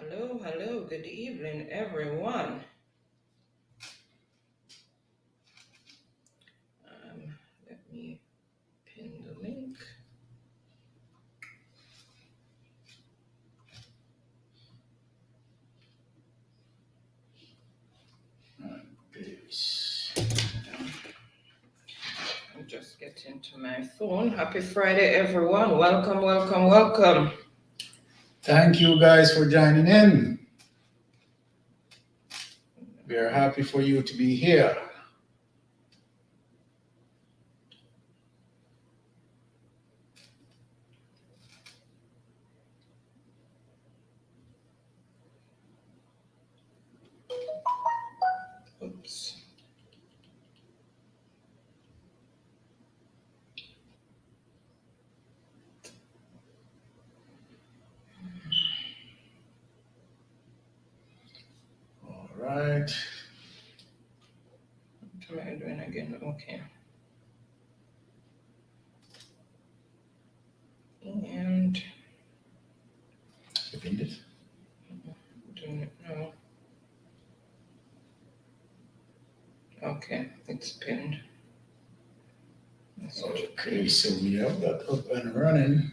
Hello, good evening, everyone. Let me pin the link. I'm just getting to my phone. Happy Friday, everyone. Welcome. Thank you guys for joining in. We are happy for you to be here. Oops. All right. What am I doing again? Okay. And You pinned it? doing it now. Okay, it's pinned. Okay, so we have that up and running.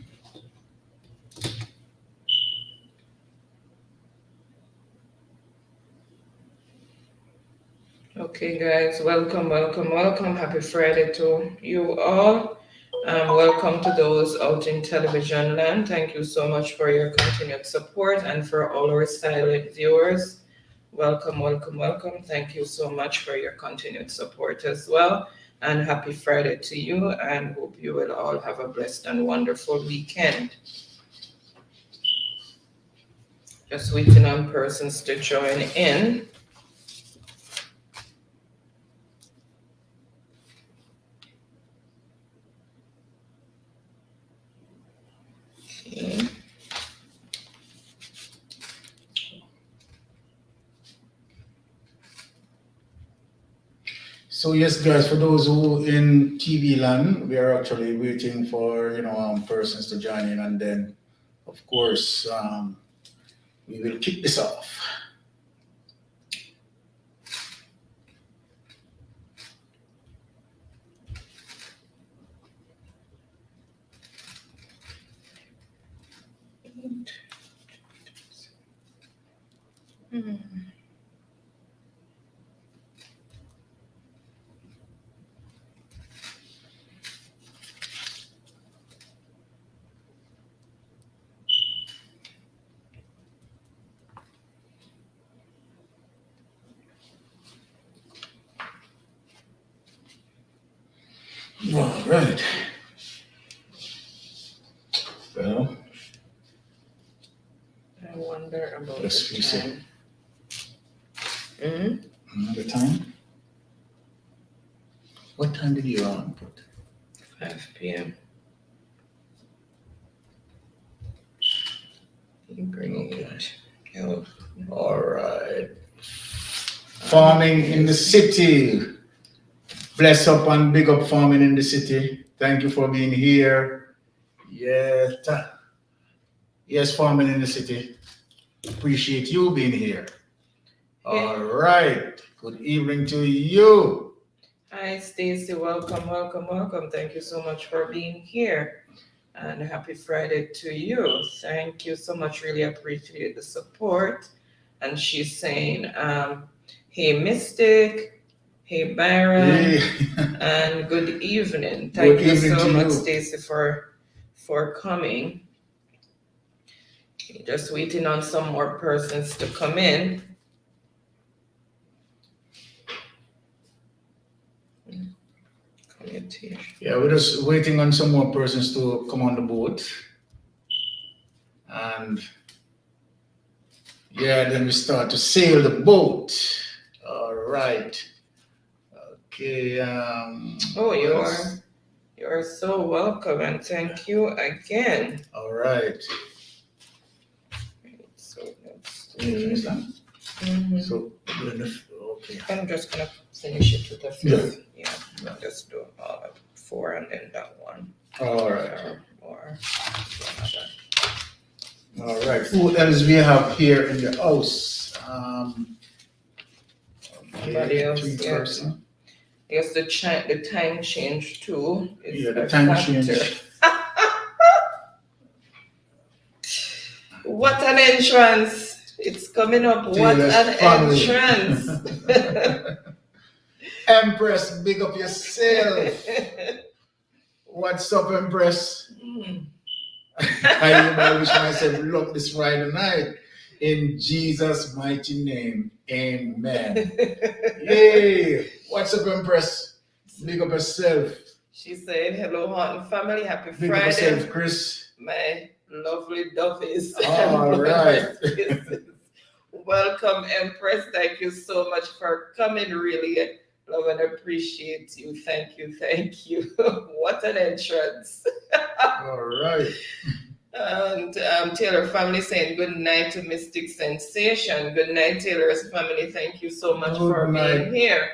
Okay, guys, welcome. Happy Friday to you all. Welcome to those out in television land. Thank you so much for your continued support, and for all our silent viewers. Welcome. Thank you so much for your continued support as well. And happy Friday to you, and hope you will all have a blessed and wonderful weekend. Just waiting on persons to join in. Okay. So yes, guys, for those who in TV land, we are actually waiting for persons to join in, and then, of course, we will kick this off. All right. Well, I wonder about let's the see. time. The time? What time did you put? 5 p.m. Great. Okay. All right. Farming in the city. Bless up and big up farming in the city. Thank you for being here. Yes, farming in the city. Appreciate you being here. All right. Good evening to you. Hi, Stacy. Welcome. Thank you so much for being here. And happy Friday to you. Thank you so much. Really appreciate the support. And she's saying, hey, Mystic. Hey, Byron. And good evening. Thank you so much, Stacy, for coming. Just waiting on some more persons to come in. Yeah, we're just waiting on some more persons to come on the boat. And yeah, then we start to sail the boat. All right. Okay. You are so welcome, and thank you again. All right. So let's finish that. So okay. I'm just gonna finish it with the fifth. Yeah. Just do 4 and then that one. All right. Or another. All right. Who else we have here in the house? Nobody Okay, else three yet. person. Yes, the time change too is Yeah, the a time factor. change. What an entrance! It's coming up. What Taylor's an family. entrance! Empress, big up yourself. What's up, Empress? I wish myself luck this Friday night. In Jesus' mighty name, amen. Yay! What's up, Empress? Big up yourself. She said, "Hello, Horton family. Happy Big up Friday, yourself, Chris. my lovely duffies." All right. Welcome, Empress. Thank you so much for coming. Really love and appreciate you. Thank you. Thank you. What an entrance. All right. And Taylor family saying good night to Mystic Sensation. Good night, Taylor's family. Thank you so much Good for night. being here.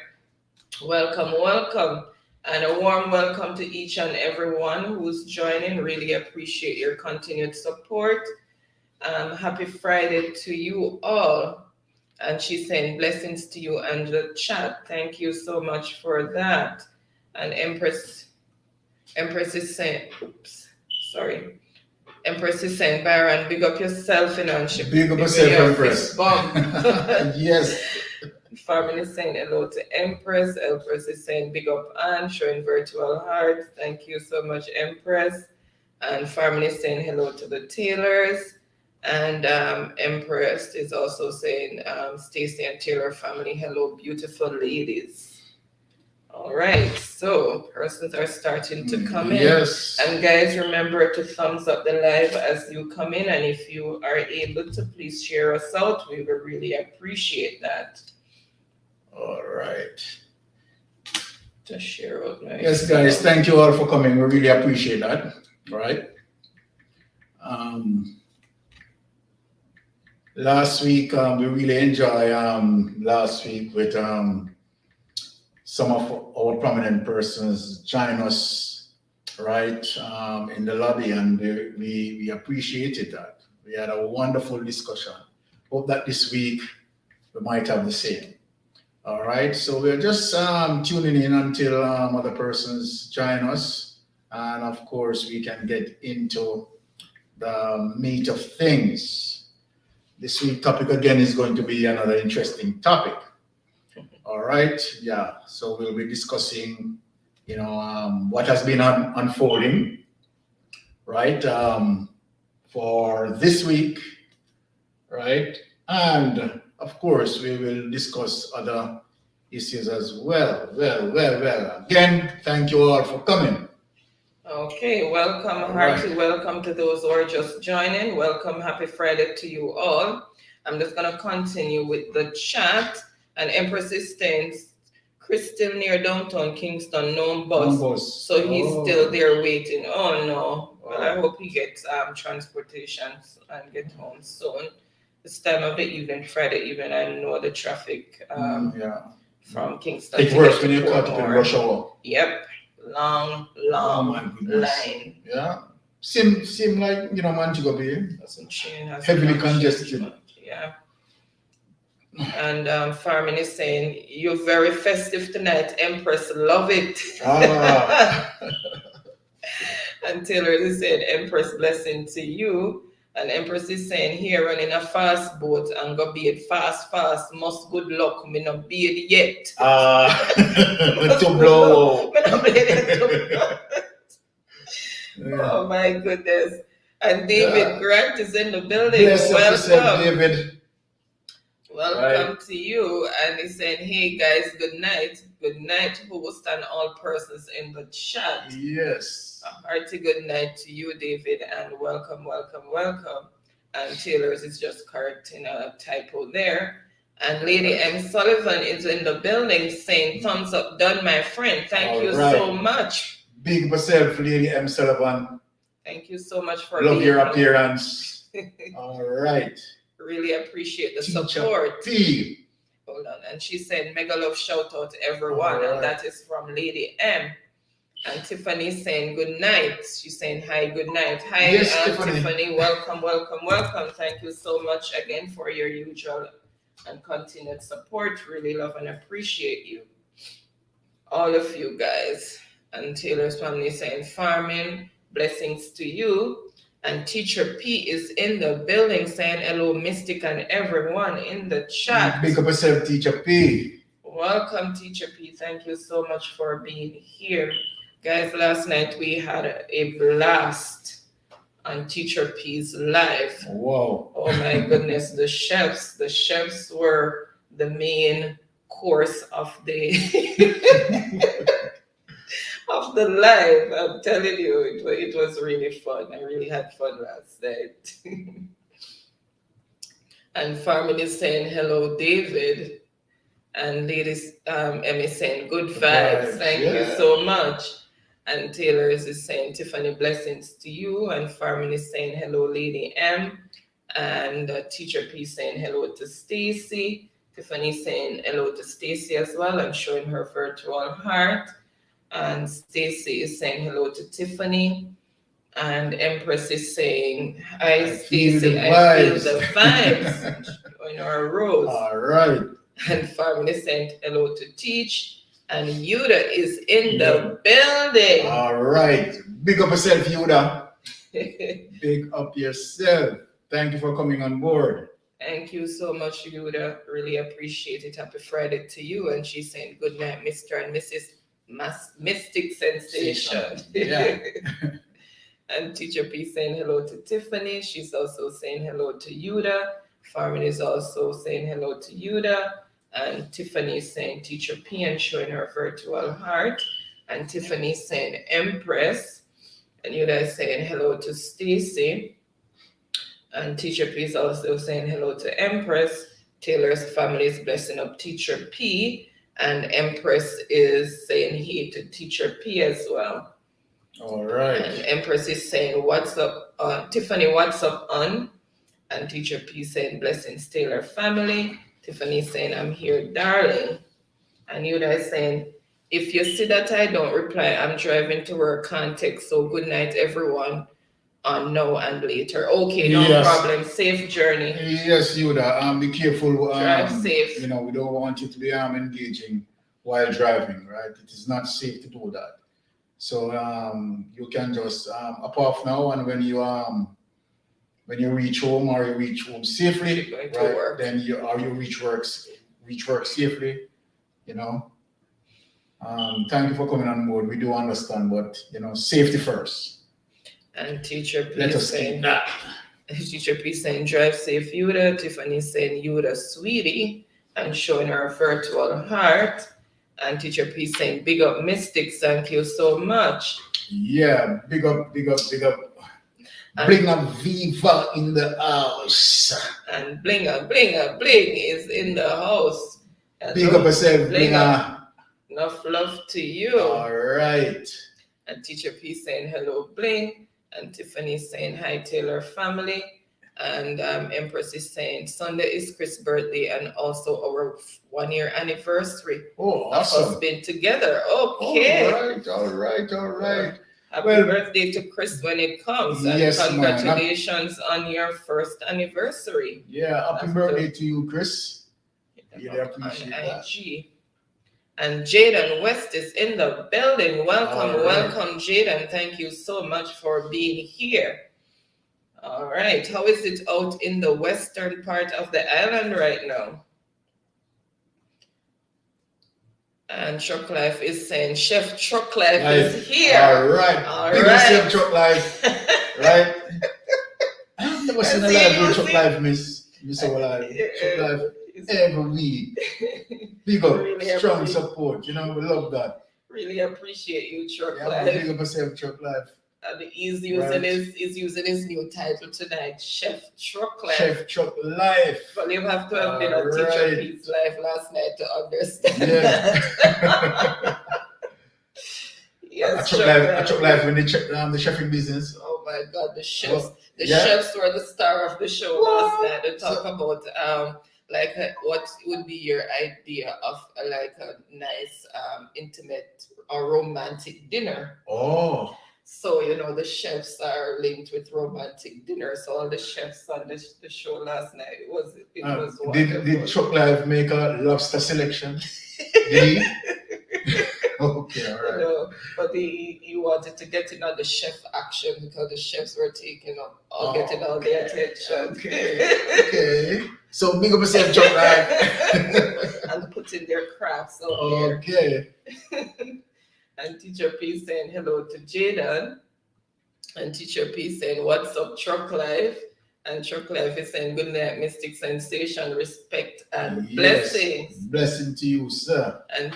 Welcome, welcome. And a warm welcome to each and everyone who's joining. Really appreciate your continued support. Happy Friday to you all. And she's saying blessings to you and the chat. Thank you so much for that. And Empress is saying, oops, sorry. Empress is saying, Byron, big up yourself, and she Big up yourself, Empress. Bomb. Yes. Family is saying hello to Empress. Empress is saying big up Anne, showing virtual hearts. Thank you so much, Empress. And family is saying hello to the Taylors. And Empress is also saying, Stacy and Taylor family, hello, beautiful ladies. All right, so persons are starting to come in. Yes. And guys, remember to thumbs up the live as you come in. And if you are able to, please share us out. We would really appreciate that. All right. Just share out my. Yes, guys, thank you all for coming. We really appreciate that. All right. Last week, we really enjoyed last week with some of our prominent persons join us right in the lobby, and we appreciated that. We had a wonderful discussion. Hope that this week we might have the same. All right, so we're just tuning in until other persons join us, and of course we can get into the meat of things. This week's topic again is going to be another interesting topic. All right, yeah. So we'll be discussing, what has been unfolding, right, for this week, right, and of course we will discuss other issues as well. Well. Again, thank you all for coming. Okay, welcome, hearty welcome to those who are just joining. Welcome, happy Friday to you all. I'm just gonna continue with the chat. And Empress is saying, Chris still near downtown Kingston, no bus. So he's still there waiting. Oh no. Well, I hope he gets transportation and get home soon. This time of the evening, Friday evening, I know the traffic from Kingston. It works when you're caught up in rush hour. Yep. Long line. Yeah. Seem like, Montego Bay. Doesn't change. Heavily congested. Yeah. And Farmin is saying, you're very festive tonight, Empress, love it. And Taylor is saying, Empress, blessing to you. And Empress is saying, here running a fast boat and go bead fast, must good luck, me no bead yet. To blow. Oh my goodness. And David Grant is in the building. Yes, welcome. David. Welcome to you. And he said, hey guys, good night. Good night, host and all persons in the chat. Yes. A hearty good night to you, David, and welcome. And Taylor's is just correcting a typo there. And Lady M. Sullivan is in the building saying, thumbs up, done, my friend. Thank you so much. Big myself, Lady M. Sullivan. Thank you so much for love your appearance. All right. Really appreciate the support. P. Hold on. And she said, mega love shout out to everyone. And that is from Lady M. And Tiffany's saying good night. She's saying hi, good night. Hi, Yes, Tiffany. Tiffany. Welcome, welcome, welcome. Thank you so much again for your usual and continued support. Really love and appreciate you. All of you guys. And Taylor's family saying farming, blessings to you. And Teacher P is in the building saying hello, Mystic, and everyone in the chat. Big up yourself, Teacher P. Welcome, Teacher P. Thank you so much for being here. Guys, last night we had a blast on Teacher P's live. Wow. Oh my goodness, the chefs were the main course of the of the live. I'm telling you, it was really fun. I really had fun last night. And Farmin is saying hello, David. And ladies, Emmy saying good vibes. Thank you so much. And Taylor is saying Tiffany, blessings to you. And Farmin is saying hello, Lady M. And Teacher P saying hello to Stacy. Tiffany saying hello to Stacy as well and showing her virtual heart. And Stacy is saying hello to Tiffany. And Empress is saying, hi, Stacy, I feel the vibes on our rose. All right. And Farmin is saying hello to Teach. And Yuda is in the building. All right. Big up yourself, Yuda. Big up yourself. Thank you for coming on board. Thank you so much, Yuda. Really appreciate it. Happy Friday to you. And she's saying good night, Mr. and Mrs. Mystic Sensation. Yeah. And Teacher P saying hello to Tiffany. She's also saying hello to Yuda. Farmin is also saying hello to Yuda. And Tiffany is saying Teacher P and showing her virtual heart. And Tiffany is saying Empress. And Yuda is saying hello to Stacy. And Teacher P is also saying hello to Empress. Taylor's family is blessing up Teacher P. And Empress is saying hey to Teacher P as well. All right. And Empress is saying what's up, Tiffany, what's up on? And Teacher P saying blessings, Taylor family. Tiffany saying I'm here, darling. And Yuda is saying if you see that I don't reply, I'm driving to work, context. So good night, everyone. On now and later. Okay, no problem. Safe journey. Yes, Yuda. Be careful. Drive safe. We don't want you to be engaging while driving, right? It is not safe to do that. So you can just up off now, and when you reach home or you reach home safely, right? Then you reach work safely. Thank you for coming on board. We do understand, but safety first. And Teacher P Let us saying keep that. Teacher P saying drive safe, Yuda. Tiffany saying Yuda, sweetie, and showing her virtual heart. And Teacher P saying big up Mystics, thank you so much. Yeah, big up. Bring a Viva in the house. And Blinga Bling is in the house. And big up yourself, Blinga. Enough love to you. All right. And Teacher P saying hello, Bling. And Tiffany saying hi, Taylor family. And Empress is saying Sunday is Chris' birthday and also our 1 year anniversary. Oh, awesome. Of us been together. Okay. All right. Happy birthday to Chris when it comes. And yes, congratulations on your first anniversary. Yeah, happy birthday to you, Chris. Really appreciate that. IG. And Jaden West is in the building. Welcome, Jaden. Thank you so much for being here. All right. How is it out in the western part of the island right now? And Truck Life is saying Chef Truck Life is here. All right. Big Chef Truck Life. Right? I've never seen a live Truck Life, Miss Alive. Truck Life every week. Big up, really strong support. We love that. Really appreciate you, Truck Life. Big up yourself, Truck Life. And he's using his new title tonight, Chef Truck Life. Chef Truck Life. But you have to have been on Teacher P's live last night to understand. Yeah. Yes, Truck Life when they check the chefing business. Oh my God, the chefs. Chefs were the star of the show last night. They talk about what would be your idea of a nice intimate a romantic dinner. Oh, So, you know, the chefs are linked with romantic dinner. So all the chefs on the show last night, it was did wonderful. Chuck Live make a lobster selection? Did he? Okay, all You right. know, but he wanted to get in on the chef action because the chefs were taking up all getting all the attention. Okay. So big up yourself, Chuck Live. And putting their crafts out there. Okay. And Teacher P saying hello to Jaden. And Teacher P saying, what's up, Truck Life? And Truck Life is saying, good night, Mystic Sensation, respect and Yes. blessings. Blessing to you, sir. And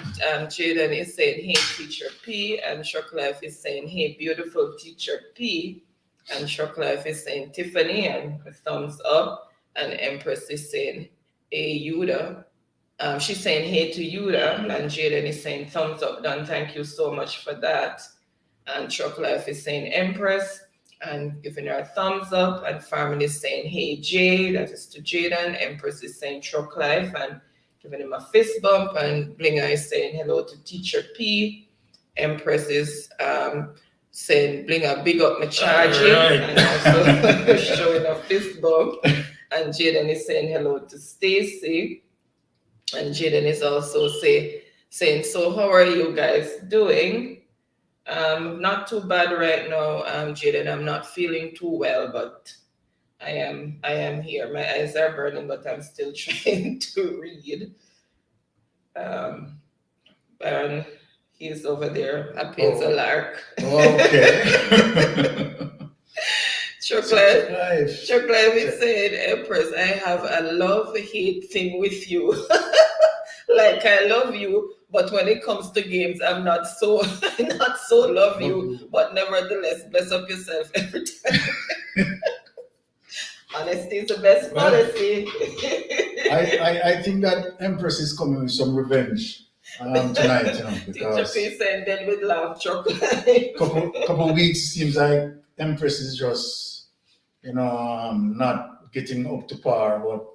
Jaden is saying, hey, Teacher P. And Truck Life is saying, hey, beautiful Teacher P. And Truck Life is saying, Tiffany, and a thumbs up. And Empress is saying, hey, Yuda. She's saying, hey to Yuda. And Jaden is saying, thumbs up, done. Thank you so much for that. And Truck Life is saying Empress and giving her a thumbs up. And Family is saying, hey, Jay, that is to Jaden. Empress is saying Truck Life and giving him a fist bump. And Blinger is saying hello to Teacher P. Empress is saying, Blinger, big up my charging. Right. And also showing a fist bump. And Jaden is saying hello to Stacy. And Jaden is also saying, so how are you guys doing? Not too bad right now, Jaden. I'm not feeling too well, but I am here. My eyes are burning, but I'm still trying to read. Byron, he's over there, happy as a lark. Okay. Chocolate is saying, Empress, I have a love-hate thing with you. Like I love you, but when it comes to games, I'm not so love you, but nevertheless, bless up yourself every time. Honesty is the best policy. I think that Empress is coming with some revenge tonight, you know, because Teacher P saying then with love, chocolate. couple weeks seems like Empress is just, you know, not getting up to par. But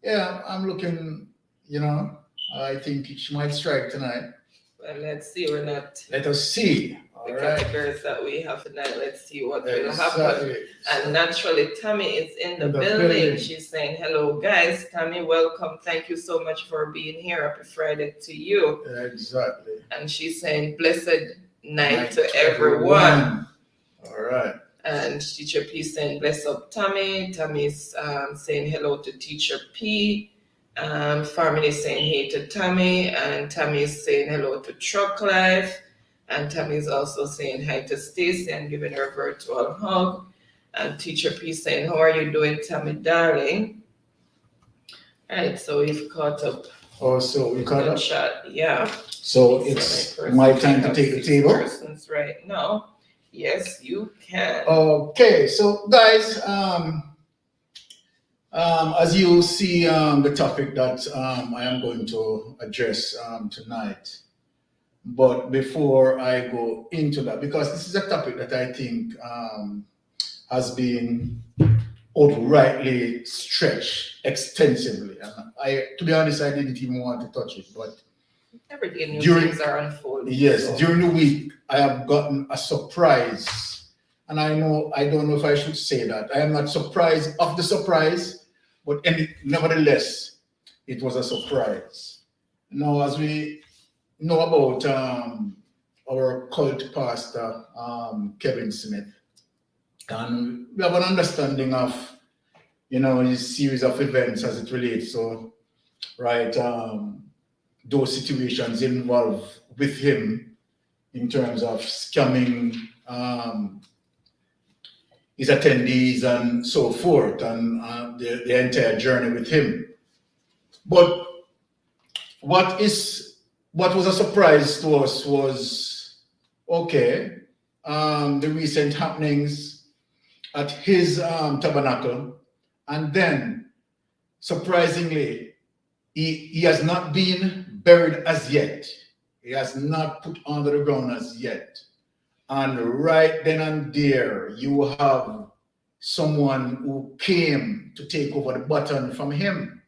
yeah, I'm looking, you know, I think she might strike tonight. Well, let's see. We're not. Let us see. All The right. categories that we have tonight. Let's see what will Exactly. happen. And naturally, Tammy is in the building. She's saying, hello, guys. Tammy, welcome. Thank you so much for being here. Happy Friday to you. Exactly. And she's saying, blessed night to everyone. All right. And Teacher P saying, bless up Tammy. Tammy's saying hello to Teacher P. Family saying hey to Tammy. And Tammy is saying hello to Truck Life. And Tammy is also saying hi to Stacy and giving her a virtual hug. And Teacher P saying, how are you doing, Tammy, darling? All right, so we've caught up. Oh, so we caught up? Chat. Yeah. So it's my time to take the table? Persons right now. Yes, you can. Okay, so guys, as you see the topic that I am going to address tonight. But before I go into that, because this is a topic that I think has been outrightly stretched extensively. And to be honest, I didn't even want to touch it. But every day new things are unfolding. Yes, so. During the week, I have gotten a surprise. And I don't know if I should say that. I am not surprised of the surprise, but nevertheless, it was a surprise. Now, as we know about our cult pastor, Kevin Smith, and we have an understanding of, you know, his series of events as it relates. So, right, those situations involved with him in terms of scamming his attendees and so forth, and the entire journey with him. But what was a surprise to us was, okay, the recent happenings at his tabernacle, and then surprisingly, he has not been buried as yet. He has not put under the ground as yet. And right then and there, you have someone who came to take over the baton from him.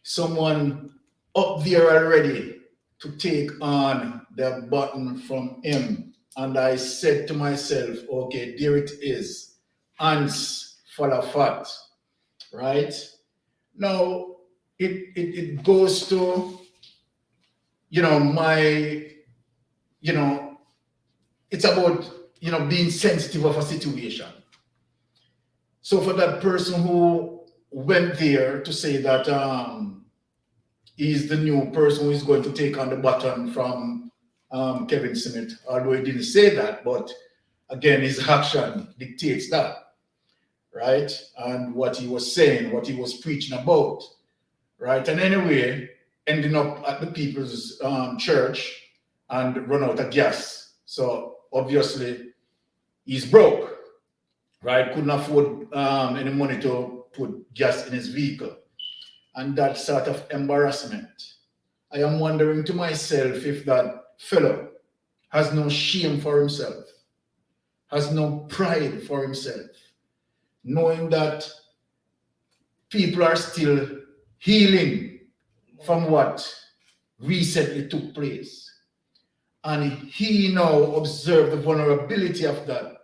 Someone up there already to take on the Baton from him. And I said to myself, okay, there it is. Ants full of fat, right? Now, it goes to, my, you know, it's about, being sensitive of a situation. So for that person who went there to say that he's the new person who is going to take on the Baton from Kevin Smith, although he didn't say that, but again, his action dictates that, right? And what he was saying, what he was preaching about, right? And anyway, ending up at the people's church and run out of gas. So obviously, he's broke, right? Couldn't afford any money to put gas in his vehicle. And that sort of embarrassment. I am wondering to myself if that fellow has no shame for himself, has no pride for himself, knowing that people are still healing from what recently took place. And he now observed the vulnerability of that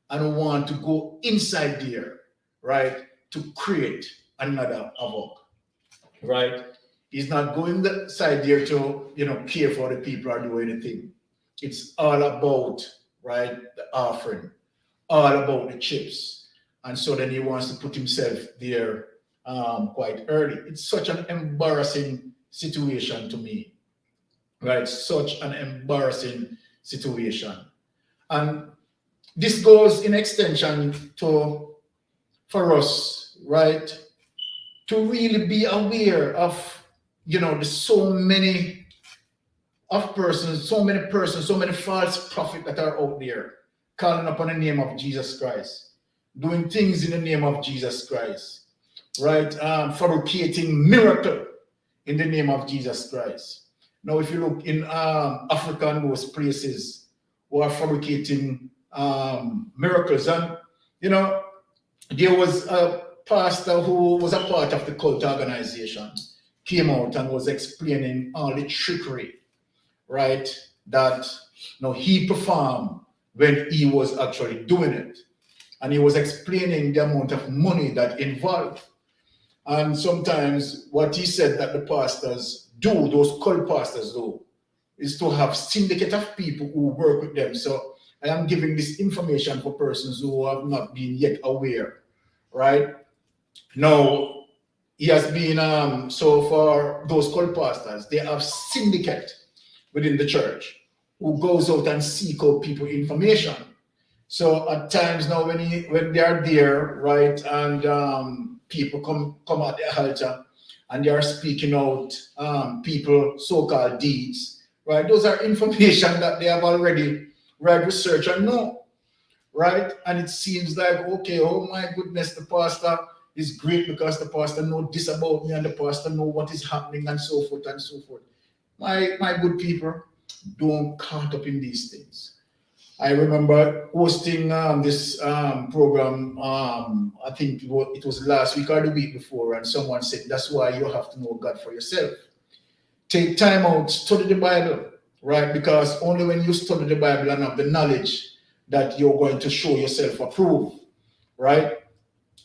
and want to go inside there, right, to create another havoc, right? He's not going inside there to, care for the people or do anything. It's all about, right, the offering, all about the chips. And so then he wants to put himself there quite early. It's such an embarrassing situation to me, right? Such an embarrassing situation. And this goes in extension for us, right, to really be aware of, there's so many persons, so many false prophets that are out there calling upon the name of Jesus Christ, doing things in the name of Jesus Christ, right? Fabricating miracle in the name of Jesus Christ. Now, if you look in Africa and those places who are fabricating miracles, and there was a pastor who was a part of the cult organization, came out and was explaining all the trickery, right, that he performed when he was actually doing it. And he was explaining the amount of money that involved. And sometimes what he said that the pastors do, those cult pastors do, is to have syndicate of people who work with them. So I am giving this information for persons who have not been yet aware, right? Now, he has been, so for those cult pastors, they have syndicate within the church who goes out and seek out people information. So at times now when they are there, right, and people come at the altar and they are speaking out people so-called deeds, right? Those are information that they have already read, research and know, right? And it seems like, okay, oh my goodness, the pastor is great because the pastor knows this about me and the pastor knows what is happening and so forth and so forth. My good people, don't caught up in these things. I remember hosting this program, I think it was last week or the week before, and someone said, that's why you have to know God for yourself. Take time out, study the Bible, right? Because only when you study the Bible and have the knowledge that you're going to show yourself approved, right?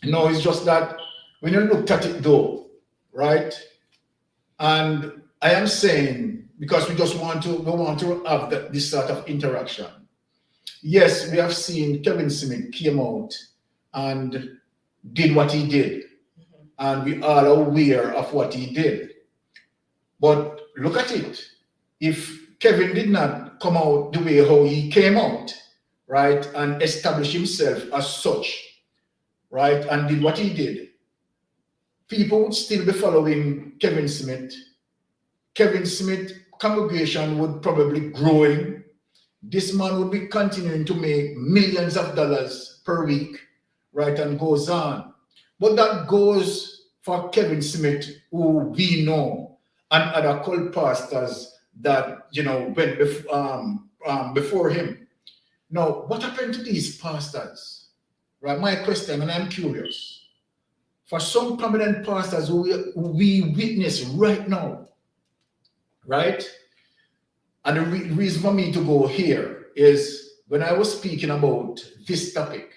No, it's just that when you looked at it though, right? And I am saying, because we want to have this sort of interaction. Yes, we have seen Kevin Smith came out and did what he did. And we are aware of what he did. But look at it. If Kevin did not come out the way how he came out, right, and establish himself as such, right, and did what he did, people would still be following Kevin Smith. Kevin Smith congregation would probably growing. This man would be continuing to make millions of dollars per week, right, and goes on. But that goes for Kevin Smith, who we know, and other cult pastors that went before him. Now, what happened to these pastors? Right, my question, and I'm curious. For some prominent pastors who we witness right now, right? And the reason for me to go here is when I was speaking about this topic,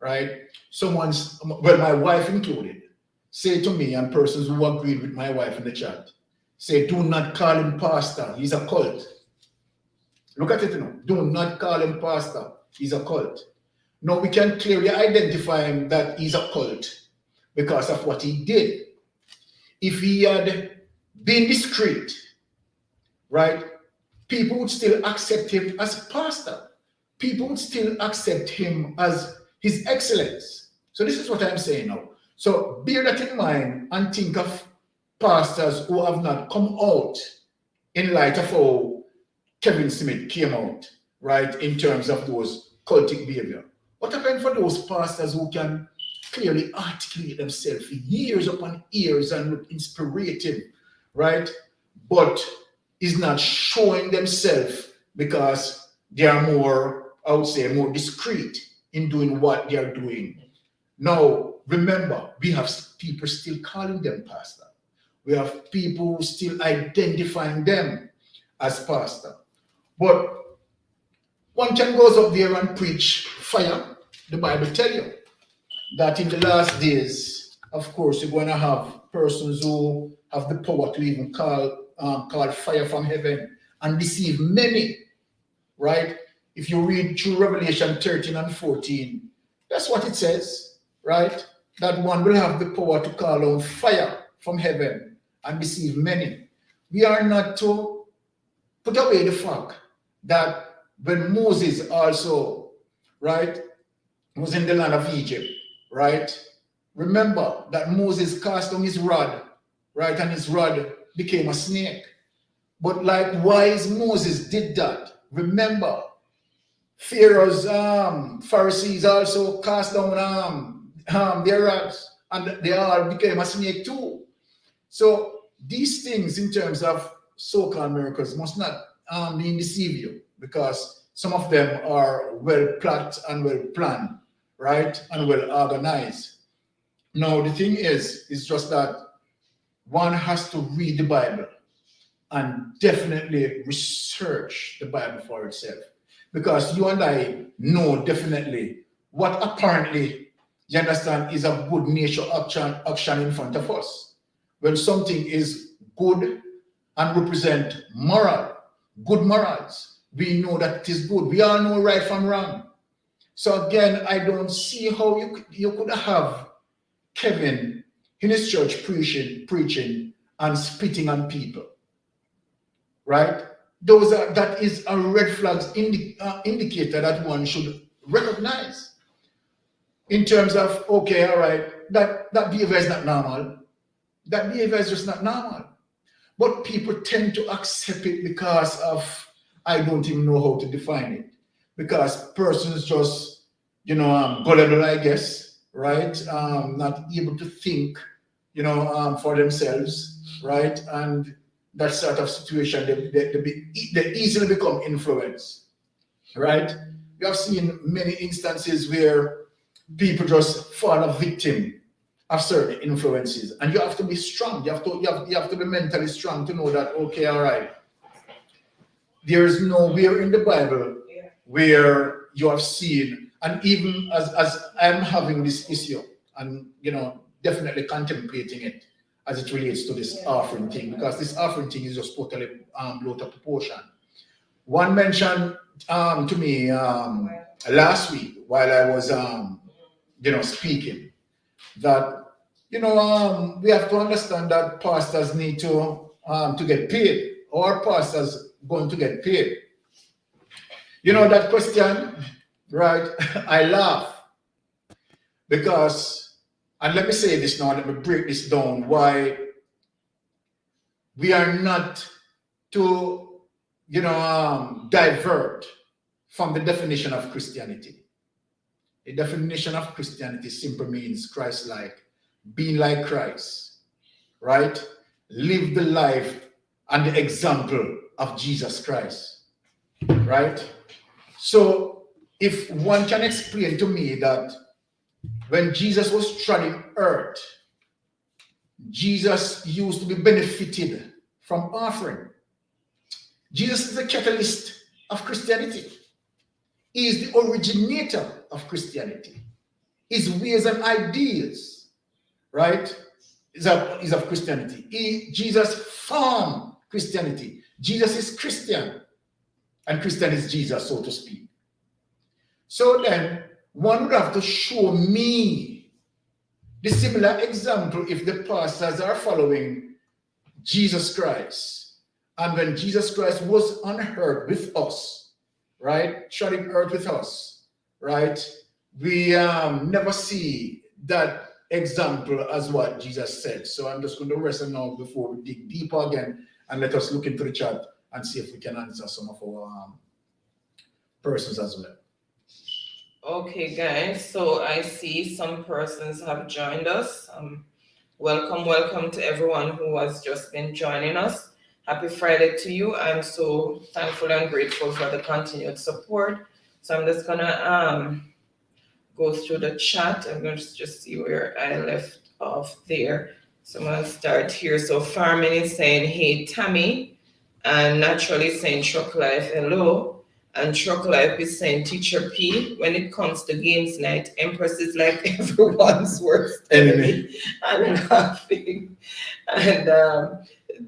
right? My wife included, say to me, and persons who agreed with my wife in the chat, say, do not call him pastor, he's a cult. Look at it now. Do not call him pastor, he's a cult. Now we can clearly identify him that he's a cult because of what he did. If he had been discreet, right, people would still accept him as pastor. People would still accept him as his excellence. So this is what I'm saying now. So bear that in mind and think of pastors who have not come out in light of how Kevin Smith came out, right, in terms of those cultic behavior. What happened for those pastors who can clearly articulate themselves for years upon years and look inspirative, right, but is not showing themselves because they are more, I would say, more discreet in doing what they are doing. Now, remember, we have people still calling them pastor. We have people still identifying them as pastor. But one can go up there and preach fire. The Bible tells you that in the last days, of course, you're going to have persons who have the power to even call fire from heaven and deceive many, right? If you read through Revelation 13 and 14, that's what it says, right? That one will have the power to call on fire from heaven and deceive many. We are not to put away the fact that when Moses also, right, was in the land of Egypt, right? Remember that Moses cast on his rod, right? And his rod became a snake. But likewise, Moses did that. Remember, Pharaoh's Pharisees also cast down their rods, and they all became a snake too. So these things in terms of so-called miracles must not deceive you, because some of them are well planned and well planned, right, and well organized. Now the thing is just that one has to read the Bible and definitely research the Bible for itself, because you and I know definitely what apparently, you understand, is a good nature action in front of us. When something is good and represent good morals, we know that it is good. We all know right from wrong. So again, I don't see how you could have Kevin in his church preaching and spitting on people, right? That is a red flag indicator that one should recognize in terms of, okay, all right, that behavior is not normal. That behavior is just not normal. But people tend to accept it because of, I don't even know how to define it, because persons just, gullible, I guess, right? Not able to think, for themselves, right? And that sort of situation, they easily become influenced, right? We have seen many instances where people just fall a victim of certain influences, and you have to be strong. You have to be mentally strong to know that, okay, all right, there is nowhere in the Bible where you have seen, and even as I'm having this issue and definitely contemplating it as it relates to this offering thing, because this offering thing is just totally blown out of proportion. One mentioned to me last week while I was speaking that we have to understand that pastors need to get paid. Or pastors going to get paid? That question, right? I laugh because, and let me say this now, let me break this down, why we are not to, divert from the definition of Christianity. The definition of Christianity simply means Christ-like, being like Christ, right? Live the life and the example of Jesus Christ, right? So if one can explain to me that when Jesus was treading earth, Jesus used to be benefited from offering. Jesus is the catalyst of Christianity. He is the originator of Christianity. His ways and ideas, right, is of Christianity. Jesus formed Christianity. Jesus is Christian, and Christian is Jesus, so to speak. So then, one would have to show me the similar example if the pastors are following Jesus Christ. And when Jesus Christ was on earth with us, right, treading earth with us, right, we never see that example as what Jesus said. So I'm just going to rest now before we dig deeper again, and let us look into the chat and see if we can answer some of our persons as well. Okay, guys, so I see some persons have joined us. Welcome to everyone who has just been joining us. Happy Friday to you. I'm so thankful and grateful for the continued support. So I'm just gonna go through the chat. I'm going to just see where I left off there. So I'm gonna start here. So Farmin is saying, hey Tammy, and Naturally saying Truck Life, hello. And Truck Life is saying, Teacher P, when it comes to games night, Empress is like everyone's worst Enemy. and laughing. And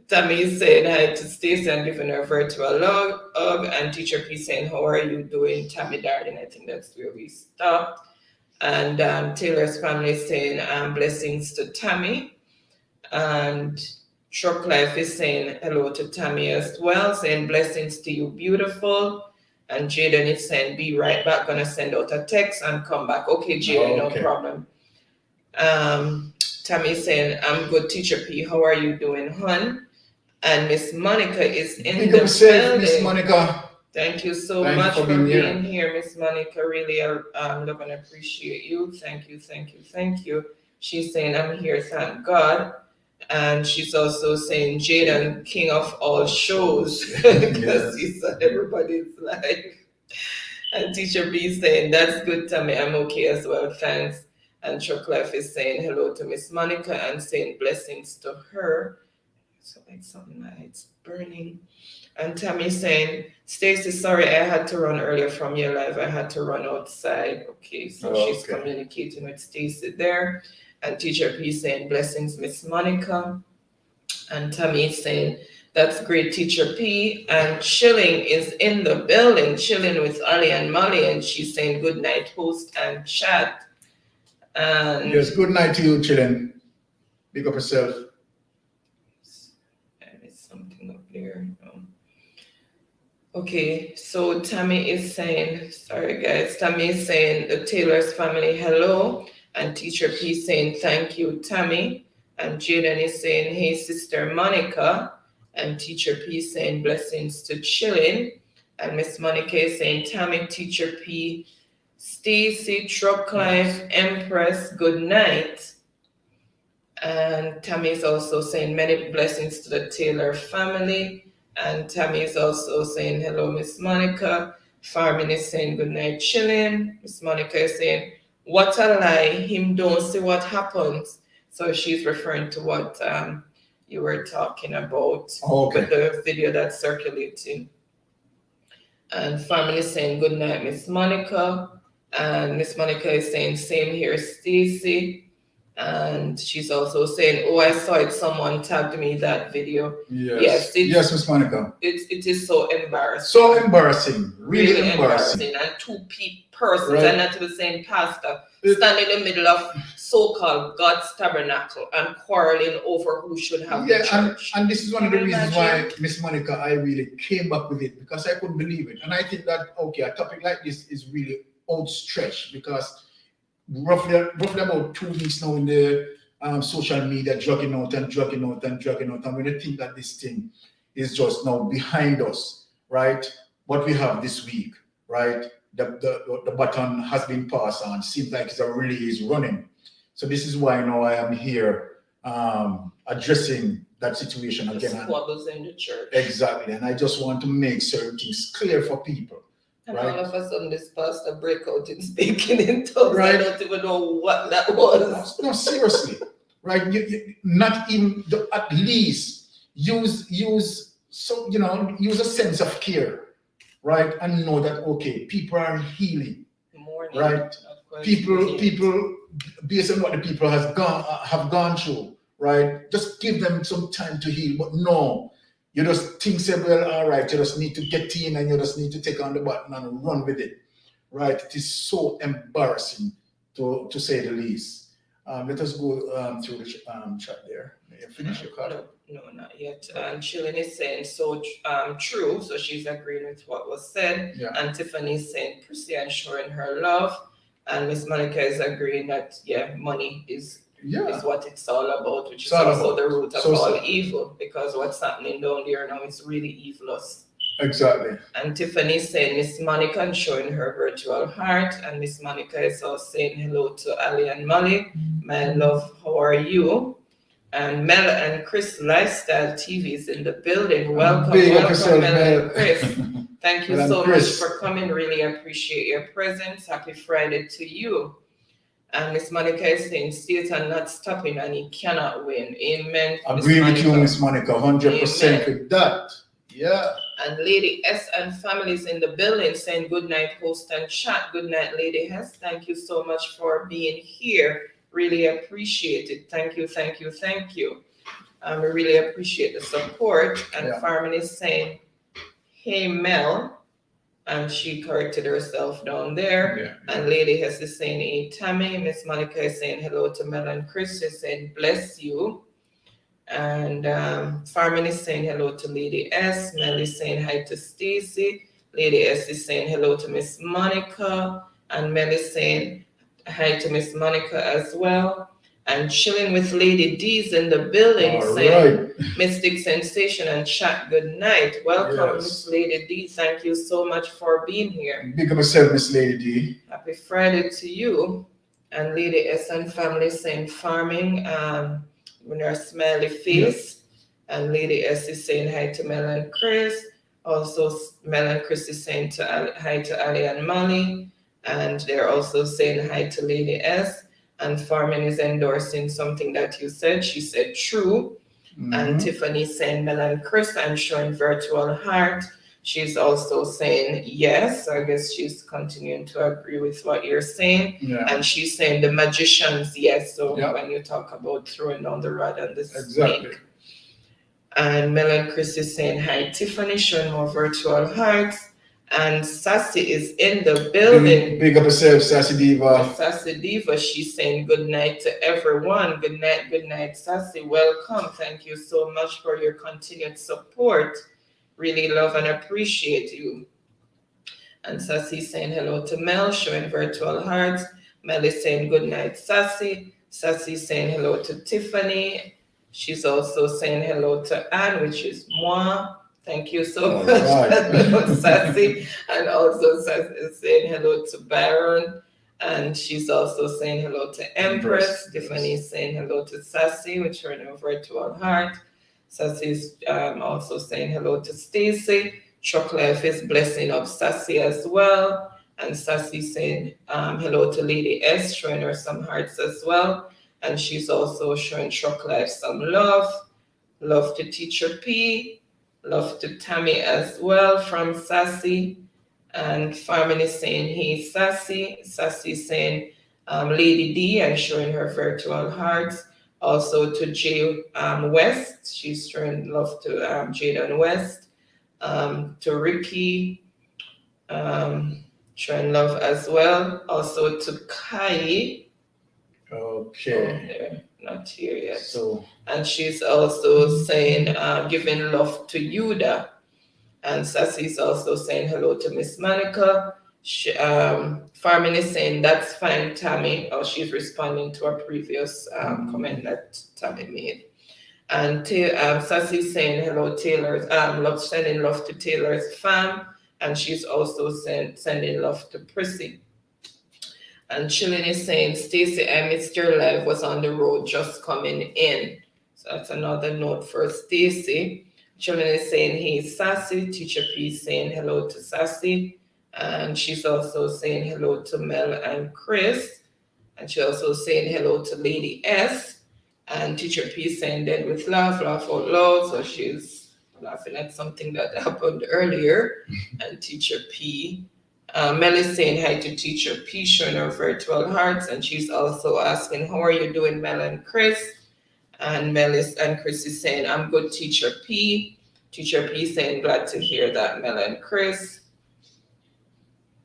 Tammy is saying hi to Stacey and giving her virtual hug. And Teacher P saying, how are you doing, Tammy darling? I think that's where we stopped. And Taylor's family is saying, blessings to Tammy. And Truck Life is saying hello to Tammy as well, saying blessings to you, beautiful. And Jaden is saying, be right back, gonna send out a text and come back. Okay, Jaden, Okay. no problem. Tammy is saying, I'm good, Teacher P. How are you doing, hon? And Miss Monica is in the building. Miss Monica. Thank you so much for being here, Miss Monica. Really, I love and appreciate you. Thank you. She's saying, I'm here, thank God. And she's also saying, Jaden, king of all shows, because he's on everybody's life. And Teacher B is saying, that's good, Tammy. I'm okay as well, thanks. And Truck Life is saying hello to Miss Monica and saying blessings to her. So it's something it's burning. And Tammy saying, Stacey, sorry, I had to run earlier from your live. I had to run outside. Okay, so she's communicating with Stacey there. And Teacher P saying, blessings, Miss Monica. And Tammy saying, that's great, Teacher P. And Chilling is in the building, chilling with Ali and Molly. And she's saying, good night, host and chat. And yes, good night to you, Chilling. Big up yourself. There's something up there. Okay, so Tammy is saying, sorry guys, Tammy is saying, the Taylor's family, hello. And Teacher P saying, thank you, Tammy. And Jaden is saying, hey, Sister Monica. And Teacher P saying, blessings to Chilling. And Miss Monica is saying, Tammy, Teacher P, Stacey, Truck Life, Empress, good night. And Tammy is also saying, many blessings to the Taylor family. And Tammy is also saying, hello, Miss Monica. Farmin is saying, good night, Chilling. Miss Monica is saying, what a lie, him don't see what happens. So she's referring to what you were talking about with the video that's circulating. And Farmin is saying, good night, Miss Monica. And Miss Monica is saying, same here, Stacey. And she's also saying, oh, I saw it, someone tagged me that video. Yes, Miss Monica. It is so embarrassing. So embarrassing, really embarrassing. And two persons, and not the same pastor, stand in the middle of so-called God's tabernacle and quarreling over who should have the church. And this is one of the reasons why, Miss Monica, I really came back with it, because I couldn't believe it. And I think that, a topic like this is really outstretched, because roughly about 2 weeks now in the social media, drugging out. And when you think that this thing is just now behind us, right? What we have this week, right? The baton has been passed on. Seems like it's really is running. So this is why now I am here addressing that situation again. The squabbles in the church. Exactly. And I just want to make certain things clear for people. And all of a sudden, this pastor break out in speaking in tongues. I don't even know what that was. No, seriously, right? You not even at least use So, use a sense of care, right? And know that, okay, people are healing, Mourning, right? not People, questioning it. people, based on what the people have gone through, right? Just give them some time to heal. But no, you just think, say, well, all right, you just need to get in and you just need to take on the button and run with it, right? It is so embarrassing to say the least. Let us go through the chat there. You finish your card? No, not yet. Okay. And Chilling is saying so true. So she's agreeing with what was said. Yeah. And Tiffany is saying Prissy and showing her love. And Miss Monica is agreeing that money is Yeah. what it's all about, which It's is all also about. the root of So all sad. evil, because what's happening down there now is really evilous. Exactly. And Tiffany is saying Miss Monica and showing her virtual heart. And Miss Monica is also saying hello to Ali and Molly. My love, how are you? And Mel and Chris Lifestyle TV is in the building. Welcome, Big up welcome, yourself, Mel Mel. and Chris. Thank you Mel and so Chris. much for coming. Really appreciate your presence. Happy Friday to you. And Miss Monica is saying, Satan not stopping and he cannot win. Amen. Agree with you, Miss Monica, 100% with that. Yeah. And Lady S and families in the building saying good night, host and chat. Good night, Lady S. Thank you so much for being here. Really appreciate it. Thank you, thank you, thank you. We really appreciate the support. And Farman is saying, hey, Mel. And she corrected herself down there. Yeah. And Lady Hess is saying, hey, Tammy. Miss Monica is saying hello to Mel and Chris. She's saying, bless you. And Farman is saying hello to Lady S. Mel is saying hi to Stacy. Lady S is saying hello to Miss Monica. And Mel is saying hi to Miss Monica as well. And Chilling with Lady D's in the building. All saying, right. Mystic Sensation and chat, good night. Welcome, Miss Lady D. Thank you so much for being here. Big up yourself, Miss Lady D. Happy Friday to you. And Lady S and family saying farming with her smiley face. Yeah. And Lady S is saying hi to Mel and Chris. Also, Mel and Chris is saying hi to Ali and Molly. And they're also saying hi to Lady S. And Farman is endorsing something that you said. She said true. Mm-hmm. And Tiffany saying Mel and Chris and showing virtual heart. She's also saying yes. I guess she's continuing to agree with what you're saying. Yeah. And she's saying the magicians, yes. So when you talk about throwing down the rod and the snake. And Mel and Chris is saying hi, Tiffany, showing more virtual hearts. And Sassy is in the building. Big up yourself, Sassy Diva. Sassy Diva, she's saying good night to everyone. Good night, Sassy. Welcome. Thank you so much for your continued support. Really love and appreciate you. And Sassy saying hello to Mel, showing virtual hearts. Mel is saying good night, Sassy. Sassy saying hello to Tiffany. She's also saying hello to Anne, which is moi. Thank you so much, Sassy. And also Sassy is saying hello to Byron. And she's also saying hello to Empress. Tiffany is saying hello to Sassy, which are in a virtual heart. Sassy is also saying hello to Stacy. Truck Life is blessing up Sassy as well. And Sassy saying hello to Lady S, showing her some hearts as well. And she's also showing Truck Life some love. Love to Teacher P. Love to Tammy as well from Sassy. And Farman is saying, hey, Sassy. Sassy saying, Lady D, and showing her virtual hearts. Also to Jay West. She's showing love to Jaden West. To Ricky. Showing love as well. Also to Kai. Okay. Not here yet. So, and she's also saying, giving love to Yuda. And Sassy's also saying hello to Miss Monica. Farman is saying, that's fine, Tammy. Or she's responding to a previous comment that Tammy made. And Sassy's saying hello, Taylor's, sending love to Taylor's fam. And she's also sending love to Prissy. And Chilling is saying, Stacy, I missed your live, was on the road just coming in. So that's another note for Stacy. Chilling is saying, hey, Sassy. Teacher P is saying hello to Sassy. And she's also saying hello to Mel and Chris. And she's also saying hello to Lady S. And Teacher P is saying dead with laugh out loud. So she's laughing at something that happened earlier. And Teacher P. Mel is saying hi to Teacher P, showing her virtual hearts, and she's also asking, "How are you doing, Mel and Chris?" And Chris is saying, "I'm good, Teacher P." Teacher P saying, "Glad to hear that, Mel and Chris."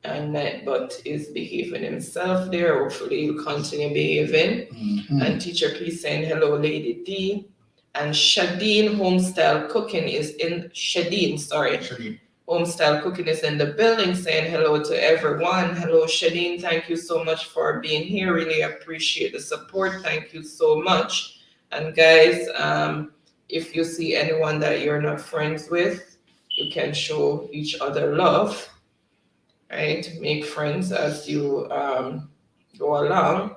And Nightbot is behaving himself there. Hopefully he'll continue behaving. And Teacher P saying, "Hello, Lady D." And Shadeen Homestyle Cooking is in Homestyle Cooking is in the building, saying hello to everyone. Hello, Shadeen. Thank you so much for being here. Really appreciate the support. Thank you so much. And guys, if you see anyone that you're not friends with, you can show each other love, right? Make friends as you go along.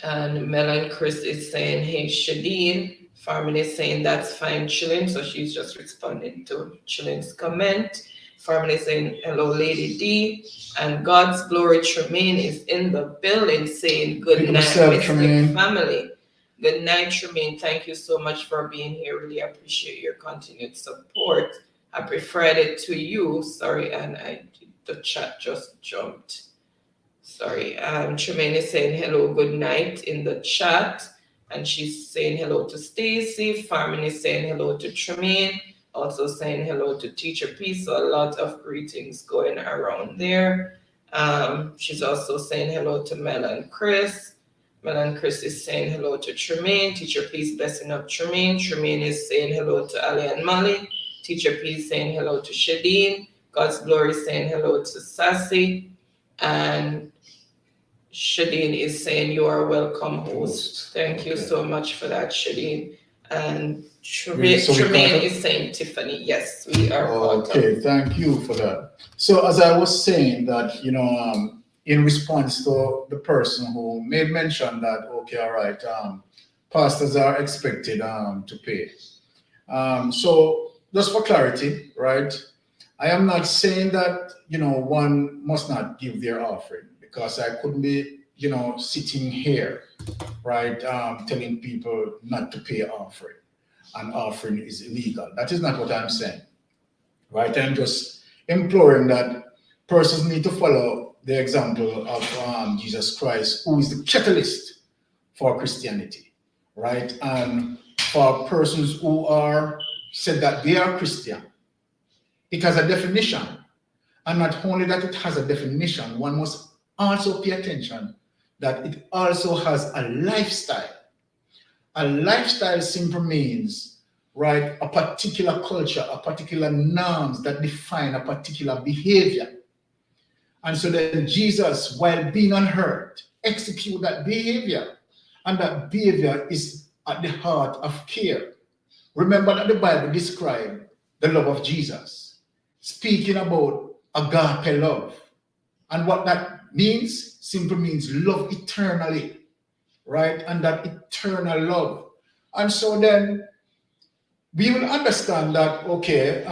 And Mel and Chris is saying, "Hey, Shadeen." Farmin is saying, "That's fine, chilling." So she's just responding to chilling's comment. Farmin is saying, "Hello, Lady D." And God's Glory Tremaine is in the building saying, "Good night, Mystic family." Good night, Tremaine. Thank you so much for being here. Really appreciate your continued support. Happy Friday to you. Sorry, and the chat just jumped. Sorry, Tremaine is saying hello, good night in the chat, and she's saying hello to Stacy. Farmin is saying hello to Tremaine, also saying hello to Teacher P. So a lot of greetings going around there. She's also saying hello to Mel and Chris. Mel and Chris is saying hello to Tremaine. Teacher P is blessing up Tremaine. Tremaine is saying hello to Ali and Molly. Teacher P is saying hello to Shadeen. God's Glory is saying hello to Sassy. And Shadeen is saying, "You are welcome, host." Thank you so much for that, Shadeen. And Tremaine is saying, "Tiffany." Yes, we are. Okay, thank you for that. So as I was saying that, in response to the person who made mention that, okay, all right, pastors are expected to pay. So just for clarity, right? I am not saying that, one must not give their offering, because I couldn't be, sitting here, right, telling people not to pay offering, and offering is illegal. That is not what I'm saying, right? I'm just imploring that persons need to follow the example of Jesus Christ, who is the catalyst for Christianity, right? And for persons who are said that they are Christian, it has a definition. And not only that it has a definition, one must also pay attention that it also has a lifestyle. A lifestyle simply means, right, a particular culture, a particular norms that define a particular behavior. And so then Jesus, while being on earth, execute that behavior. And that behavior is at the heart of care. Remember that the Bible described the love of Jesus, speaking about agape love. And what that means simply means love eternally, right? And that eternal love. And so then we will understand that, okay,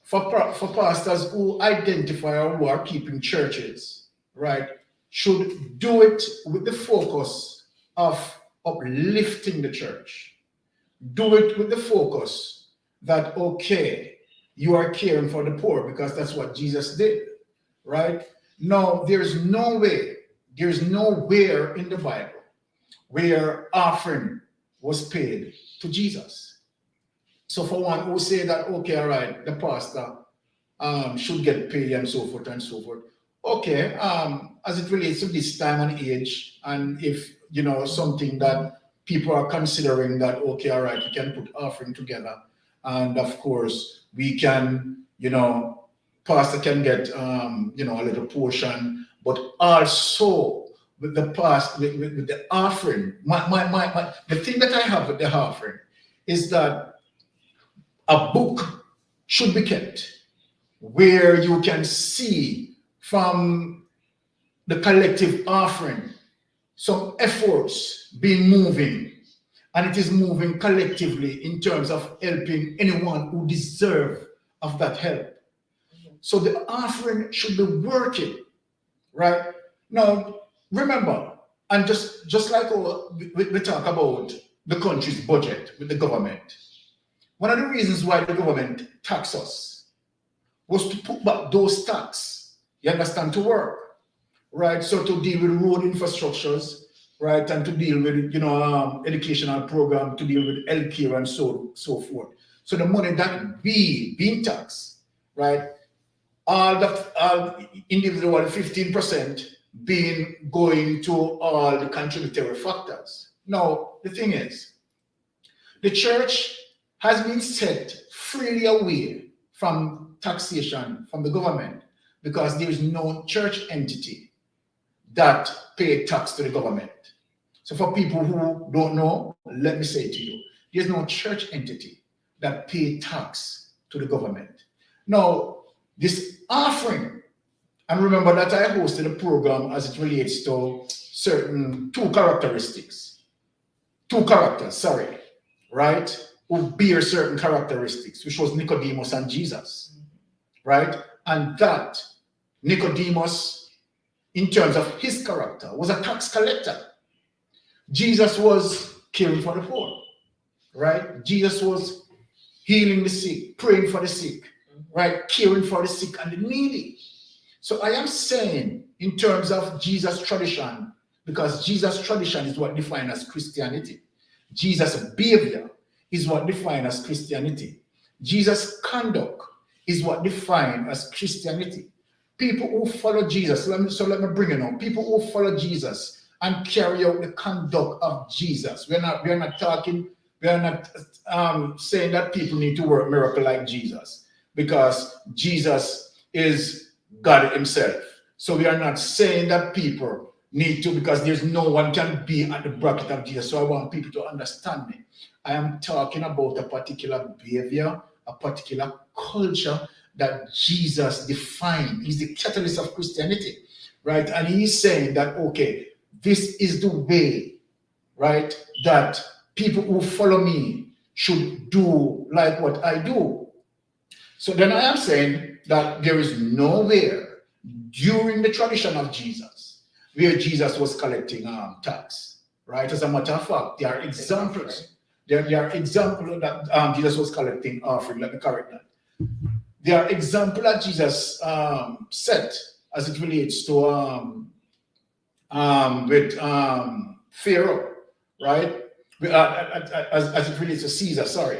for pastors who identify or who are keeping churches, right, should do it with the focus of uplifting the church. Do it with the focus that, okay, you are caring for the poor, because that's what Jesus did, right? No, there's nowhere in the Bible where offering was paid to Jesus. So for one who say that, okay, all right, the pastor should get paid and so forth and so forth. Okay, as it relates to this time and age, and if, something that people are considering that, okay, all right, we can put offering together, and of course we can, pastor can get, a little portion, but also with the with the offering. The thing that I have with the offering is that a book should be kept where you can see from the collective offering some efforts being moving, and it is moving collectively in terms of helping anyone who deserves of that help. So the offering should be working, right? Now, remember, and just like we talk about the country's budget with the government, One of the reasons why the government taxed us was to put back those tax, you understand, to work, right? So to deal with road infrastructures, right, and to deal with educational program, to deal with healthcare and so forth. So the money that we being taxed, right, all the individual 15% being going to all the contributory factors. Now the thing is, the church has been set freely away from taxation from the government because there is no church entity that pay tax to the government. So for people who don't know, let me say to you, there's no church entity that pay tax to the government. Now, this offering, and remember that I hosted a program as it relates to certain two characters, right, who bear certain characteristics, which was Nicodemus and Jesus, right? And that Nicodemus, in terms of his character, was a tax collector. Jesus was caring for the poor, right? Jesus was healing the sick, praying for the sick, right? Caring for the sick and the needy. So I am saying in terms of Jesus' tradition, because Jesus' tradition is what defines as Christianity. Jesus' behavior is what defines as Christianity. Jesus' conduct is what defines as Christianity. People who follow Jesus, let me bring it on. People who follow Jesus and carry out the conduct of Jesus. We're not saying that people need to work miracle like Jesus, because Jesus is God himself. So we are not saying that people need to, because there's no one can be at the bracket of Jesus. So I want people to understand me. I am talking about a particular behavior, a particular culture that Jesus defined. He's the catalyst of Christianity, right? And he's saying that, okay, this is the way, right, that people who follow me should do like what I do. So then I am saying that there is nowhere during the tradition of Jesus where Jesus was collecting tax, right? As a matter of fact, there are examples. There are examples that Jesus was collecting offering. Let me correct that. There are examples that Jesus set as it relates to with Pharaoh, right? As it relates to Caesar, sorry,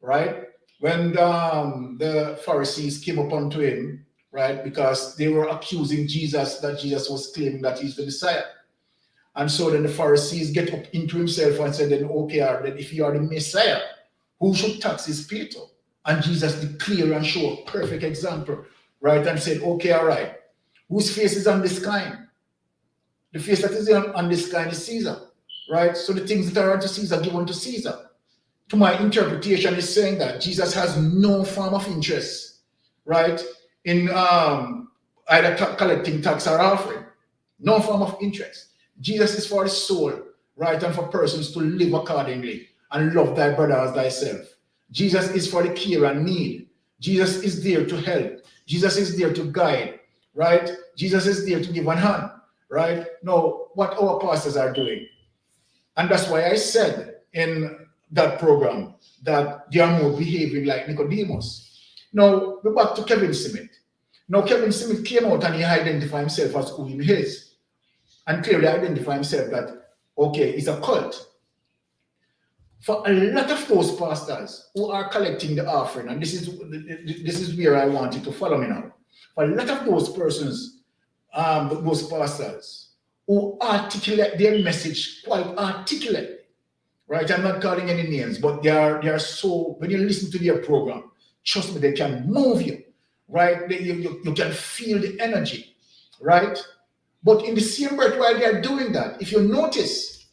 right? When the Pharisees came up onto him, right, because they were accusing Jesus that Jesus was claiming that he's the Messiah. And so then the Pharisees get up into himself and said, then okay, then if you are the Messiah, who should tax his people? And Jesus declared and showed a perfect example, right? And said, okay, all right, whose face is on this kind? The face that is on this kind is Caesar, right? So the things that are unto Caesar, give unto Caesar. To my interpretation is saying that Jesus has no form of interest, right, in either collecting tax or offering. No form of interest. Jesus is for the soul, right, and for persons to live accordingly and love thy brother as thyself. Jesus is for the care and need. Jesus is there to help. Jesus is there to guide, right? Jesus is there to give one hand, right? Now, what our pastors are doing, and that's why I said in that program that they are more behaving like Nicodemus. Now, we're back to Kevin Smith. Now, Kevin Smith came out and he identified himself as who he is, and clearly identified himself that, okay, it's a cult. For a lot of those pastors who are collecting the offering, and this is where I want you to follow me now. For a lot of those persons, those pastors who articulate their message quite articulately, right? I'm not calling any names, but they are so, when you listen to their program, trust me, they can move you, right? You can feel the energy, right? But in the same breath, while they are doing that, if you notice,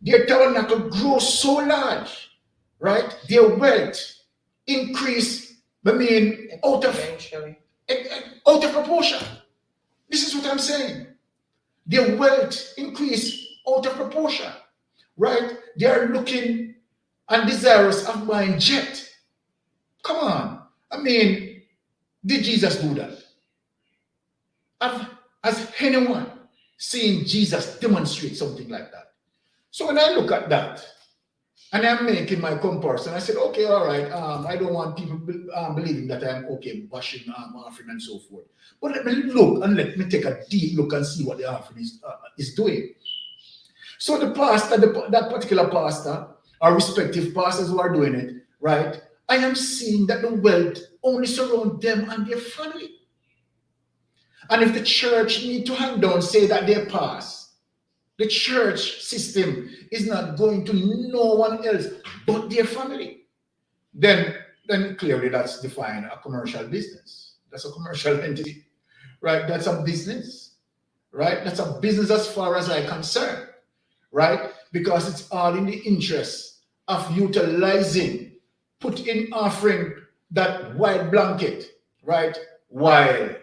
their tabernacle grows so large, right? Their wealth increase, out of proportion. This is what I'm saying. Their wealth increase out of proportion, right? They are looking and desirous of buying jet. Come on. I mean, did Jesus do that? Has anyone seen Jesus demonstrate something like that? So when I look at that, And I'm making my comparison. I said, okay, all right. I don't want people believing that I'm okay bashing offering and so forth. But let me look and let me take a deep look and see what the offering is doing. So the pastor, that particular pastor, or respective pastors who are doing it, right? I am seeing that the wealth only surround them and their family. And if the church need to hand down, say that they pass, the church system is not going to no one else but their family. Then clearly that's defined a commercial business. That's a commercial entity, right? That's a business, right? That's a business as far as I'm concerned, right? Because it's all in the interest of utilizing, put in offering that white blanket, right? While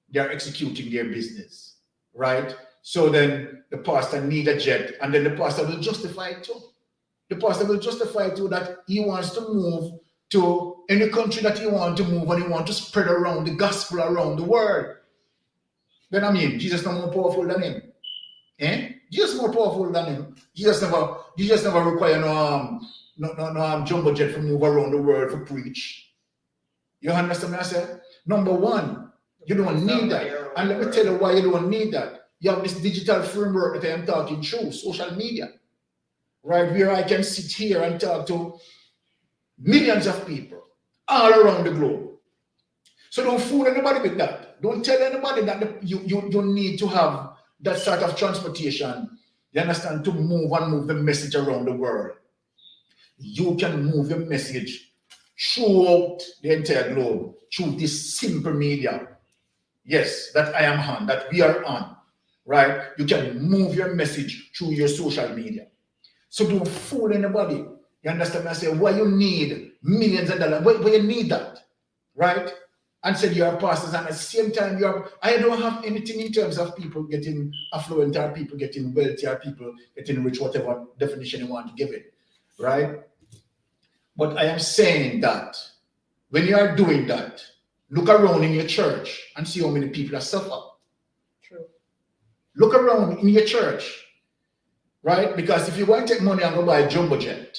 they're executing their business, right? So then the pastor need a jet, and then the pastor will justify it too. The pastor will justify it too that he wants to move to any country that he wants to move, and he wants to spread around the gospel around the world. Then I mean, Jesus no more powerful than him. Jesus more powerful than him. Jesus never require no jumbo jet to move around the world to preach. You understand what I said? Number one, you don't need that. And let me tell you why you don't need that. You have this digital framework that I am talking through, social media, right? Where I can sit here and talk to millions of people all around the globe. So don't fool anybody with that. Don't tell anybody that you don't need to have that sort of transportation, you understand, to move the message around the world. You can move your message throughout the entire globe through this simple media. Yes, that I am on, that we are on, right? You can move your message through your social media. So don't fool anybody. You understand me? I say, why you need millions of dollars? Why you need that, right? And said you are pastors, and at the same time I don't have anything in terms of people getting affluent or people getting wealthy or people getting rich, whatever definition you want to give it, right? But I am saying that when you are doing that, look around in your church and see how many people are suffering. True. Look around in your church, right? Because if you want to take money and go buy a jumbo jet,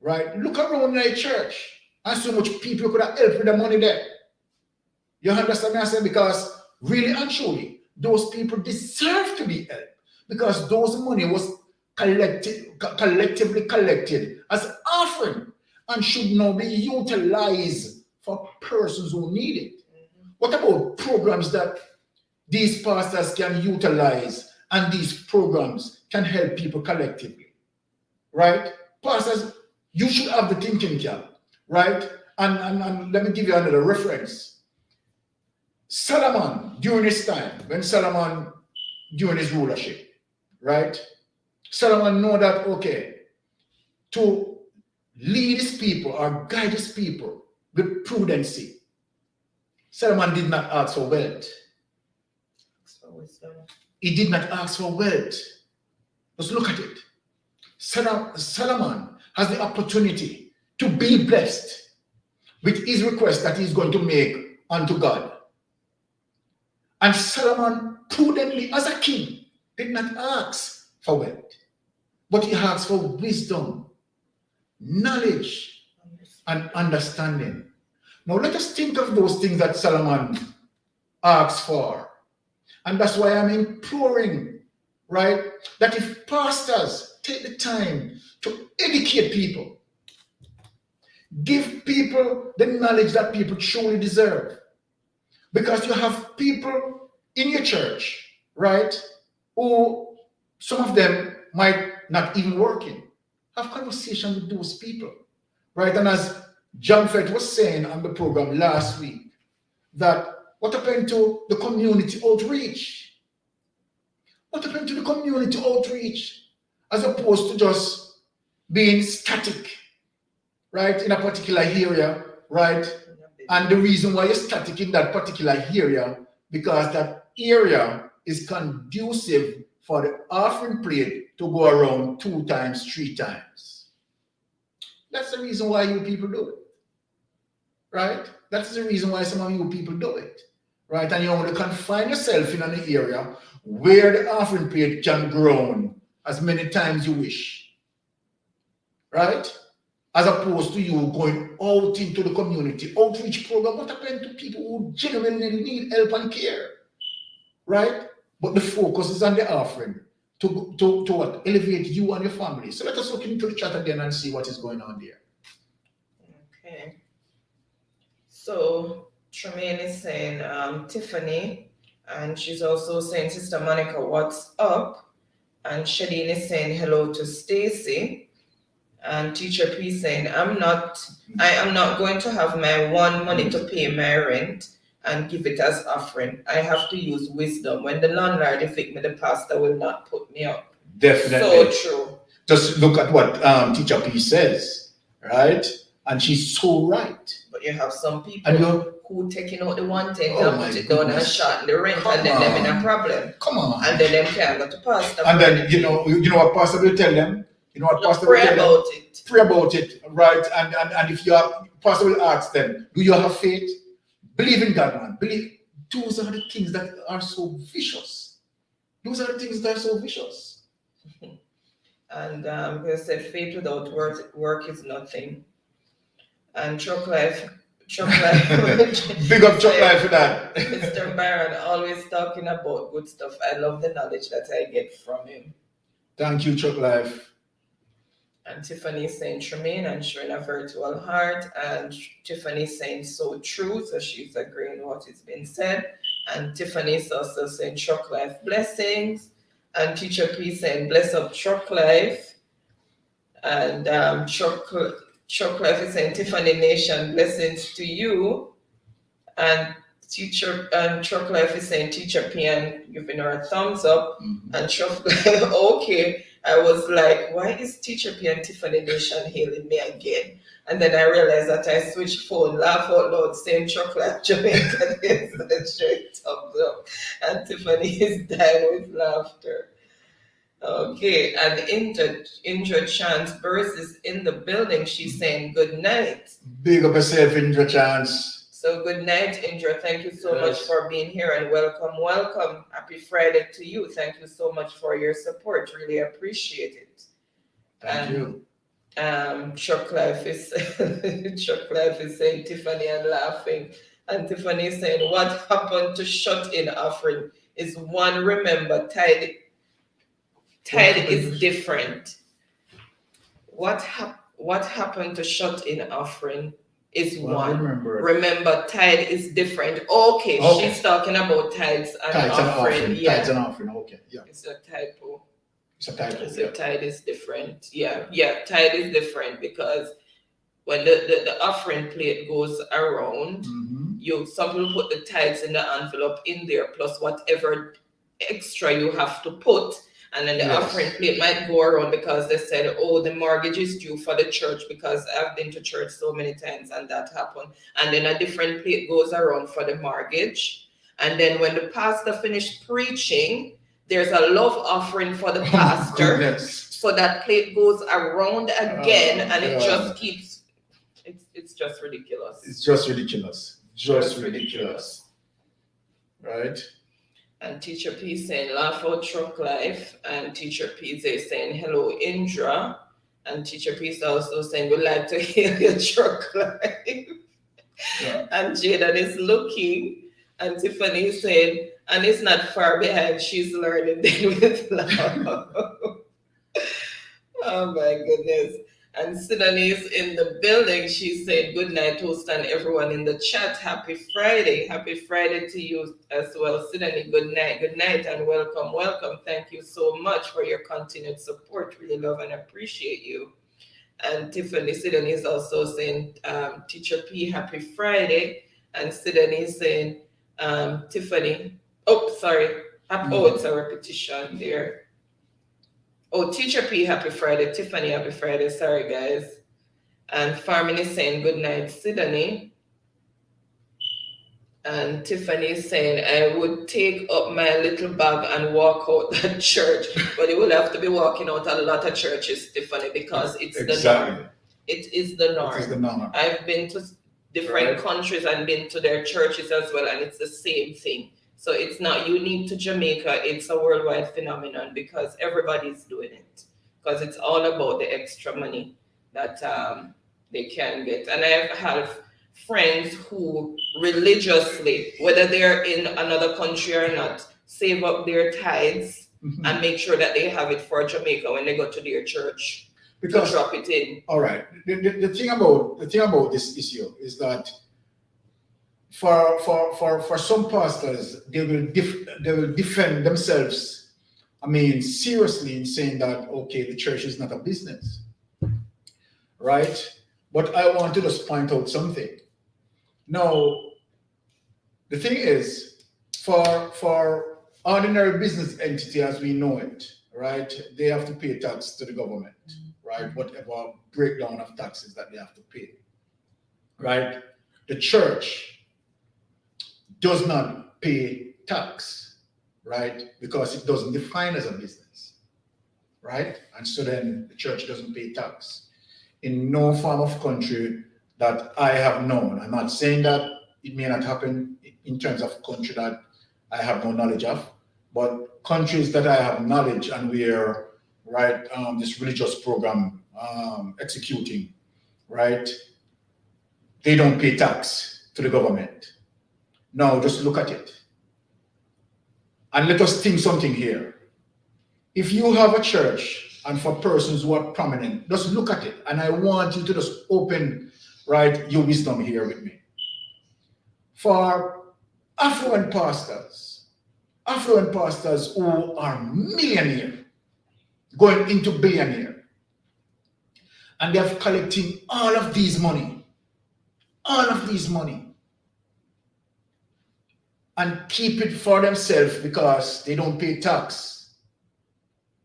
right? Look around in your church and see how much people could have helped with the money there. You understand me? I say, because really and truly, those people deserve to be helped because those money was collectively collected as offering and should now be utilized for persons who need it. What about programs that these pastors can utilize and these programs can help people collectively, right? Pastors, you should have the thinking cap, right? And let me give you another reference. Solomon, during his time, when Solomon, during his rulership, right? Solomon know that, okay, to lead his people or guide his people with prudency, Solomon did not ask for wealth. He did not ask for wealth. Let's look at it. Solomon has the opportunity to be blessed with his request that he's going to make unto God. And Solomon prudently, as a king, did not ask for wealth, but he asked for wisdom, knowledge, and understanding. Now let us think of those things that Solomon asked for. And that's why I'm imploring, right, that if pastors take the time to educate people, give people the knowledge that people truly deserve. Because you have people in your church, right, who some of them might not even working. Have conversation with those people, right? And as John Fett was saying on the program last week, that what happened to the community outreach? What happened to the community outreach as opposed to just being static, right, in a particular area, right? And the reason why you're static in that particular area, because that area is conducive for the offering plate to go around 2 times, 3 times. That's the reason why you people do it, right? That's the reason why some of you people do it, right? And you only confine yourself in an area where the offering plate can grow as many times you wish. right? As opposed to you going out into the community, outreach program. What happened to people who genuinely need help and care, right? But the focus is on the offering to what? Elevate you and your family. So let us look into the chat again and see what is going on there. Okay. So Tremaine is saying Tiffany, and she's also saying Sister Monica, what's up? And Shadeen is saying hello to Stacy. And Teacher P saying, I am not going to have my one money to pay my rent and give it as offering. I have to use wisdom. When the landlord evict me, the pastor will not put me up. Definitely. So true. Just look at what Teacher P says, right? And she's so right. But you have some people who taking out the one thing and put it down and shorten the rent, Come and then them in a on. problem. Come on. And then them can't go to pastor. And then you know what pastor will tell them? You know what pastor will tell them? It. Pray about it, right? And if you are, pastor will ask them, do you have faith? Believe in God, man. Believe. Those are the things that are so vicious. Those are the things that are so vicious. And we said faith without work is nothing. And Truck Life. Big up Truck Life for that. Mr. Byron always talking about good stuff. I love the knowledge that I get from him. Thank you, Truck Life. And Tiffany saying Tremaine and showing a virtual heart. And Tiffany saying so true. So she's agreeing with what has been said. And Tiffany is also saying Truck Life blessings. And Teacher P saying bless up Truck Life. And Truck Life is saying Tiffany Nation blessings to you. And Truck Life is saying Teacher P and giving her a thumbs up. Mm-hmm. And Truck Life, okay. I was like, why is Teacher P and Tiffany Nation hailing me again? And then I realized that I switched phone, laugh out loud, same Truck Life Jamaica is straight thumbs up. And Tiffany is dying with laughter. Okay, and Indra Chance Burst is in the building. She's saying good night. Big up yourself, Indra Chance. So good night, Indra. Thank you so much for being here and welcome. Happy Friday to you. Thank you so much for your support. Really appreciate it. Thank you. Truck Life is saying Tiffany and laughing. And Tiffany is saying, what happened to shut in offering is one remember tithe is different. What happened to shut in offering is one. Remember, tithe is different. Okay, she's talking about tithes and offering. Yeah. Tithes and offering, okay. Yeah. It's a typo. So tithe is different. Yeah, tithe is different because when the offering plate goes around, some people put the tithes in the envelope in there plus whatever extra you have to put. And then the offering plate might go around because they said, oh, the mortgage is due for the church, because I've been to church so many times and that happened. And then a different plate goes around for the mortgage. And then when the pastor finished preaching, there's a love offering for the pastor. So that plate goes around again and it just keeps, it's just ridiculous. It's just ridiculous. Just ridiculous. Right? And Teacher P saying laugh out Truck Life, and Teacher P is saying hello Indra, and Teacher P is also saying we'd like to hear your Truck Life. Yeah. And Jaden is looking, and Tiffany is saying, and it's not far behind, she's learning with love. Oh my goodness. And Sidney is in the building. She said, good night, host, and everyone in the chat. Happy Friday. Happy Friday to you as well. Sidney, good night, and welcome. Thank you so much for your continued support. Really love and appreciate you. And Tiffany, Sidney is also saying, Teacher P, happy Friday. And Sidney is saying, Tiffany, it's a repetition there. Oh, Teacher P, happy Friday. Tiffany, happy Friday. Sorry, guys. And Farmin is saying, good night, Sydney. And Tiffany is saying, I would take up my little bag and walk out that church. But you will have to be walking out a lot of churches, Tiffany, because it's the norm. It is the norm. It is the norm. I've been to different countries and been to their churches as well, and it's the same thing. So it's not unique to Jamaica, it's a worldwide phenomenon because everybody's doing it. Because it's all about the extra money. that they can get. And I have friends who religiously, whether they're in another country or not, save up their tithes and make sure that they have it for Jamaica when they go to their church to drop it in. All right. The thing about this issue is that for some pastors, they will defend themselves. I mean, seriously, in saying that okay, the church is not a business, right? But I want to just point out something. Now, the thing is, for ordinary business entity as we know it, right? They have to pay tax to the government, right? Whatever breakdown of taxes that they have to pay, right? The church does not pay tax, right? Because it doesn't define as a business, right? And so then the church doesn't pay tax in no form of country that I have known. I'm not saying that it may not happen in terms of country that I have no knowledge of, but countries that I have knowledge and where, right, this religious program executing, right, they don't pay tax to the government. Now, just look at it. And let us think something here. If you have a church, and for persons who are prominent, just look at it. And I want you to just open, right, your wisdom here with me. For affluent pastors who are millionaire, going into billionaire, and they're collecting all of these money, and keep it for themselves because they don't pay tax.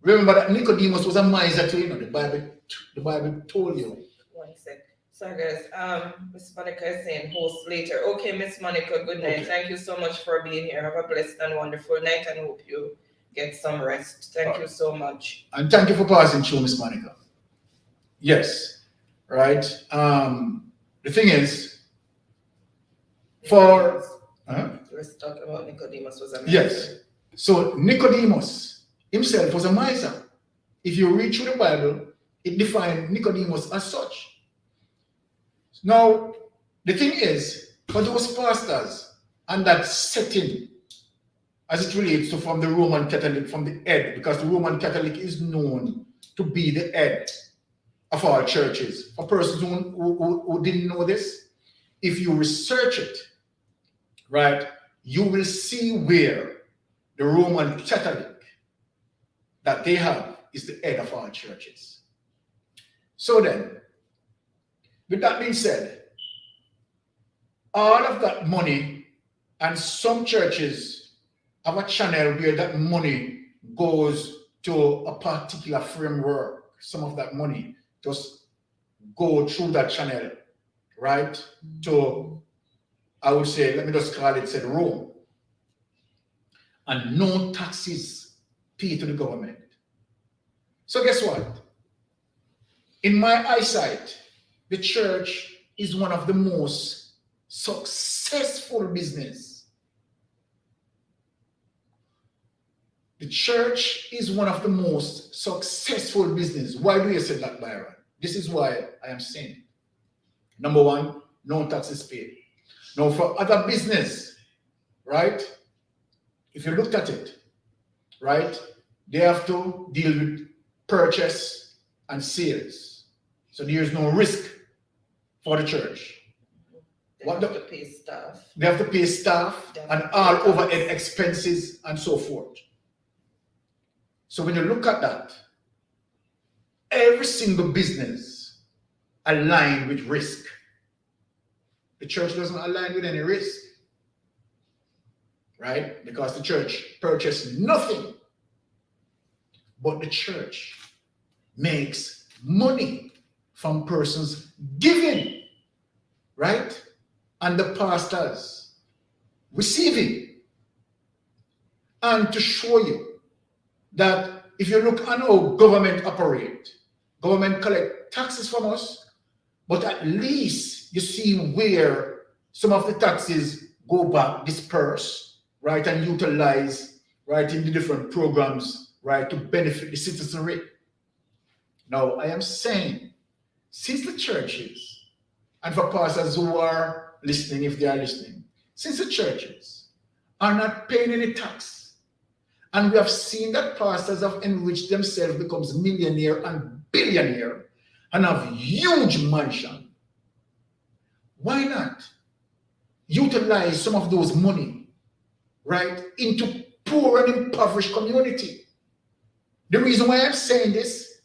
Remember that Nicodemus was a miser too, you know, the Bible told you. One sec. Sorry guys, Miss Monica is saying host later. Okay, Miss Monica, good night. Okay. Thank you so much for being here. Have a blessed and wonderful night and hope you get some rest. Thank you so much. And thank you for passing through, Miss Monica. Yes, right. The thing is, for... You were talking about Nicodemus was a miser. Yes. So Nicodemus himself was a miser. If you read through the Bible, it defines Nicodemus as such. Now, the thing is, for those pastors and that setting, as it relates to from the Roman Catholic, from the head, because the Roman Catholic is known to be the head of our churches. For persons who didn't know this, if you research it, right, you will see where the Roman Catholic that they have is the head of our churches. So then, with that being said, all of that money, and some churches have a channel where that money goes to a particular framework. Some of that money just go through that channel, right, to, I would say, let me just call it, said Rome. And no taxes paid to the government. So guess what? In my eyesight, the church is one of the most successful business. The church is one of the most successful business. Why do you say that, Byron? This is why I am saying it. Number one, no taxes paid. Now, for other business, right? If you looked at it, right, they have to deal with purchase and sales. So there's no risk for the church. They have to pay staff. They have to pay staff and all overhead expenses and so forth. So when you look at that, every single business aligned with risk. The church doesn't align with any risk, right? Because the church purchased nothing, but the church makes money from persons giving, right? And the pastors receiving. And to show you that if you look at how government operate, government collect taxes from us, but at least you see where some of the taxes go back, disperse, right, and utilize, right, in the different programs, right, to benefit the citizenry. Now, I am saying since the churches, and for pastors who are listening, if they are listening, since the churches are not paying any tax, and we have seen that pastors have enriched themselves, becomes millionaire and billionaire, and have huge mansion, why not utilize some of those money, right, into poor and impoverished community? The reason why I'm saying this,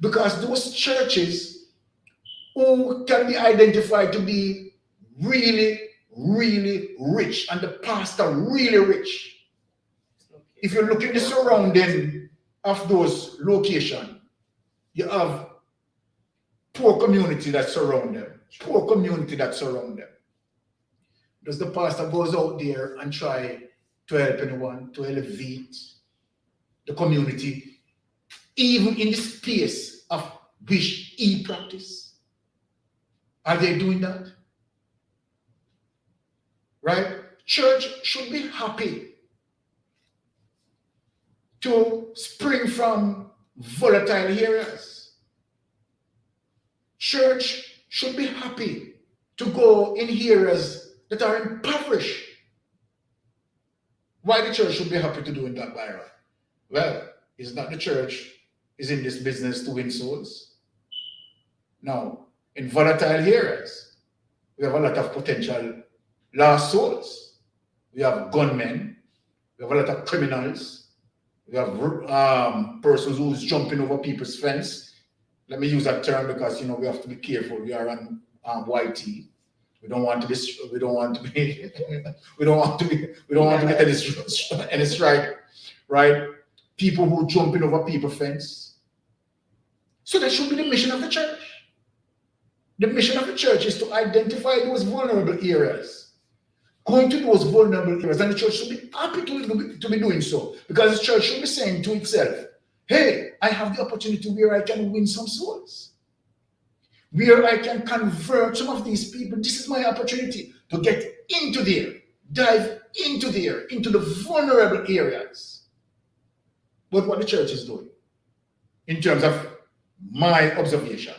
because those churches who can be identified to be really, really rich, and the pastor really rich, if you look at the surrounding of those locations, you have poor community that surround them. Poor community that surround them. Does the pastor goes out there and try to help anyone, to elevate the community, even in the space of which he practice? Are they doing that? Right? Church should be happy to spring from volatile areas. Church should be happy to go in areas that are impoverished. Why the church should be happy to do that, Byron? Well, it's not the church is in this business to win souls. Now, in volatile areas, we have a lot of potential lost souls. We have gunmen, we have a lot of criminals, we have persons who's jumping over people's fence. Let me use that term because we have to be careful. We are on YT. We don't want to be get any strike, right? People who jumping over people's fence. So that should be the mission of the church. The mission of the church is to identify those vulnerable areas. Going to those vulnerable areas, and the church should be happy to be doing so, because the church should be saying to itself, hey, I have the opportunity where I can win some souls, where I can convert some of these people. This is my opportunity to get into there, dive into there, into the vulnerable areas. But what the church is doing, in terms of my observation,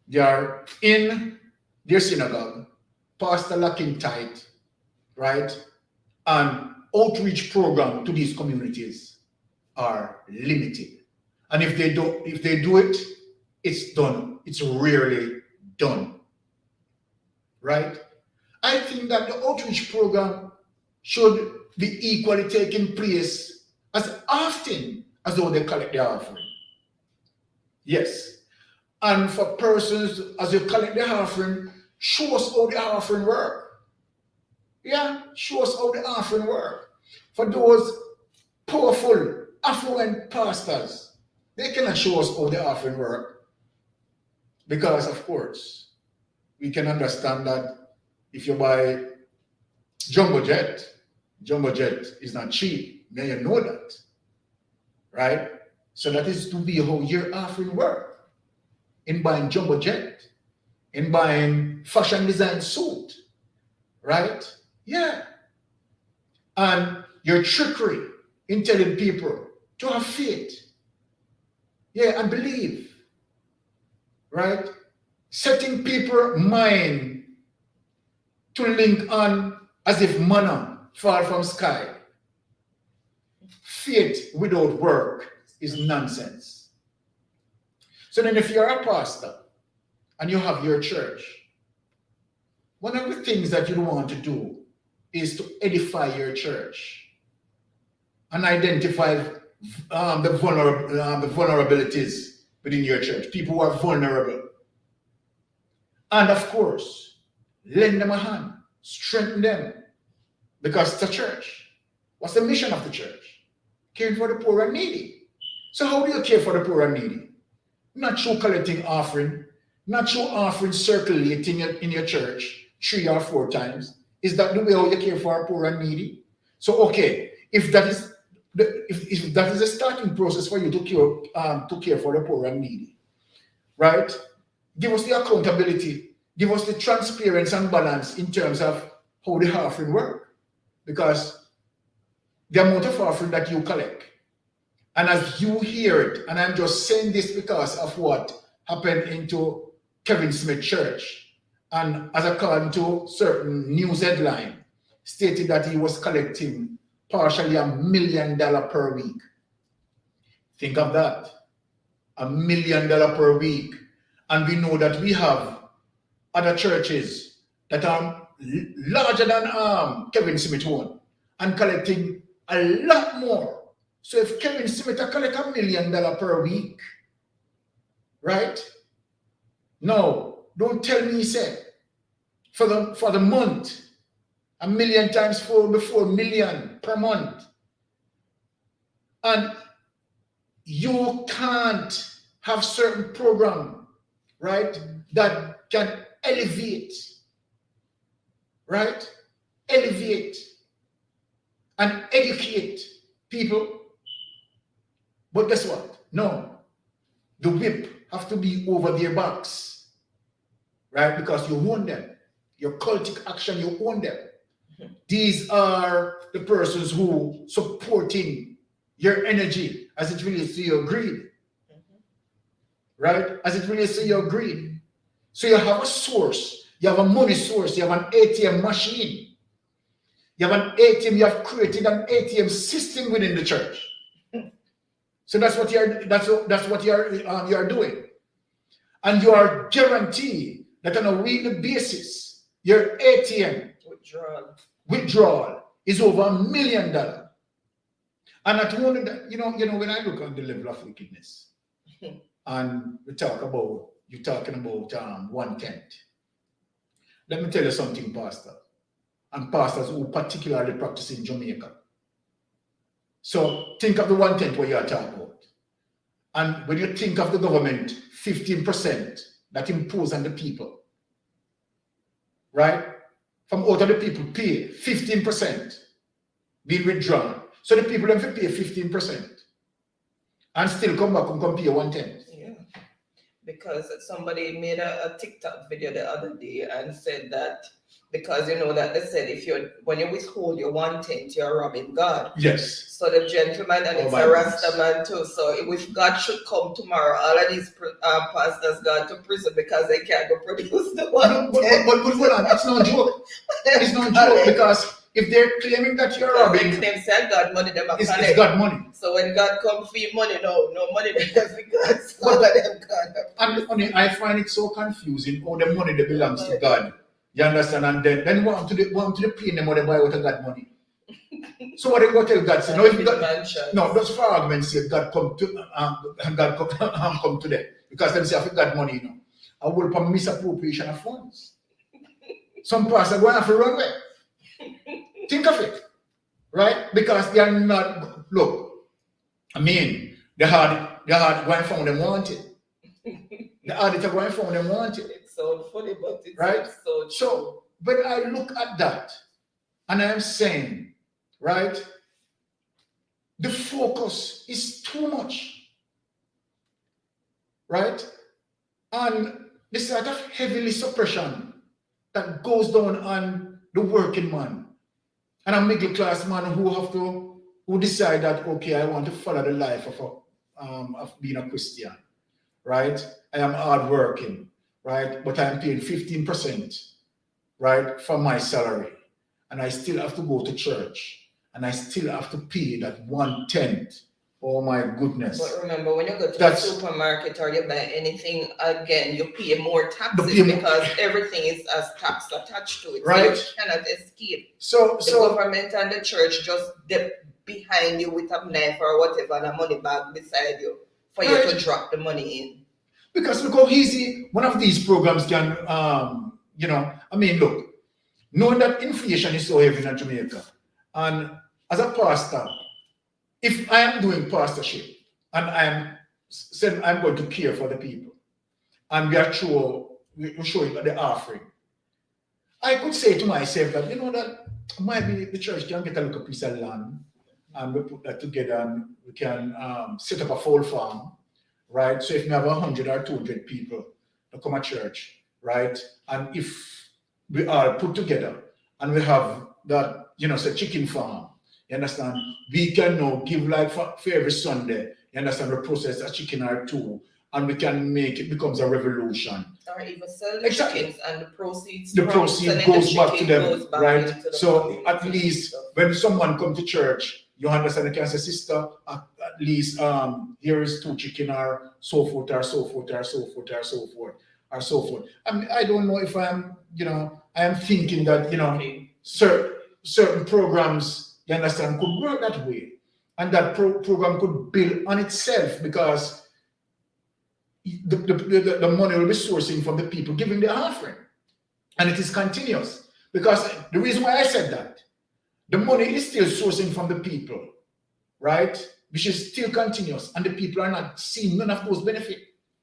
they are in their synagogue, pastor locking tight, right? And outreach program to these communities are limited. And if they do it, it's done. It's rarely done, right? I think that the outreach program should be equally taking place as often as though they collect their offering. Yes. And for persons, as you collect the offering, show us how the offering work. Yeah, show us how the offering work. For those powerful, affluent pastors, they cannot show us how the offering work. Because, of course, we can understand that if you buy jumbo jet is not cheap. Now you know that, right? So that is to be how your offering work. In buying jumbo jet, in buying fashion design suit, right? Yeah. And your trickery in telling people to have faith, yeah, and believe, right? Setting people's mind to link on as if manna fall from sky. Faith without work is nonsense. So then if you're a pastor and you have your church, one of the things that you want to do is to edify your church and identify the vulnerabilities within your church, people who are vulnerable. And of course, lend them a hand, strengthen them, because it's a church. What's the mission of the church? Caring for the poor and needy. So how do you care for the poor and needy? Not through collecting offering, not through offering circulating in your church 3 or 4 times. Is that the way how you care for poor and needy? So okay, if that is the starting process for you to care for the poor and needy, right? Give us the accountability, give us the transparency and balance in terms of how the offering work, because the amount of offering that you collect, and as you hear it, and I'm just saying this because of what happened into Kevin Smith Church. And as according to certain news headline, stated that he was collecting partially $1 million per week. Think of that. $1 million per week. And we know that we have other churches that are larger than Kevin Smith one and collecting a lot more. So if Kevin Smith collect $1 million per week, right? No, don't tell me, say, for the month, 1 million times 4 before million per month. And you can't have certain program, right, that can elevate, right? Elevate and educate people. But guess what? No. The whip have to be over their backs, right? Because you own them. Your cultic action, you own them. These are the persons who supporting your energy as it relates to your greed, right? As it relates to your greed. So you have a source, you have a money source, you have an ATM machine, you have an ATM, you have created an ATM system within the church. So that's what you're doing, and you are guaranteed that on a weekly basis, your ATM withdrawal is over $1 million. And not only that, you know, when I look on the level of wickedness, and you're talking about 1/10. Let me tell you something, Pastor, and pastors who particularly practice in Jamaica. So think of the 1/10 what you are talking about. And when you think of the government, 15% that impose on the people, right? From out of the people pay 15% being withdrawn. So the people have to pay 15% and still come back and compare 1/10. Yeah. Because somebody made a TikTok video the other day and said that because you know that they said when you withhold your 1/10, you're robbing God. Yes. So the gentleman, and it's a Rasta man too. So if God should come tomorrow, all of these pastors go to prison because they can't go produce the 1/10. But hold on, it's no joke. It's no joke because if they're claiming that you're robbing, they claim say God money them it's God money. So when God come for your money, no money there for God. So all of them God. And I find it so confusing how the money that belongs to God. You understand? And then want to the pay them money buy out of God money. So what they go tell God? Say, no, if God, no, just for argument's sake, God come to them because them say if God money, you know, I will for misappropriation of funds. Some pastors are going to have to run away. Think of it, right? Because they are not. Look, I mean, the hard going found them wanted. The auditor going found them wanted. It's so funny, but it's right. So true. So, but I look at that, and I'm saying, right, the focus is too much, right, and the sort of heavily suppression that goes down on the working man and a middle class man who decide that okay, I want to follow the life of being a Christian, right? I am hardworking, right? But I am paying 15%, right, from my salary, and I still have to go to church, and I still have to pay that 1/10. Oh my goodness! But remember, when you go to the supermarket or you buy anything again, you pay more taxes because everything is as tax attached to it. Right? So you cannot escape. So the government and the church just dip behind you with a knife or whatever and a money bag beside you for you to drop the money in. Because look how easy one of these programs can, you know, I mean, look, knowing that inflation is so heavy in Jamaica, and as a pastor, if I am doing pastorship and I am saying I'm going to care for the people, and we're showing the offering, I could say to myself that, you know, that maybe the church can get a little piece of land and we put that together and we can set up a full farm, right? So if we have 100 or 200 people to come to church, right? And if we are put together and we have that, you know, say chicken farm, you understand? We can now give like for every Sunday, you understand, we process a chicken or two and we can make it becomes a revolution. Or even sell the Exactly. chickens and the proceeds. The from proceed selling goes the back to chicken them, goes back right? into the So community at and least stuff. when someone come to church, you understand you can say, sister, at least here is 2 chicken or so forth or so forth or so forth or so forth or so forth. I mean, I don't know if I'm, I am thinking that, certain programs, you understand, could work that way. And that program could build on itself because the money will be sourcing from the people giving their offering. And it is continuous. Because the reason why I said that, the money is still sourcing from the people, right? Which is still continuous. And the people are not seeing none of those benefits.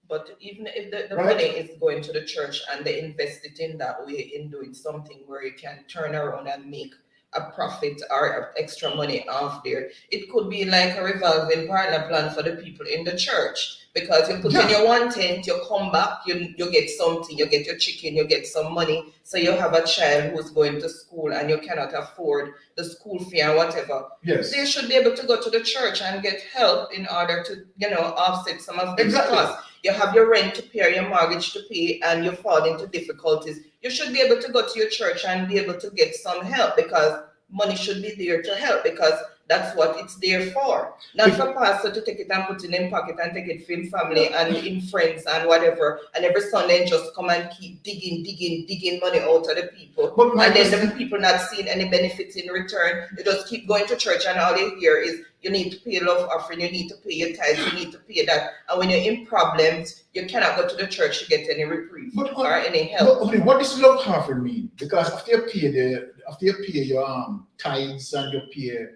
But even if the Right. money is going to the church and they invest it in that way, in doing something where you can turn around and make a profit or extra money off there, it could be like a revolving partner plan for the people in the church. Because you put in your 1 tent, you come back, you get something, you get your chicken, you get some money. So you have a child who's going to school and you cannot afford the school fee or whatever. Yes. They should be able to go to the church and get help in order to, offset some of these costs. You have your rent to pay or your mortgage to pay and you fall into difficulties. You should be able to go to your church and be able to get some help because money should be there to help because that's what it's there for. Not for pastor to take it and put it in pocket and take it for in family and in friends and whatever. And every Sunday just come and keep digging money out of the people. And then the people not seeing any benefits in return. They just keep going to church and all they hear is you need to pay love offering, you need to pay your tithes, you need to pay that. And when you're in problems, you cannot go to the church to get any reprieve or any help. But what does love offering mean? Because after you pay your tithes and you pay,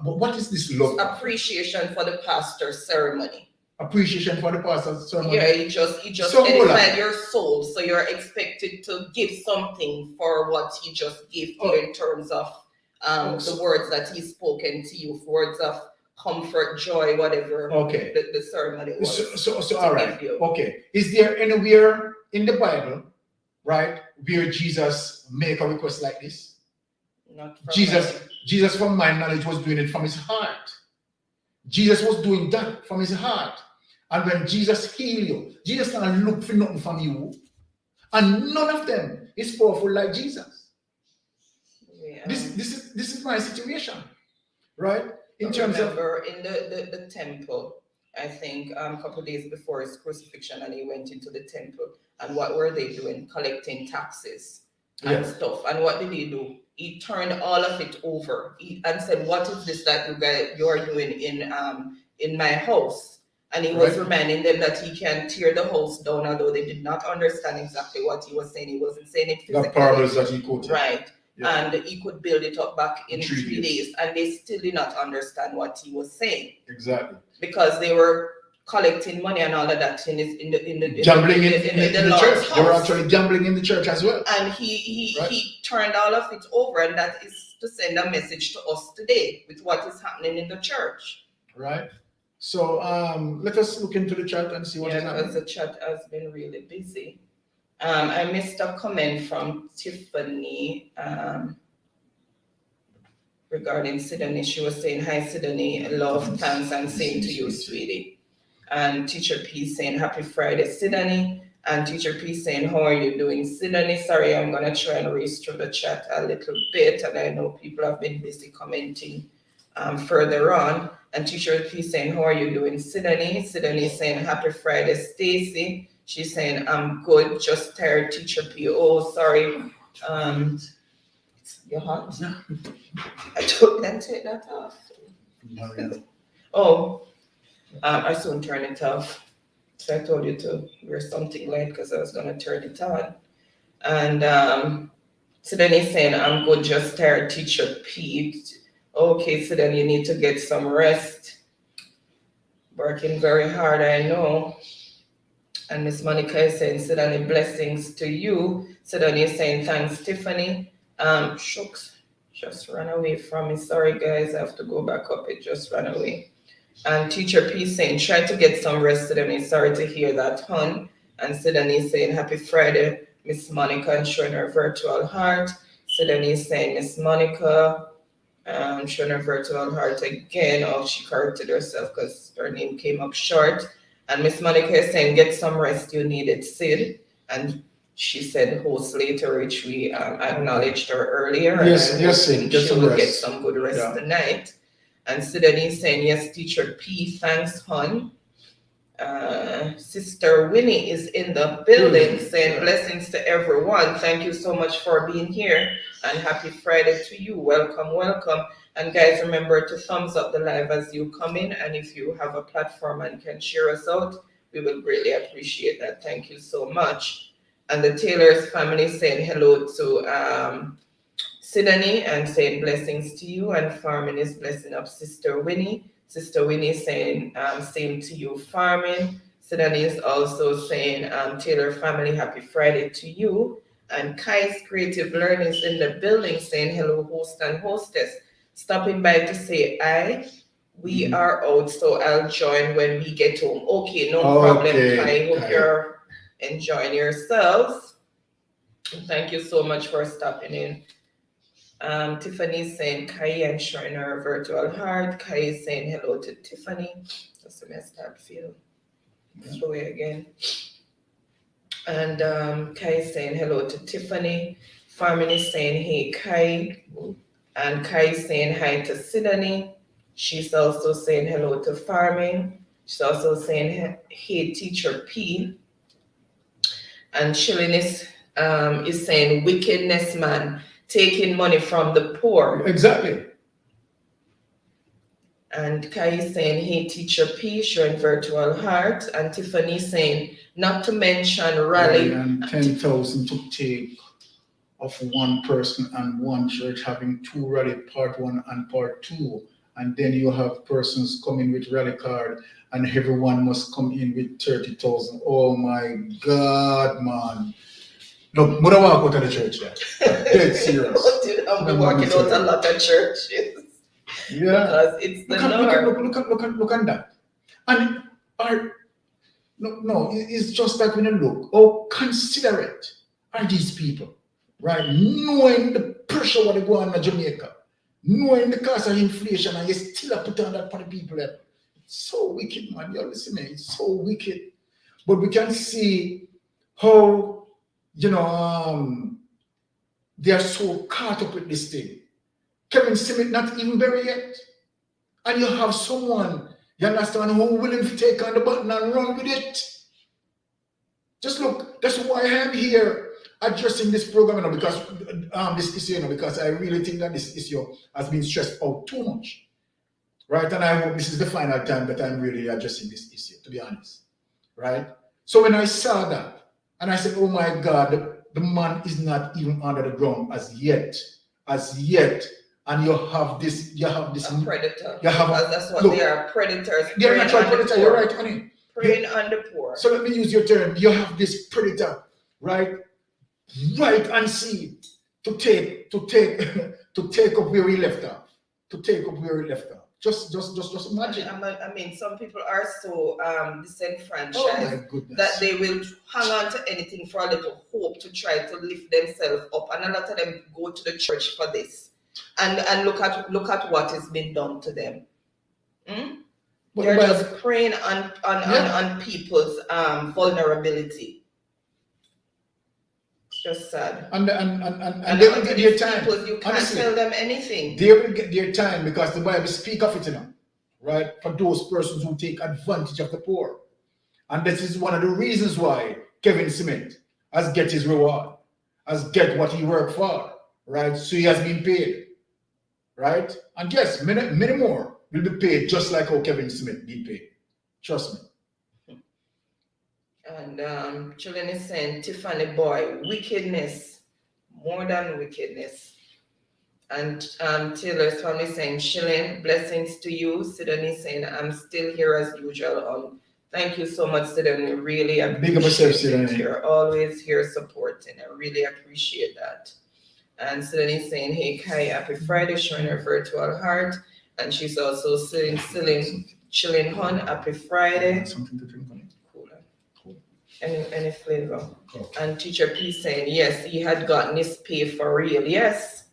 what is this love? Appreciation for the pastor's ceremony. Appreciation for the pastor's ceremony. Yeah, he just edified your soul, so you're expected to give something for what he just gave to you in terms of the words that he's spoken to you, words of comfort, joy, whatever. Okay. The ceremony was. So all right. Okay. Is there anywhere in the Bible, right, where Jesus make a request like this? Not from Jesus, from my knowledge, was doing it from his heart. Jesus was doing that from his heart. And when Jesus healed you, Jesus cannot look for nothing from you. And none of them is powerful like Jesus. Yeah. This is my situation, right? In the temple, I think a couple of days before his crucifixion, and he went into the temple. And what were they doing? Collecting taxes and stuff. And what did he do? He turned all of it over and said, "What is this that you are doing in my house?" And he was reminding them that he can tear the house down, although they did not understand exactly what he was saying. He wasn't saying it physically. The parables that he quoted. Right. Yeah. And he could build it up back in 3 days. And they still did not understand what he was saying. Exactly. Because they were collecting money and all of that in the gambling in the church. House. They were actually gambling in the church as well. And he turned all of it over, and that is to send a message to us today with what is happening in the church. Right. So let us look into the chat and see what is happening. Because the chat has been really busy. I missed a comment from Tiffany regarding Sydney. She was saying, "Hi Sydney, love, thanks, and same to you, sweetie." And Teacher P saying, "Happy Friday, Sydney." And Teacher P saying, "How are you doing, Sydney?" Sorry, I'm gonna try and race through the chat a little bit, and I know people have been busy commenting further on. And Teacher P saying, "How are you doing, Sydney?" Sydney saying, "Happy Friday, Stacy." She's saying, "I'm good, just tired, Teacher P." Oh, sorry. You're hot? No. I told them to take that off. No, yeah. Oh. I soon turn it off. So I told you to wear something light because I was going to turn it on. And so then he's saying, "I'm good, just tired, Teacher Pete." Okay, so then you need to get some rest. Working very hard, I know. And Miss Monica is saying, "Suddenly blessings to you." So then he's saying, "Thanks, Tiffany." Shucks, just ran away from me. Sorry, guys, I have to go back up. It just ran away. And Teacher P saying, "Try to get some rest, Sydney. Sorry to hear that, hon." And Sydney saying, "Happy Friday, Miss Monica," and showing her virtual heart. Sydney saying, "Miss Monica," showing her virtual heart again. Oh, she corrected herself because her name came up short. And Miss Monica is saying, get some rest, you needed, Sid. And she said host later, which we acknowledged her earlier. Yes, and yes, Sid, get she some will rest. get some good rest Yeah. tonight. And Sidonie saying, yes, Teacher P, thanks, hon. Sister Winnie is in the building saying blessings to everyone. Thank you so much for being here and happy Friday to you. Welcome, welcome. And guys, remember to thumbs up the live as you come in. And if you have a platform and can share us out, we will greatly appreciate that. Thank you so much. And the Taylor's family saying hello to Sidonie and saying blessings to you. And Farming is blessing up Sister Winnie. Sister Winnie saying same to you, Farming. Sidonie is also saying Taylor family, happy Friday to you. And Kai's Creative Learning is in the building saying hello, host and hostess. Stopping by to say hi. We are out, so I'll join when we get home. Okay, no problem, Kai. Hope you're enjoying yourselves. Thank you so much for stopping in. Tiffany saying Kai and showing her virtual heart. Kai is saying hello to Tiffany. Just a mess start feel. Throw it again. And Kai is saying hello to Tiffany. Farming is saying hey Kai. And Kai is saying hi to Sidonie. She's also saying hello to Farming. She's also saying hey Teacher P. And Chillin is saying wickedness man, taking money from the poor. Exactly. And Kai is saying, hey, Teacher P, showing virtual heart. And Tiffany saying, not to mention rally. And 10,000 to take of one person and one church having two rally, part 1 and part 2. And then you have persons coming with rally card and everyone must come in with 30,000. Oh my God, man. No, I'm gonna walk out of the church there. Dead serious. I'm walking out a lot of churches. Yeah. Because it's the norm. Look at that. And it's just that when you look, how considerate are these people, right? Knowing the pressure what they go on in Jamaica, knowing the cost of inflation, and you still put on that for the people there. It's so wicked, man. You listen, man. It's so wicked. But we can see how, they are so caught up with this thing. Kevin Smith not even buried yet. And you have someone, you understand, who willing to take on the button and run with it. Just look, that's why I'm here addressing this program, because this issue, because I really think that this issue has been stressed out too much. Right? And I hope this is the final time that I'm really addressing this issue, to be honest. Right? So when I saw that, and I said, oh my God, the man is not even under the ground as yet. And you have this a predator. That's what look, they are, predators. They're natural predator, you're right, honey. Preying on the poor. So let me use your term. You have this predator, right unseen to take up where we left off. Just imagine. I mean, some people are so disenfranchised that they will hang on to anything for a little hope to try to lift themselves up, and a lot of them go to the church for this, and look at what has been done to them. They're just preying on people's vulnerability. It's just sad. And they will get their time. You can't tell them anything. They will get their time because the Bible speaks of it, right? For those persons who take advantage of the poor. And this is one of the reasons why Kevin Smith has get his reward, has get what he worked for, right? So he has been paid, right? And yes, many more will be paid just like how Kevin Smith be paid. Trust me. And Children is saying, Tiffany boy, wickedness, more than wickedness. And Taylor's family saying, Shilling, blessings to you. Sidonie saying, I'm still here as usual. Thank you so much, Sidonie. Really appreciate it. You're always here supporting. I really appreciate that. And Sidonie saying, hey Kai, happy Friday, showing her virtual heart. And she's also chilling hon, happy Friday. Something to drink on it. Any flavor. Okay. And Teacher P saying, yes, he had gotten his pay for real. Yes.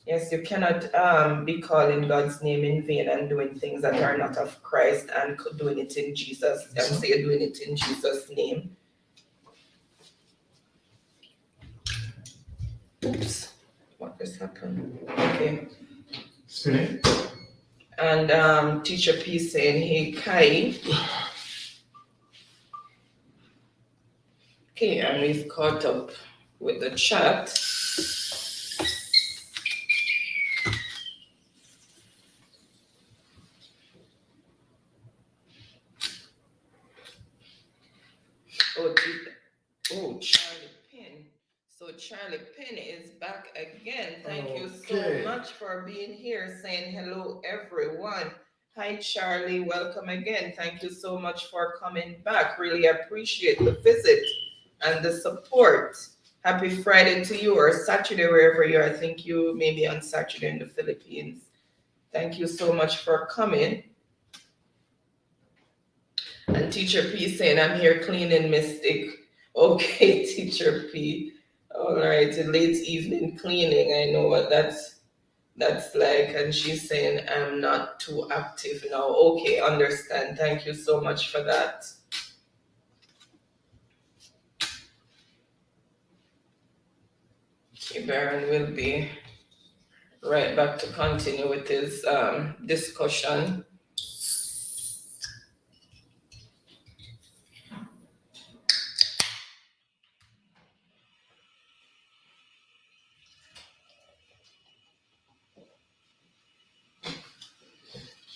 Yes, you cannot be calling God's name in vain and doing things that are not of Christ and doing it in Jesus and say you're doing it in Jesus' name. Oops, what just happened? Okay. See? And Teacher P saying, hey, Kai. Okay, and we've caught up with the chat. Oh, Charlie Pin. So Charlie Pin is back again. Thank you so much for being here, saying hello, everyone. Hi, Charlie. Welcome again. Thank you so much for coming back. Really appreciate the visit and the support. Happy Friday to you, or Saturday, wherever you are. I think you may be on Saturday in the Philippines. Thank you so much for coming. And Teacher P saying, I'm here cleaning Mystic. Okay, Teacher P. All right, a late evening cleaning. I know what that's like. And she's saying, I'm not too active now. Okay, understand. Thank you so much for that. Okay, Byron will be right back to continue with his discussion.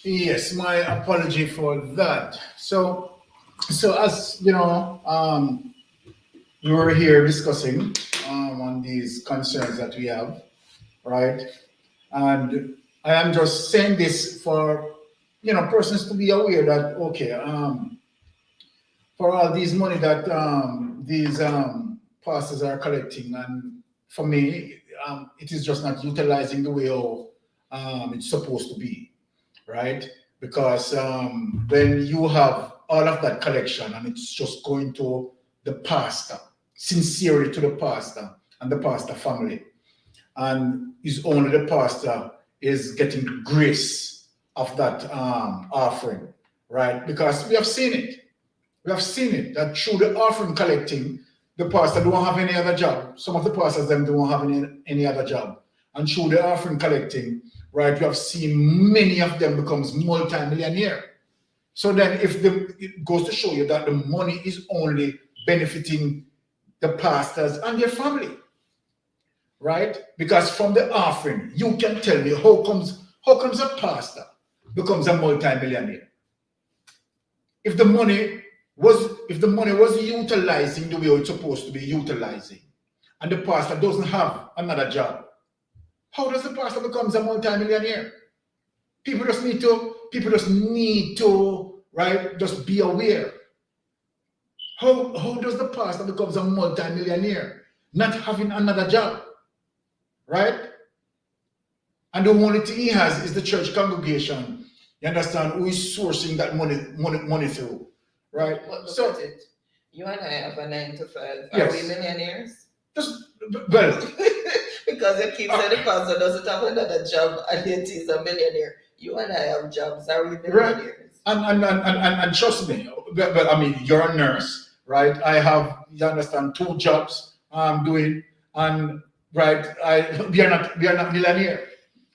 Yes, my apology for that. So as you know, we were here discussing on these concerns that we have, right? And I am just saying this for persons to be aware that okay, for all these money that these pastors are collecting, and for me, it is just not utilizing the way it's supposed to be, right? Because when you have all of that collection and it's just going to the pastor, sincerely to the pastor and the pastor family, and is only the pastor is getting the grace of that offering, right? Because we have seen it. We have seen it that through the offering collecting, the pastor don't have any other job. Some of the pastors them don't have any other job. And through the offering collecting, right, we have seen many of them becomes multi-millionaire. So then it goes to show you that the money is only benefiting the pastors and their family, right? Because from the offering, you can tell me how comes a pastor becomes a multi-millionaire? If the money was utilizing the way it's supposed to be utilizing, and the pastor doesn't have another job, how does the pastor becomes a multi-millionaire? People just need to, right, just be aware. How does the pastor becomes a multi-millionaire? Not having another job, right? And the only thing he has is the church congregation. You understand? Who is sourcing that money through, right? But so it. You and I have a 9 to 5. Are yes. we millionaires? Well, because you keep saying the pastor doesn't have another job and yet he's a millionaire. You and I have jobs. Are we millionaires? Right. And trust me. Well, I mean, you're a nurse, right? I have, you understand, 2 jobs I'm doing, and right, we are not millionaire,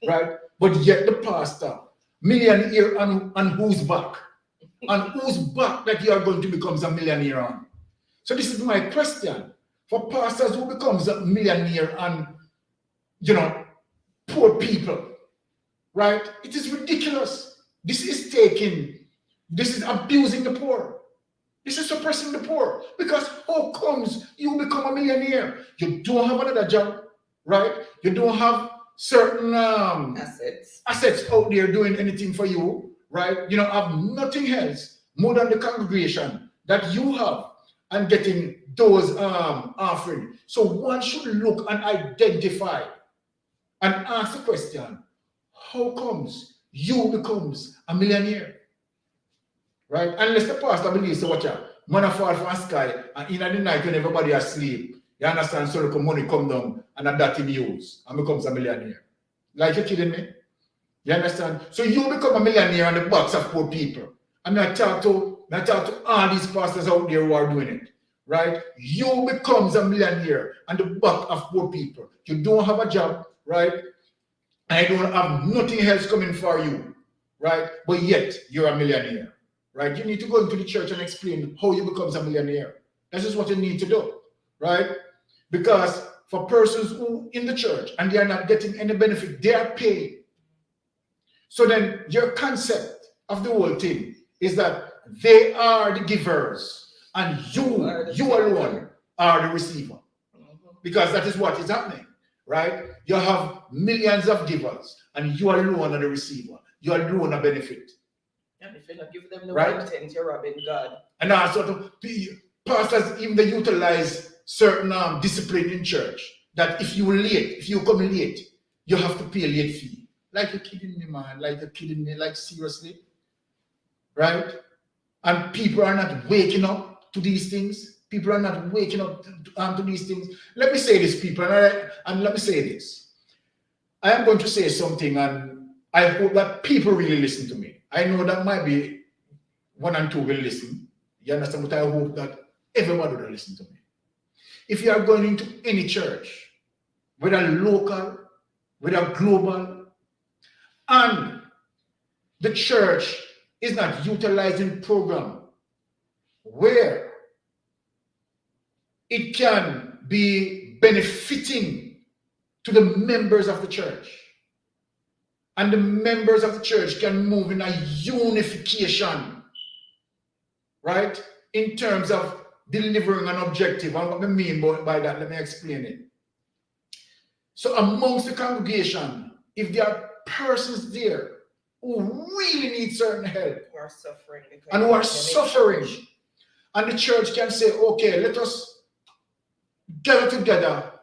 right? But yet the pastor, millionaire on whose back? On whose back that you are going to become a millionaire on? So this is my question. For pastors who becomes a millionaire on, poor people, right? It is ridiculous. This is abusing the poor. This is suppressing the poor. Because how comes you become a millionaire? You don't have another job, right? You don't have certain assets out there doing anything for you, right? You don't have nothing else more than the congregation that you have and getting those offering. So one should look and identify and ask the question, how comes you becomes a millionaire? Right? Unless the pastor believes, so watch out, money fall from the sky, and in the night when everybody is asleep, you understand, so the money come down and that him use and becomes a millionaire. Like you're kidding me? You understand? So you become a millionaire on the backs of poor people. And I talk to all these pastors out there who are doing it. Right? You becomes a millionaire on the back of poor people. You don't have a job, right? I don't have nothing else coming for you, right? But yet you're a millionaire, right? You need to go into the church and explain how you become a millionaire. This is what you need to do, right? Because for persons who in the church and they are not getting any benefit, they are paying. So then your concept of the whole thing is that they are the givers and you alone are the receiver. Because that is what is happening, right? You have millions of givers and you alone are the receiver. You alone are benefit. And if you don't give them the right? 1/10, you're robbing God. And also, pastors even they utilize certain discipline in church that if you come late, you have to pay a late fee. Like you're kidding me, man. Like you're kidding me. Like seriously, right? And people are not waking up to these things. People are not waking up to these things. Let me say this, people, and let me say this. I am going to say something, and I hope that people really listen to me. I know that might be one and two will listen. You understand? But I hope that everybody will listen to me. If you are going into any church, whether local, whether global, and the church is not utilizing program where it can be benefiting to the members of the church, and the members of the church can move in a unification, right? In terms of delivering an objective. And what I mean by that, let me explain it. So amongst the congregation, if there are persons there who really need certain help Who are suffering. and who are suffering, and the church can say, okay, let us gather together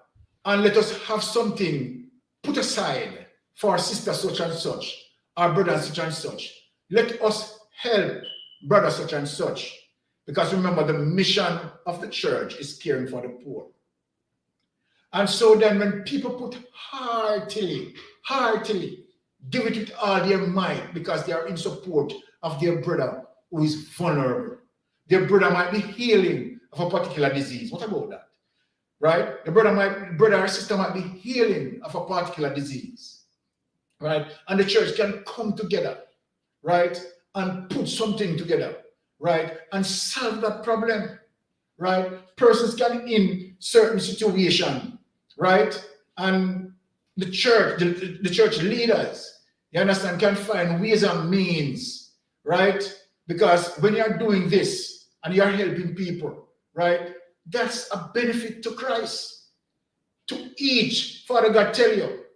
and let us have something put aside for our sister such and such, our brother such and such. Let us help brother such and such. Because remember, the mission of the church is caring for the poor. And so then when people put heartily, give it with all their might because they are in support of their brother who is vulnerable. Their brother might be healing of a particular disease. What about that? Right? The brother or sister might be healing of a particular disease. Right? And the church can come together, right? And put something together, right? And solve that problem, right? Persons can in certain situation, right? And the church, the church leaders, you understand, can find ways and means, right? Because when you're doing this and you're helping people, right? That's a benefit to Christ. To each, Father God tell you,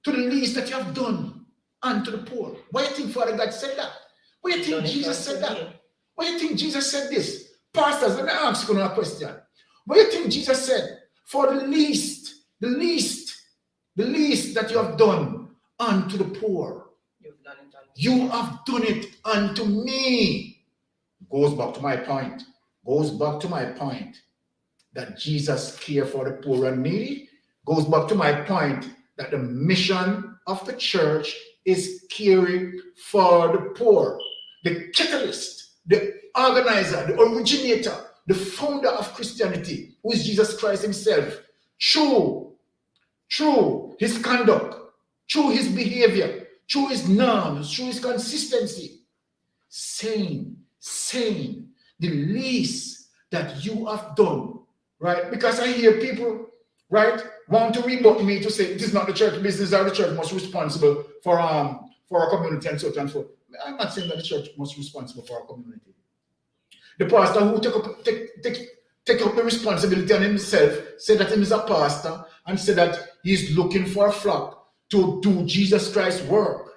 to the least that you have done, and to the poor. Why do you think Father God said that? Why do you think Jesus said that? Why do you think Jesus said this? Pastors, let me ask you a question. Why do you think Jesus said, for the least that you have done unto the poor, you have done it unto me. Goes back to my point. That Jesus cares for the poor and needy. Goes back to my point that the mission of the church is caring for the poor. The catalyst, the organizer, the originator, the founder of Christianity, who is Jesus Christ himself, through his conduct, through his behavior, through his norms, through his consistency, saying the least that you have done, right? Because I hear people, right, want to rebut me to say it is not the church business or the church must be responsible for our community and so on and so forth. I'm not saying that the church must be responsible for our community. The pastor who take up the responsibility on himself, said that he is a pastor, and said that he's looking for a flock to do Jesus Christ's work.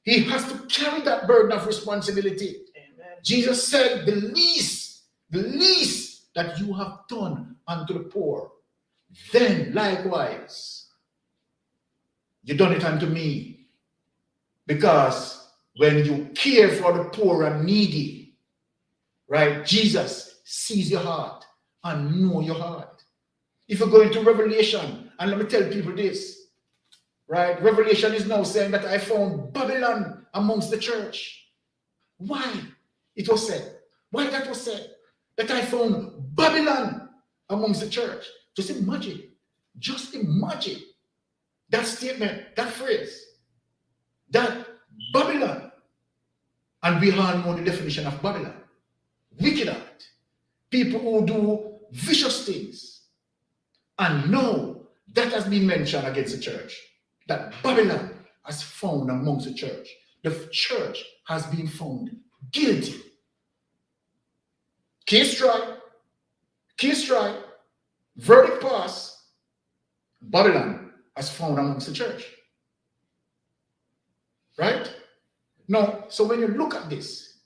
He has to carry that burden of responsibility. Amen. Jesus said, the least that you have done unto the poor, then likewise, you done it unto me. Because when you care for the poor and needy, right, Jesus sees your heart and knows your heart. If you go into Revelation, and let me tell people this, Right? Revelation is now saying that I found Babylon amongst the church. Why? It was said. Why that was said? That I found Babylon amongst the church. Just imagine. Just imagine that statement, that phrase. That Babylon. And we all know the definition of Babylon. Wicked heart. People who do vicious things. And now that has been mentioned against the church. That Babylon has found amongst the church. The church has been found guilty. Case tried. Case tried. Verdict passed. Babylon has found amongst the church. Right? Now, so when you look at this,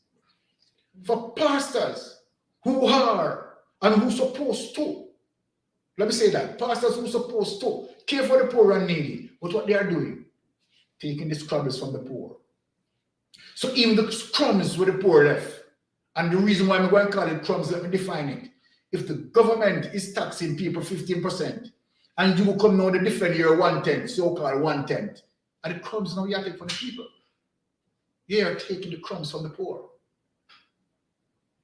for pastors who are and who supposed to, let me say that, pastors who supposed to care for the poor and needy, but what they are doing, taking the scraps from the poor. So even the crumbs where the poor left, and the reason why I'm going to call it crumbs, let me define it. If the government is taxing people 15%, and you come now to defend your 1/10, so-called 1/10, and the crumbs now you are taking from the people. They are taking the crumbs from the poor.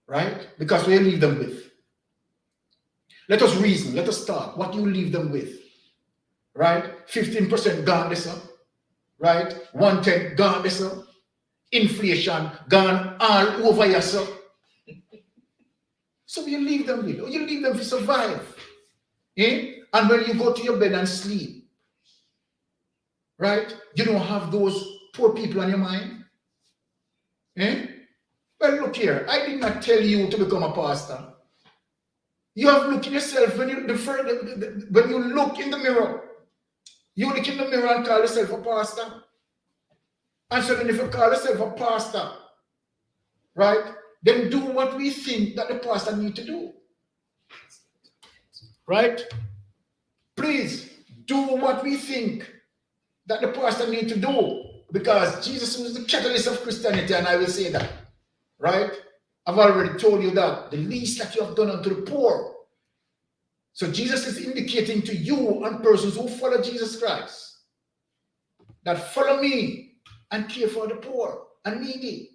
Right? Because we leave them with. Let us reason, let us talk. What do you leave them with? Right? 15% gone this up. Right? 1/10 gone this up. Inflation gone all over yourself. So you leave them with, or you leave them to survive. Eh? And when you go to your bed and sleep, right? You don't have those poor people on your mind. Eh? Well, look here. I did not tell you to become a pastor. You have looked at yourself when you look in the mirror. You look in the mirror and call yourself a pastor. And so then if you call yourself a pastor, right, then do what we think that the pastor needs to do. Right? Please do what we think that the pastor needs to do. Because Jesus was the catalyst of Christianity, and I will say that. Right? I've already told you that. The least that you have done unto the poor. So Jesus is indicating to you and persons who follow Jesus Christ that follow me and care for the poor and needy.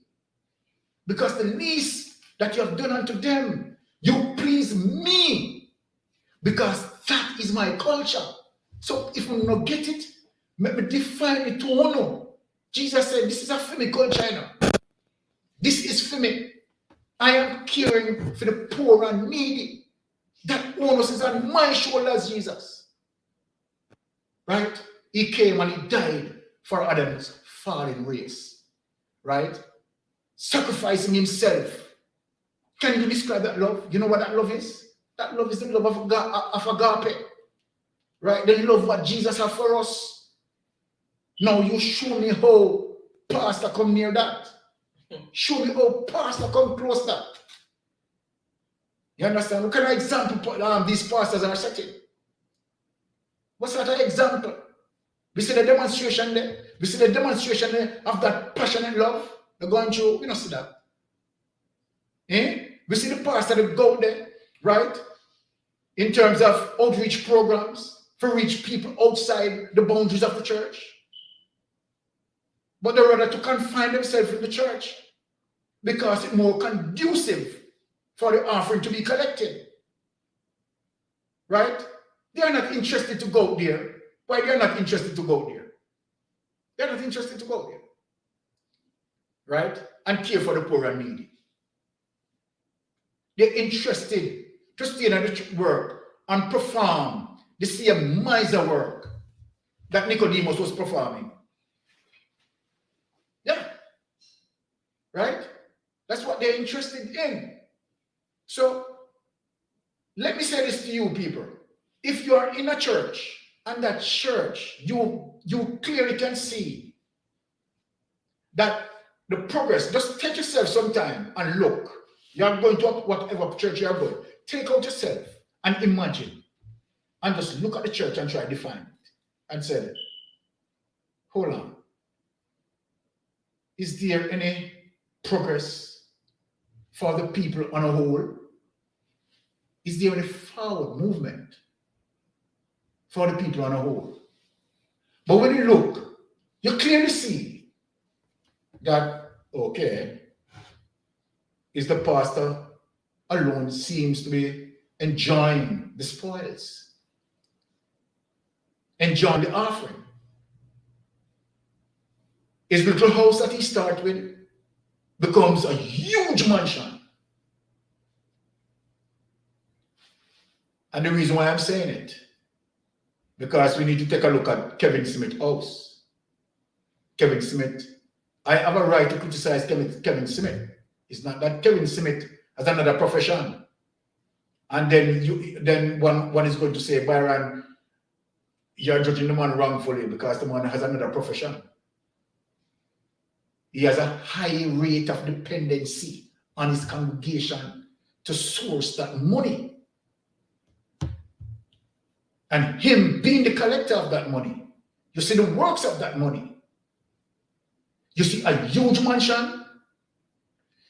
Because the least that you have done unto them, you please me. Because that is my culture. So if you don't get it, let me define it to honor. Jesus said, this is a for me culture, you know. This is for me. I am caring for the poor and needy. That onus is on my shoulders, Jesus. Right? He came and he died for Adam's fallen race. Right? Sacrificing himself. Can you describe that love? You know what that love is? That love is the love of agape. Right? The love what Jesus has for us. Now you show me how pastor come near that. Show me how pastor come close that. You understand? What kind of example these pastors are setting? What sort of example? We see the demonstration there. We see the demonstration there of that passionate love. They're going through. We don't see that. Eh? We see the pastor that go there, right? In terms of outreach programs for reach people outside the boundaries of the church. But they're rather to confine themselves in the church because it's more conducive for the offering to be collected. Right? They are not interested to go there. Why they are not interested to go there? They're not interested to go there. Right? And care for the poor and needy. They're interested to stay in the work and perform the same miser work that Nicodemus was performing. Yeah. Right? That's what they're interested in. So, let me say this to you people. If you are in a church, and that church, you clearly can see that the progress, just take yourself some time and look. You are going to whatever church you are going. Take out yourself and imagine. And just look at the church and try to define it. And say, hold on. Is there any progress for the people on a whole? Is there any forward movement for the people on a whole? But when you look, you clearly see that, okay, is the pastor alone seems to be enjoying the spoils, enjoying the offering. His little house that he started with becomes a huge mansion. And the reason why I'm saying it, because we need to take a look at Kevin Smith's house. Kevin Smith, I have a right to criticize Kevin Smith. It's not that Kevin Smith has another profession. And then one is going to say, Byron, you're judging the man wrongfully because the man has another profession. He has a high rate of dependency on his congregation to source that money. And him being the collector of that money, you see the works of that money. You see a huge mansion.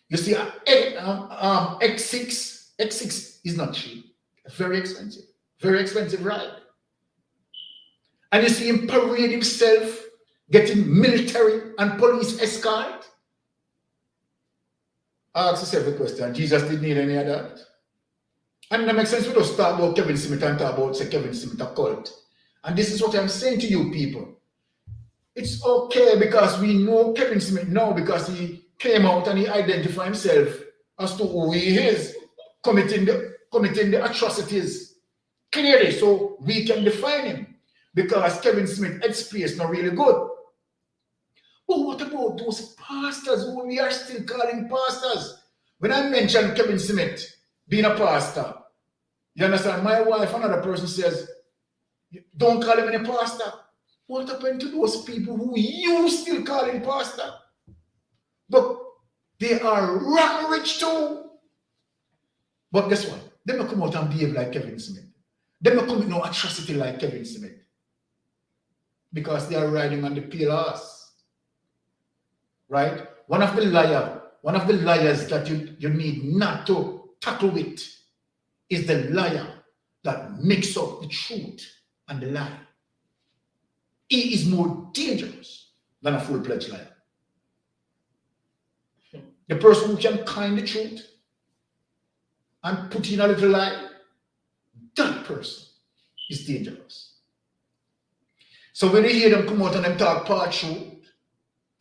You see a X6. X6 is not cheap. Very expensive. Very expensive ride. And you see him parade himself, getting military and police escort. I ask yourself a question. Jesus didn't need any of that. And that makes sense. We just talk about Kevin Smith and talk about, say, Kevin Smith, a cult. And this is what I'm saying to you people. It's okay because we know Kevin Smith now because he came out and he identified himself as to who he is, committing the atrocities clearly, so we can define him. Because Kevin Smith headspace is not really good. But what about those pastors who we are still calling pastors? When I mention Kevin Smith being a pastor, you understand? My wife, another person says, don't call him any pastor. What happened to those people who you still calling pastor? Look, they are rotten rich too. But guess what? They may come out and behave like Kevin Smith. They may commit no atrocity like Kevin Smith. Because they are riding on the pillars. Right? One of the liars that you need not to tackle with is the liar that mix up the truth and the lie. He is more dangerous than a full-fledged liar. The person who can kind the truth and put in a little lie, that person is dangerous. So when you hear them come out and them talk part truth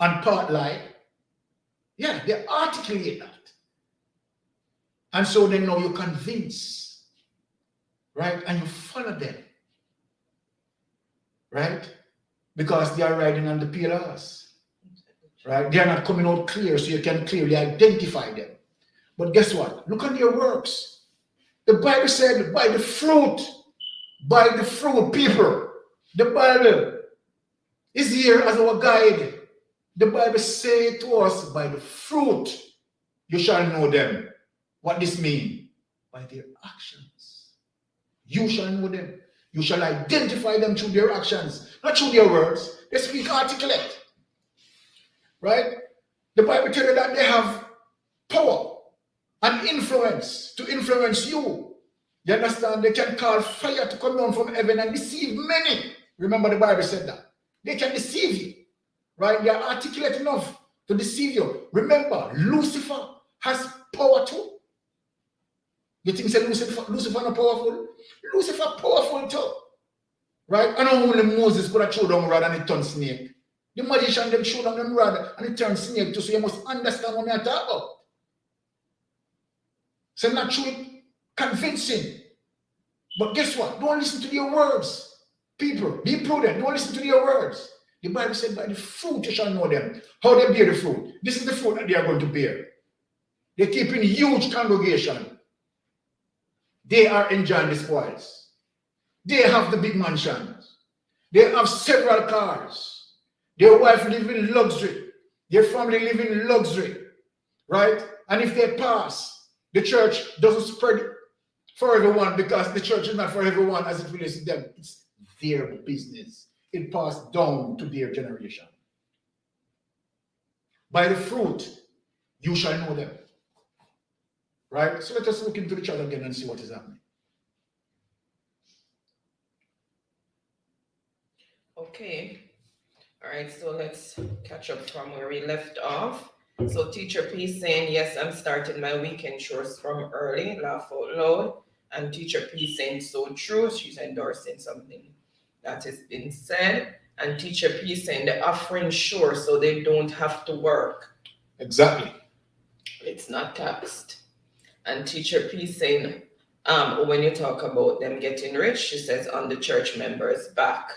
and part lie, yeah, they articulate that. And so then now you convince, right? And you follow them, right? Because they are riding on the pillars, right? They are not coming out clear so you can clearly identify them. But guess what? Look at their works. The Bible said, by the fruit, people. The Bible is here as our guide. The Bible says to us, by the fruit, you shall know them. What this means? By their actions. You shall know them. You shall identify them through their actions, not through their words. They speak articulate. Right? The Bible tells you that they have power and influence to influence you. You understand? They can call fire to come down from heaven and deceive many. Remember the Bible said that. They can deceive you. Right? They are articulate enough to deceive you. Remember, Lucifer has power too. You think say Lucifer not powerful? Lucifer powerful too. Right? And only Moses could have thrown down rod and it turned snake. The magician them threw down them rod and it turned snake too. So you must understand what I'm talking about. So not truly convincing. But guess what? Don't listen to their words. People, be prudent. Don't listen to their words. The Bible said, by the fruit you shall know them. How they bear the fruit. This is the fruit that they are going to bear. They keep in huge congregation. They are enjoying the spoils. They have the big mansions. They have several cars. Their wife live in luxury. Their family live in luxury. Right? And if they pass, the church doesn't spread for everyone because the church is not for everyone as it relates to them. It's their business. It passed down to their generation. By the fruit, you shall know them. Right? So let us look into the chart again and see what is happening. Okay. All right, so let's catch up from where we left off. So Teacher P saying, yes, I'm starting my weekend chores from early, laugh out loud. And Teacher P saying, so true. She's endorsing something that has been said. And Teacher P saying, the offering sure, so they don't have to work. Exactly. It's not taxed. And Teacher P saying, when you talk about them getting rich, she says, on the church members' back.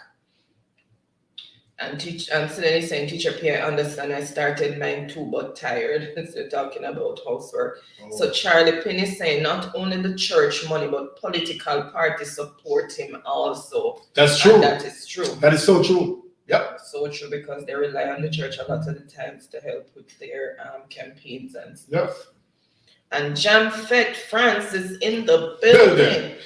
And Selene saying, Teacher P, I understand I started mine too, but tired. So talking about housework. Oh. So Charlie Pin is saying not only the church money, but political parties support him also. That's true. And that is true. That is so true. Yep. So true, because they rely on the church a lot of the times to help with their campaigns and stuff. Yep. And Jamfet France is in the building.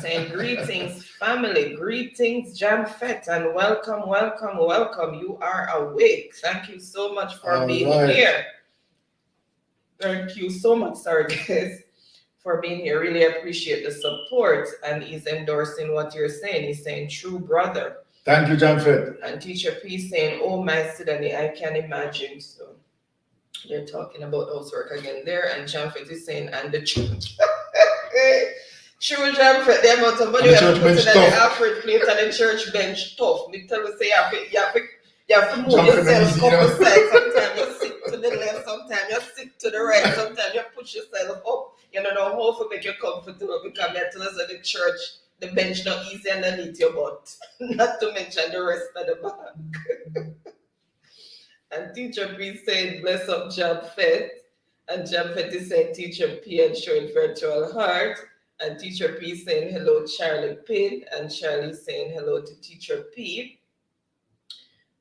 Saying greetings, family. Greetings, Jamfet, and welcome, welcome, welcome. You are awake. Thank you so much for being here. Thank you so much, sorry guys, for being here. Really appreciate the support. And he's endorsing what you're saying. He's saying, true brother. Thank you, Jamfet. And Teacher P saying, oh my Sudani, I can imagine. So they're talking about housework again there. And Jamfet is saying, and the church. True, Jamfet, the amount of money we have to put in the Alfred plate and the church bench tough. Me tell you, say you have to move yourself couple sides. Sometimes you sit to the left, sometimes you sit to the right, sometimes you push yourself up. You don't know how to make you comfortable, because I tell us at the church, the bench not easy underneath your butt. Not to mention the rest of the back. And Teacher P saying, bless up Jamfet. And Jamfet is saying, Teacher P and showing virtual heart. And Teacher P saying, hello, Charlie Pin. And Charlie saying, hello to Teacher P.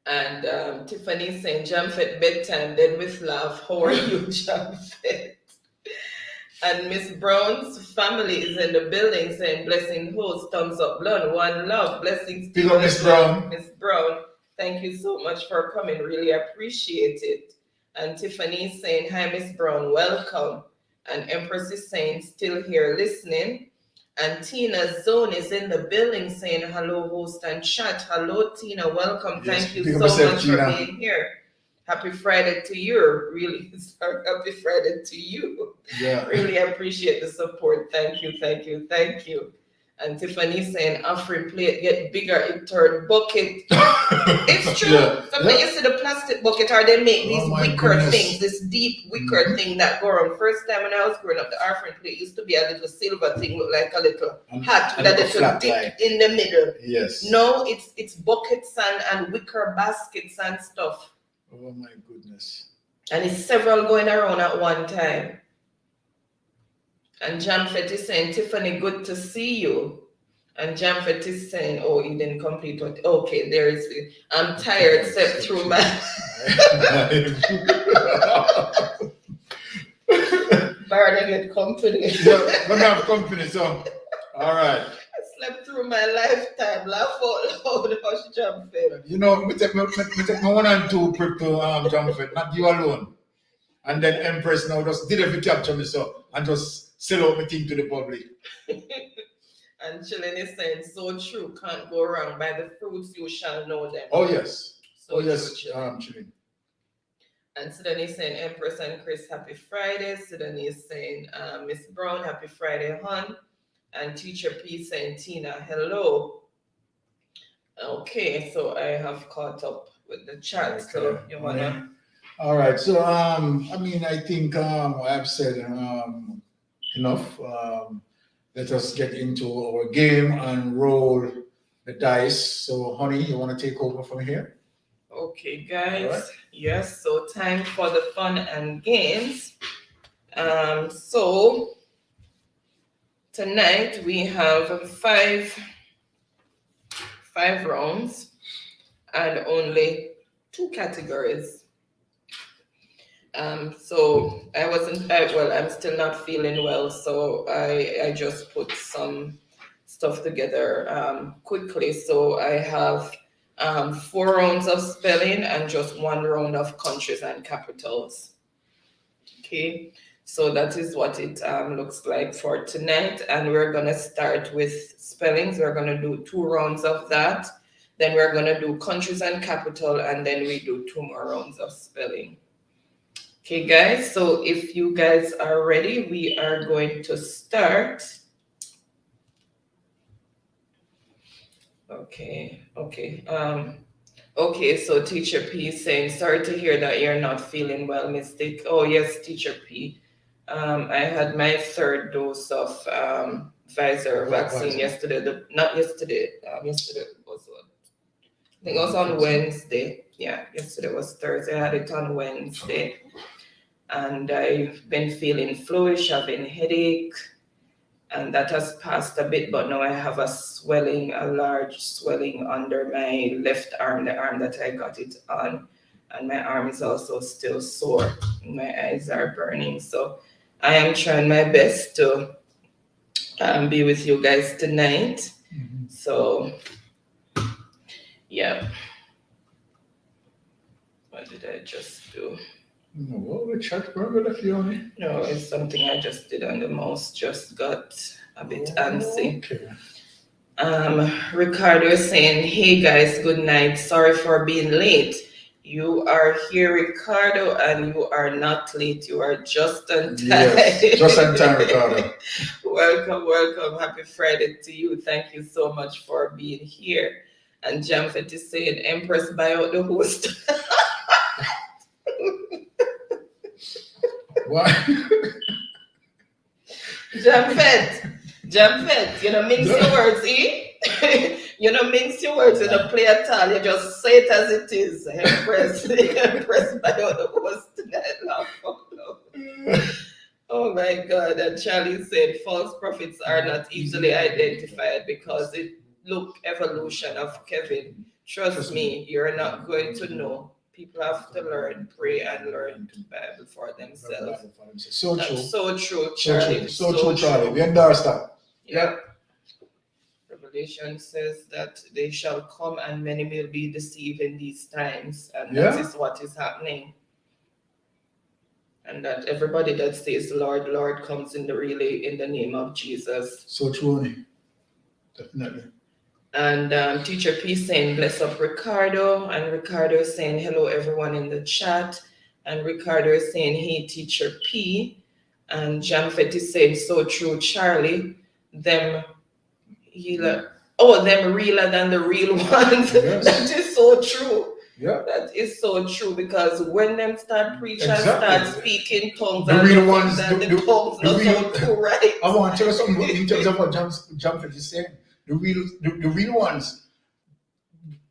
And Tiffany saying, Jamfet bedtime, then with laugh. How are you, Jamfet? And Miss Brown's family is in the building saying, blessing host, thumbs up, blood, one love, blessings to you, Miss Brown. Miss Brown, thank you so much for coming, really appreciate it. And Tiffany is saying, hi, Miss Brown, welcome. And Empress is saying, still here listening. And Tina Zone is in the building saying, hello, host and chat. Hello, Tina, welcome. Yes, thank you so much for being here. Happy Friday to you. Really, sorry, happy Friday to you. Yeah. Really appreciate the support. Thank you, thank you, thank you. And Tiffany saying, offering plate get bigger, it turn bucket. It's true. Yeah. Sometimes you see the plastic bucket, or they make these wicker things, this deep wicker thing that go around. First time when I was growing up, the offering plate used to be a little silver thing, look like a little hat with a little dip in the middle. Yes. No, it's buckets and wicker baskets and stuff. Oh my goodness. And it's several going around at one time. And Jamfet is saying, Tiffany, good to see you. And Jamfet is saying, oh, he didn't complete what. Okay, there is. I'm tired, step through my. Byron, I get company. Yeah, we have company, so. All right. I slept through my lifetime, laugh out loud, hush Jamfet. You know, we take my 1 and 2 trip to Jamfet, not you alone. And then Empress now just did every capture me so and just sell out my thing to the public. And Chillen is saying, so true, can't go wrong. By the fruits you shall know them. Oh yes. So yes, Chillen. And Sudani is saying, Empress and Chris, happy Friday. Sudani is saying, Miss Brown, happy Friday, hon. And Teacher P saying, Tina, hello. Okay, so I have caught up with the chat. Okay. So you wanna? All right. So I mean, I think I've said enough. Let us get into our game and roll the dice. So, honey, you want to take over from here? Okay, guys. Right. Yes. So time for the fun and games. So tonight we have five rounds and only 2 categories. So I'm still not feeling well, so I just put some stuff together quickly. So I have 4 rounds of spelling and just 1 round of countries and capitals. Okay, so that is what it looks like for tonight, and we're gonna start with spellings. We're gonna do 2 rounds of that. Then we're gonna do countries and capital, and then we do 2 more rounds of spelling. Okay, guys. So if you guys are ready, we are going to start. Okay. Okay, so Teacher P is saying, sorry to hear that you're not feeling well, Mystic. Oh, yes, Teacher P. I had my 3rd dose of Pfizer vaccine yesterday. Not yesterday. Yesterday was what? I think it was on Wednesday. Yeah, yesterday was Thursday. I had it on Wednesday. And I've been feeling fluish, having headache. And that has passed a bit, but now I have a large swelling under my left arm, the arm that I got it on. And my arm is also still sore. My eyes are burning. So I am trying my best to be with you guys tonight. Mm-hmm. So, yeah. What did I just do? No, the chat burger, Fiona. No, it's something I just did on the mouse. Just got a bit antsy. Okay. Ricardo is saying, hey guys, good night. Sorry for being late. You are here, Ricardo, and you are not late. You are just on time. Yes, just on time, Ricardo. Welcome. Happy Friday to you. Thank you so much for being here. And Jamfet is saying, Empress, buy out the host. Why? Jamfet, mince your words, eh? Mince your words, play at all. You just say it as it is. Empress by out the host tonight. Oh my God. And Charlie said, false prophets are not easily identified because it look evolution of Kevin. Trust me, you're not going to know. People have to learn, pray, and learn the Bible for themselves. So true. So true, Charlie. So true, Charlie. We endorse that. Yep. Revelation says that they shall come and many will be deceived in these times. And that is what is happening. And that everybody that says Lord, Lord comes in the name of Jesus. So true. Definitely. And Teacher P saying, bless up Ricardo. And Ricardo is saying, hello, everyone in the chat. And Ricardo is saying, hey, Teacher P. And Jamfet is saying, so true, Charlie. Them realer than the real ones. Yes. That is so true. Yeah. That is so true, because when them start preaching and start speaking tongues, the real ones, the tongues not so true, right? I want to tell you something in terms of what Jamfet is saying. The real ones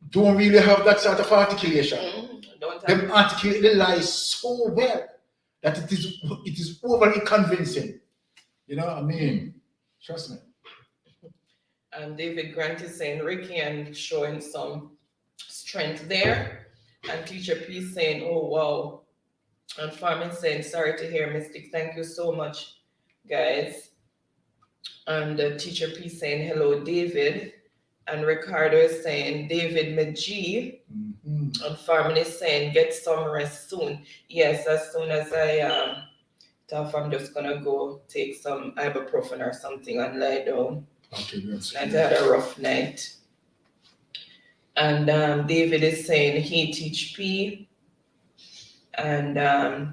don't really have that sort of articulation. They articulate the lies so well that it is overly convincing. You know what I mean? Trust me. And David Grant is saying Ricky and showing some strength there. And Teacher P is saying, oh wow. And Farming saying, sorry to hear, Mystic. Thank you so much, guys. And Teacher P saying, hello, David. And Ricardo is saying, David Majee. Mm-hmm. And Farming is saying, get some rest soon. Yes, as soon as I tough, I'm just going to go take some ibuprofen or something and lie down. Okay, yes. I had a rough night. And David is saying, hey, Teach P. And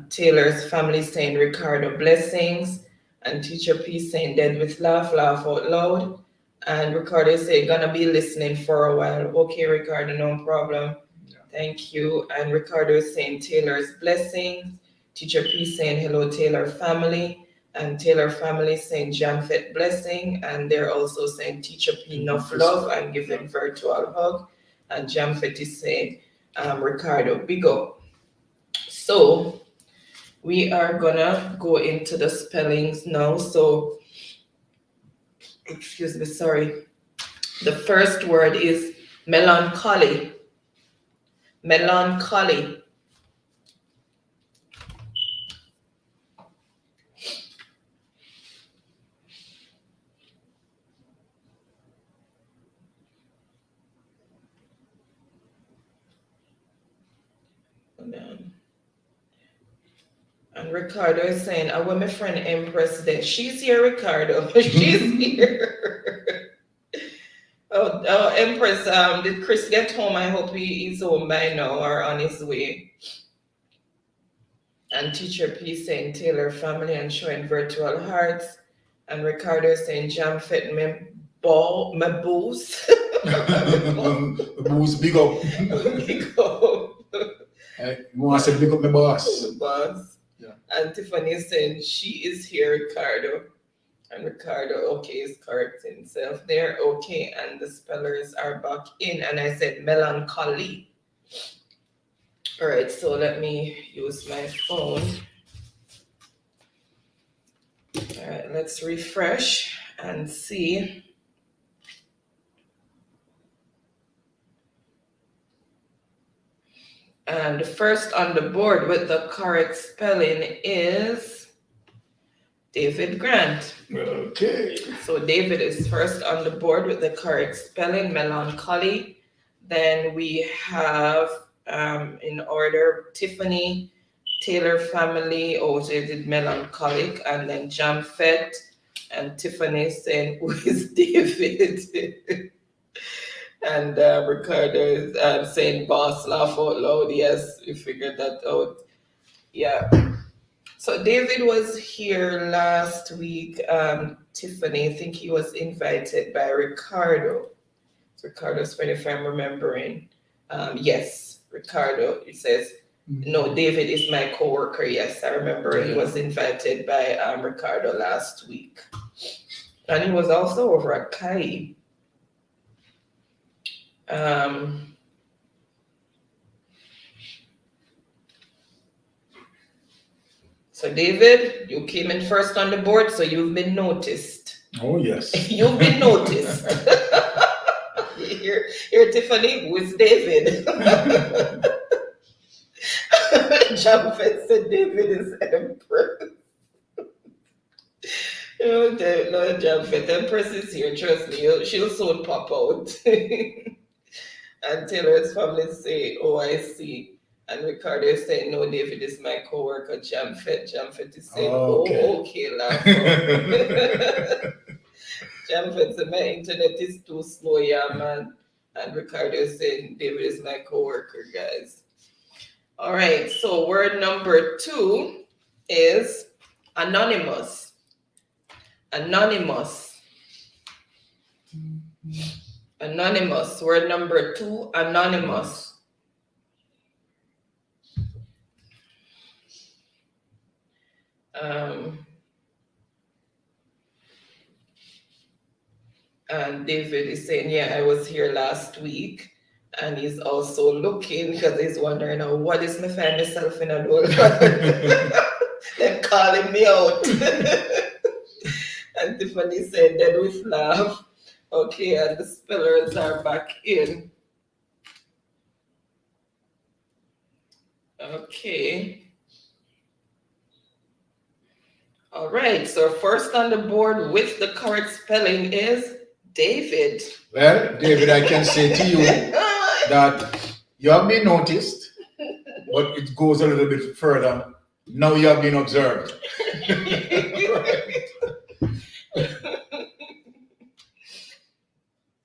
Taylor's family saying, Ricardo, blessings. And Teacher P saying, dead with laugh out loud. And Ricardo is saying, gonna be listening for a while. Okay, Ricardo, no problem. Yeah. Thank you. And Ricardo is saying, Taylor's blessings. Teacher P saying, hello, Taylor family. And Taylor family saying, Jamfet blessing. And they're also saying, Teacher P, enough love, and giving virtual hug. And Jamfet is saying, Ricardo, big up. So we are gonna go into the spellings now. So, excuse me, sorry. The first word is melancholy. Melancholy. And Ricardo is saying, I want my friend Empress there. She's here, Ricardo. She's here. Oh, Empress, did Chris get home? I hope he's home by now or on his way. And Teacher P saying Taylor family and showing virtual hearts. And Ricardo saying jam fit me ball, my boost. Boost, big up. Big up. You want to say big up my boss? The boss. Yeah. And Tiffany saying she is here, Ricardo. And Ricardo, okay, is correct himself there. Okay, and the spellers are back in. And I said melancholy. All right, so let me use my phone. All right, let's refresh and see. And first on the board with the correct spelling is David Grant. Okay. So David is first on the board with the correct spelling, melancholy. Then we have in order Tiffany, Taylor family, they did melancholic, and then Jamfet, and Tiffany saying, who is David? And Ricardo is saying, boss, laugh out loud. Yes, we figured that out. Yeah. So David was here last week. Tiffany, I think he was invited by Ricardo. Ricardo's friend, if I'm remembering. Yes, Ricardo, he says, no, David is my coworker. Yes, I remember he was invited by Ricardo last week. And he was also over at Kai. So David, you came in first on the board, so you've been noticed. Oh, yes. You've been noticed. Here, Tiffany, who is David? Jamfet said David is Empress. No, Jamfet, Empress is here, trust me, she'll soon pop out. And Taylor's family say, oh, I see. And Ricardo is saying, no, David is my co-worker, Jamfet. Jamfet is saying, okay, laugh. Jamfet said, my internet is too slow, yeah, man. And Ricardo is saying, David is my co-worker, guys. All right, so word number 2 is anonymous. Anonymous. Anonymous. Word number 2, anonymous. And David is saying, yeah, I was here last week. And he's also looking because he's wondering, oh, what is me find myself in a door? They're calling me out. And Tiffany said, then we laugh. Okay, and the spellers are back in. Okay. All right, so first on the board with the correct spelling is David. Well, David, I can say to you that you have been noticed, but it goes a little bit further. Now you have been observed.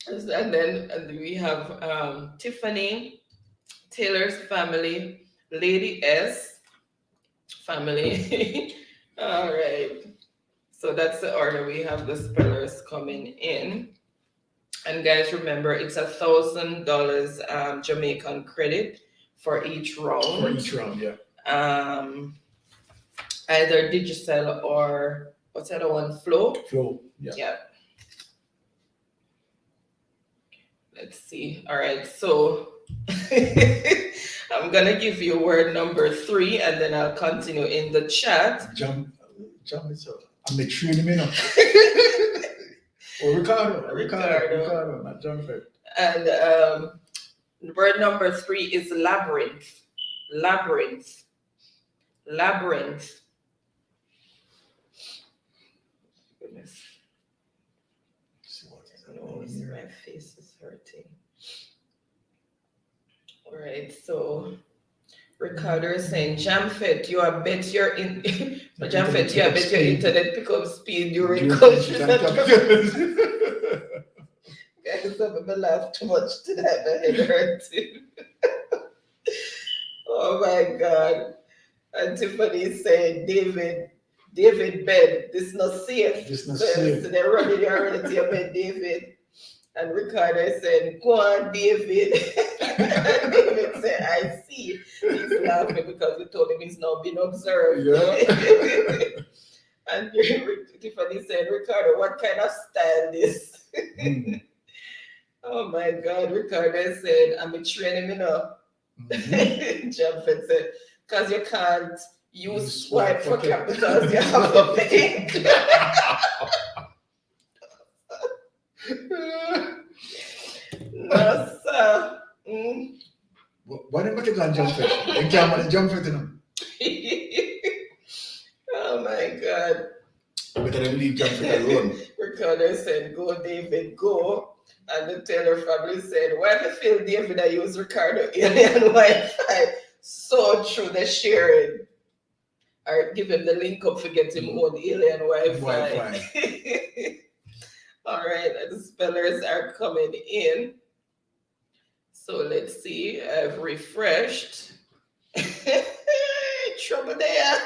And then we have Tiffany, Taylor's family, Lady S family. All right. So that's the order. We have the spellers coming in. And guys, remember, it's $1,000 Jamaican credit for each round. For each round, yeah. Either Digicel or what's the other one? Flow? Flow, yeah. Yeah. Let's see. All right, so I'm gonna give you word number 3, and then I'll continue in the chat. Jump is up. I'm the training me now. Oh, Ricardo, not Jamfet. And word number 3 is labyrinth. Labyrinth. Goodness. No, my face is hurting. All right, so Ricardo is saying, Jamfet, you are bet your Jamfet, you are bet your internet pick up speed during culture. Guys, I'm gonna laugh too much tonight. My head hurts. Oh my God. And Tiffany said, David bed, this not safe. This not So safe. they're running you already to your bed, David. And Ricardo said, go on, David. And David said, I see. He's laughing because we told him he's not being observed. Yeah. And Tiffany said, Ricardo, what kind of style this? Oh my God, Ricardo said, I'm a training him up. Jefford said, because you can't use swipe for capitals, you have to think. No, sir. Why don't you go and jump it? You can't jump it, you know. Oh my God. Better than leave jump it alone. Ricardo said, go, David, go. And the Taylor family said, why do you feel David I use Ricardo alien Wi-Fi? So true, they share it. Or give him the link up for getting him on alien Wi-Fi. All right, the spellers are coming in. So let's see, I've refreshed. Trouble there.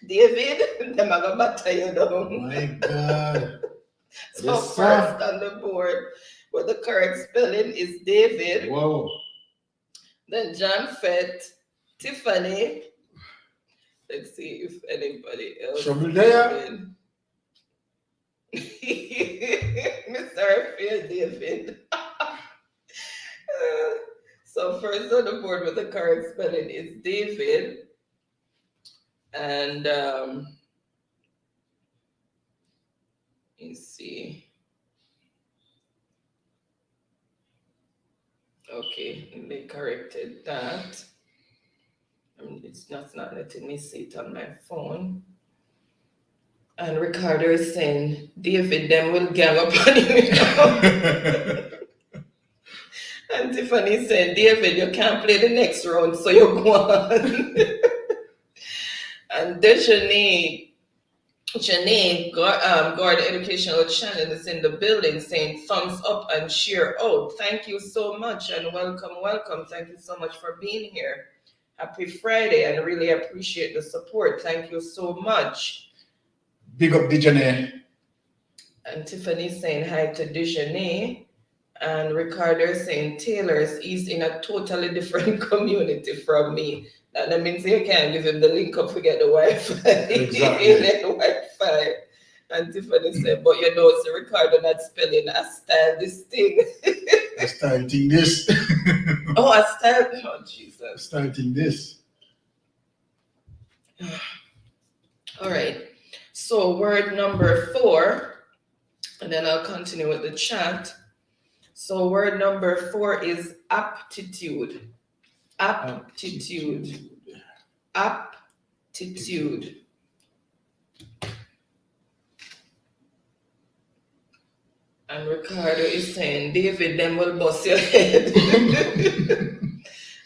David, them are gonna batter you down. Oh my God. So Yes, first on the board, with the correct spelling is David. Whoa. Then John Fett, Tiffany. Let's see if anybody else. Trouble there. Mr. Fair David. So first on the board with the correct spelling is David. And you see. Okay, they corrected that. It's not letting me see it on my phone. And Ricardo is saying, David, them will gang up on you. And Tiffany said, David, you can't play the next round, so you're gone. And Janae, Guard Educational Channel is in the building saying thumbs up and share out. Thank you so much and welcome. Thank you so much for being here. Happy Friday and really appreciate the support. Thank you so much. Big up Dijonay. And Tiffany saying hi to Dijonay. And Ricardo saying Taylor's is in a totally different community from me. That means you can't give him the link up to get the Wi-Fi. Exactly. The Wi-Fi. And Tiffany said, but you know, so Ricardo not spelling a style this thing. I starting this. Oh, a style? Oh, Jesus. Starting this. All right. So word number 4, and then I'll continue with the chat. So word number 4 is aptitude. Aptitude. And Ricardo is saying, David, them will bust your head.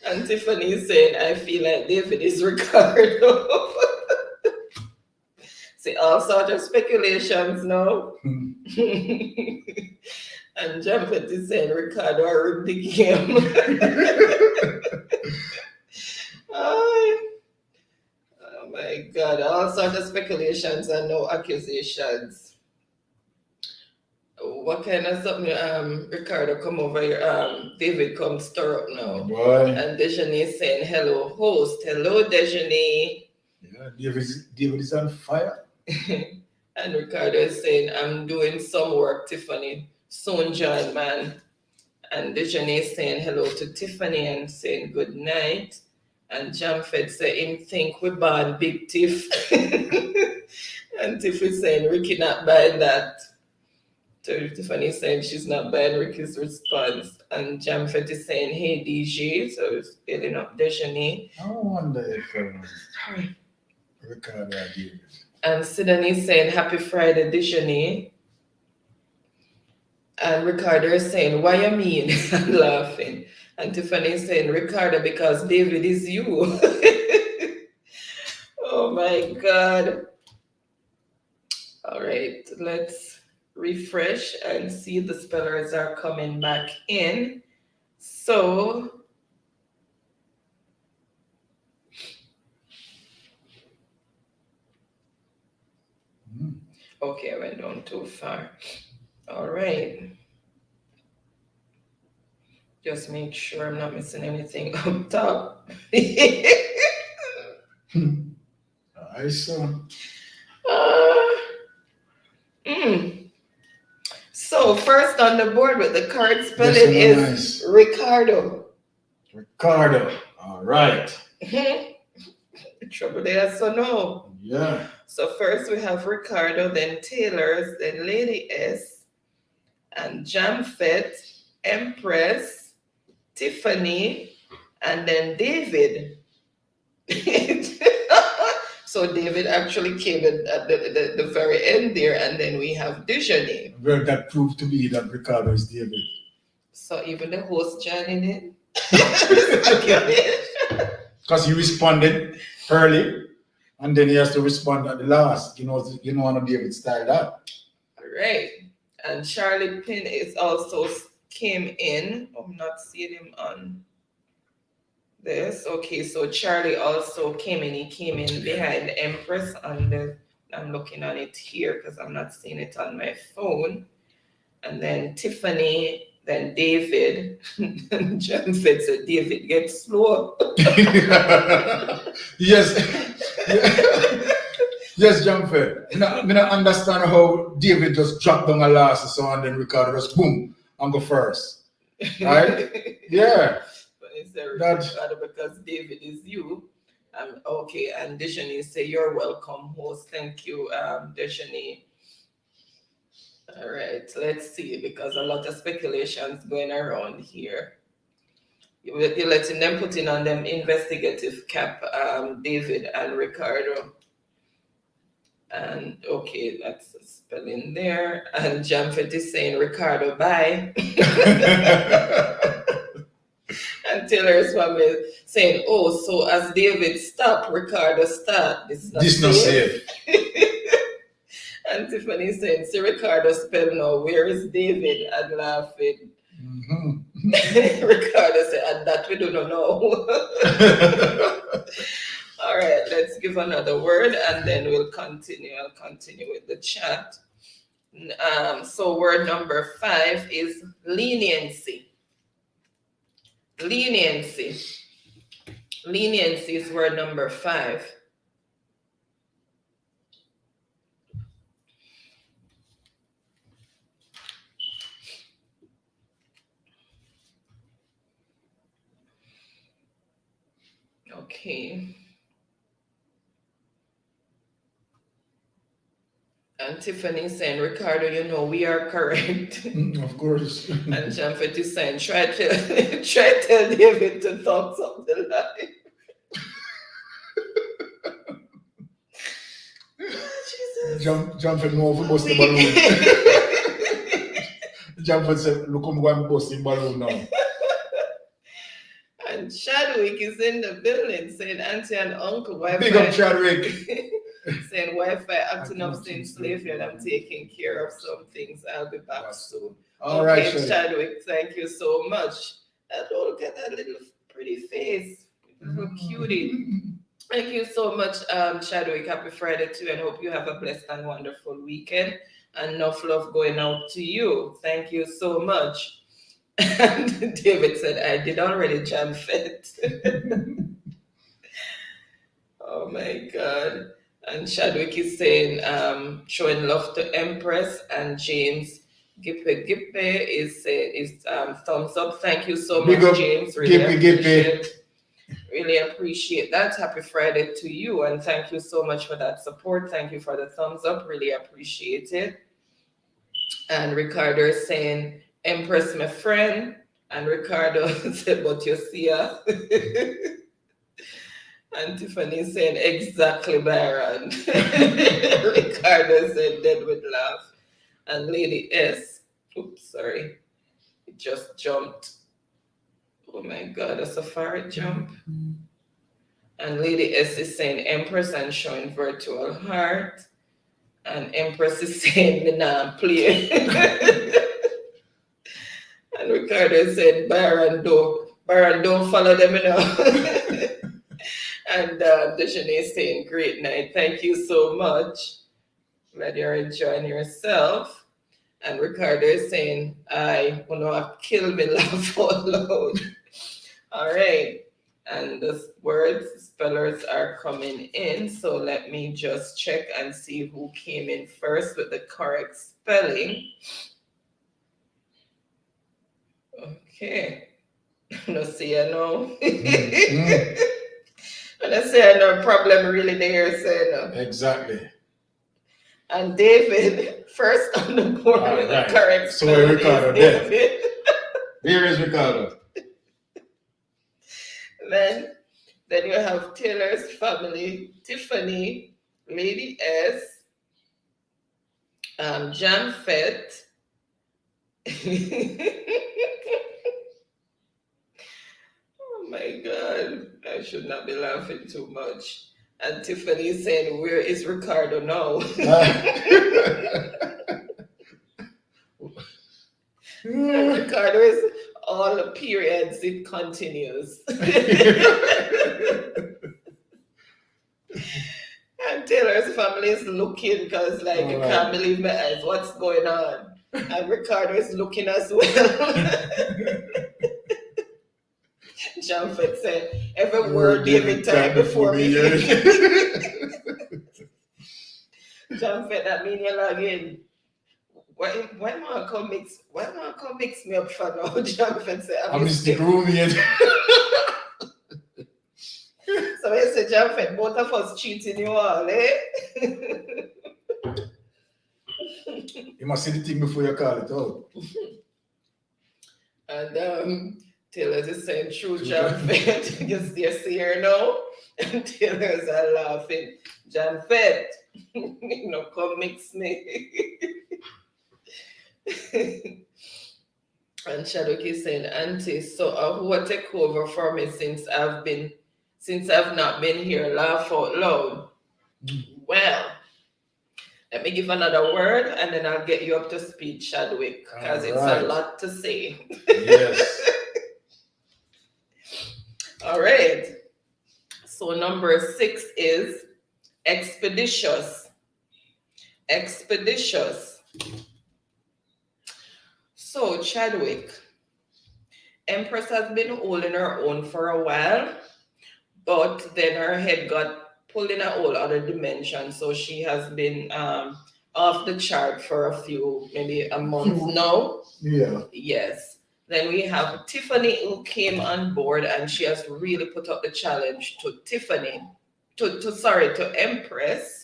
And Tiffany is saying, I feel like David is Ricardo. See, all sorts of speculations now. And Jeopardy is saying, Ricardo, I rigged the game. Oh my God, all sorts of speculations and no accusations. What kind of something, Ricardo, come over here. David, come stir up now. Boy. And Dejanay is saying, hello, host. Hello, Dejanay. Yeah, David is on fire. And Ricardo is saying, I'm doing some work, Tiffany. Soon, John, man. And Dejanay is saying hello to Tiffany and saying good night. And Jamfed said him think we bad big Tiff. And Tiff is saying Ricky not buying that. So Tiffany is saying she's not buying Ricky's response. And Jamfed is saying, hey DJ. So it's building up Dejanay. I wonder if Ricardo or David. And Sidonie is saying happy Friday, Dejanay. And Ricardo is saying, why you mean? I'm laughing. And Tiffany is saying, Ricardo, because David is you. Oh my God. All right, let's refresh and see the spellers are coming back in. So okay, I went down too far. All right. Just make sure I'm not missing anything up top. I saw. Mm. So first on the board with the card spelling Yes, is nice. Ricardo. Ricardo. All right. Trouble there, so no. Yeah. So first we have Ricardo, then Taylor's, then Lady S, and Jamfet, Empress, Tiffany, and then David. So David actually came in at the very end there, and then we have Dejeuner. Well, that proved to be that Ricardo is David. So even the host joining in. Because he responded early, and then he has to respond at the last. You know want to David style that. All right. And Charlie Pin is also came in. I'm not seeing him on this. Okay, so Charlie also came in. He came in behind the Empress on the. I'm looking on it here because I'm not seeing it on my phone. And then Tiffany, then David. And John said, so David gets slow. Yes. Yes, Jamfet. I don't understand how David just dropped down a last so and then Ricardo just boom and go first. Right? Yeah. But it's Ricardo because David is you. Okay, and Deshani say you're welcome, host. Thank you, Deshani. All right, let's see, because a lot of speculations going around here. You're letting them put in on them investigative cap, David and Ricardo. And okay, that's a spelling there. And Jamfet is saying Ricardo, bye. And Taylor's family saying, oh, so as David stop, Ricardo start. This is not safe. And Tiffany saying, see Ricardo spell now, where is David? And laughing. Ricardo said, and that we do not know. All right, let's give another word and then we'll continue. I'll continue with the chat. So word number 5 is leniency. Leniency. Leniency is word number 5. Okay. And Tiffany saying, Ricardo, you know we are correct. Of course. And Jamfet is saying, try tell David to thumbs up the line. Jamfet more for busting balloon. Jamfet said, look, I'm going busting balloon now. And Chadwick is in the building saying, Auntie and Uncle, Wi-Fi. Big up Chadwick. Saying Wi-Fi acting up since slavery and I'm taking care of some things. I'll be back soon. All right, Chadwick, thank you so much. And look at that little pretty face. Little cutie. Thank you so much, Chadwick. Happy Friday to you and hope you have a blessed and wonderful weekend. And enough love going out to you. Thank you so much. And David said, I did already, Jamfet. Oh my God. And Chadwick is saying, showing love to Empress, and James Gippe is thumbs up. Thank you so much, James. Really appreciate that. Happy Friday to you, and thank you so much for that support. Thank you for the thumbs up. Really appreciate it. And Ricardo is saying, Empress, my friend. And Ricardo said, but you see her. And Tiffany saying, exactly, Byron. Ricardo said, dead with laugh. And Lady S, oops, sorry, it just jumped. Oh my God, a safari jump. And Lady S is saying Empress and showing virtual heart. And Empress is saying, me nah play. And Ricardo is saying, Byron, don't follow them, And Deshane is saying, great night. Thank you so much. Glad you're enjoying yourself. And Ricardo is saying, I want to kill me laugh out loud. All right. And the words spellers are coming in. So let me just check and see who came in first with the correct spelling. Okay. No see I know. And I say no problem really there, say no. Exactly. And David, first on the board with the correct spelling. So Ricardo there. There is Ricardo. Then you have Taylor's family, Tiffany, Lady S, Jan Fett. Oh my God, I should not be laughing too much. And Tiffany is saying, where is Ricardo now? Ricardo is all the periods, it continues. And Taylor's family is looking because you can't believe my eyes, what's going on? And Ricardo is looking as well. John Fett said, every word David time before me. John Fett, that mean you log in. Why Marco mix me up for now? John Fett said, I'm Mr. Grooming. So I said, John Fett, both of us cheating you all, eh? You must see the thing before you call it out. And Taylor's is saying, true, John Fett. You see her now? And Taylor's are laughing. John Fett, come mix me. And Shadok is saying, Auntie, so who will take over for me since I've not been here? Laugh out loud. Well, let me give another word and then I'll get you up to speed, Chadwick, because it's a lot to say. Yes. All right. So number 6 is expeditious. Expeditious. So Chadwick, Empress has been holding her own for a while, but then her head got pulled in a whole other dimension. So she has been off the chart for maybe a month now. Yeah. Yes. Then we have Tiffany, who came on board, and she has really put up the challenge to Empress.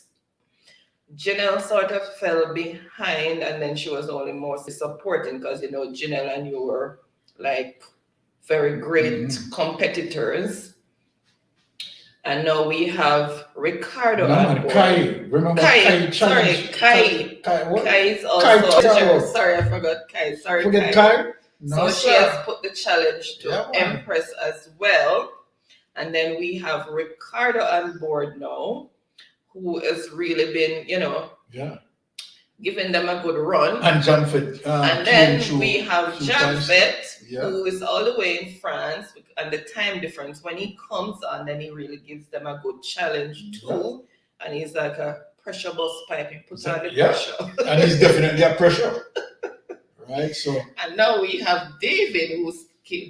Janelle sort of fell behind, and then she was only more supporting because Janelle and you were very great competitors. And now we have Ricardo on board. Kai. Remember Kai? Sorry, Kai. Kai is also. Sorry, I forgot Kai. Sorry, forget Kai. No, so she has put the challenge to Empress as well. And then we have Ricardo on board now, who has really been, giving them a good run. And John Fett. And then we have John Fett, who is all the way in France, and the time difference. When he comes on, then he really gives them a good challenge too. Yeah. And he's like a pressure bus pipe. He puts on the pressure. And he's definitely a pressure. Right, so. And now we have David, who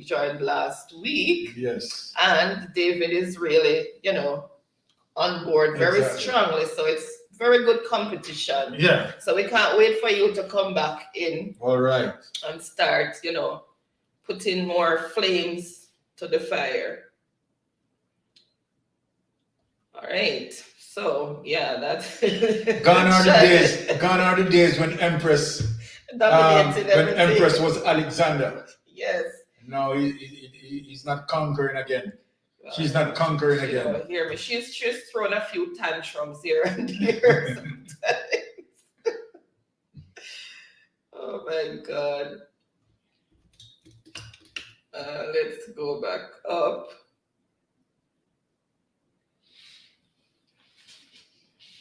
joined last week. Yes. And David is really, on board very strongly. So it's very good competition. Yeah. So we can't wait for you to come back in. All right. And start, putting more flames to the fire. All right. So that's gone are the days when Empress was Alexander. Yes. No, he's not conquering again. She's not conquering again. Hear me. She's thrown a few tantrums here and there sometimes. Oh my God. Let's go back up.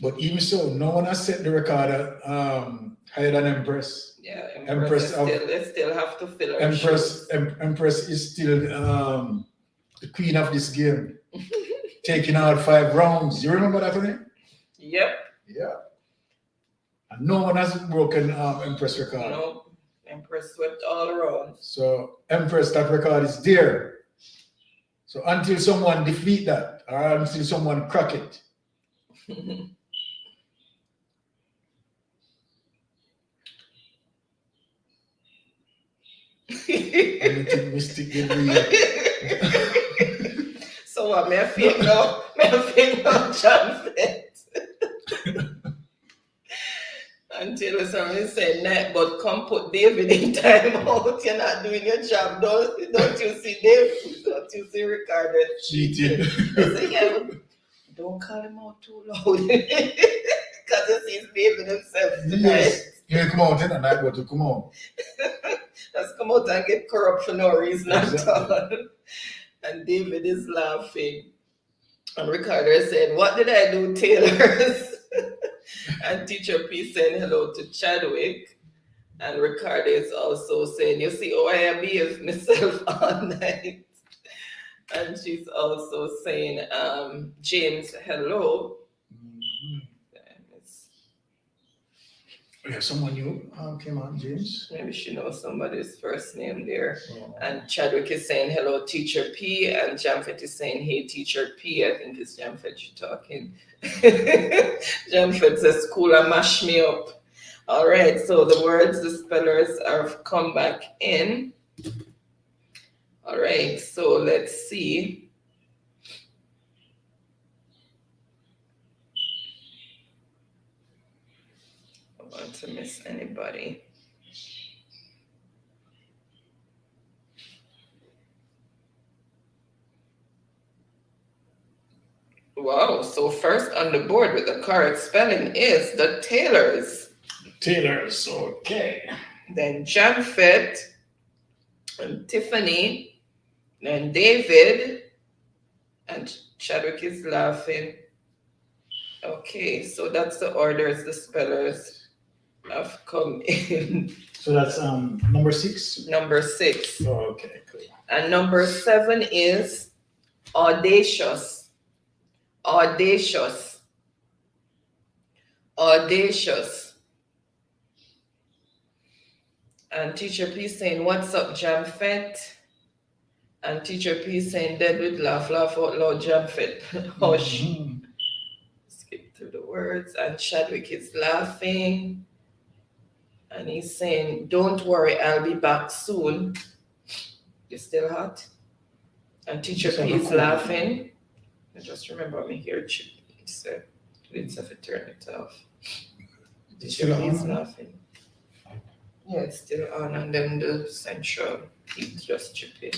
But even so, no one has set the record at, higher than Empress. Yeah, Empress they still have to fill her Empress, shoes. Empress is still the queen of this game, taking out 5 rounds. You remember that, Tony? Yep. Yeah. And no one has broken Empress record. No, Empress swept all around. So Empress, that record is there. So until someone defeat that, or until someone crack it. Anything mystic in real. So what, may I feel now John Fit. Until somebody say net, but come put David in time out. You're not doing your job. Don't you see David? Don't you see Ricardo? Cheating. Say, yeah, don't call him out too loud. Because he sees David himself tonight. Yes. You come out and I go to come on. Let's come out and get corrupt for no reason at all. And David is laughing. And Ricardo is saying, what did I do, tailors? And Teacher P saying hello to Chadwick. And Ricardo is also saying, you see, oh, I have behaved myself all night. And she's also saying, James, hello. Yeah, someone new came on, James. Maybe she knows somebody's first name there. Oh. And Chadwick is saying, hello, Teacher P. And Jamfet is saying, hey, Teacher P. I think it's Jamfet you're talking. Jamfet says, school and mash me up. All right, so the words, the spellers have come back in. All right, so let's see. I don't want to miss anybody. Wow, so first on the board with the correct spelling is the Taylors. Taylors, okay. Then Jamfet, and Tiffany, then David, and Chadwick is laughing. Okay, so that's the orders the spellers have come in. So that's number 6? Number 6. Oh, okay, cool. And number 7 is audacious. Audacious. Audacious. And Teacher P saying, what's up, Jamfet? And Teacher P saying, dead with laugh out loud, Jamfet. Hush. Mm-hmm. Skip through the words. And Chadwick is laughing. And he's saying, don't worry, I'll be back soon. You're still hot? And Teacher P is laughing. I just remember me here, so let's have to turn it off. Teacher P is laughing. Yeah, it's still on, and then the central heat just chipping.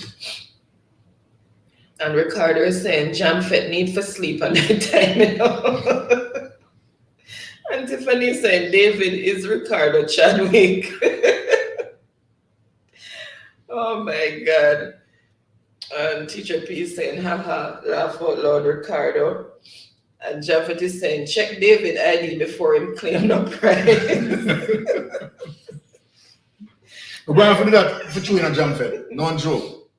And Ricardo is saying, Jamfet need for sleep at night time, you know. And Tiffany is saying, David is Ricardo Chadwick. Oh my God. And Teacher P is saying, haha, laugh out loud, Ricardo. And Jamfet is saying, check David ID before him claim no prize. We're going to do that for you in a Jamfet, no joke.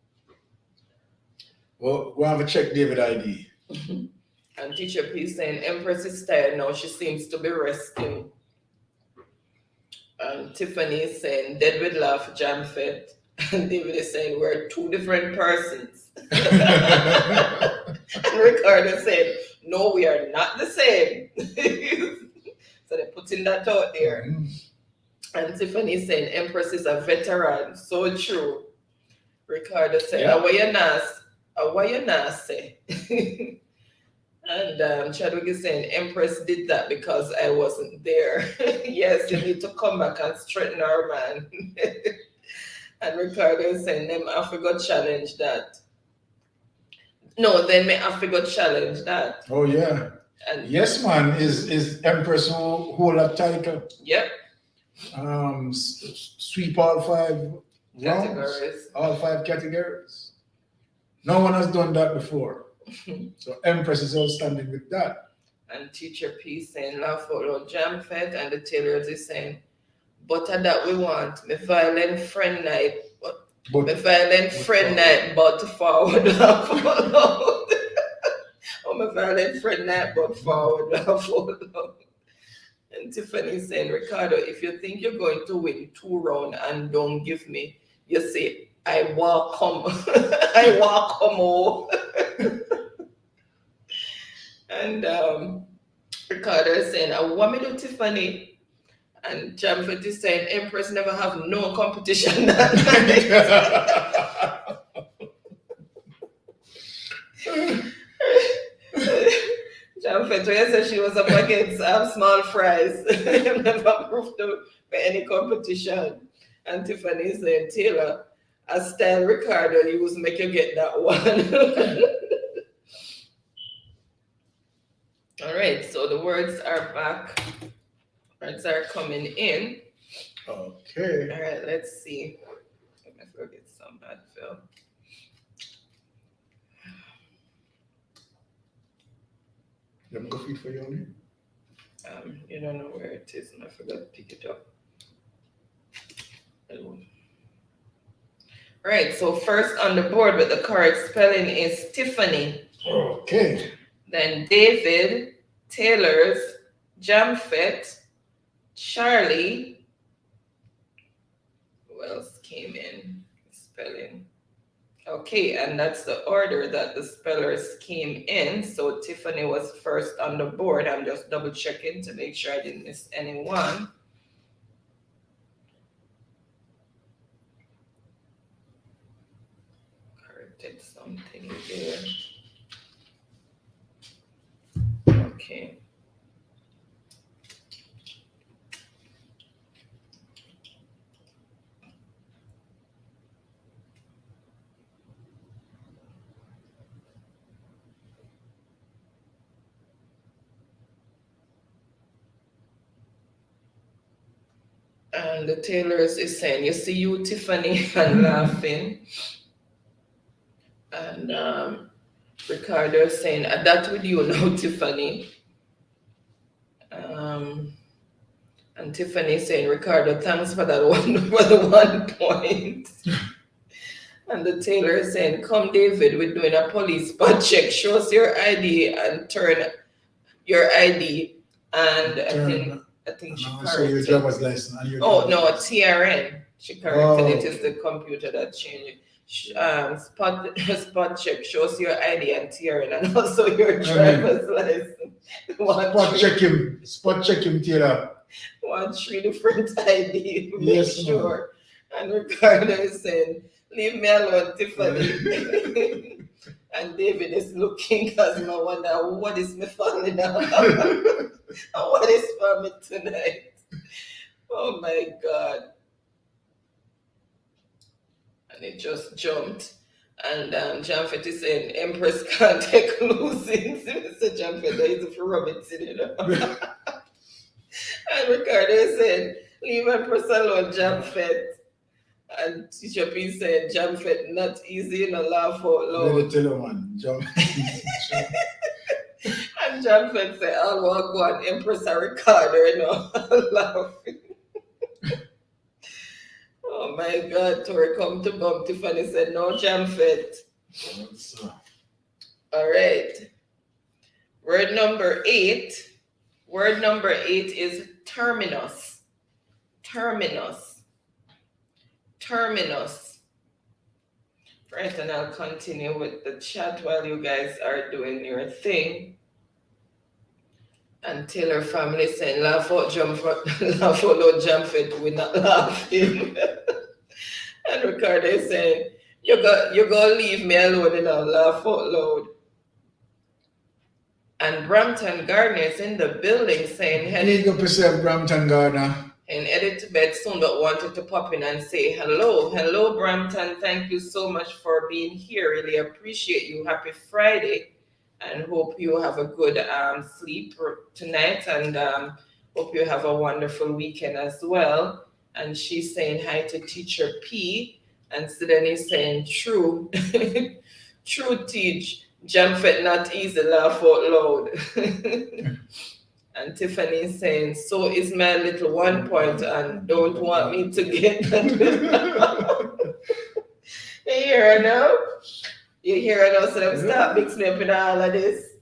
Well, we're going to check David ID. And Teacher P is saying, Empress is tired now, she seems to be resting. And Tiffany is saying, dead with laugh, Jamfet. And David is saying, we're 2 different persons. And Ricardo said, no, we are not the same. So they're putting that out there. Mm-hmm. And Tiffany is saying, Empress is a veteran. So true. Ricardo said, Yeah. what you not say? And Chadwick is saying, Empress did that because I wasn't there. Yes, you need to come back and straighten our man. And Ricardo is saying, them I forgot challenge that. No, then me I forgot challenge that. Oh, yeah. And Yes, man, is Empress who hold that title. Yep. Sweep all 5 rounds, Categories. all 5 categories. No one has done that before. So Empress is outstanding with that. And teacher P saying laugh out loud jam fed, and the tailors is saying, but that we want. My violent friend night. My violent friend night but forward laugh out loud. Oh, my violent friend night but forward laugh out loud. And Tiffany saying, Ricardo, if you think you're going to win 2 rounds and don't give me, you say, I walk come. I walk come home. And Ricardo is saying, I want me to Tiffany. And Jamfet is saying, Empress never have no competition that night. Jamfet, when you said she was up against small fries, never proved to for any competition. And Tiffany is saying, Taylor, a style Ricardo use make you get that one. All right, so the words are back. Words are coming in. Okay. All right, let's see. Let me forget some bad film. Let me go feed for you on it. You don't know where it is, and I forgot to pick it up. All right, so first on the board with the correct spelling is Tiffany. Okay. Then David, Taylor's, Jamfet, Charlie. Who else came in? Spelling. Okay, and that's the order that the spellers came in. So Tiffany was first on the board. I'm just double checking to make sure I didn't miss anyone. Corrected something there. Okay. And the tailors is saying, you see you, Tiffany, and laughing. And Ricardo is saying, that with you now, Tiffany. And Tiffany is saying, Ricardo, thanks for that for the 1 point. And the tailor is saying, come, David, we're doing a police spot check. Show us your ID and turn your ID. And I think she corrected. So your driver's license. And your TRN. She corrected it. It's the computer that changed it. Spot check shows your ID and TRN and also your driver's license. Spot check him, Taylor. 3 different ID. Yes, make sure. And Ricardo is saying, leave me alone, Tiffany. And David is looking because I wonder what is me falling down. What is for me tonight? Oh my God. And it just jumped. And Jamfet is saying, Empress can't take losing. Mr. Jamfet, there is a rub it in it. And Ricardo is saying, leave Empress alone, Jamfet. And Teacher P said, Jamfet, not easy, no laugh out loud. Let me tell you, man. And Jamfet said, I'll walk one Empress and Ricardo, laughing. Oh my God, Tori come to bump. Tiffany said, no, Jamfet. All right. Word number 8. Word number 8 is terminus. Terminus. Terminus. Right, and I'll continue with the chat while you guys are doing your thing. And Taylor family saying, laugh out, Jamfet, we're not laughing. And Ricardo is saying, you're gonna leave me alone, laugh out loud. And Brampton Gardner is in the building saying, headed up yourself, Brampton Gardner. And headed to bed soon, but wanted to pop in and say hello. Hello, Brampton. Thank you so much for being here. Really appreciate you. Happy Friday. And hope you have a good sleep tonight. And hope you have a wonderful weekend as well. And she's saying hi to Teacher P. And Sidonie is saying, true. True, Teach. Jump it not easy, laugh out loud. And Tiffany is saying, so is my little 1 point and don't want me to get that. You hear her now? You hear her now, so them start mixing me up in all of this.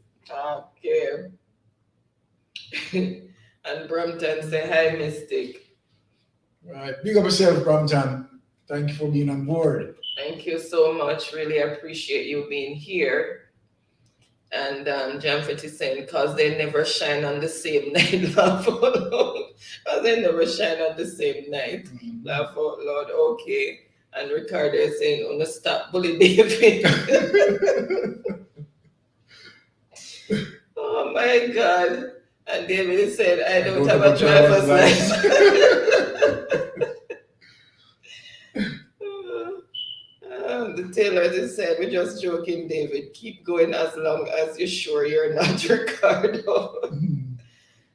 Okay. And Brampton say, hi, Mystic. Right. Big up yourself, Brampton. Thank you for being on board. Thank you so much. Really appreciate you being here. And Jamfet is saying, because they never shine on the same night, laugh out loud. Because they never shine on the same night, laugh out loud. Okay. And Ricardo is saying, "Wanna stop bully David." Oh my God. And David said, I don't have a driver's license. The tailors is said, we're just joking, David. Keep going as long as you're sure you're not Ricardo.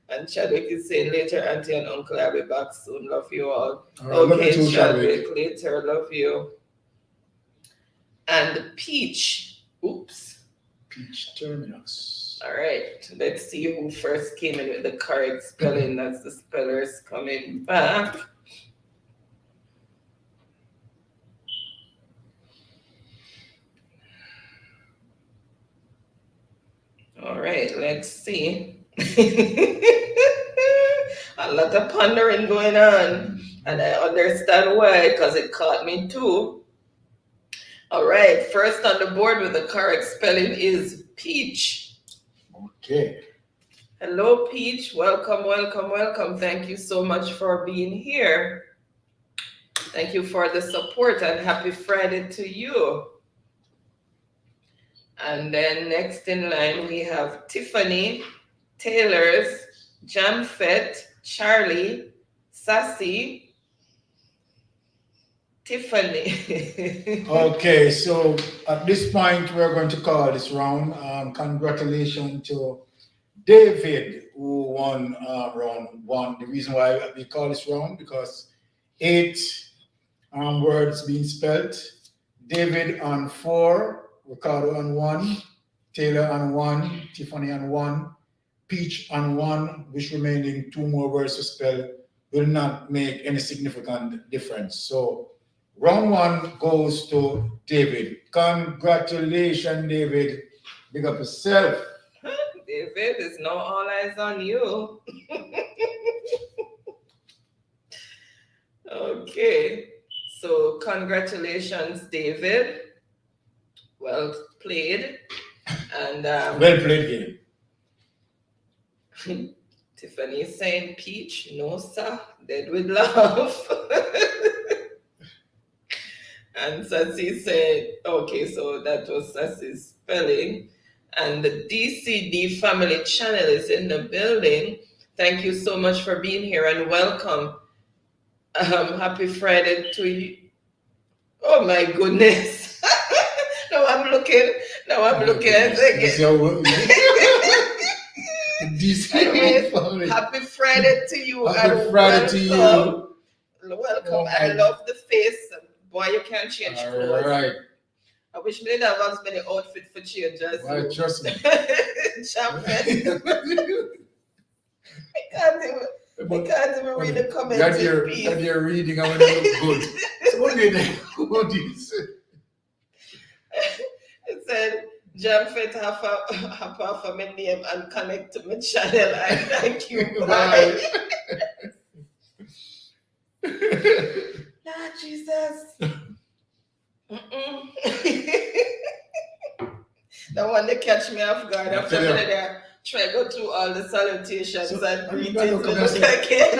And Chadwick is saying, later, Auntie and Uncle, I'll be back soon. Love you all. Okay, too, Chadwick, later, love you. And Peach. Oops. Peach Terminus. All right, let's see who first came in with the correct spelling. That's the spellers coming back. All right, let's see. A lot of pondering going on, and I understand why, because it caught me too. All right, first on the board with the correct spelling is Peach. Okay. Hello, Peach. Welcome, welcome, welcome. Thank you so much for being here. Thank you for the support, and happy Friday to you. And then next in line, we have Tiffany, Taylor's, Jamfet, Charlie, Sassy, Tiffany. Okay, so at this point, we're going to call this round. Congratulations to David, who won round one. The reason why we call this round, because 8 words being spelled. David on 4, Ricardo on 1, Taylor on 1, Tiffany on 1, Peach on 1, which remaining 2 more words to spell will not make any significant difference. So round 1 goes to David. Congratulations, David. Big up yourself. David, it's now all eyes on you. Okay, so congratulations, David. Well played. And well played game. Tiffany is saying Peach, no sir, dead with laugh. And Sassy said, okay, so that was Sassy's spelling. And the DCD family channel is in the building. Thank you so much for being here and welcome. Happy Friday to you. Oh my goodness. Now I'm looking again. Happy Friday to you. Happy Friday to you. Welcome. Oh, I love the face. Boy, you can't change clothes. All right. I wish me didn't have as many outfits for changes. Well, trust me. Champion. I can't even read the comments. That you're reading, I'm going to look good. So what do you say? It said, Jamfet have my name and connect to my channel. I thank you. Bye. Lord Jesus. The one that catch me off guard after there. Try go through all the salutations and greetings. Look like it.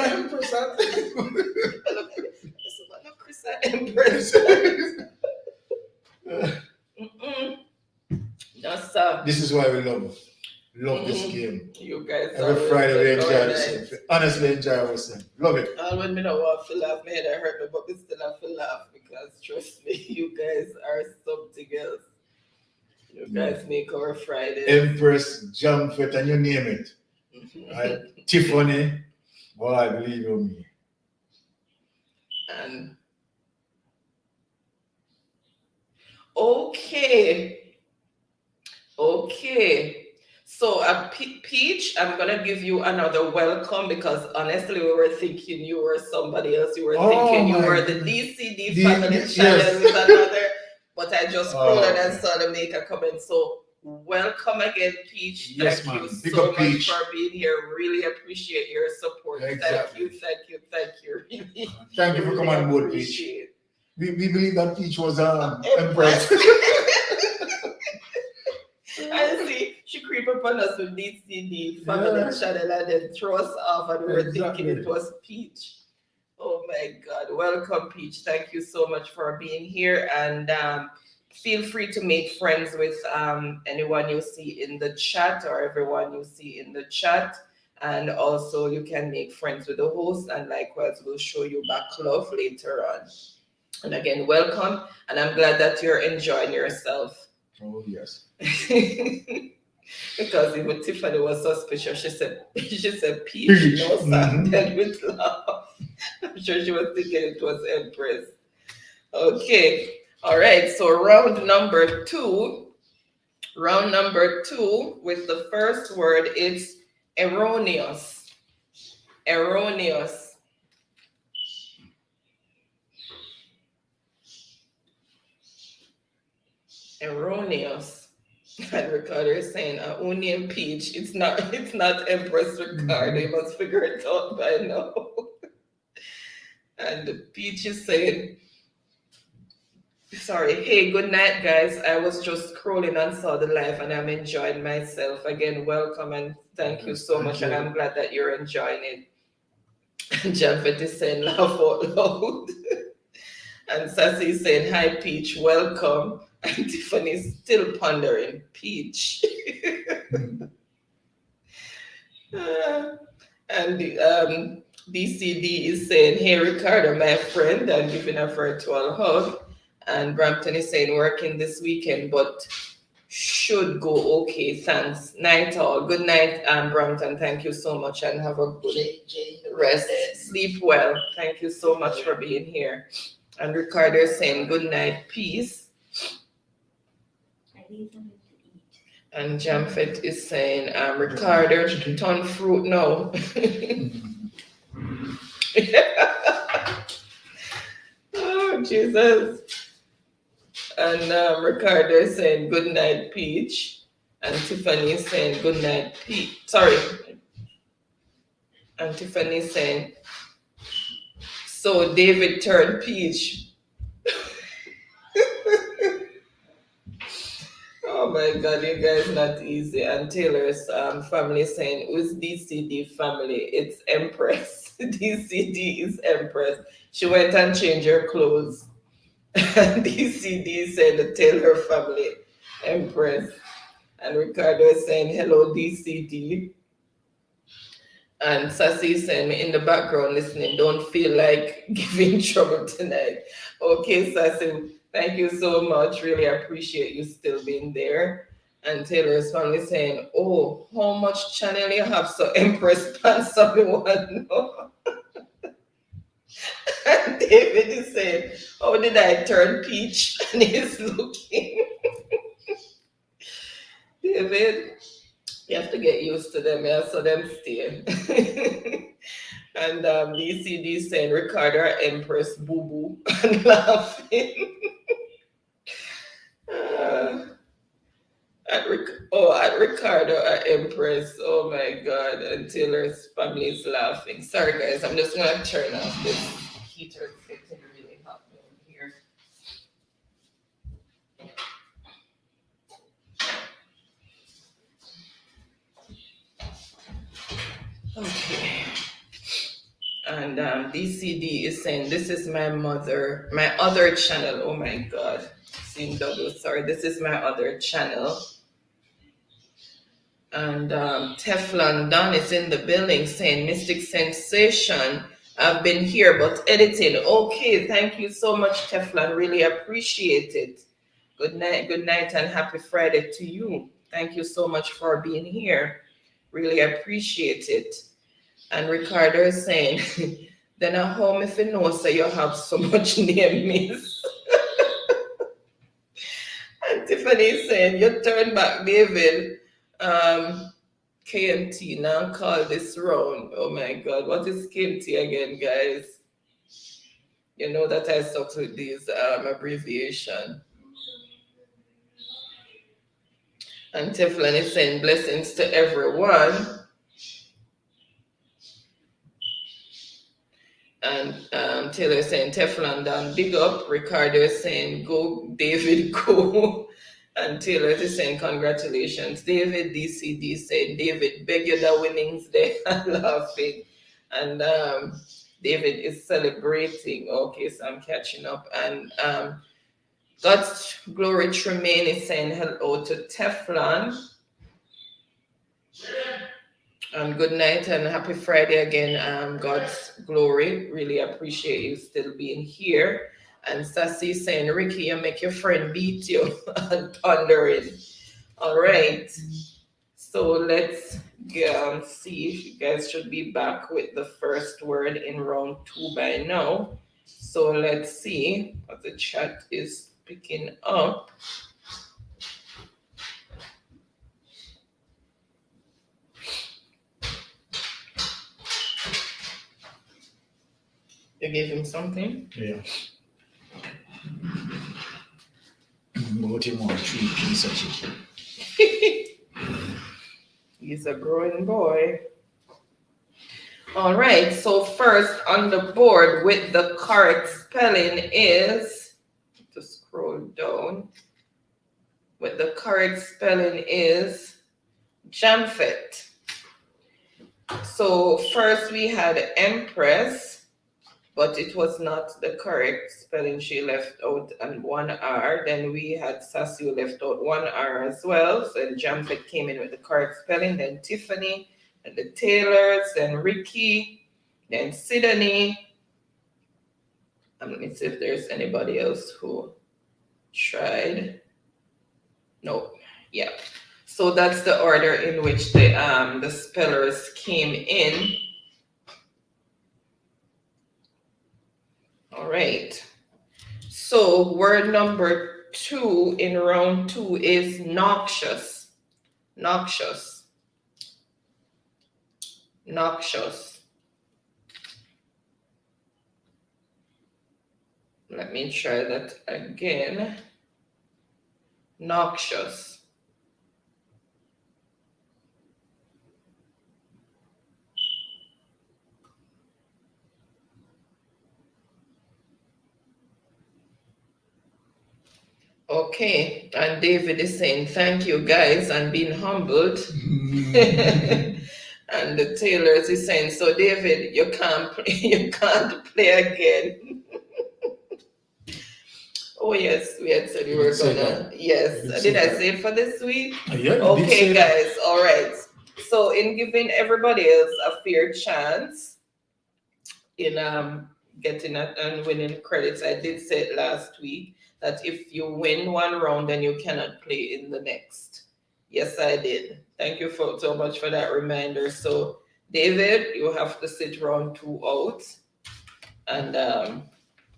This is why we love this game. You guys every Friday we enjoy this. Honestly, enjoy ourselves. Love it. All when me know what to laugh, my head hurt me, but we still have to laugh because trust me, you guys are something else. You guys make our Friday. Empress, Jamfet, and you name it. Right? Tiffany, boy, believe you me. And okay. Okay. So, Peach, I'm gonna give you another welcome because honestly, we were thinking you were somebody else. You were Oh thinking you my were the goodness. DCD family channel Yes. with another, but I just scrolled Oh, and okay. saw the make a comment. So, welcome again, Peach. Yes, Thank you man. Big so up much for Peach. being here. Really appreciate your support. Thank you, Exactly. thank you, thank you. Really, Thank you for really coming on board, Peach. appreciate. We believe that Peach was Impressed. impressed. I see she creep upon us with DCD family Yeah, channel and then throw us off, and we were thinking it exactly. was Peach. Oh my God. Welcome, Peach. Thank you so much for being here. And feel free to make friends with anyone you see in the chat or everyone you see in the chat. And also, you can make friends with the host. And likewise, we'll show you back love later on. And again, welcome. And I'm glad that you're enjoying yourself. Oh, yes. Because even Tiffany was suspicious. She said Peach, Peach. no Mhm. sounded with love. I'm sure she was thinking it was Empress. Okay. All right. So round number two. Round number two with the first word, it's erroneous. Erroneous. Erroneous. And Ricardo is saying onion peach. It's not Empress Ricardo. You must figure it out by now. And Peach is saying, sorry, hey, good night, guys. I was just scrolling and saw the live and I'm enjoying myself. Again, welcome and thank you Yes, so thank much. And you. I'm glad that you're enjoying it. And Javed is saying, laugh out loud. And Sassy is saying, hi, Peach, welcome. And Tiffany's still pondering, Peach. And BCD is saying, hey, Ricardo, my friend, and giving a virtual hug. And Brampton is saying, working this weekend, but should go okay. Thanks. Night all. Good night, Brampton. Thank you so much and have a good rest. Sleep well. Thank you so much for being here. And Ricardo is saying, good night, peace. And Jamfet is saying, Ricardo, ton fruit now. Oh, Jesus. And Ricardo is saying, good night, Peach. And Tiffany is saying, good night, Peach. Sorry. And Tiffany is saying, so David turned Peach. Oh my God, you guys not easy. And Taylor's family is saying, who's DCD family? It's Empress. DCD is Empress. She went and changed her clothes. And DCD said the Taylor family, Empress. And Ricardo is saying, hello, DCD. And Sassy is saying, in the background listening, don't feel like giving trouble tonight. Okay, Sassy, thank you so much. Really appreciate you still being there. And Taylor's family saying, oh, how much channel you have? So Empress pants someone. And David is saying, how did I turn peach? And he's looking. David, you have to get used to them, yeah, so them stay. And DCD saying, Ricardo, Empress, boo boo, and laughing. At Ricardo, at Empress. Oh my God. And Taylor's family is laughing. Sorry, guys. I'm just going to turn off this heater. It's getting really hot down here. Okay. And DCD is saying, this is my other channel. Oh my God. Seeing double. Sorry. This is my other channel. And Teflon Don is in the building saying, Mystic Sensation, I've been here, but editing. Okay, thank you so much, Teflon. Really appreciate it. Good night, and happy Friday to you. Thank you so much for being here. Really appreciate it. And Ricardo is saying, then at home if you know, so you have so much near miss. And Tiffany Tiffany saying, you turn back, David. KMT, now call this round. Oh my God, what is KMT again, guys? You know that I suck with these abbreviation. And Teflon is saying blessings to everyone. And Taylor is saying Teflon down, big up. Ricardo is saying go, David, go. And Taylor is saying congratulations. David, DCD saying David, beg you the winnings there. Laughing. And David is celebrating. Okay, so I'm catching up. And God's Glory Tremaine is saying hello to Teflon. And good night and happy Friday again, God's Glory. Really appreciate you still being here. And Sassy saying, Ricky, you make your friend beat you and pondering. All right. So let's see. You guys should be back with the first word in round 2 by now. So let's see what the chat is picking up. You gave him something? Yeah. Bought him on 3 pieces of chicken. He's a growing boy. All right, so first on the board with the correct spelling is, to scroll down, with the correct spelling is Jamfet. So first we had Empress, but it was not the correct spelling. She left out and 1 R. Then we had Sassy who left out 1 R as well. So Jamfet came in with the correct spelling. Then Tiffany and the Taylors. Then Ricky. Then Sydney. Let me see if there's anybody else who tried. No. Yeah. So that's the order in which the spellers came in. All right. So word number 2 in round 2 is noxious. Noxious. Noxious. Let me try that again. Noxious. Okay, and David is saying thank you guys and being humbled. And the Taylors is saying, so David, you can't play again. Oh yes, we had said we were gonna. Yes, did I say it for this week? Yeah. Okay, guys. All right. So in giving everybody else a fair chance in getting and winning credits, I did say it last week that if you win 1 round, then you cannot play in the next. Yes, I did. Thank you so much for that reminder. So David, you have to sit round 2 out, and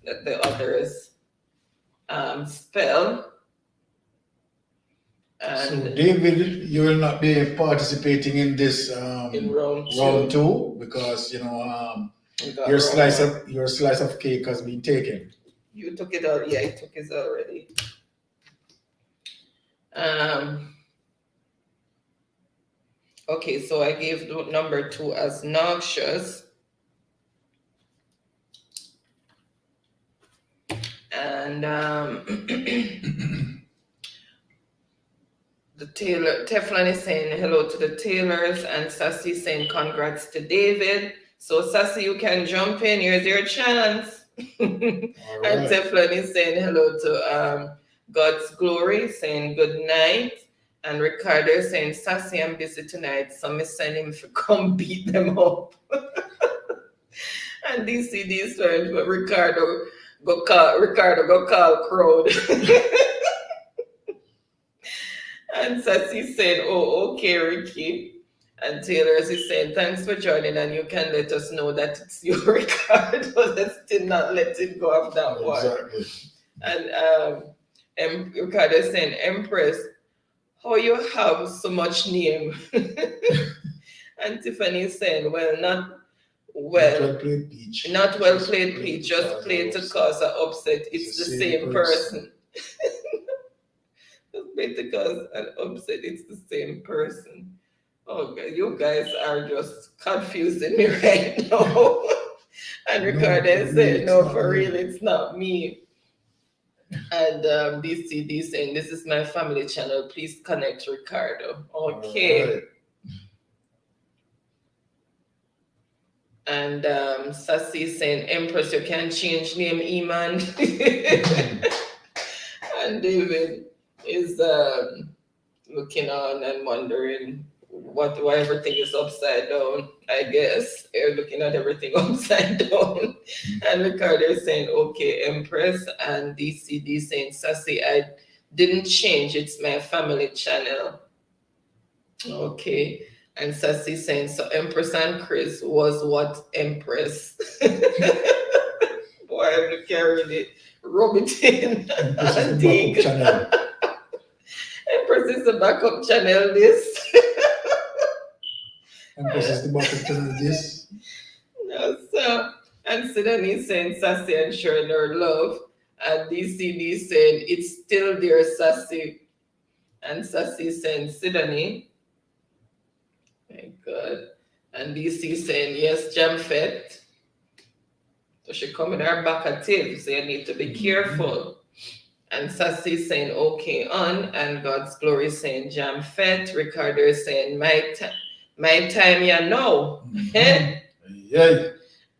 let the others spell. And so David, you will not be participating in this in round 2 because your slice of cake has been taken. You took it out. Yeah, he took it already. Okay, so I gave number 2 as noxious. And the Teflon is saying hello to the Taylors, and Sassy saying congrats to David. So Sassy, you can jump in. Here's your chance. And Teflon is saying hello to God's Glory, saying good night. And Ricardo is saying, Sassy, I'm busy tonight, so I'm sending him to come beat them up. And DCD is saying, but Ricardo, go call crowd. And Sassy said, oh, okay, Ricky. And Taylor is saying, thanks for joining, and you can let us know that it's your Ricardo. Let's still not let him go off that one. Exactly. And Ricardo saying, Empress, how you have so much name? And Tiffany saying, well, not Not well, well played, Peach. not well Just played, played Pete. to Just cause play an to upset. cause an upset. It's the same person. person. Just play to cause an upset. It's the same person. Oh, you guys are just confusing me right now. And No, Ricardo for real, said, it's no, not for me." real, it's not me. And DCD saying, this is my family channel. Please connect Ricardo. Okay. Alright. And Sassy saying, Empress, you can change name, Eman. And David is looking on and wondering why everything is upside down, I guess. They're looking at everything upside down. And Ricardo is saying, okay, Empress. And DCD saying, Sassy, I didn't change. It's my family channel. Okay. And Sassy saying, so Empress and Chris was what Empress? Boy, I can't really rub it in. Empress is the backup channel. Empress is the backup channel, this. Empress is the backup channel. This. No, so, and Sidonie saying Sassy and showing her love. And DCD saying, it's still there, Sassy. And Sassy saying, Sidonie. My God. And DC saying, yes, Jamfet. So she coming her back at him, so you need to be careful. And Sassy saying, okay, on. And God's Glory saying, Jamfet. Ricardo is saying, my time, you know. Yeah.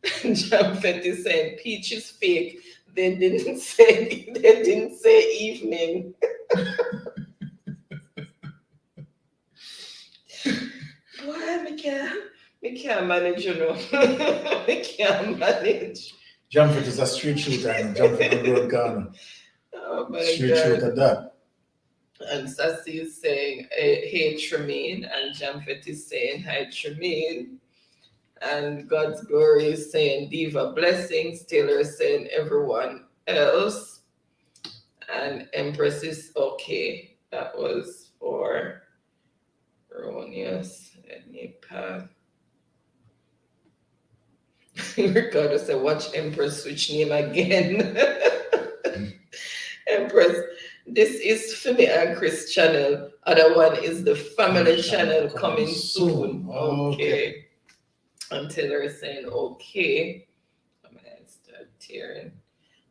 Jamfet is saying, Peach is fake. They didn't say evening. Boy, we can't manage, you know. We can't manage. Jamfet is a street shooter, and Jamfet on road gun. Oh my Street God. shooter that. And Sassy is saying, hey, Tremaine. And Jamfet is saying, hi, Tremaine. And God's Glory is saying, Diva blessings. Taylor is saying, everyone else. And Empress is okay. That was for Erroneous. Nepal. Ricardo said, watch Empress switch name again. Empress, this is Femi and Chris channel. Other one is the family channel coming soon. Okay. And Taylor is saying, okay. I'm going to start tearing.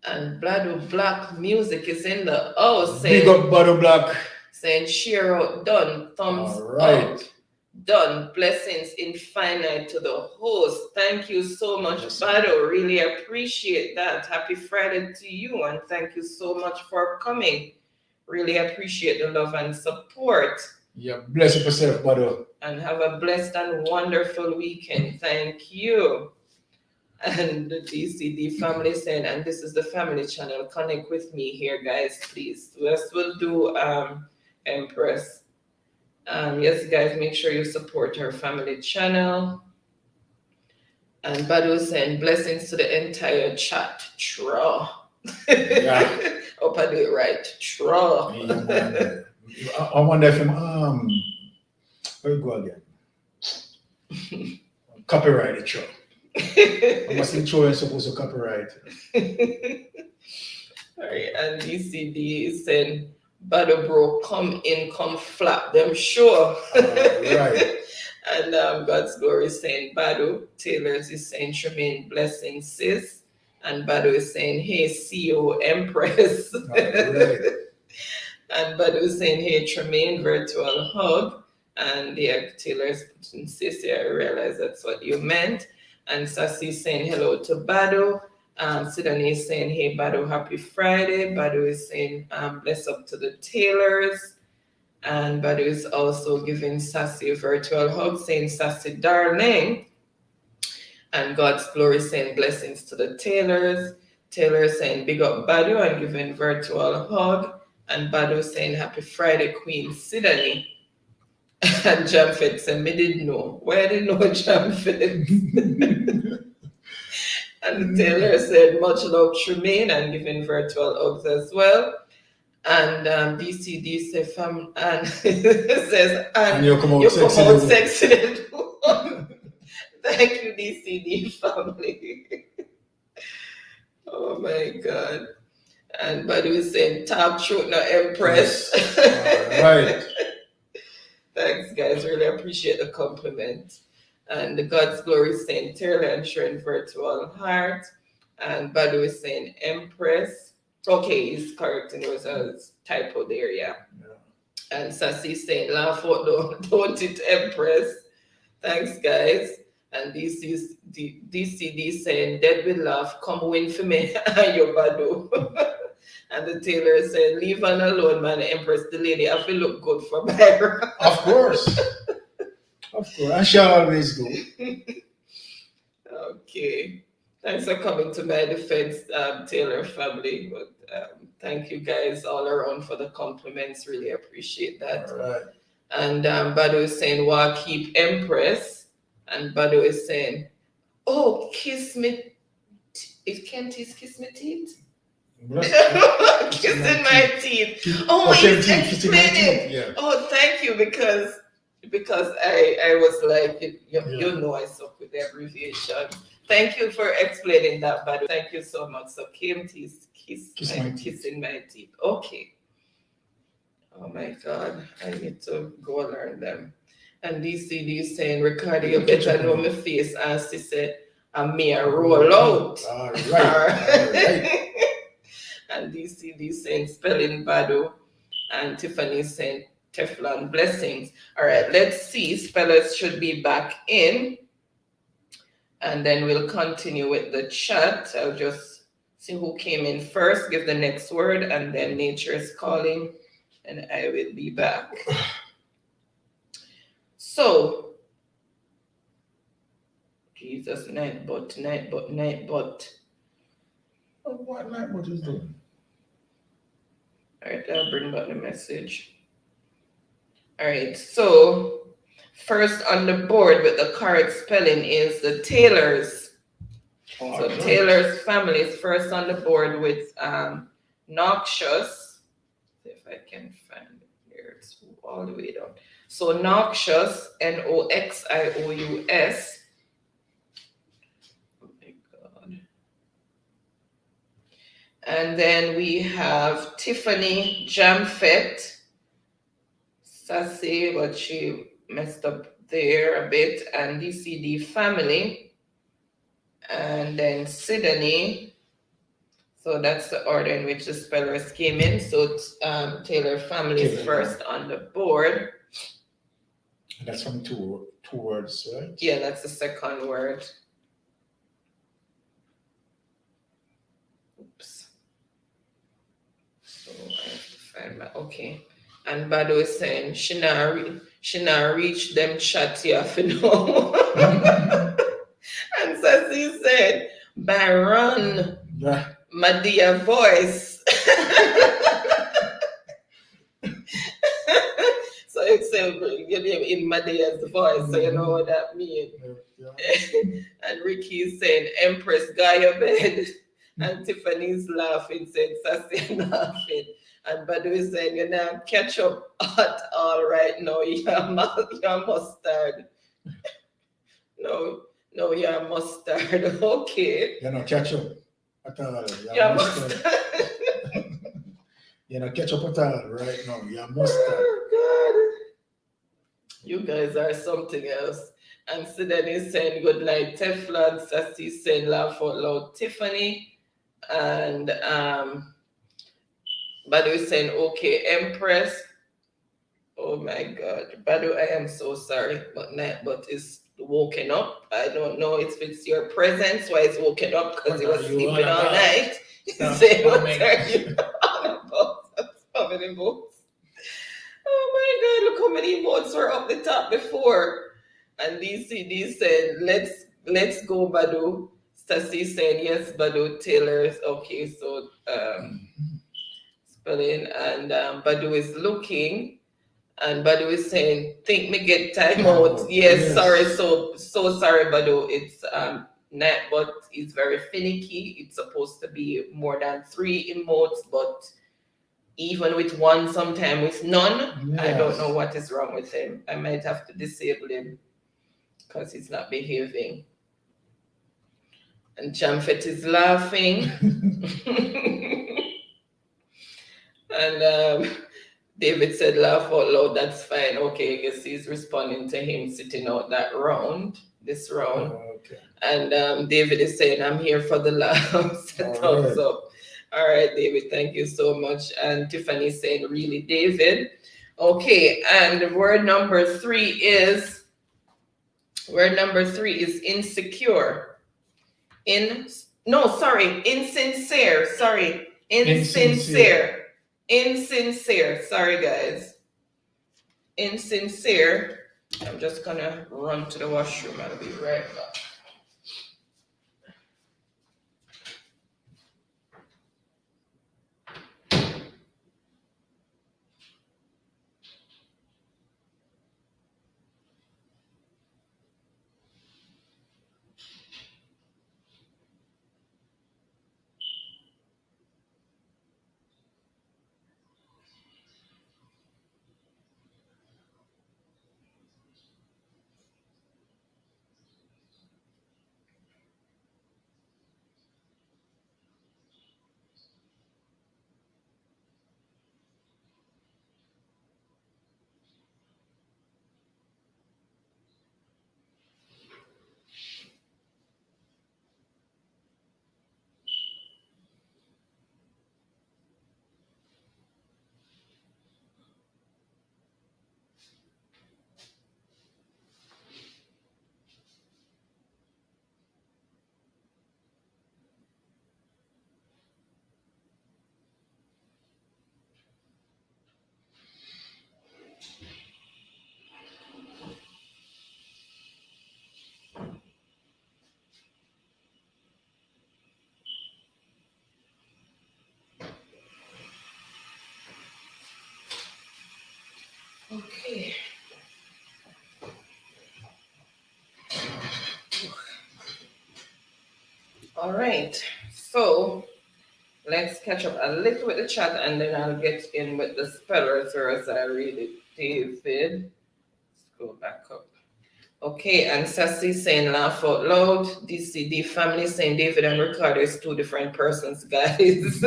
And Blado Black Music is in the house saying, Big up Blado Black. Saying, share out, done, thumbs up. Done. Blessings infinite to the host. Thank you so much, Bado. Really appreciate that. Happy Friday to you, and thank you so much for coming. Really appreciate the love and support. Yeah, bless yourself, Bado. And have a blessed and wonderful weekend. Thank you. And the DCD family saying, and this is the family channel. Connect with me here, guys, please. Yes, we'll do Empress. Yes, guys, make sure you support our family channel. And Badu saying, blessings to the entire chat. Tra. Yeah. Hope I do it right. Tra. Yeah, I wonder if where you go again? Copyright it, show. I must be sure you're supposed to copyright. All right, and DCD is saying, Bado bro, come in, come flap them, sure. Right. And God's Glory is saying, Bado. Taylor's is saying, Tremaine, blessing, sis. And Bado is saying, hey, CEO Empress. Right. And Bado is saying, hey, Tremaine, virtual hug. And yeah, Taylor's putting sis here, I realize that's what you meant. And Sassy is saying hello to Bado. Sidonie is saying, hey, Bado, happy Friday. Bado is saying, bless up to the Taylors. And Bado is also giving Sassy a virtual hug, saying, Sassy, darling. And God's Glory saying, blessings to the Taylors. Taylor is saying, big up Bado and giving virtual hug. And Bado saying, happy Friday, Queen Sidonie. And Jamfet said, me didn't know. Why I didn't know Jamfet? And Taylor said, much love, Tremaine, and giving virtual hugs as well. And DCD says and it says And you come out you sexy. come out sexy. Thank you, DCD family. Oh my God. And Buddy was saying top truth, no Empress. Yes. All right. Thanks, guys. Really appreciate the compliment. And the God's Glory is saying Taylor and Sharon Virtual Heart. And Buddy was saying Empress. Okay, he's correct, and there was a typo there, yeah. And Sassy saying laugh out, don't it, Empress. Thanks, guys. And DCD saying dead with laugh, come win for me, your Badu. And the Taylor said, leave her alone, man, Empress, the lady, I feel look good for Byron. Of course. Of course. And she always do. Okay. Thanks for coming to my defense, Taylor family. But thank you guys all around for the compliments. Really appreciate that. All right. And Badu is saying, well, keep Empress. And Badu is saying, oh, kiss me. Is Kenty's kiss me teeth? Kissing my teeth. Oh, he's explaining. Yeah. Oh, thank you, because I was like, you know I suck with the abbreviation. Thank you for explaining that, Badu. Thank you so much. So KMT's kissing my teeth. Okay. Oh my God, I need to go learn them. And DCD saying, Ricardo, you better know my face. As she said, and me a roll out. All right. And DCD saying, spelling Badu. And Tiffany saying, Teflon blessings. All right, let's see. Spellers should be back in. And then we'll continue with the chat. I'll just see who came in first, give the next word, and then nature is calling, and I will be back. So, Jesus, Nightbot. Oh, what Nightbot is doing? All right, I'll bring back the message. All right, so first on the board with the correct spelling is the Taylors. So Taylor's family is first on the board with noxious. See if I can find it here. It's all the way down. So noxious, Noxious. Oh my God. And then we have Tiffany Jamfet. Sassy, but she messed up there a bit. And DCD family. And then Sydney. So that's the order in which the spellers came in. So Taylor family is first on the board. That's from two words, right? Yeah, that's the second word. Oops. So I have to find my, okay. And Badu is saying, she not reach them chat here for no. And Sassy said, Byron, my dear voice. So it's your name in my dear's voice, so you know what that means. Yeah. And Ricky is saying, Empress, guy your bed. And Tiffany's laughing, saying, Sassy laughing. And Badu is saying, you know, catch up at all right now. You're mustard. No, you're mustard. Okay. You know, catch up at all. You're mustard. You know, catch up at all right now. You're mustard. Oh, God. You guys are something else. And Sidan is saying good night, Teflon. Sassy saying laugh out loud, Tiffany. And Badu is saying okay, Empress. Oh my God, Badu, I am so sorry, but Nightbot is woken up. I don't know if it's your presence why it's woken up because he was sleeping all night. Say what are you on about? That's how many votes. Oh my God, look how many votes were up the top before. And DCD said, let's go, Badu. Sassy saying yes, Badu. Taylor's okay, so spelling. And Badu is looking. And Badu is saying, think me get time out. Yes, sorry, so sorry, Badu. It's Nightbot is very finicky. It's supposed to be more than 3 emotes, but even with one, sometimes with none. I don't know Yes. what is wrong with him. I might have to disable him because he's not behaving. And Chamfet is laughing. And David said, laugh out loud, that's fine. Okay, I guess he's responding to him sitting out that round, this round. Okay. And David is saying, I'm here for the laughs. Thumbs up. All right, David, thank you so much. And Tiffany is saying, really, David? Okay, and word number three is insecure. Insincere. Sorry, insincere. Insincere. Sorry, guys. Insincere. I'm just gonna run to the washroom. I'll be right back. Okay. All right. So let's catch up a little with the chat and then I'll get in with the spellers or as I read it. David. Let's go back up. Okay, and Sassy saying laugh out loud. DCD family saying David and Ricardo is two different persons, guys.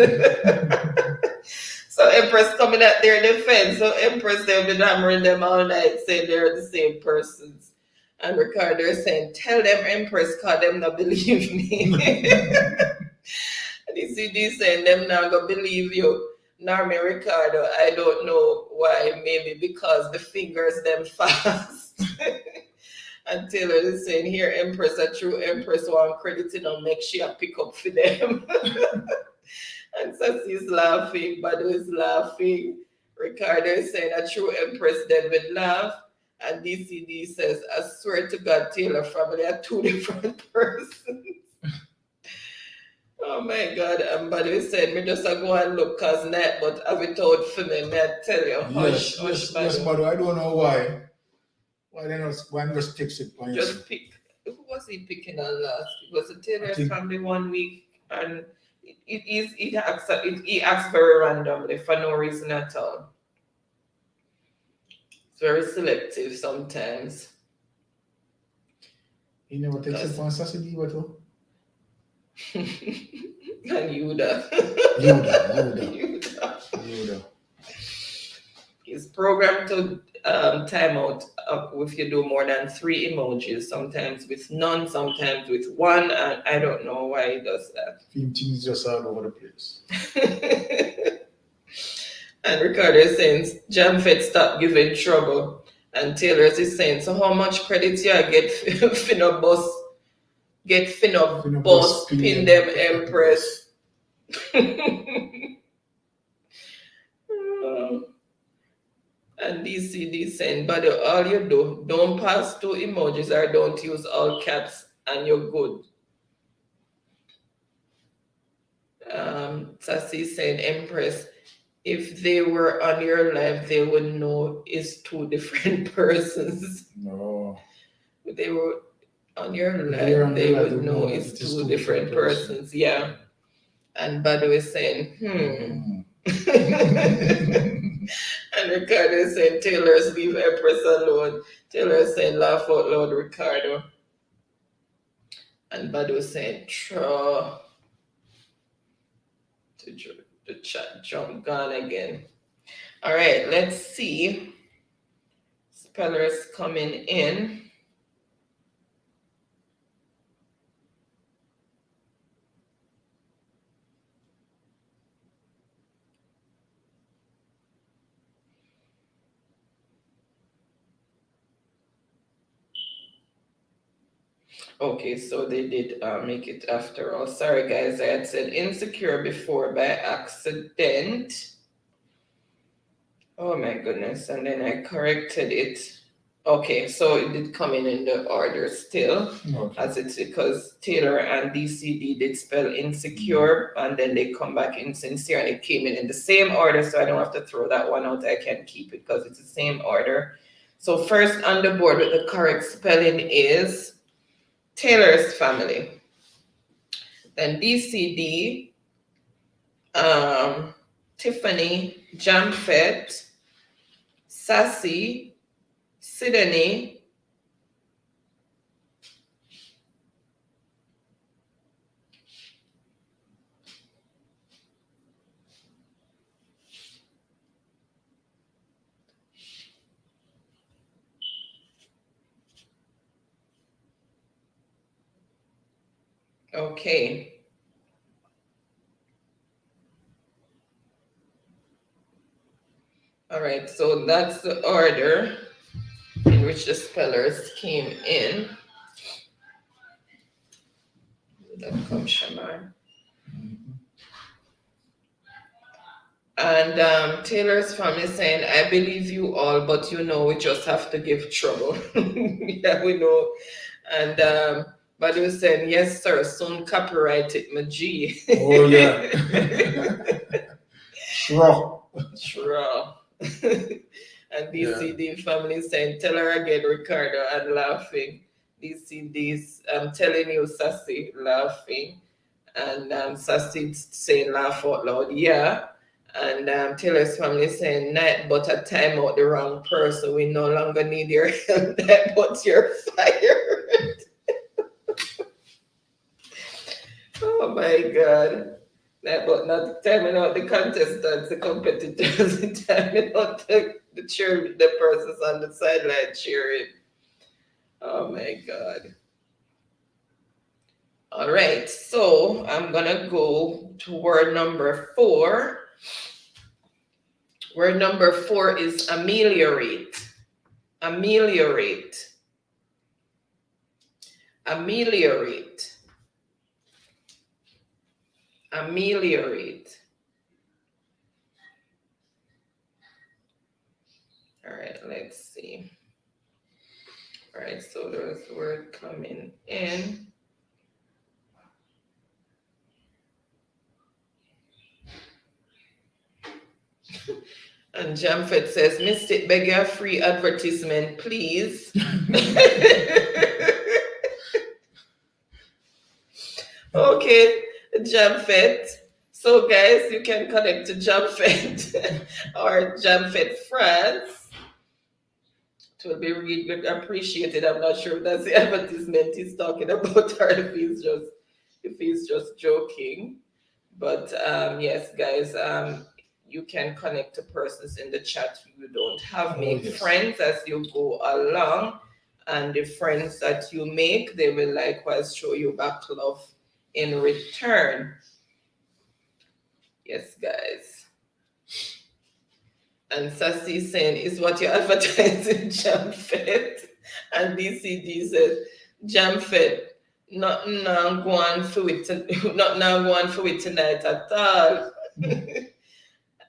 So Empress coming at their defense. So Empress, they've been hammering them all night saying they're the same persons. And Ricardo is saying, tell them Empress, cause them not believe me. DCD saying them not gonna believe you. Nor me Ricardo. I don't know why. Maybe because the fingers them fast. And Taylor is saying, here, Empress, a true Empress, want credit, make sure I pick up for them. And Sassy's laughing, Badu is laughing. Ricardo is saying, a true Empress then would laugh. And DCD says, I swear to God, Taylor family are two different persons. Oh my God, and Badu said, me just go and look cause net, but have it out for me, may I tell you. Hush, Yes, Badu. Badu, I don't know why. Why they not? Why just takes it points? Just pick. Who was he picking on last? It was a Taylor family 1 week, and he acts very randomly for no reason at all. It's very selective sometimes. He never takes it on Saturday, what? And Yuda. He's programmed to time out if you do more than 3 emojis, sometimes with none, sometimes with one, and I don't know why he does that. Things just all over the place. And Ricardo is saying, Jamfet stop giving trouble. And Taylor is saying, so how much credit you get finna boss pin them Empress. And DCD saying, but all you do, don't pass 2 emojis or don't use all caps and you're good. Sassy saying, Empress, if they were on your live, they would know it's 2 different persons. No. If they were on your live, they would know it's 2 different persons. Yeah. And Badu is saying, And Ricardo is saying, Taylor's leave Empress alone. Taylor is saying, laugh out loud, Ricardo. And Badu is saying, Tro. The chat jump gone again. All right, let's see. Spellers coming in. Okay, so they did make it after all. Sorry, guys, I had said insecure before by accident. Oh my goodness, and then I corrected it. Okay, so it did come in the order still, as it's because Taylor and DCD did spell insecure, and then they come back insincere, and it came in the same order, so I don't have to throw that one out. I can keep it because it's the same order. So first on the board with the correct spelling is Taylor's family. Then DCD, Tiffany, Jamfet, Sassy, Sydney, okay. All right, so that's the order in which the spellers came in. That comes Shamar. And Taylor's family saying, I believe you all, but you know, we just have to give trouble. Yeah, we know. And but he was saying, yes, sir, soon copyright it, my G. Oh, yeah. Sure. Sure. And DCD family saying, tell her again, Ricardo, and laughing. DCD's, I'm telling you, Sassy, laughing. And Sassy saying, laugh out loud, yeah. And Taylor's family saying, night but a time out the wrong person. We no longer need your help, night but you're fired. Oh my God. Night but not timing out the contestants, the competitors, timing out the persons on the sideline cheering. Oh my God. All right, so I'm gonna go to word number 4. Word number 4 is ameliorate. Ameliorate. Ameliorate. Ameliorate. All right, let's see. All right, so there's a word coming in. And Jamfet says, Mystic, beg your free advertisement, please. Okay, Jamfet. So guys, you can connect to Jamfet or Jamfet France. It will be really appreciated. I'm not sure if that's the advertisement he's talking about or if he's just joking. But yes, guys, you can connect to persons in the chat you don't have. Make friends as you go along, and the friends that you make, they will likewise show you back love in return. Yes, guys. And Sassy saying, is what you're advertising, Jamfet. And DCD says, Jamfet, not now go on for it tonight at all.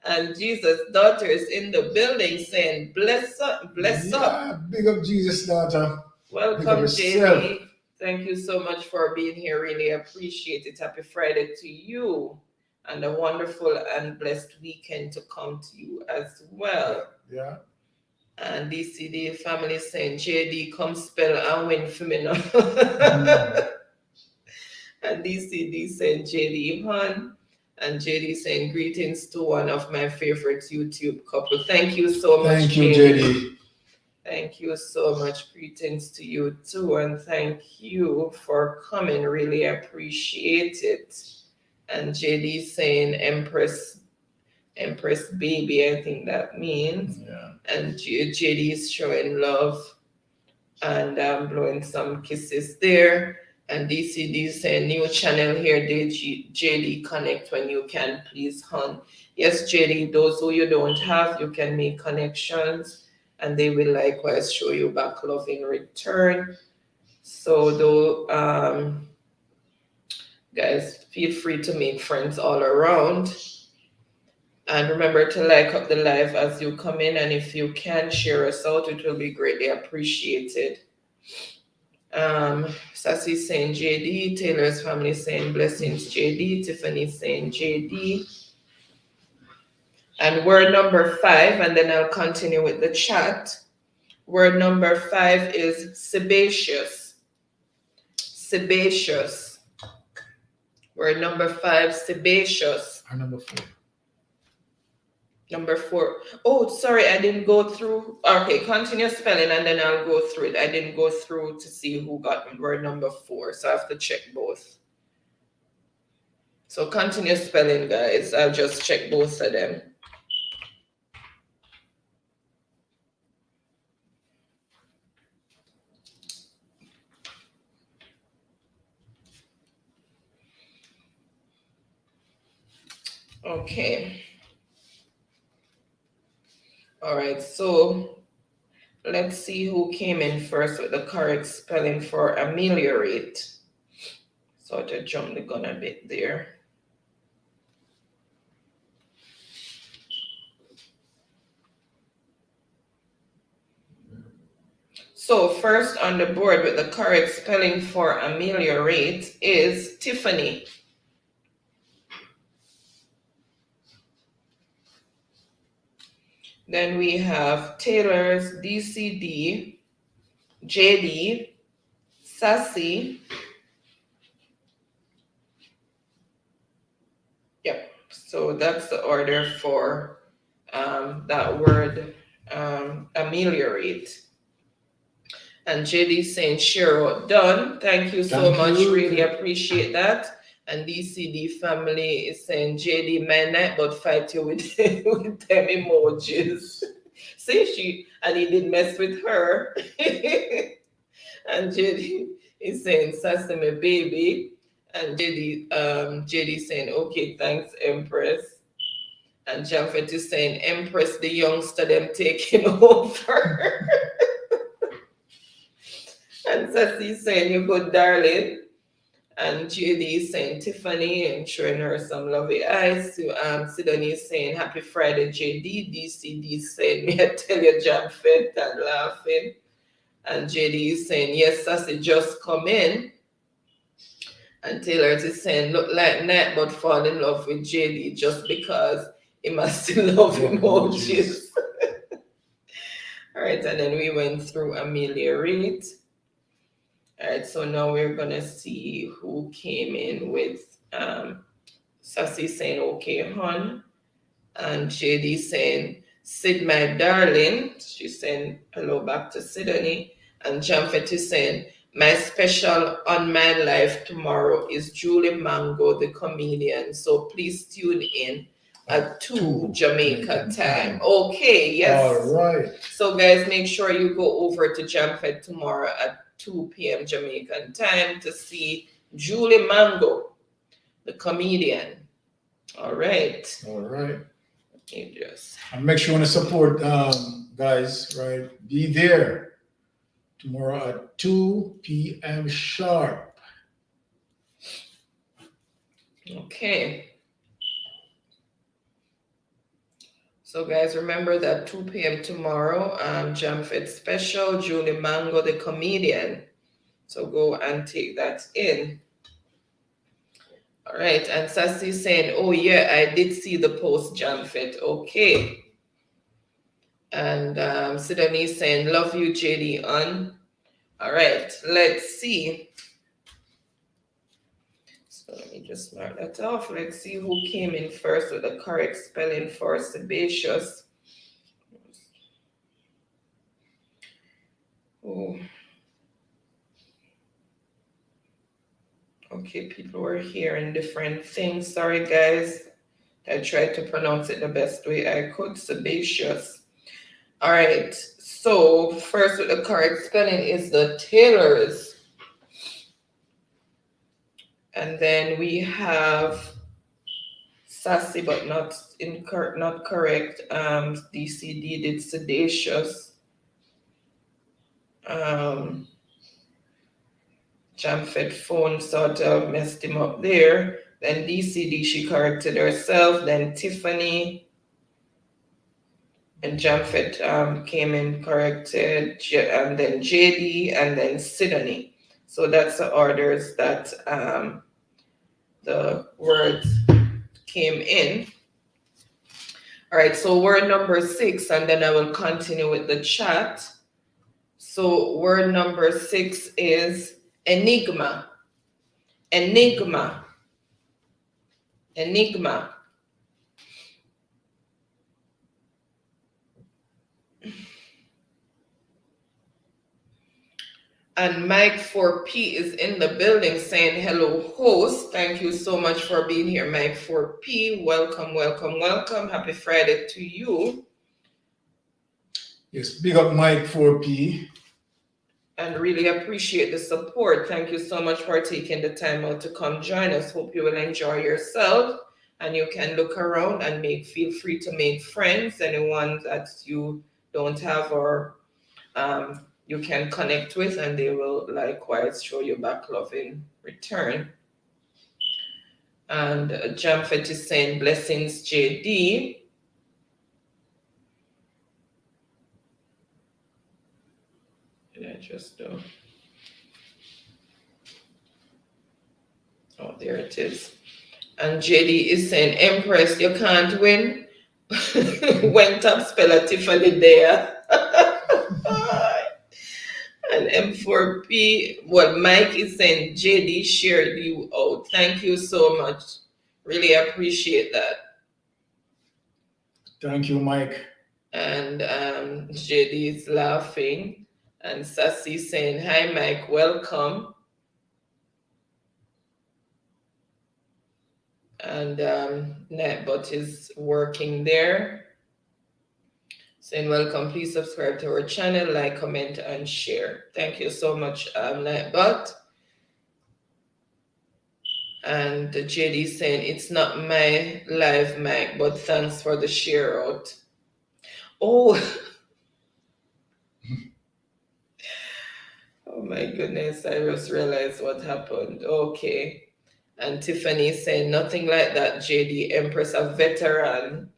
And Jesus' daughter is in the building saying, bless up, bless up. Big up Jesus' daughter. Welcome, JD. Thank you so much for being here. Really appreciate it. Happy Friday to you. And a wonderful and blessed weekend to come to you as well. Yeah. And DCD family saying, JD, come spell and win for me now. And DCD saying, JD, hon. And JD saying greetings to one of my favorite YouTube couple. Thank you so much. Thank you, JD. Thank you so much. Greetings to you too, and thank you for coming. Really appreciate it. And JD saying Empress baby, I think that means. Yeah. And JD is showing love and blowing some kisses there. And DCD saying new channel here, JD connect when you can, please, hon. Yes, JD, those who you don't have, you can make connections and they will likewise show you back love in return. So though, guys, feel free to make friends all around. And remember to like up the live as you come in, and if you can share us out, it will be greatly appreciated. Sassy saying JD, Taylor's family saying blessings JD, Tiffany saying JD. And word number 5, and then I'll continue with the chat. Word number 5 is sebaceous. Sebaceous. Word number 5, sebaceous. Or number 4. Number 4. Oh, sorry, I didn't go through. Okay, continue spelling and then I'll go through it. I didn't go through to see who got word number 4, so I have to check both. So continue spelling, guys. I'll just check both of them. Okay. All right, so let's see who came in first with the correct spelling for ameliorate. So to jump the gun a bit there. So first on the board with the correct spelling for ameliorate is Tiffany. Then we have Taylor's DCD, JD, Sassy. Yep, so that's the order for that word, ameliorate. And JD saying Cheryl, done. Thank you so much. Really appreciate that. And DCD family is saying JD man night, but fight you with, with them emojis. See, and he did mess with her. And JD is saying Sesame baby. And JD saying, okay, thanks, Empress. And Jamfet is saying, Empress, the youngster, them taking over. And Sassy saying, you good, darling. And JD is saying, Tiffany, and showing her some lovely eyes. Sidonie is saying, happy Friday, JD. DCD saying, may I tell you, Jamfet, and laughing. And JD is saying, yes, Sassy, just come in. And Taylor is saying, look like Nat, but fall in love with JD just because he must still love emojis. All right, and then we went through ameliorate. All right, so now we're going to see who came in with Sassy saying, okay, hon. And JD saying, Sid, my darling. She's saying hello back to Sidonie. And Jamfet is saying, my special on my life tomorrow is Julie Mango, the comedian. So please tune in at 2 Jamaica time. Okay, yes. All right. So guys, make sure you go over to Jamfet tomorrow at 2 p.m. Jamaican time to see Julie Mango, the comedian. All right. All right. You just and make sure you want to support guys, right? Be there tomorrow at 2 p.m. sharp. okay. So guys, remember that 2 p.m. tomorrow, Jamfet special, Julie Mango, the comedian. So go and take that in. All right, and Sassy saying, oh yeah, I did see the post, Jamfet. Okay. And Sidonie saying, love you, JD on. All right, let's see. So let me Just mark that off. Let's see who came in first with the correct spelling for sebaceous. Oh. Okay, people were hearing different things. Sorry, guys. I tried to pronounce it the best way I could. Sebaceous. All right. So first with the correct spelling is the Taylors. And then we have sassy but not correct. DCD did sedacious. Jamfed phone sort of messed him up there. Then DCD, she corrected herself. Then Tiffany and Jamfed came in corrected. And then JD and then Sydney. So that's the orders that the words came in. All right, so word number 6, and then I will continue with the chat. So word number 6 is enigma. Enigma. Enigma. And Mike 4P is in the building saying hello, host. Thank you so much for being here, Mike 4P. Welcome, welcome, welcome. Happy Friday to you. Yes, big up Mike 4P. And really appreciate the support. Thank you so much for taking the time out to come join us. Hope you will enjoy yourself. And you can look around and feel free to make friends. Anyone that you don't have or you can connect with, and they will likewise show you back love in return. And Jamfet is saying blessings, JD. Did I just do? Oh, there it is. And JD is saying, Empress, you can't win. When top speller Tiffany there. And M4P, what Mike is saying, JD shared you out. Thank you so much. Really appreciate that. Thank you, Mike. And JD is laughing. And Sassy saying, hi, Mike, welcome. And Nightbot is working there. Saying welcome, please subscribe to our channel, like, comment, and share. Thank you so much, Nightbot. And JD saying it's not my live mic, but thanks for the share out. Oh, oh my goodness, I just realized what happened. Okay. And Tiffany saying nothing like that, JD, Empress, a veteran.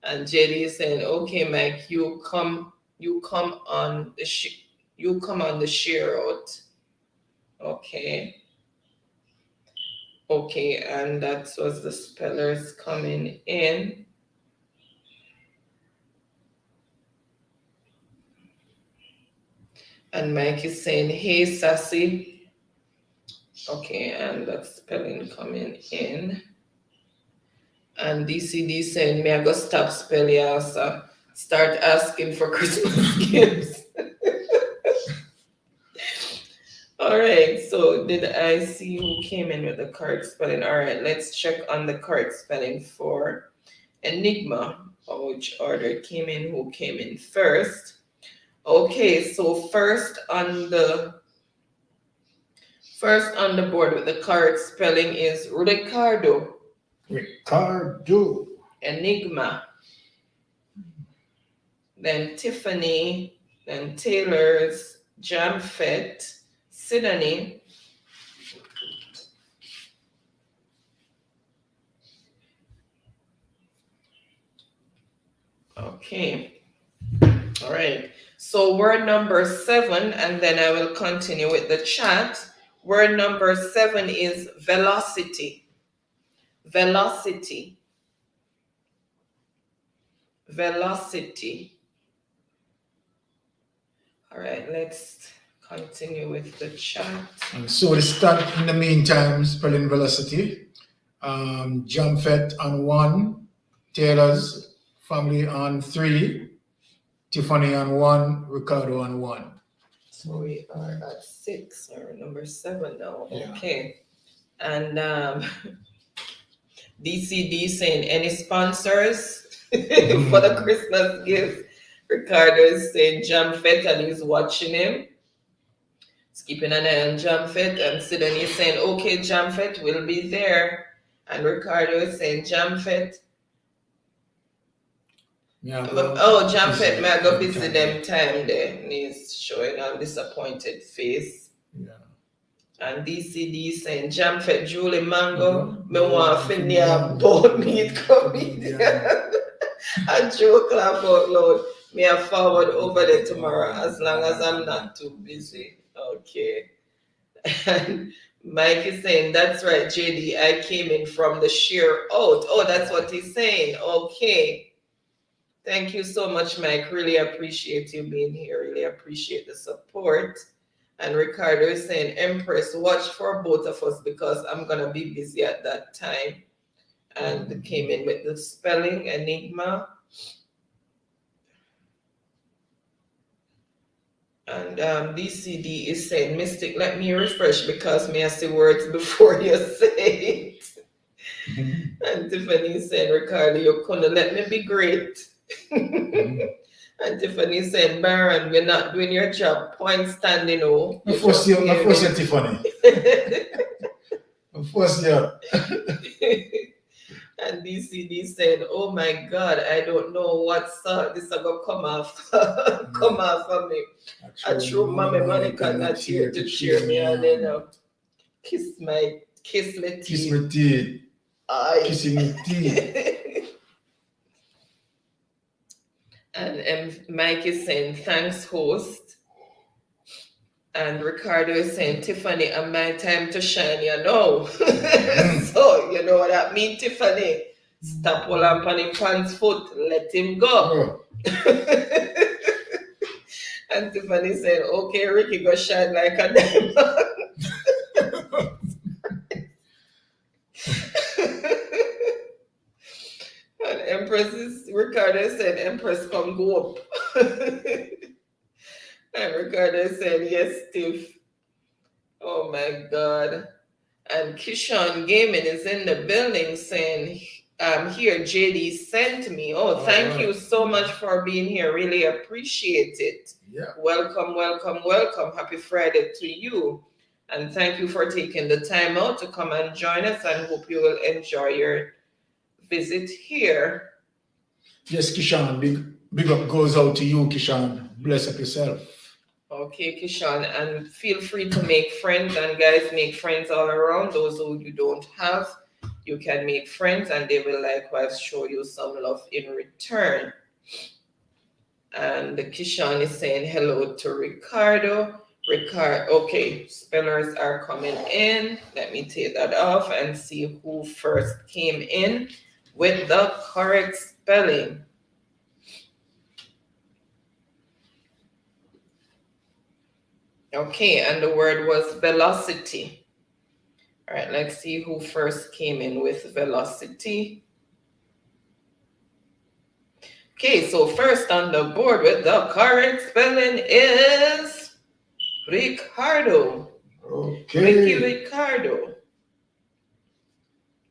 And JD is saying, okay, Mike, you come on the share out. Okay. Okay, and that was the spellers coming in. And Mike is saying, hey, Sassy. Okay, and that's spelling coming in. And DCD saying, may I go stop spell ya, so start asking for Christmas gifts. All right, so did I see who came in with the correct spelling? All right, let's check on the correct spelling for enigma, or which order it came in, who came in first. Okay, so first on the board with the correct spelling is Ricardo. Ricardo. Enigma. Then Tiffany, then Taylor's, Jamfet, Sydney. Okay. All right. So word number 7, and then I will continue with the chat. Word number 7 is velocity. Velocity. Velocity. All right, let's continue with the chat. And so the start in the meantime, spelling velocity. Jamfet on 1, Taylor's family on 3, Tiffany on 1, Ricardo on 1. So we are at 6 or number 7 now. Yeah. Okay. And DCD saying any sponsors for the Christmas gift. Ricardo is saying Jamfet and he's watching him. He's keeping an eye on Jamfet, and Sidonie is saying, okay, Jamfet will be there. And Ricardo is saying Jamfet. Yeah, Jamfet may go visit them time there. And he's showing a disappointed face. Yeah. And DCD saying Jamfet Julie Mango, me want to near boat meat comedian. And joke laugh out loud. Me a forward over there tomorrow as long as I'm not too busy. Okay. And Mike is saying, that's right, JD. I came in from the sheer out. Oh, that's what he's saying. Okay. Thank you so much, Mike. Really appreciate you being here. Really appreciate the support. And Ricardo is saying, Empress, watch for both of us because I'm going to be busy at that time. And came in with the spelling enigma. And DCD is saying, Mystic, let me refresh because may I see words before you say it. And Tiffany is saying, Ricardo, you couldn't let me be great. And Tiffany is saying, Byron, you're not doing your job. Point standing, oh. Of course, Tiffany. Of course, yeah. And DCD said, oh my God, I don't know what's this is going to come off of me. A true mommy Monica not here to cheer me and then kiss me teeth. Kiss me teeth. Kissing me teeth. And Mike is saying, thanks, host. And Ricardo is saying, Tiffany, and my time to shine, you know. So, you know what that means, Tiffany? Stop while I'm on his pants foot. Let him go. And Tiffany said, okay, Ricky, go shine like a diamond. And Ricardo said, Empress, come go up. And Ricardo said, yes, Steve. Oh my God. And Kishon Gaming is in the building saying, here, JD sent me. Oh, thank you so much for being here. Really appreciate it. Yeah. Welcome, welcome, welcome. Happy Friday to you. And thank you for taking the time out to come and join us, and hope you will enjoy your visit here. Yes, Kishan, big up goes out to you, Kishan. Bless up yourself. Okay, Kishan, and feel free to make friends, and guys, make friends all around. Those who you don't have, you can make friends, and they will likewise show you some love in return. And Kishan is saying hello to Ricardo. Okay, spellers are coming in. Let me take that off and see who first came in with the correct spelling. Okay, and the word was velocity. All right, let's see who first came in with velocity. Okay, so first on the board with the correct spelling is Ricardo. Okay. Ricardo.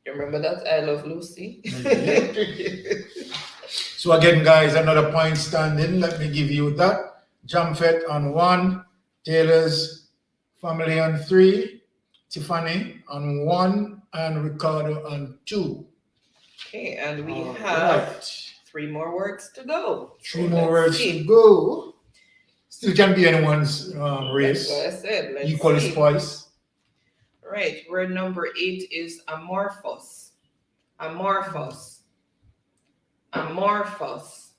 You remember that? I Love Lucy? So again, guys, another point standing. Let me give you that. Jamfet on 1, Taylor's family on 3, Tiffany on 1, and Ricardo on 2. Okay, and we have 3 more words to go. 3 more words to go. Still can be anyone's race. That's what I said. Let's equal see. Spice. Right, word number 8 is amorphous. Amorphous. Amorphous.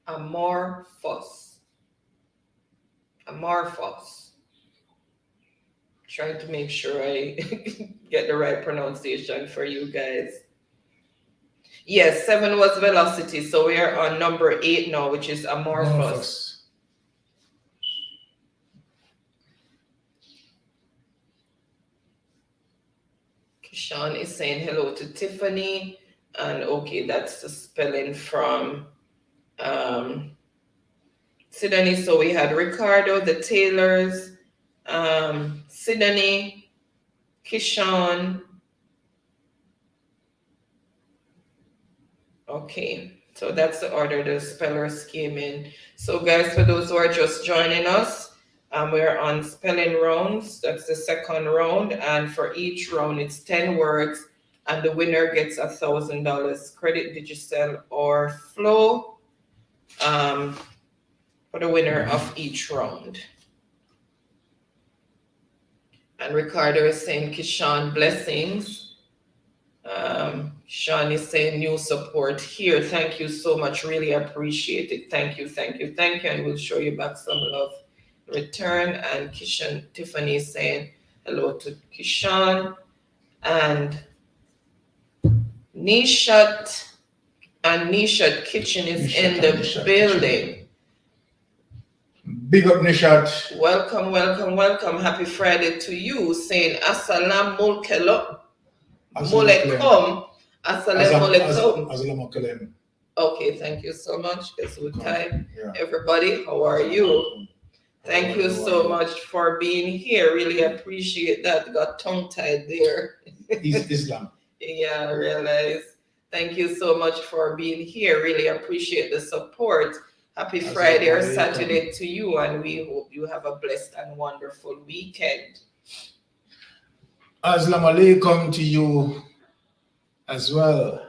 Amorphous. Amorphous. Trying to make sure I get the right pronunciation for you guys. Yes, 7 was velocity, so we are on number 8 now, which is amorphous. Sean is saying hello to Tiffany. And okay, that's the spelling from Sydney. So we had Ricardo, the Taylors, Sydney, Kishan. Okay, so that's the order the spellers came in. So guys, for those who are just joining us, we're on spelling rounds. That's the second round, and for each round it's 10 words, and the winner gets $1,000 credit, Digicel or Flow, for the winner of each round. And Ricardo is saying Kishan blessings. Sean is saying new support here. Thank you so much. Really appreciate it. Thank you, thank you, thank you. And we'll show you back some love return. And Kishan Tiffany is saying hello to Kishan. And Nishat and Nishat Kitchen is in the building. Big up Nishat. Welcome, welcome, welcome. Happy Friday to you. Saying Assalamu alaikum. Assalamu alaikum. Okay, thank you so much. It's good time. Yeah. Everybody, how are you? Thank you so much for being here. Really appreciate that. Got tongue-tied there. Islam. Yeah, I realize. Thank you so much for being here. Really appreciate the support. Happy Friday or Saturday to you, and we hope you have a blessed and wonderful weekend. Assalamu alaikum to you as well.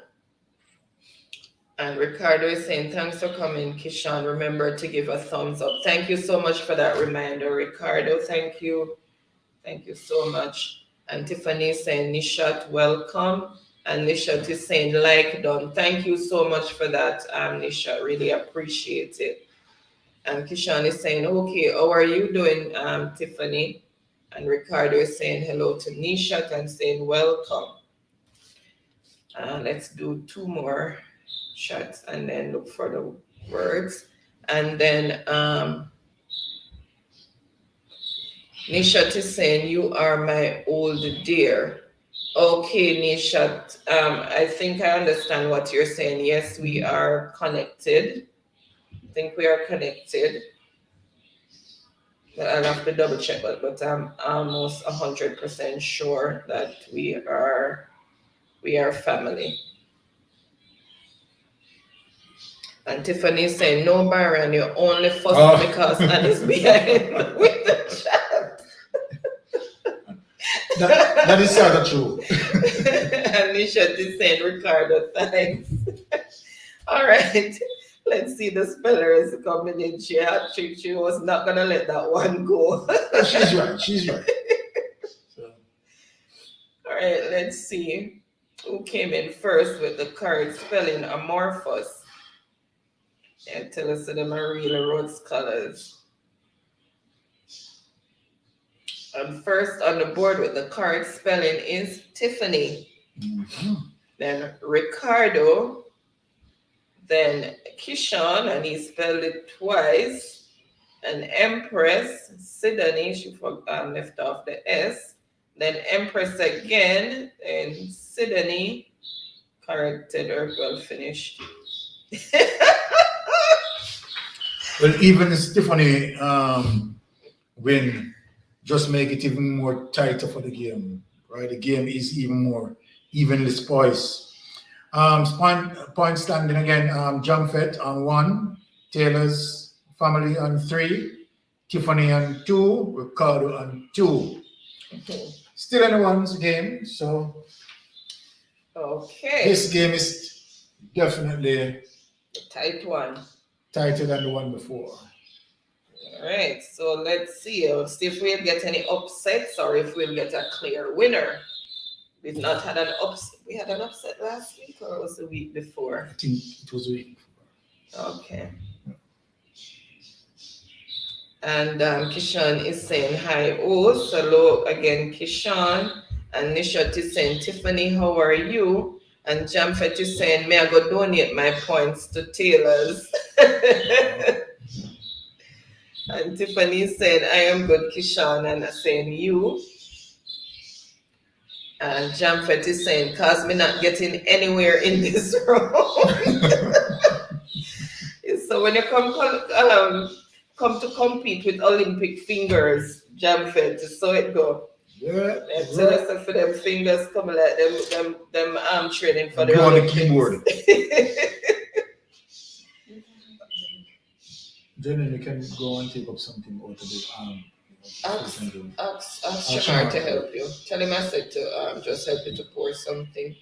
And Ricardo is saying, thanks for coming, Kishan. Remember to give a thumbs up. Thank you so much for that reminder, Ricardo. Thank you. Thank you so much. And Tiffany is saying, Nishat, welcome. And Nishat is saying, like done. Thank you so much for that, Nishat. Really appreciate it. And Kishan is saying, okay, how are you doing, Tiffany? And Ricardo is saying hello to Nishat and saying welcome. Let's do 2 more shots and then look for the words. And then Nishat is saying, you are my old dear. Okay, Nishat, I think I understand what you're saying. Yes, we are connected. I think we are connected. I'll have to double check, but I'm almost 100% sure that we are family. And Tiffany is saying, no, Byron, you're only fussing because Anne is behind with the chat. That is sort of true. And Nisha is saying, Ricardo, thanks. All right. Let's see, the speller is coming in. She was not going to let that one go. She's right. So. All right, let's see who came in first with the correct spelling, amorphous. Yeah, tell us the Marilla Rhodes colors. And first on the board with the correct spelling is Tiffany. Mm-hmm. Then Ricardo. Then Kishan, and he spelled it twice. And Empress, Sydney, she left off the S. Then Empress again, and Sydney corrected her, well finished. Well, even Stephanie win just make it even more tighter for the game, right? The game is even more evenly poised. Point standing again, Jamfet on 1, Taylor's family on 3, Tiffany on 2, Ricardo on 2. Okay. Still anyone's game, so okay. This game is definitely a tight one. Tighter than the one before. All right, so let's see. We'll see if we'll get any upsets or if we'll get a clear winner. We've not had an upset. We had an upset last week, or was it the week before? I think it was a week before. Okay. And Kishan is saying hi. Oh, hello again, Kishan. And Nishat is saying, Tiffany, how are you? And Jamfet is saying, may I go donate my points to Taylor's? And Tiffany is saying, I am good, Kishan. And I'm saying, you. And Jamfet is saying, cause me not getting anywhere in this room. So when you come to compete with Olympic fingers, Jamfet, so it go. Yeah. Tell us for them fingers come like them arm training for the Go on the Olympics. keyboard. Jenny, you can go and take up something out of it. Ask Shamar to help you. Tell him I said to just help you to pour something.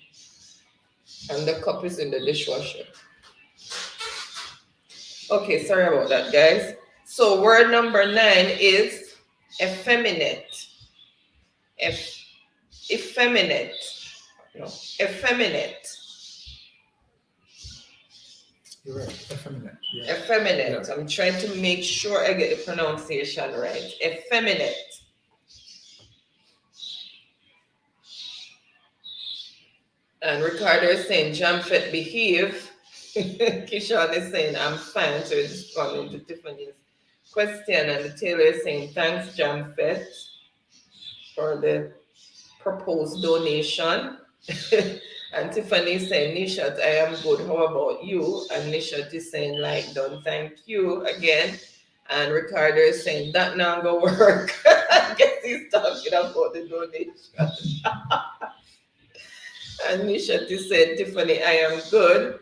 And the cup is in the dishwasher. Okay, sorry about that, guys. So word number 9 is effeminate. Effeminate. No, effeminate. You're right, effeminate. Yeah. Effeminate. Yeah. I'm trying to make sure I get the pronunciation right. Effeminate. And Ricardo is saying, Jamfet, behave. Kishan is saying, I'm fine. So it's responding to Tiffany's question. And the tailor is saying, thanks, Jamfet, for the proposed donation. And Tiffany is saying, Nishat, I am good. How about you? And Nishat is saying, like, done. Thank you again. And Ricardo is saying, that now go work. I guess he's talking about the donation. And Nishat is saying, Tiffany, I am good.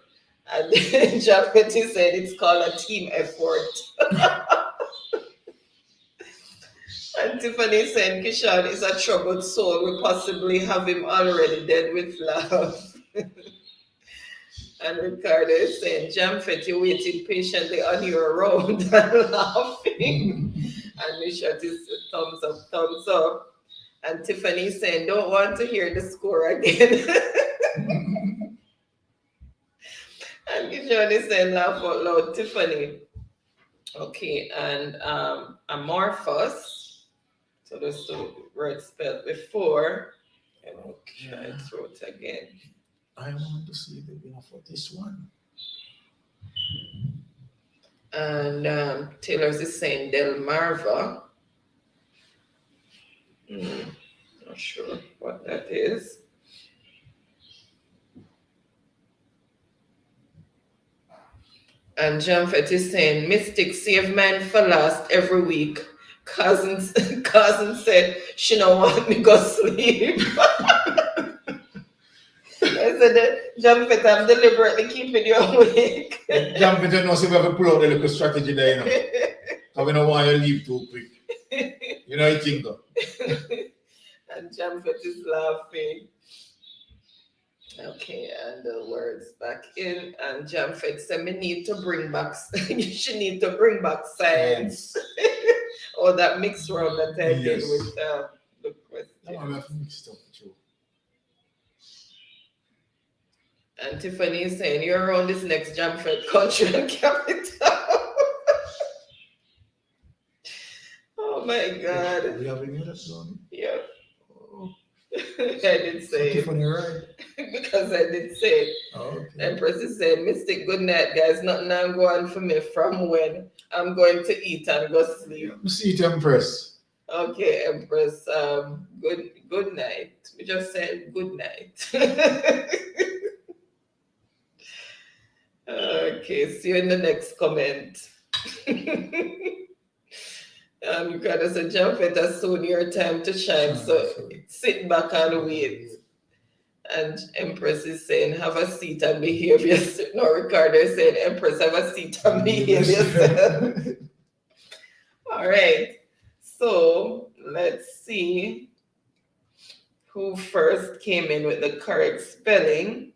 And Japet is saying, it's called a team effort. And Tiffany saying, Kishan is a troubled soul. We possibly have him already dead with love. And Ricardo is saying, Jamfet, you're waiting patiently on your road and laughing. And Nishat is thumbs up, thumbs up. And Tiffany is saying, don't want to hear the score again. And Kishan is saying, laugh out loud, Tiffany. Okay, and amorphous. So there's the word spelled before. And Okay. try it through it again. I want to see the winner for this one. And Taylor's is saying Delmarva. Not sure what that is. And Jamfet is saying Mystic save man for last every week. Cousin said she don't want me go sleep. I said, Jamfet, I'm deliberately keeping you awake. Jamfet, you know, so we have to pull out the little strategy there, you know. Because we don't want you to leave too quick. You know, you think though. And Jamfet is laughing. Okay, and the words back in. And Jamfet said, me need to bring back, she need to bring back science. Or that mixed round that I did with the question. No, we have to mix stuff too. And Tiffany is saying, you're around this next Jamfet country and capital. Oh my God. We have any other song? Yeah. Oh. I did say it. Tiffany, right? Because I did say it. Okay. Empress is saying, Mystic, good night, guys. Nothing I'm going for me from when I'm going to eat and go sleep. See it, Empress. Okay, Empress. Good night. We just said good night. Okay, see you in the next comment. You gotta say, Jamfet, as soon your time to shine. So sit back and wait. And Empress is saying, have a seat and behave yourself. No, Ricardo is saying, Empress, have a seat and behave yourself. All right. So let's see who first came in with the correct spelling.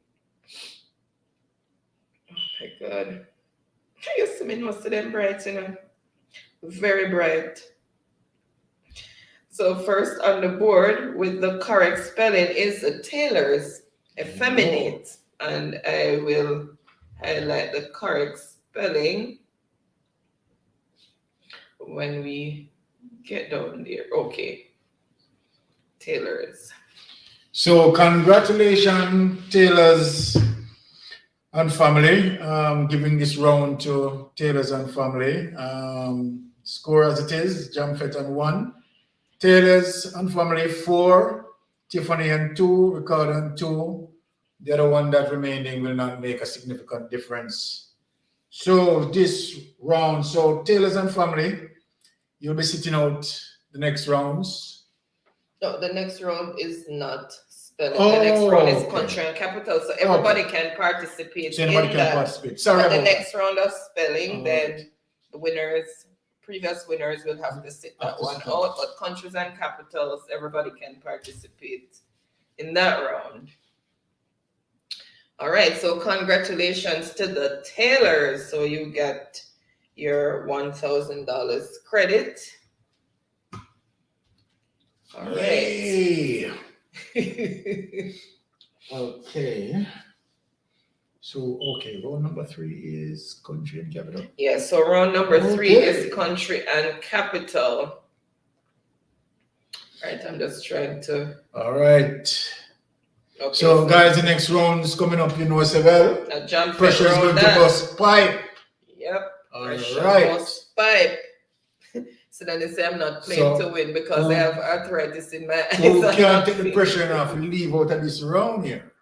Oh my God. I used to mean most of them bright, you know. Very bright. So first on the board with the correct spelling is the Taylor's, effeminate. And I will highlight the correct spelling when we get down there. Okay. Taylor's. So congratulations, Taylor's and family. Giving this round to Taylor's and family. Score as it is, Jamfet and 1. Taylor's and family 4. Tiffany and 2, Ricardo and 2. The other one that remaining will not make a significant difference. So this round, so Taylors and family, you'll be sitting out the next rounds. No, the next round is not spelling. Oh, the next round is okay. country and capital, so everybody can participate. So anybody in can that. participate. Sorry But the about next round of spelling, All then the winners, previous winners will have to sit that Have to one sit out. out. But countries and capitals, everybody can participate in that round. All right, so congratulations to the Taylors. So you get your $1,000 credit. All right. Yay. Okay. So, okay, round number 3 is country and capital. Yeah, so round number 3 Okay. is country and capital. All right, I'm just trying to. All right. Okay, So, guys, the next round is coming up, you know, as well. a jump Pressure is going to bust pipe. Yep. All Pressure right. bust pipe. So then they say I'm not playing to win because I have arthritis in my eyes. Who can't take the pressure enough and leave out of this round here?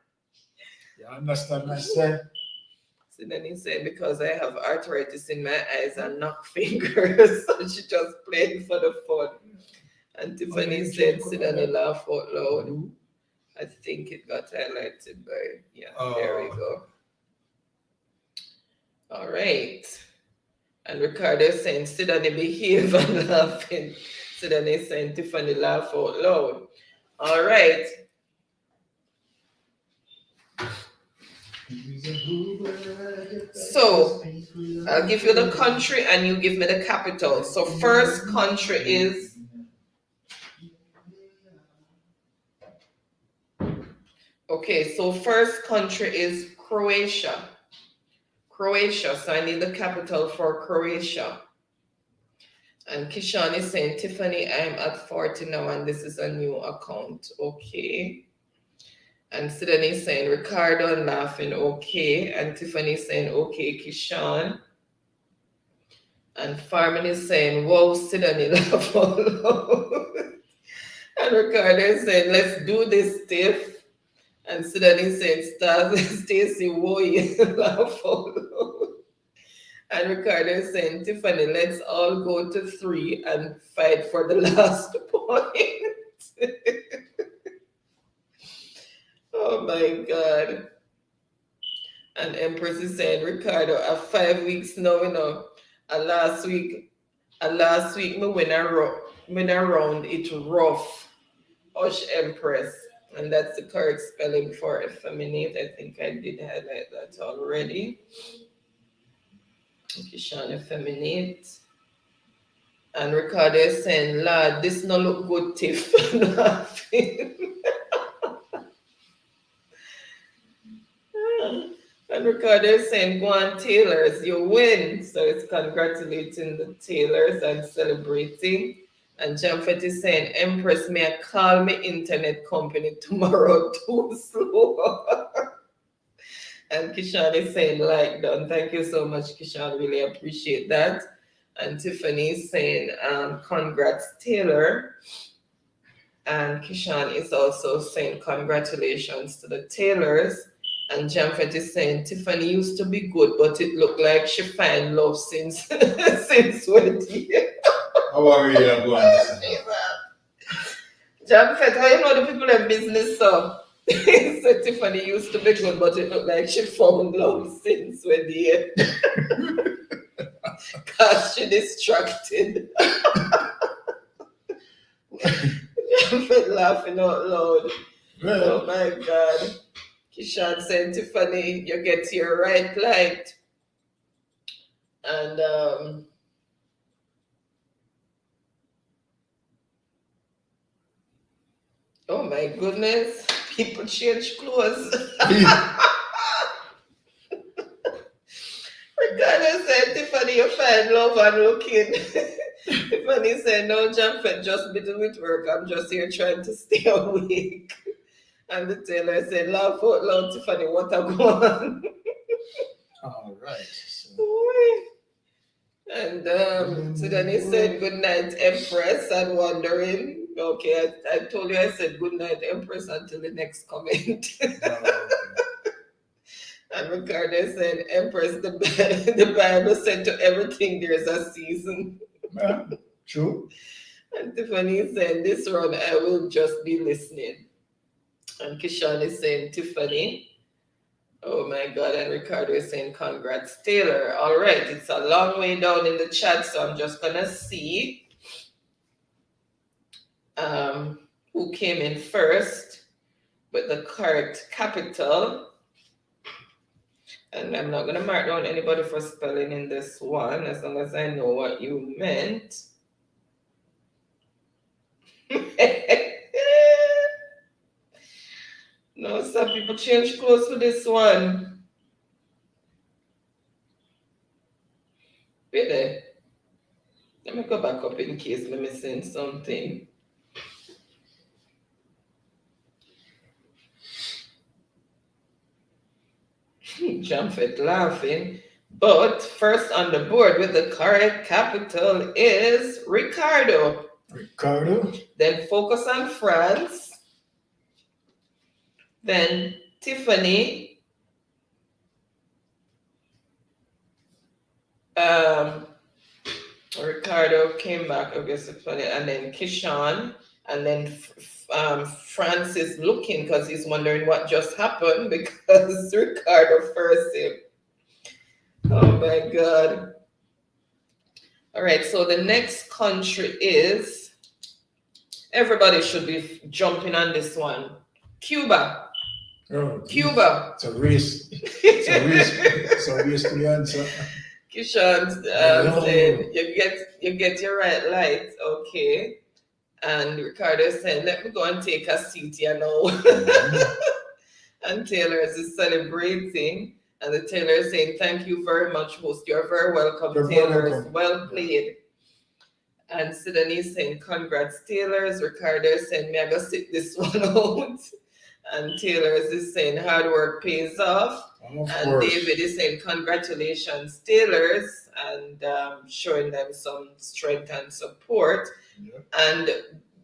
You understand myself? So then he said, because I have arthritis in my eyes and knock fingers, so she just played for the fun. And Tiffany said, sit down and laugh out loud. I think it got highlighted by, there we go. All right. And Ricardo is saying, sit down and behave and laughing. So then he's saying, Tiffany, laugh out loud. All right. So I'll give you the country and you give me the capital. So first country is so first country is Croatia. Croatia. So I need the capital for Croatia. And Kishan is saying, Tiffany, I'm at 40 now and this is a new account. Okay. And Sidonie is saying, Ricardo and laughing, okay. And Tiffany is saying, okay, Kishan. And Farman is saying, whoa, Sidonie, laugh out loud. And Ricardo is saying, let's do this, Tiff. And Sidonie is saying, Stacy, whoa, you laugh out loud. And Ricardo is saying, Tiffany, let's all go to 3 and fight for the last point. Oh my God. And Empress is saying, Ricardo, at 5 weeks now, you know, last week me win a round, it's rough. Hush, Empress. And that's the correct spelling for effeminate. I think I did highlight that already. Kishan, effeminate. And Ricardo is saying, lad, this no look good, Tiff. Laughing. And Ricardo is saying, go on, Taylors, you win. So it's congratulating the Taylors and celebrating. And Jamfet is saying, Empress, may I call my internet company tomorrow? Too slow. And Kishan is saying, like done. Thank you so much, Kishan. Really appreciate that. And Tiffany is saying, congrats, Taylor. And Kishan is also saying, congratulations to the Taylors. And Jamfet is saying, Tiffany used to be good, but it looked like she found love since wedding. How are you going? Jamfet, how you know the people in business, so? So Tiffany used to be good, but it looked like she found love since wedding. Because she distracted. Jamfet laughing out loud. Oh my God. Kishan said, Tiffany, you get your right light. And oh my goodness, people change clothes. Ricardo said, Tiffany, you find love and looking. Tiffany said, no, Jamfet, just busy with work. I'm just here trying to stay awake. And the Taylor said, laugh out loud, Tiffany, what a go on. All right. And so then he said, good night, Empress, and wondering. Okay, I told you I said good night, Empress, until the next comment. Oh, And Ricardo said, Empress, the Bible said to everything there's a season. okay. Yeah, true. And Tiffany said, this round I will just be listening. And Kishan is saying, Tiffany. Oh my God. And Ricardo is saying, congrats, Taylor. All right. It's a long way down in the chat, so I'm just going to see who came in first with the correct capital. And I'm not going to mark down anybody for spelling in this one, as long as I know what you meant. No, some people change clothes for this one. Wait there. Let me go back up in case I'm missing something. Jamfet laughing. But first on the board with the correct capital is Ricardo. Ricardo. Then focus on France. Then Tiffany. Ricardo came back, I guess it's funny, and then Kishan, and then France is looking because he's wondering what just happened because Ricardo first him. Oh my God. All right, so the next country is, everybody should be jumping on this one. Cuba. Oh, Cuba. It's a race. It's a race. It's a race to the answer. Kishan said, you get your right light, okay. And Ricardo said, let me go and take a seat, you know. And Taylor is celebrating. And the Taylor is saying, thank you very much, host. You're very welcome, Taylor. Well played. And Sidonie is saying, congrats, Taylors. Ricardo is saying, may I go sit this one out? And Taylor is saying, hard work pays off. Of and course. David is saying, congratulations, Taylors, and showing them some strength and support. Yeah. And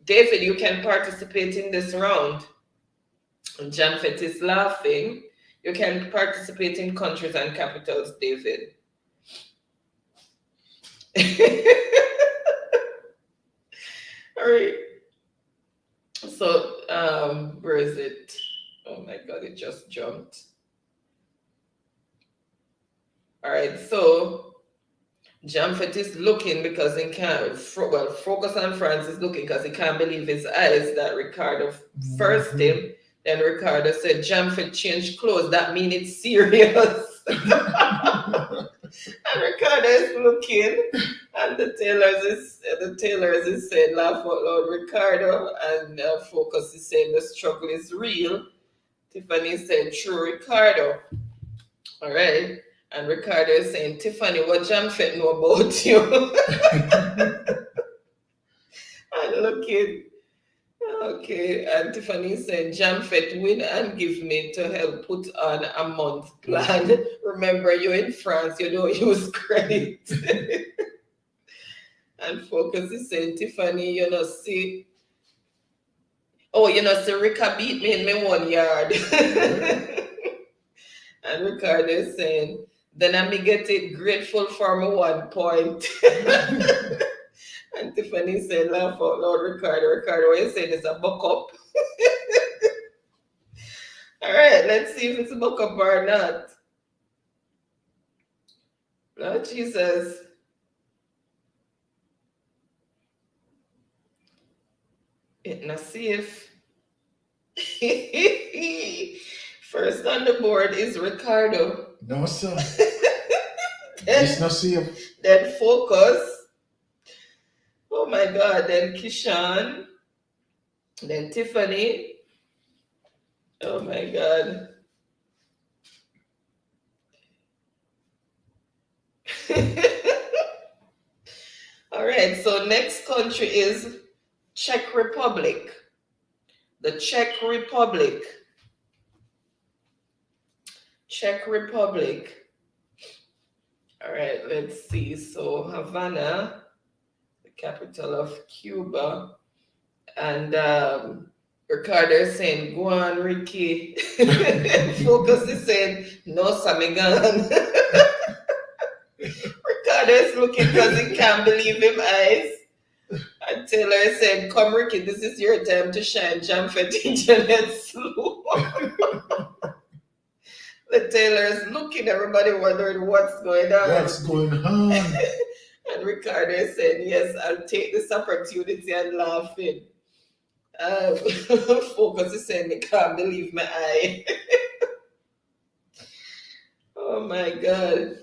David, you can participate in this round. And Jamfet is laughing. You can participate in countries and capitals, David. All right. So, where is it? Oh my God, it just jumped. All right, so Jamfet is looking because he can't, focus on France is looking because he can't believe his eyes that Ricardo first him. Then Ricardo said, Jamfet changed clothes. That means it's serious. And Ricardo is looking, and the tailors is saying, laugh out loud, Ricardo, and Focus is saying the struggle is real. Tiffany said, true, Ricardo. All right. And Ricardo is saying, Tiffany, what Jamfet know about you? And looking. Okay, and Tiffany said, Jamfet, win and give me to help put on a month plan. Remember, you're in France, you don't use credit. And Focus is saying, Tiffany, you know, see, Rika beat me in my 1 yard. And Ricardo is saying, then I may get it grateful for my 1 point. And Tiffany said, laugh out loud, Ricardo. Ricardo, what you saying is a buck up. All right, let's see if it's a buck up or not. Lord Jesus. It's not safe. First on the board is Ricardo. No, sir. It's not safe. Then Focus. Oh my God. Then Kishan. Then Tiffany. Oh my God. All right. So next country is Czech Republic. The Czech Republic. Czech Republic. All right, let's see. So Havana, the capital of Cuba, And Ricardo is saying, go on, Ricky. Focus is saying, no, Samigan. Ricardo is looking because he can't believe him eyes. And Taylor is saying, come, Ricky, this is your time to shine. Jamfet internet slow. The Taylor is looking, everybody wondering what's going on. What's going on? And Ricardo is saying, yes, I'll take this opportunity and laughing. Focus is saying, I can't believe my eye. Oh my God.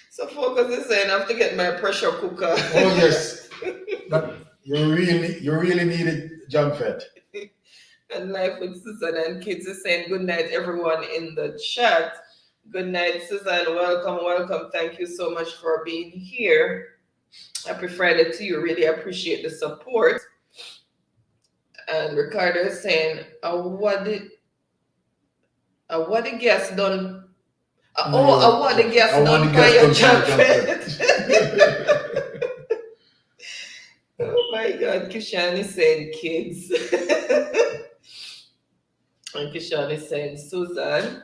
So Focus is saying, I have to get my pressure cooker. Oh yes. But you really need it, Jamfet. And Life with Susan and Kids is saying, good night, everyone in the chat. Good night, Susan. Welcome, welcome. Thank you so much for being here. Happy Friday to you. Really appreciate the support. And Ricardo is saying, what the guest done? What the guest done by your Jamfet? Oh my God, Kishan is saying kids. And Kishan is saying Susan.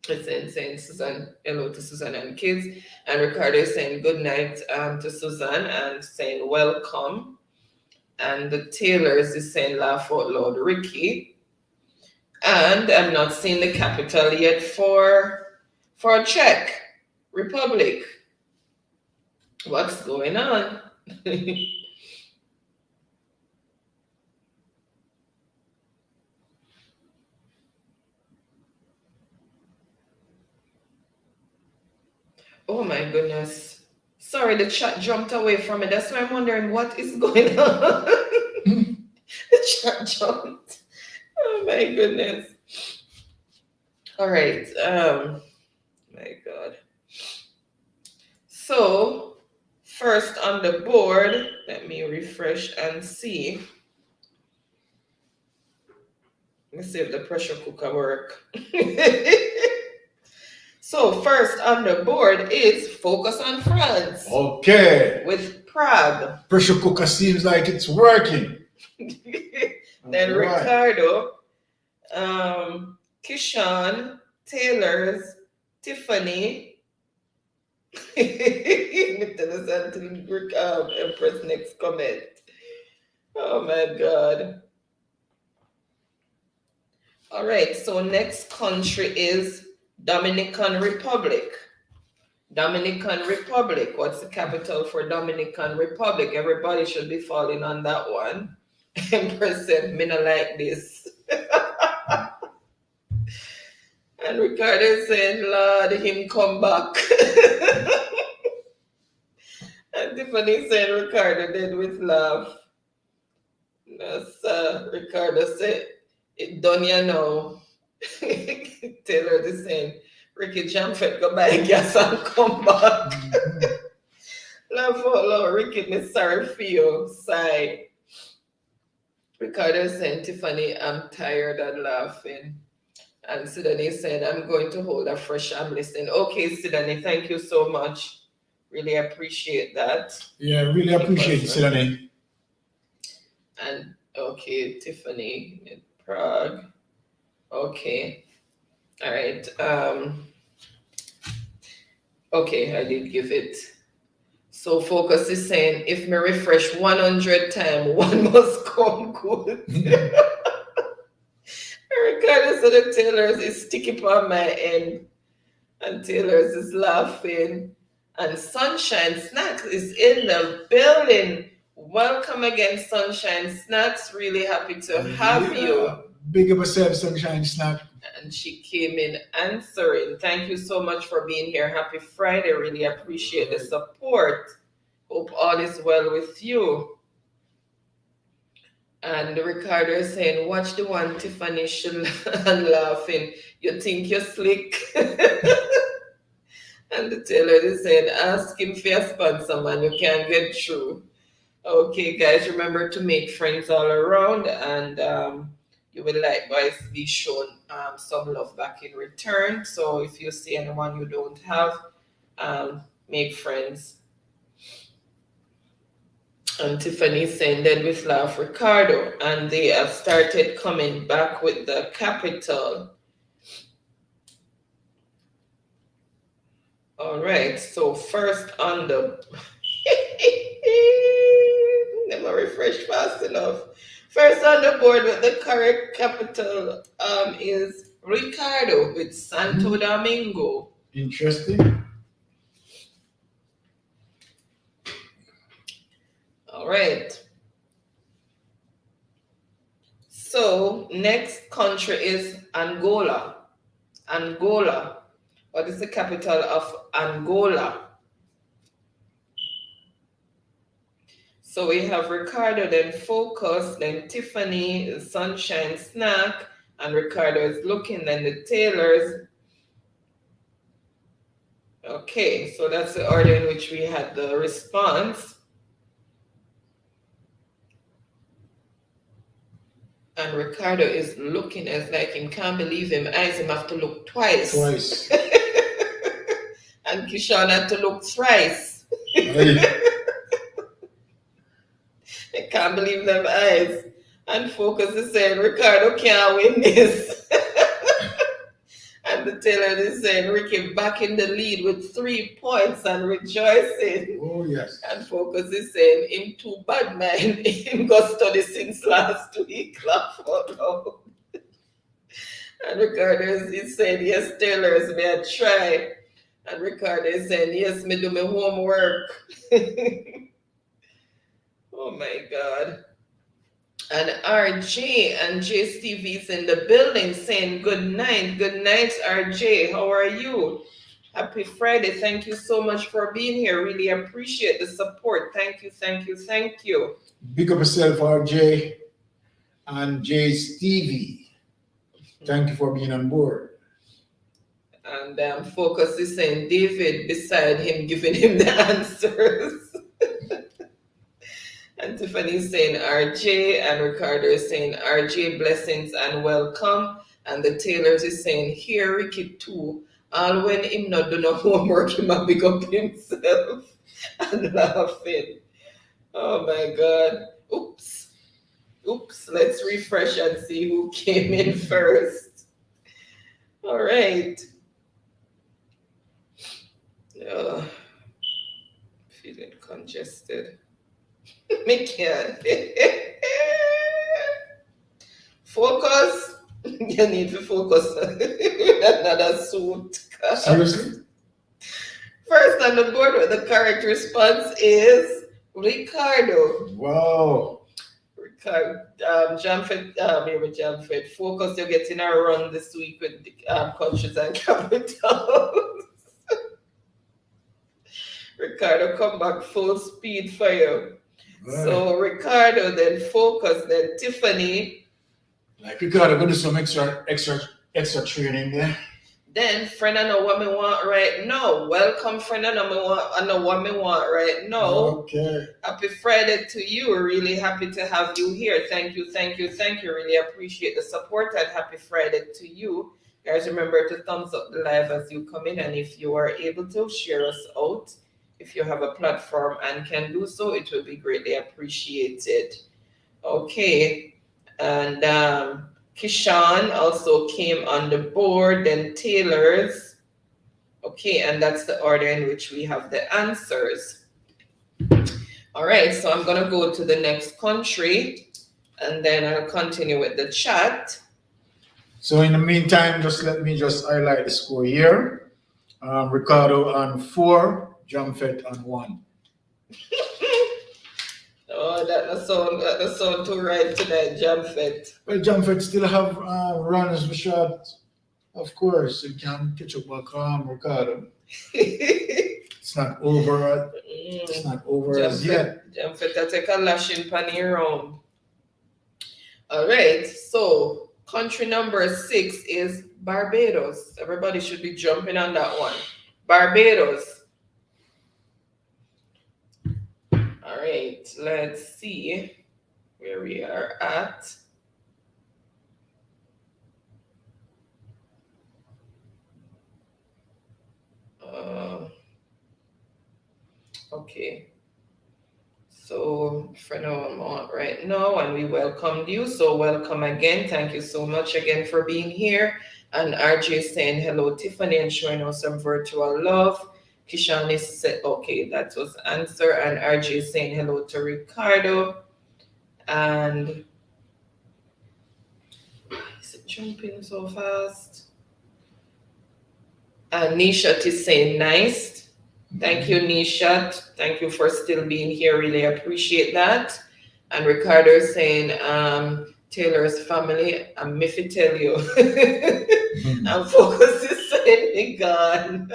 It's saying Susan, hello to Susan and kids. And Ricardo is saying good night to Susan and saying welcome. And the Taylors is saying laugh out loud, Ricky. And I'm not seeing the capital yet for Czech Republic. What's going on? Oh my goodness. Sorry, the chat jumped away from it. That's why I'm wondering what is going on. The chat jumped. Oh my goodness. All right. My God. So, first on the board, let me refresh and see. Let's see if the pressure cooker work. So first on the board is Focus on France. Okay. With Prague. Pressure cooker seems like it's working. Then Ricardo, Kishan, Taylor's, Tiffany. Empress next comment. Oh my God. All right, so next country is Dominican Republic. Dominican Republic. What's the capital for Dominican Republic? Everybody should be falling on that one. Empress said, me not like this. And Ricardo said, Lord, him come back. And Tiffany said, Ricardo did with laugh. That's Ricardo said, it done you know. Taylor the same. Ricky Jamfet go buy gas and come back. Love for Lord, Ricky, me sorry for you. Sigh. Ricardo saying, Tiffany, I'm tired and laughing. And Sidney said, I'm going to hold a fresh. I'm listening. Okay, Sidney, thank you so much. Really appreciate that. Yeah, really appreciate it, Sidney. And okay, Tiffany in Prague. Okay. All right. Okay, I did give it. So Focus is saying, if me refresh 100 times, one must come good. Ricardo said the Taylor's is sticky on my end. And Taylor's is laughing. And Sunshine Snacks is in the building. Welcome again, Sunshine Snacks. Really happy to have you. Big up yourself, Sunshine Snack. And she came in answering. Thank you so much for being here. Happy Friday. Really appreciate the support. Hope all is well with you. And Ricardo is saying, watch the one Tiffany and laughing. You think you're slick? And the Taylor is saying, ask him for a sponsor, man. You can't get through. Okay, guys, remember to make friends all around, and you will likewise be shown some love back in return. So if you see anyone you don't have, make friends. And Tiffany saying dead with laugh Ricardo. And they have started coming back with the capital. All right, so first on the never refresh fast enough. First on the board with the correct capital is Ricardo with Santo Domingo. Interesting. All right. So next country is Angola. Angola. What is the capital of Angola? So we have Ricardo, then Focus, then Tiffany, Sunshine Snack, and Ricardo is looking, then the Taylors. Okay, so that's the order in which we had the response. And Ricardo is looking as like him can't believe him eyes him have to look twice. Twice. And Kishan had to look thrice. Hey. I can't believe them eyes. And Focus is saying Ricardo can't win this. And the Taylor is saying Ricky back in the lead with 3 points and rejoicing. Oh, yes. And Focus is saying him too bad man. Him got study since last week. Laugh out loud. And Ricardo is saying yes, Taylors, may I try. And Ricardo is saying yes, me do my homework. Oh my God. And RJ and J Stevie's in the building saying good night. Good night, RJ. How are you? Happy Friday. Thank you so much for being here. Really appreciate the support. Thank you, thank you, thank you. Big up yourself, RJ and J Stevie. Thank you for being on board. And Focus is saying David beside him giving him the answers. And Tiffany is saying RJ, and Ricardo is saying RJ, blessings and welcome. And the Taylors is saying here Ricky too. All when him not do no homework, him a big up himself and laughing. Oh my God. Oops. Oops. Let's refresh and see who came in first. All right. Feeling congested. Me can't. Focus. You need to focus on another suit. Seriously? First on the board with the correct response is Ricardo. Wow. Ricardo, Jamfed, Jamfed. Focus, you're getting a run this week with countries and capitals. Ricardo, come back full speed for you. Right. So Ricardo, then Focus, then Tiffany. Like Ricardo, go do some extra training there. Then friend, I know what me want right now. Welcome, friend, I know what me want right now. Okay. Happy Friday to you. Really happy to have you here. Thank you, thank you, thank you. Really appreciate the support and happy Friday to you. Guys, remember to thumbs up the live as you come in, and if you are able to share us out. If you have a platform and can do so, it will be greatly appreciated. Okay, and Kishan also came on the board, then Taylors. Okay, and that's the order in which we have the answers. All right, so I'm gonna go to the next country, and then I'll continue with the chat. So in the meantime, just let me highlight the score here. Ricardo on 4. Jamfet on 1. Oh, that sound too right tonight, Jamfet. Well, Jamfet still have runs for shot. Of course, you can catch up back Ricardo. It's not over. It's not over as yet. Jamfet, I take a lashing pan round. All right, so country number 6 is Barbados. Everybody should be jumping on that one. Barbados. All right, let's see where we are at. Okay, So for now, I'm on right now, and we welcomed you. So welcome again. Thank you so much again for being here. And RJ saying hello, Tiffany, and showing us some virtual love. Kishani said, okay, that was answer. And RJ saying hello to Ricardo. And is it jumping so fast? And Nishat is saying nice. Thank you, Nishat. Thank you for still being here. Really appreciate that. And Ricardo is saying, Taylor's family, I'm Miffy tell you. And Focus is saying, me gone.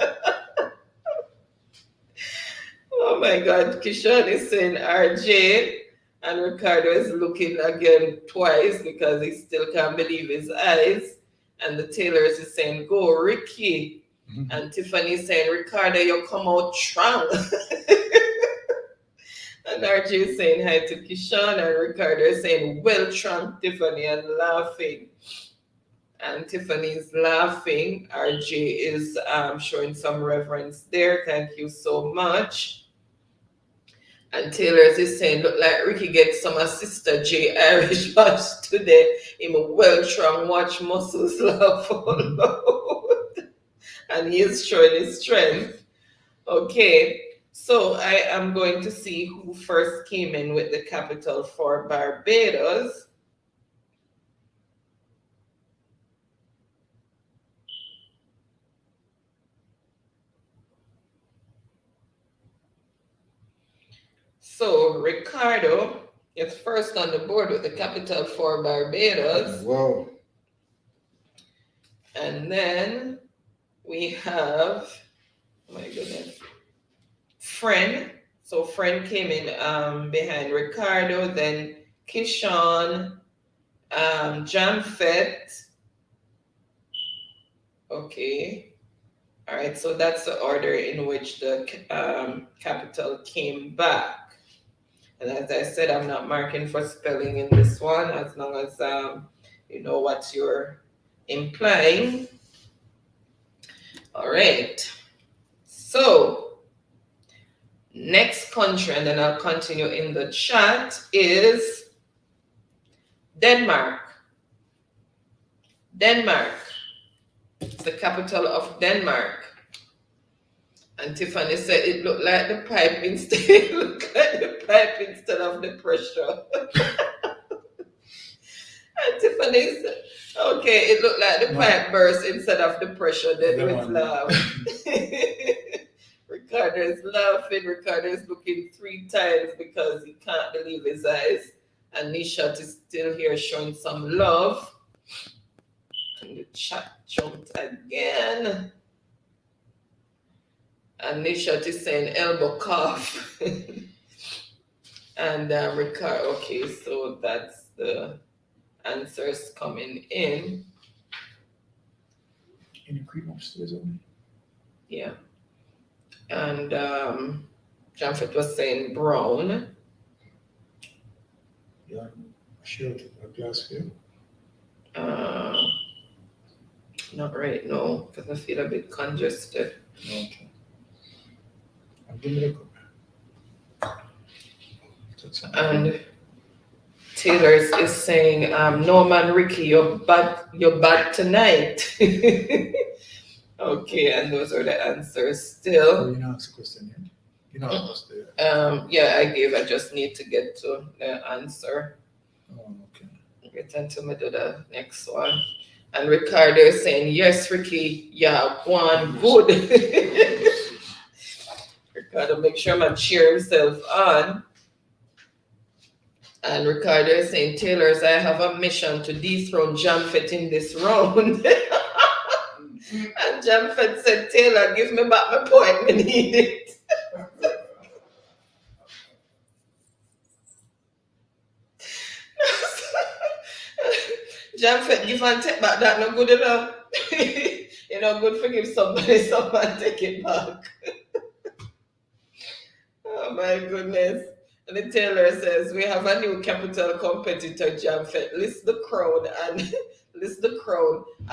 Oh my God. Kishan is saying RJ. And Ricardo is looking again twice because he still can't believe his eyes. And the Taylors is saying, go, Ricky. And Tiffany is saying, Ricardo, you come out strong. And RJ is saying hi to Kishan, and Ricardo is saying, well strong, Tiffany, and laughing. And Tiffany's laughing. RJ is showing some reverence there. Thank you so much. And Taylor's is saying, look like Ricky gets some sister J Irish watch today. Him a well strong watch muscles laugh all out. And he is showing his strength. Okay, so I am going to see who first came in with the capital for Barbados. So Ricardo is first on the board with the capital for Barbados. Whoa. And then we have, oh my goodness, Friend. So Friend came in behind Ricardo, then Kishan, Jamfet. Okay. All right, so that's the order in which the capital came back. And as I said, I'm not marking for spelling in this one, as long as you know what you're implying. All right. So next country, and then I'll continue in the chat, is Denmark. Denmark. It's the capital of Denmark. And Tiffany said it looked like the pipe instead. Of the pressure. And Tiffany said, okay, it looked like the pipe burst instead of the pressure. Then we laugh. Ricardo is laughing. Ricardo is looking 3 times because he can't believe his eyes. And Nishat is still here showing some love. And the chat jumped again. And Nishat is saying elbow cough. And Ricardo, okay, so that's the answers coming in. Can you creep upstairs on me? Yeah. And Jamfet was saying brown. Yeah, sure. A glass here. Not right now, because I feel a bit congested. Okay. I'll give it a cup. And Taylor's is saying, no man, Ricky, you're bad tonight. Okay, and those are the answers still. Oh, you know, ask a question yet? You know, yeah, I just need to get to the answer. Oh, okay. Get into me to the next one. And Ricardo is saying, yes, Ricky, yeah, one good. Ricardo, make sure I'm cheer himself on. And Ricardo is saying, Taylor's, I have a mission to dethrone Jamfet in this round. And Jamfet said, Taylor, give me back my point, I need it. Jamfet, give and take back, that not good enough. You know, good forgive somebody, someone take it back. Oh my goodness. And the Taylor says, we have a new capital competitor, Jamfet. List the crowd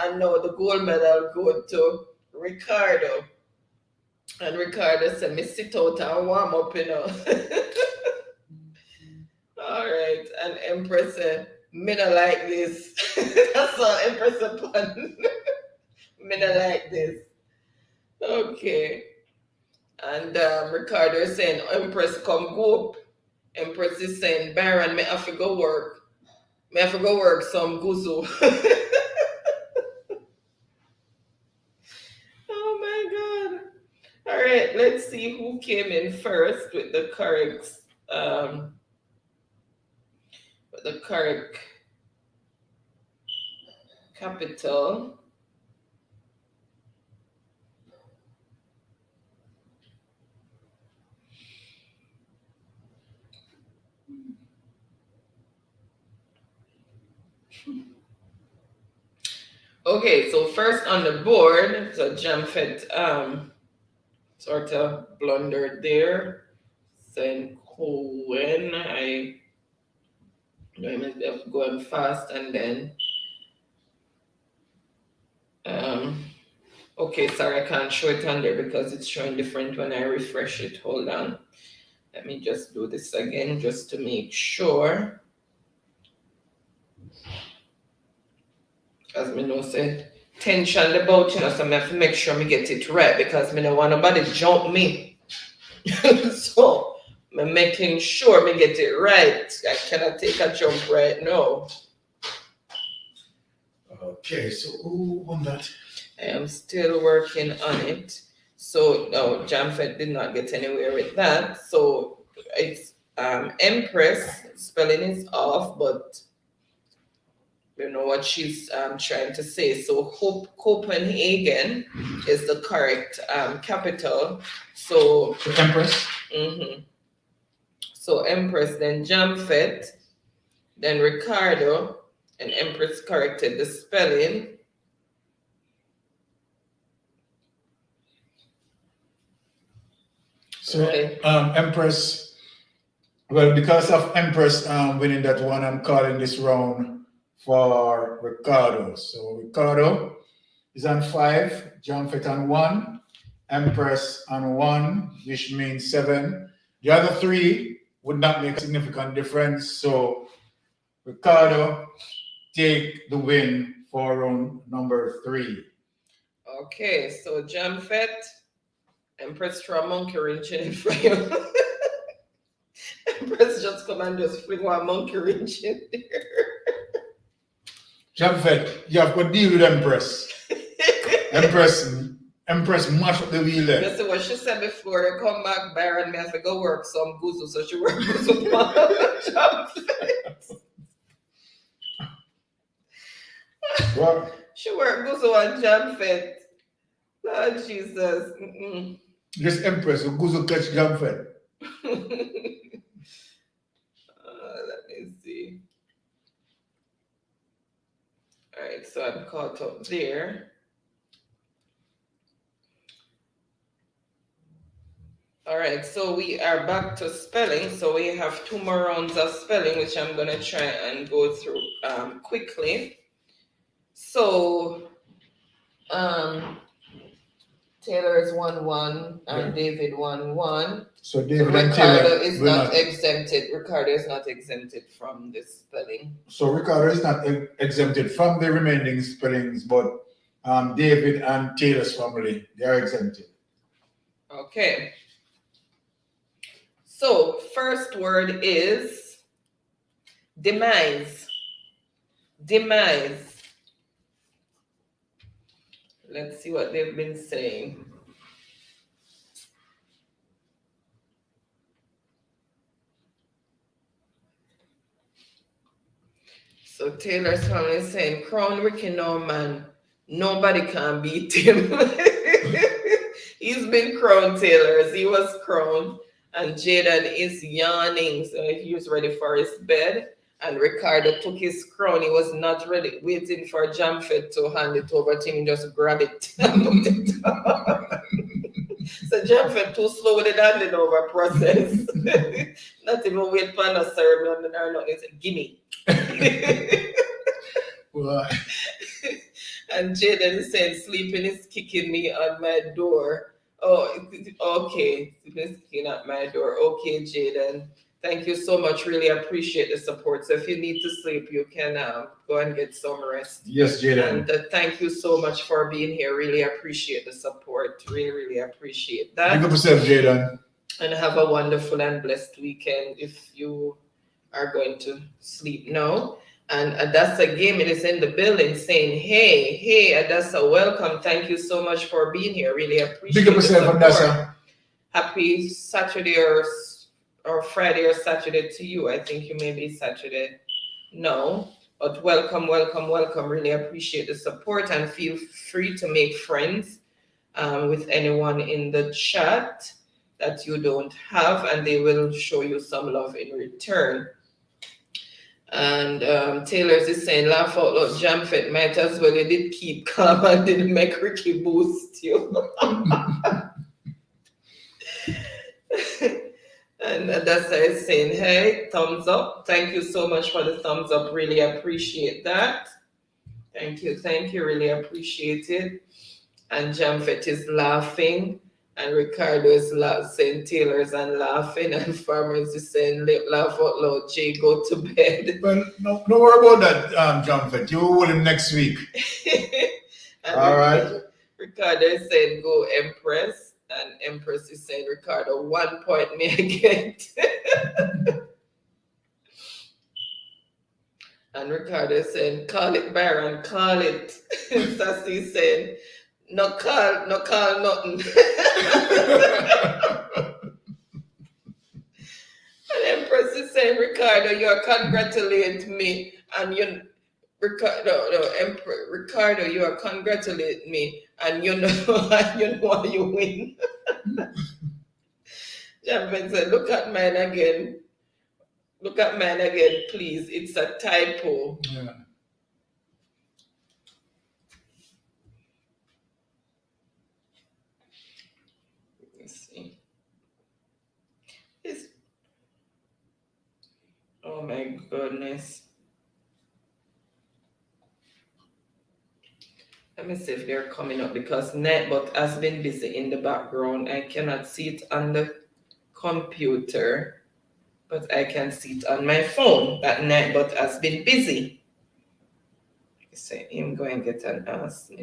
and now the gold medal go to Ricardo. And Ricardo said, me sit out and warm up, you know. All right. And Empress said, me not like this. That's all Empress upon. Me not like this. Okay. And Ricardo is saying, Empress come go up. Empress is saying, Byron, me have to go work. Me have to go work some guzu. Oh my God. All right, let's see who came in first with the correct capital. Okay, so first on the board, so Jamfet sort of blundered there. Saying Cohen, I must be going fast, and then okay, sorry, I can't show it on there because it's showing different when I refresh it. Hold on. Let me just do this again just to make sure. As me know say tension about so I have to make sure me get it right because me don't want nobody jump me. So I'm making sure me get it right. I cannot take a jump right now. Okay, so who won that? I am still working on it. So no, Jamfet did not get anywhere with that. So it's Empress, spelling is off, but you know what she's trying to say. So Copenhagen is the correct capital. So Empress. So Empress, then Jamfet, then Ricardo, and Empress corrected the spelling. So Empress, well, because of Empress winning that one, I'm calling this round for Ricardo. So Ricardo is on 5, Jamfet on 1, Empress on 1, which means 7. The other 3 would not make a significant difference. So Ricardo take the win for round number 3. Okay, so Jamfet, Empress throw a monkey wrench in it for you. Empress just come and just fling one monkey wrench in there. Jamfet, you have to deal with Empress. Empress mash up the wheel there. You see what she said before they come back, Byron, me have to go work some guzu, so she work guzu for Jamfet. What? She work guzu on Jamfet. Lord Jesus. Just Empress who goes to catch Jamfet. Let me see. All right, so I'm caught up there. All right, so we are back to spelling. So we have 2 more rounds of spelling, which I'm going to try and go through quickly. So Taylor is 1-1 and David 1-1. So David Ricardo and Taylor is not exempted. Ricardo is not exempted from this spelling. So Ricardo is not exempted from the remaining spellings, but David and Taylor's family, they are exempted. Okay. So first word is demise. Demise. Let's see what they've been saying. So Taylor's family is saying, Crown Ricky Norman, nobody can beat him. He's been crowned, Taylor's. He was crowned. And Jaden is yawning, so he was ready for his bed. And Ricardo took his crown. He was not ready, waiting for Jamfet to hand it over to him. Just grab it and put it on. So Jamfet too slow with the handing over process. Not even wait for a ceremony or nothing. He said, gimme. Well, and Jaden is saying, sleeping is kicking me on my door. Oh, okay. Sleeping is kicking at my door. Okay, Jaden. Thank you so much. Really appreciate the support. So if you need to sleep, you can go and get some rest. Yes, Jaden. And thank you so much for being here. Really appreciate the support. Really, really appreciate Big that. up yourself, Jaden. And have a wonderful and blessed weekend if you are going to sleep now. And Adassa Game, it is in the building saying, hey, Adassa, welcome. Thank you so much for being here. Really appreciate it. Big up yourself, Adassa. Happy Saturday or Friday or Saturday to you. I think you may be Saturday. No, but welcome. Really appreciate the support and feel free to make friends with anyone in the chat that you don't have, and they will show you some love in return. And Taylor's is saying, laugh out loud, Jamfet, might as well you did keep calm and didn't make Ricky boost you. And that's is saying, hey, thumbs up. Thank you so much for the thumbs up. Really appreciate that. Thank you. Really appreciate it. And Jamfet is laughing. And Ricardo is saying Taylor's and laughing. And Farmers is saying, laugh out loud, Jay, go to bed. Well, no worry about that, Jamfet. You will hold him next week. All right. Ricardo is saying, go Empress. And Empress is saying, Ricardo, 1 point may I get? And Ricardo is saying, call it, Byron, call it. Sassy is saying, no call nothing. And Empress is saying, Ricardo, you're congratulating me. And Ricardo, you are congratulating me, and you know you win. Jamfet said, look at mine again, please. It's a typo. Yeah. Let's see. Oh my goodness. Let me see if they're coming up because Netbook has been busy in the background. I cannot see it on the computer, but I can see it on my phone that Netbook has been busy. So I'm going to get an answer.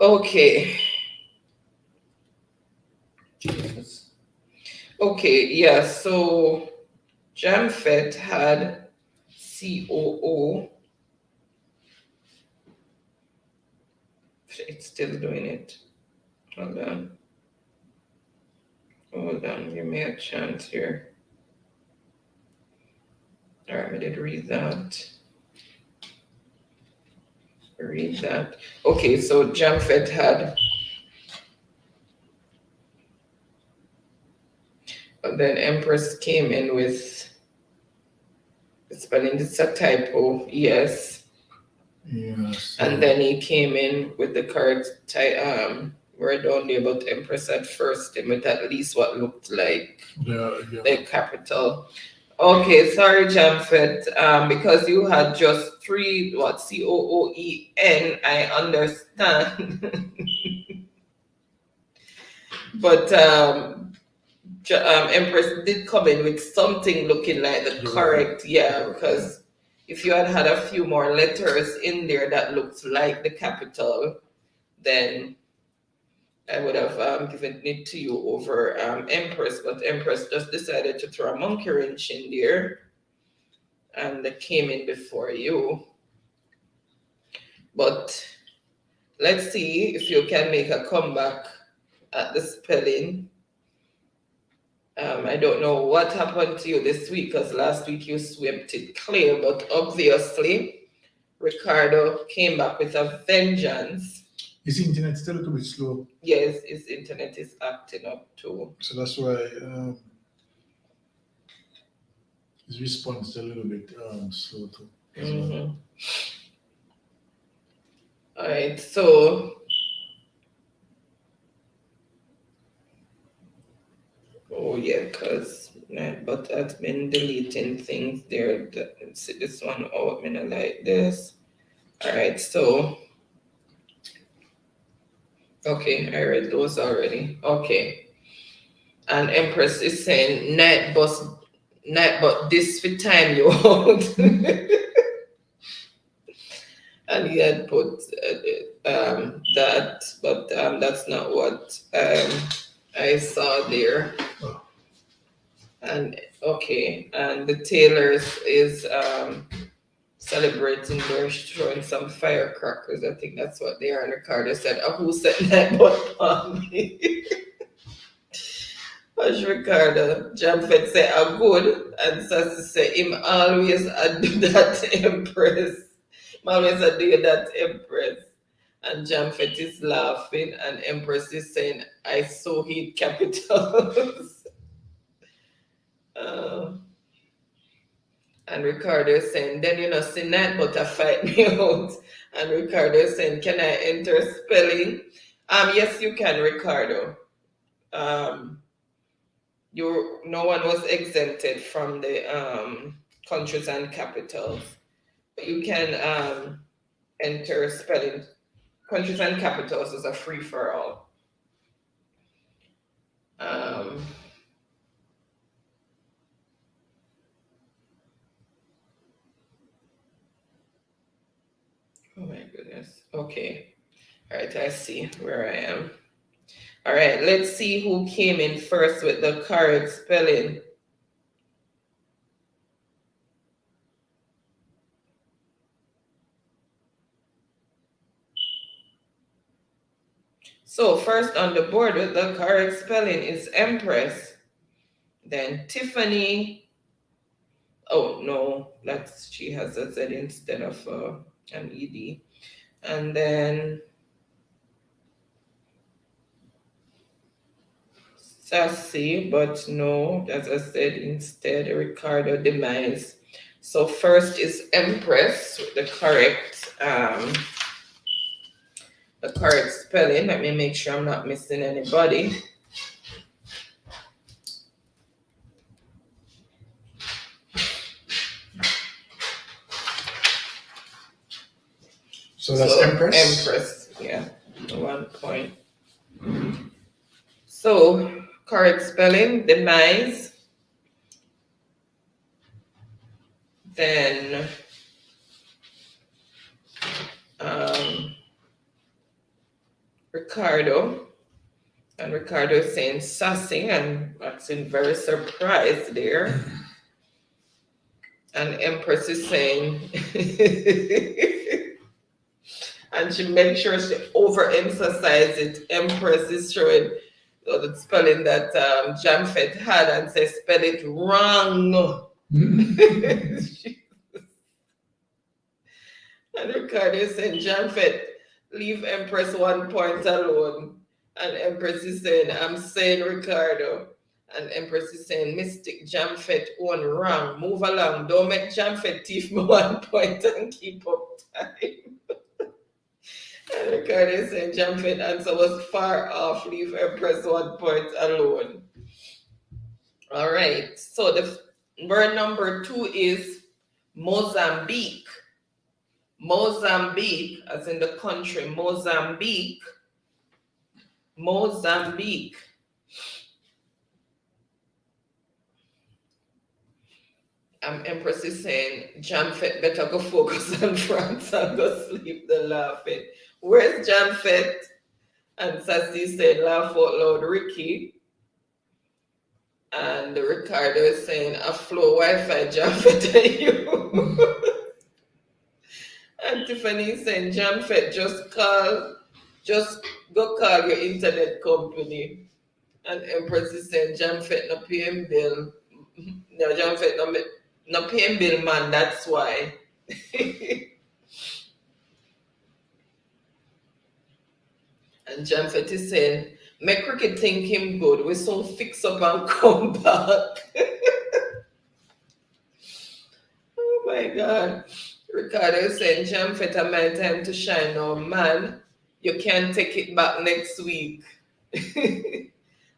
Okay. Jesus. Okay, yeah, so Jamfet had COO. It's still doing it. Hold on, give me a chance here. All right, I did read that. Okay, so Jamfet had, but then Empress came in with the spelling. It's a typo, yes. Yes. And then he came in with the correct word on there, but Empress at first him with at least what looked like the capital. Okay, sorry, Jamfet, because you had just 3, COOEN, I understand. But Empress did come in with something looking like the correct, because if you had a few more letters in there that looked like the capital, then I would have given it to you over Empress, but Empress just decided to throw a monkey wrench in there and they came in before you. But let's see if you can make a comeback at the spelling. I don't know what happened to you this week because last week you swept it clear, but obviously Ricardo came back with a vengeance. His internet still a little bit slow. Yes, his internet is acting up too. So that's why his response is a little bit slow too. Mm-hmm. All right, so oh yeah, cause but I've been deleting things there. Let's see this one out. Me not like this. All right, so okay, I read those already. Okay, and Empress is saying night, but this for time you out. And he had put that, but that's not what I saw there. And okay, and the Taylors is celebrating. They're showing some firecrackers. I think that's what they are. And Ricardo said, "Oh, who said that but on me?" Hush, Ricardo. Jamfet say, "I'm good," and Sassy say, "Him always I do that, Empress. Him always I do that, Empress." And Jamfet is laughing, and Empress is saying, "I so hate capitals." uh, and Ricardo is saying, "Then you know, see that, but I fight me out." And Ricardo is saying, "Can I enter spelling?" Yes, you can, Ricardo. No one was exempted from the countries and capitals. You can enter spelling. Countries and capitals is a free for all. Oh my goodness. Okay. All right, I see where I am. All right, let's see who came in first with the correct spelling. So first on the board with the correct spelling is Empress. Then Tiffany. Oh no, that's she has a Z instead of an ED. And then Sassy, but no, as I said, instead Ricardo Demise. So first is Empress with the correct spelling. Let me make sure I'm not missing anybody. So that's Empress? Empress, yeah, 1 point. So correct spelling, Demise. Then Ricardo. And Ricardo is saying sassy and acting very surprised there. And Empress is saying, and she makes sure she overemphasizes it. Empress is showing the spelling that Jamfet had and says, spell it wrong. And Ricardo is saying, Jamfet, leave Empress 1 point alone. And Empress is saying, I'm saying Ricardo. And Empress is saying, Mystic Jamfet one wrong. Move along. Don't make Jamfet thief me 1 point and keep up time. And Ricardo is saying Jamfet answer was far off. Leave Empress 1 point alone. All right. So the word number 2 is Mozambique. Mozambique, as in the country, Mozambique. Mozambique. Empress is saying, Jamfet better go focus on France and go sleep the laughing. Where's Jamfet? And Sassy said, laugh out loud, Ricky. And Ricardo is saying, a flow Wi-Fi, Jamfet and you. And Tiffany is saying, Jamfet, just go call your internet company. And Empress is saying, Jamfet no pay him bill. No, Jamfet no pay him bill, man, that's why. And Jamfet is saying, make Cricket think him good. We soon fix up and come back. Oh my God. Ricardo is saying, Jam Feta, my time to shine. Oh man, you can take it back next week.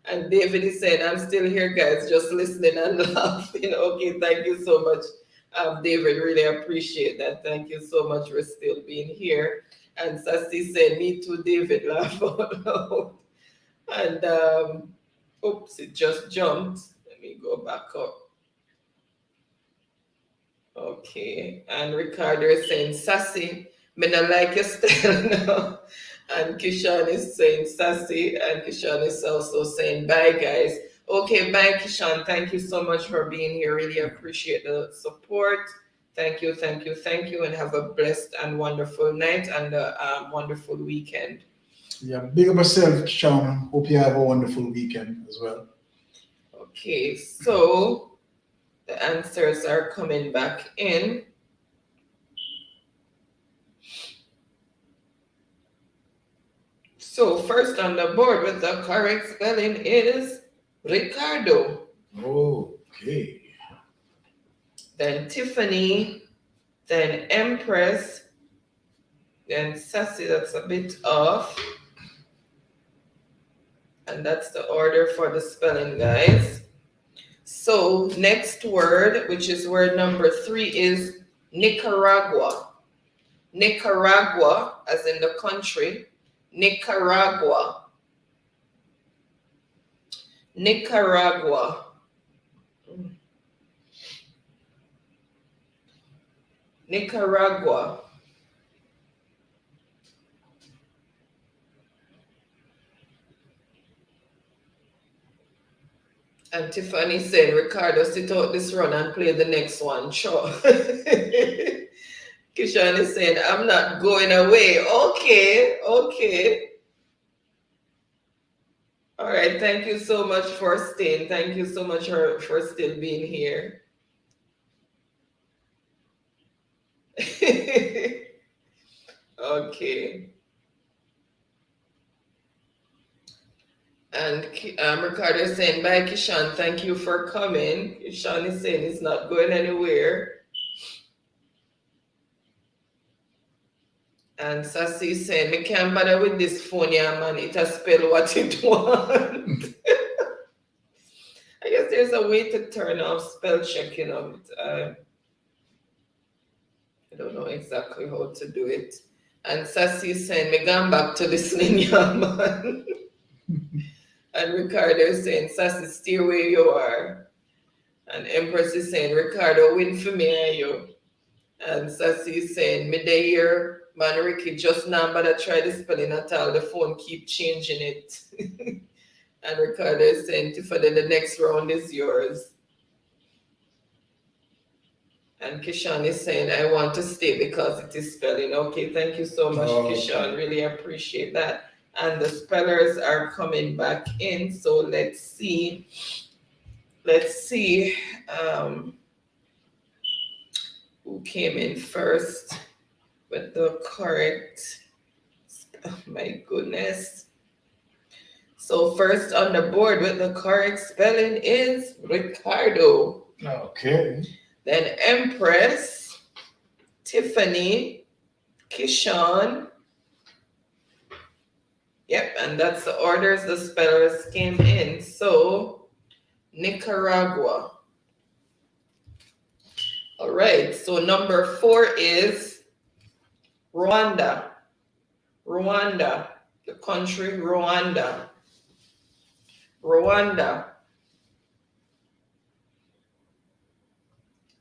And David is saying, I'm still here, guys, just listening and laughing. Okay, thank you so much, David. Really appreciate that. Thank you so much for still being here. And Sassy said, me too, David, laugh out loud. And oops, it just jumped. Let me go back up. Okay, and Ricardo is saying, Sassy, me not like your style now. And Kishan is saying sassy, and Kishan is also saying bye, guys. Okay, bye, Kishan. Thank you so much for being here. Really appreciate the support. Thank you, thank you, thank you, and have a blessed and wonderful night and a wonderful weekend. Yeah, big up yourself, Sean. Hope you have a wonderful weekend as well. Okay, so the answers are coming back in. So first on the board with the correct spelling is Ricardo. Okay. Then Tiffany, then Empress, then Sassy, that's a bit off. And that's the order for the spelling, guys. So next word, which is word number 3, is Nicaragua. Nicaragua, as in the country. Nicaragua. Nicaragua. Nicaragua. And Tiffany said, Ricardo, sit out this run and play the next one. Sure. Kishan is saying, I'm not going away. Okay, okay. All right, thank you so much for staying. Thank you so much for still being here. Okay. And Ricardo is saying, bye, Kishan. Thank you for coming. Kishan is saying it's not going anywhere. And Sassy is saying, me can't bother with this phone, yeah, man. It has spell what it wants. I guess there's a way to turn off spell checking of it. I don't know exactly how to do it. And Sassy is saying, me gone back to listening, yeah, man. And Ricardo is saying, Sassy, stay where you are. And Empress is saying, Ricardo, win for me and you. And Sassy is saying, me dey here, man, Ricky, just now, but I try the spelling at all. The phone keep changing it. And Ricardo is saying, Tiffany, the next round is yours. And Kishan is saying, I want to stay because it is spelling. Okay, thank you so much, Kishan. Really appreciate that. And the spellers are coming back in. So let's see. Who came in first with the correct. Oh my goodness. So first on the board with the correct spelling is Ricardo. Okay. Then Empress, Tiffany, Kishan. Yep, and that's the orders the spellers came in. So Nicaragua. All right, so number 4 is Rwanda. Rwanda, the country Rwanda. Rwanda.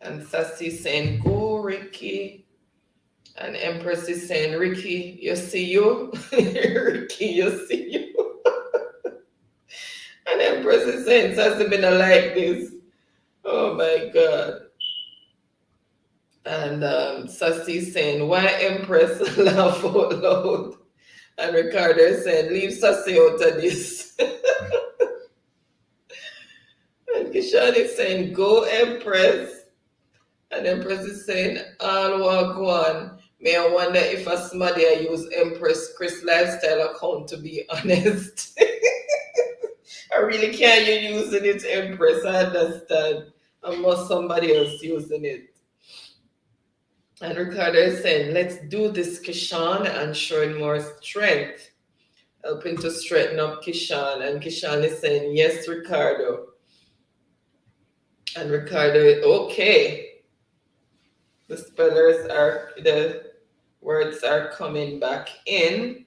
And Sassy saying, go, Ricky. And Empress is saying, Ricky, you see you? Ricky, you see you? And Empress is saying, Sassy been like this. Oh my God. And Sassy is saying, why Empress laugh out loud? And Ricardo is saying, leave Sassy out of this. And Kishan is saying, go Empress. And Empress is saying, all walk one. May I wonder if a somebody I use Empress Chris lifestyle account, to be honest. I really can't you using it, Empress. I understand. I must somebody else using it. And Ricardo is saying, let's do this, Kishan, and showing more strength, helping to straighten up Kishan. And Kishan is saying, yes, Ricardo. And Ricardo, okay. The words are coming back in.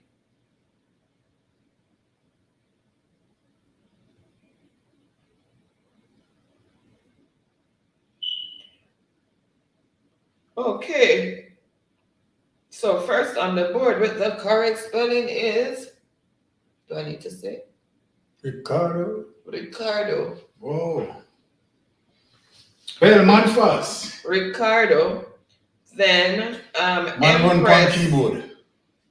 Okay. So first on the board with the correct spelling is, do I need to say? Ricardo. Ricardo. Whoa. Well, man first. Ricardo. Then Man run Empress. pan keyboard.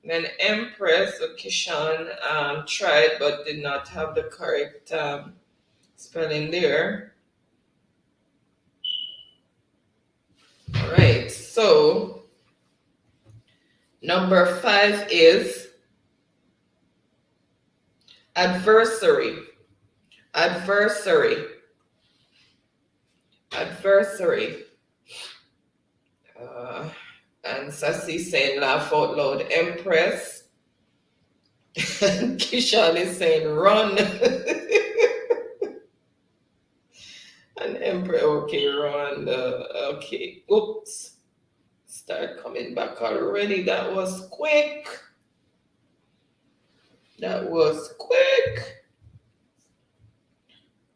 Then Empress or Kishan tried but did not have the correct spelling there. All right, so number 5 is adversary. Adversary. Adversary. And Sassy saying laugh out loud, Empress. And Kishan is saying run. And Empress, okay, run. Okay, oops. Start coming back already. That was quick. That was quick.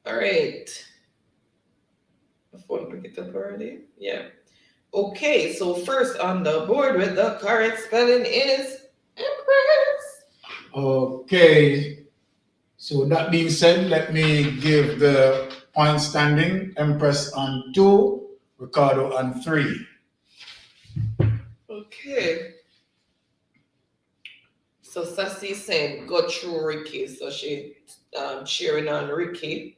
All right. The phone pick it up already? Yeah. Okay, so first on the board with the correct spelling is Empress. Okay. So that being said, let me give the point standing. Empress on 2, Ricardo on 3. Okay. So Sassy saying go through Ricky. So she cheering on Ricky.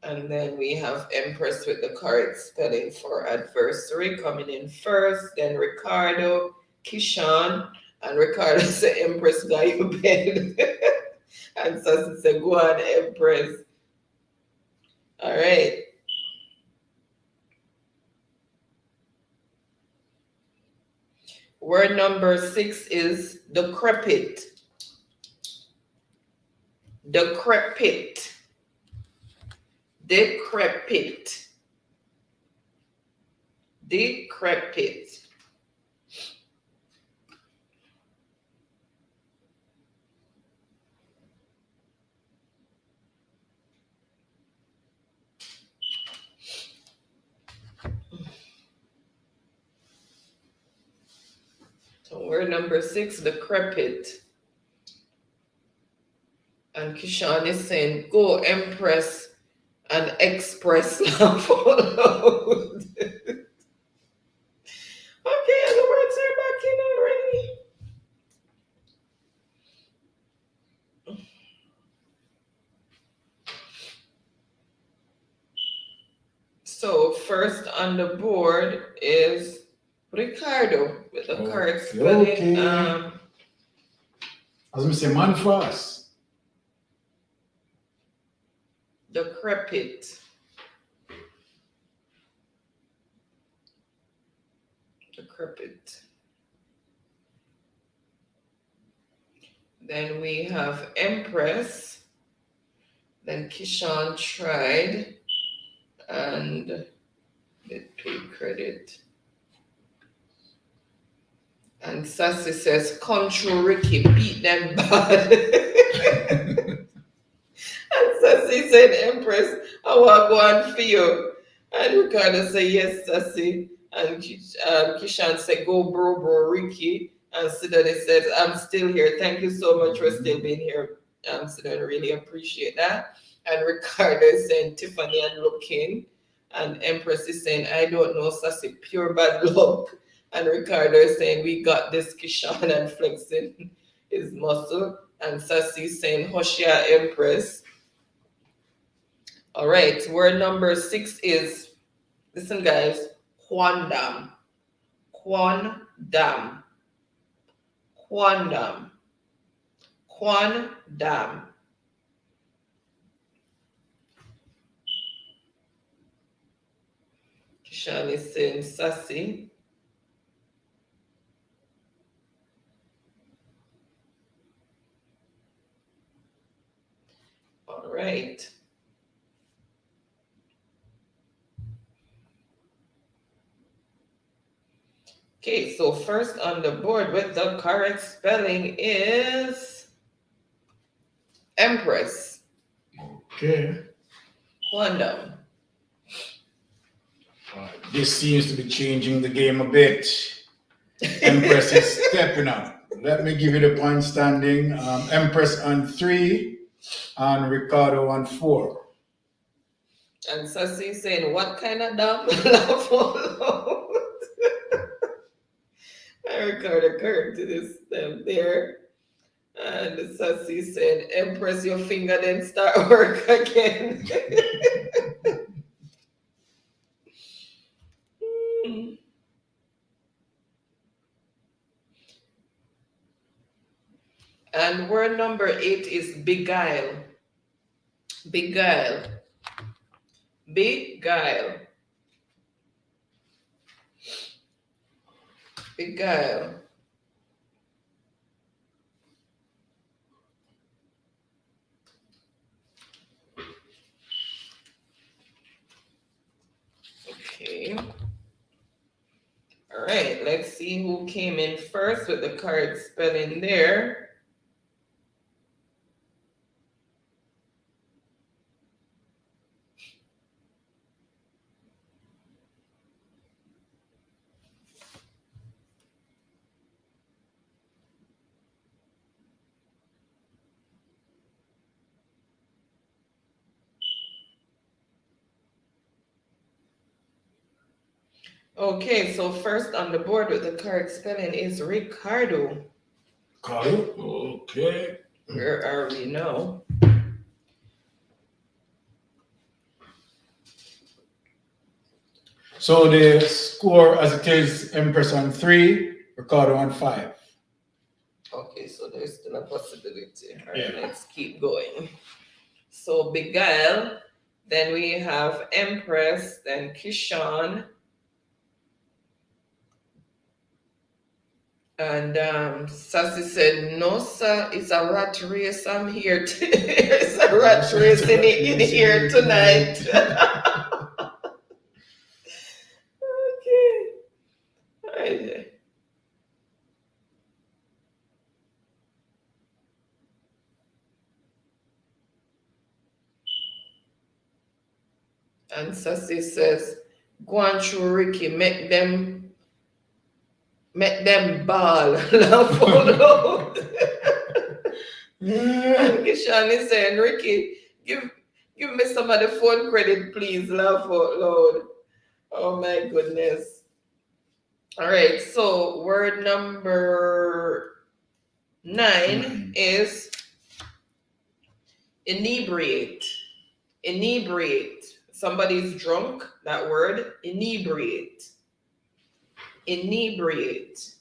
And then we have Empress with the correct spelling for adversary coming in first. Then Ricardo, Kishan, and Ricardo said Empress got you bed. And Sassy said go on Empress. All right. Word number 6 is decrepit. Decrepit. Decrepit. Decrepit. So word number 6, decrepit. And Kishan is saying, go Empress and Express now follow. Okay, the words are back in already. So first on the board is Ricardo with the correct spelling. Okay. As I say, man first. Decrepit. Decrepit. Then we have Empress. Then Kishan tried and it paid credit. And Sassy says, control Ricky, beat them bad. And Sassy said, Empress, I want to go and feel. And Ricardo said, yes, Sassy. And Kishan said, go bro, Ricky. And Sidney said, I'm still here. Thank you so much for still being here. Sidney, really appreciate that. And Ricardo is saying, Tiffany and looking. And Empress is saying, I don't know, Sassy, pure bad luck. And Ricardo is saying, we got this, Kishan, and flexing his muscle. And Sassy is saying, Hoshia, Empress. All right, word number 6 is, listen guys, quandam. Quandam. Quandam. Quandam. Kishan is saying Sassy. right. Okay, so first on the board with the correct spelling is Empress. Okay. Quandam. This seems to be changing the game a bit. Empress is stepping up. Let me give you the point standing. Empress on 3 and Ricardo on 4. And Sassy saying, what kind of dumb love alone? I Ricardo corrected this them there. And Sassy said, Empress, your finger then start work again. And word number 8 is beguile. Beguile. Beguile. Beguile. Okay. All right, let's see who came in first with the correct spelling there. Okay, so first on the board with the correct spelling is Ricardo. Ricardo? Okay. Where are we now? So the score as it is, Empress on 3, Ricardo on 5. Okay, so there's still a possibility. All right, Yeah. let's keep going. So Beguile, then we have Empress, then Kishon, and Sassy said, no, sir, it's a rat race. I'm here. It's a rat race in here tonight. Okay. All right. And Sassy says, go on through Ricky, make them ball. Laugh out loud. And Kishon is saying, Ricky, give me some of the phone credit, please. Laugh out loud. Oh my goodness. All right, so word number 9 is inebriate. Inebriate. Somebody's drunk. That word, inebriate. Inebriate.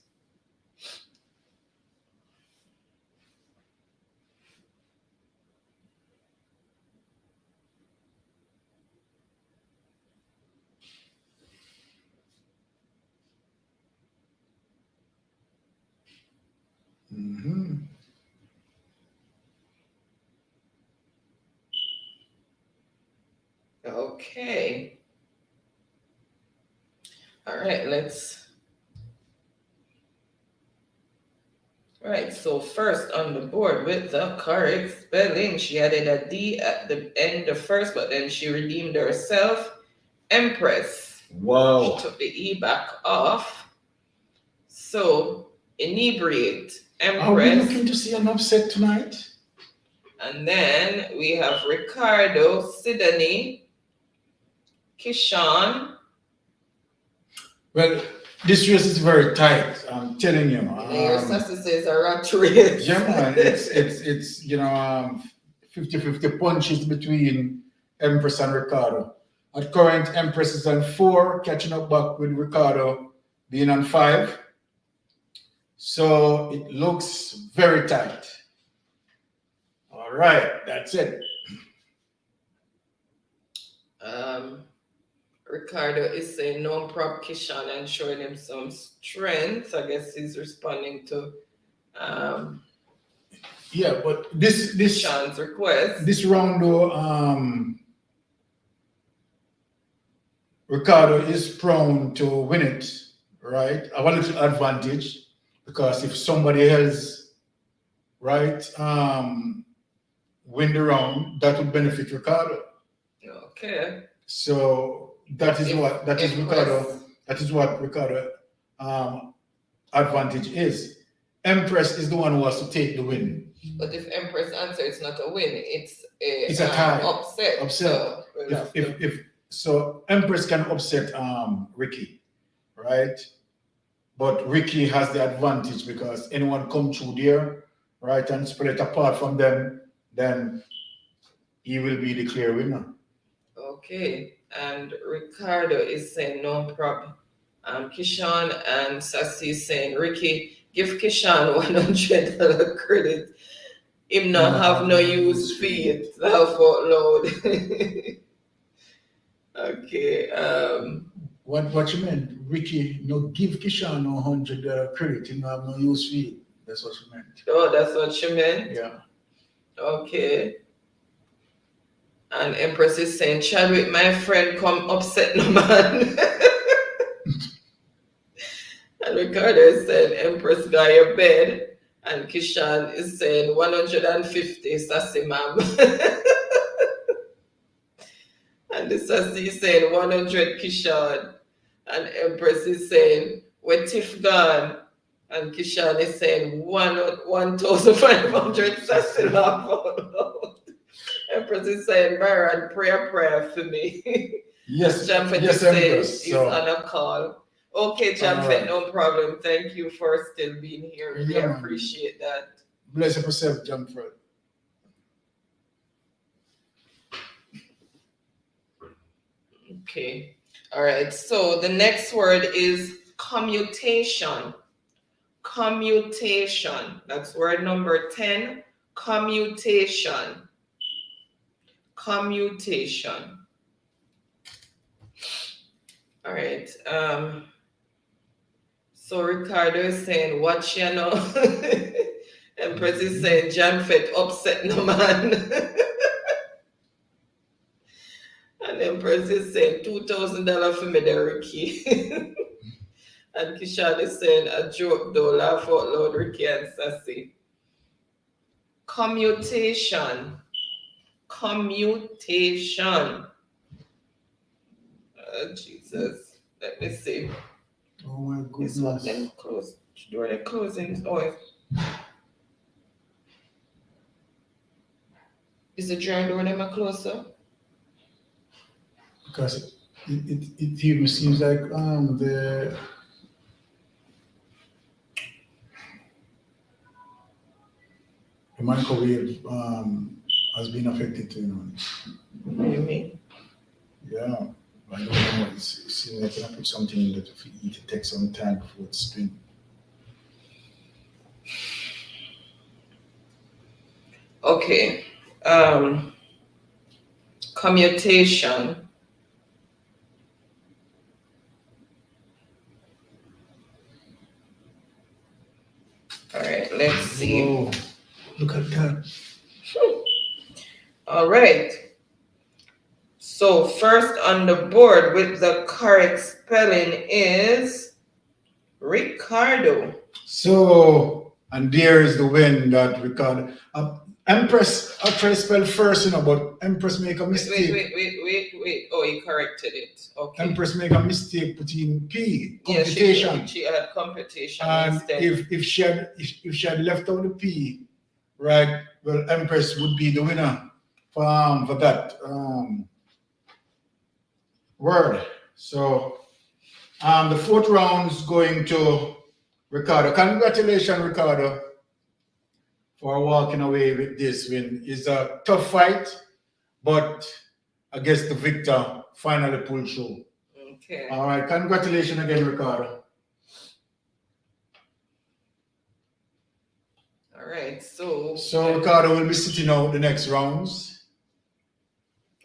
Mm-hmm. Okay. All right, All right, so first on the board with the correct spelling, she added a D at the end of first, but then she redeemed herself. Empress. Wow. She took the E back off. So, inebriate. Empress. Are we looking to see an upset tonight? And then we have Ricardo, Sydney, Kishon. Well, this race is very tight. I'm telling you. Your sister says a rat race. Yeah, man. It's 50-50 punches between Empress and Ricardo. At current, Empress is on 4, catching up back with Ricardo being on 5. So it looks very tight. All right, that's it. Ricardo is saying no prop Kishon and showing him some strength. I guess he's responding to Yeah, but Sean's request. this round though, Ricardo is prone to win it, right? Have a little advantage because if somebody else, right, win the round, that would benefit Ricardo. Okay. So that is what Ricardo. That is what Ricardo advantage is. Empress is the one who has to take the win. But if Empress answer, it's not a win. It's a tie. Upset. So so Empress can upset Ricky, right? But Ricky has the advantage because anyone come through there, right, and split apart from them, then he will be the clear winner. Okay. And Ricardo is saying no problem. Kishan and Sassy is saying, Ricky, give Kishan $100 credit. Him not have no use feed. Laugh out loud. Okay. What you meant? Ricky, no give Kishan no $100 credit. He no have no use fee. That's what you meant. Oh, that's what you meant? Yeah. Okay. And Empress is saying, Chadwick, my friend, come upset no man. And Ricardo is saying, Empress got your bed. And Kishan is saying 150, Sassy ma'am. And the Sassy is saying 100 Kishan. And Empress is saying, where Tiff gone? And Kishan is saying 1,500 Sassy laugh out loud. Empress is saying, Byron, pray a prayer for me. Yes, Jamfet yes, is saying Empress. he's So, on a call. Okay, Jamfet, right. no problem. Thank you for still being here. Really Yeah, man. appreciate that. bless yourself, Jamfet. Okay. All right. So the next word is commutation. Commutation. That's word number 10. Commutation. Commutation. All right. So Ricardo is saying, watch you know. Empress is saying, Jamfet upset no man. And Empress is saying, $2,000 for me there, Ricky. And Kishan is saying, a joke though, laugh out loud, Ricky and Sassy. Commutation. Commutation. Jesus. Let me see. Oh my This one goodness. then close. During the closing. Oh, is the drawing door them a closer? Because it even seems like the microwave has been affected too, you know. What do you mean? Yeah. I don't know. It seems like I put something in that if you eat, it takes some time before it's spin. Okay. Commutation. All right, let's see. Whoa, look at that. All right. So first on the board with the correct spelling is Ricardo. So, and there is the win that Ricardo. Empress, I try to spell first, you know, but Empress make a mistake. Wait. Oh, he corrected it. Okay. Empress make a mistake putting P, Yeah, computation. she had computation And instead. if she had left out the P, right, well, Empress would be the winner for that word. So the fourth round is going to Ricardo. Congratulations, Ricardo, for walking away with this win. It's a tough fight, but I guess the victor finally pulled through. Okay. All right, congratulations again, Ricardo. All right, so Ricardo will be sitting out the next rounds.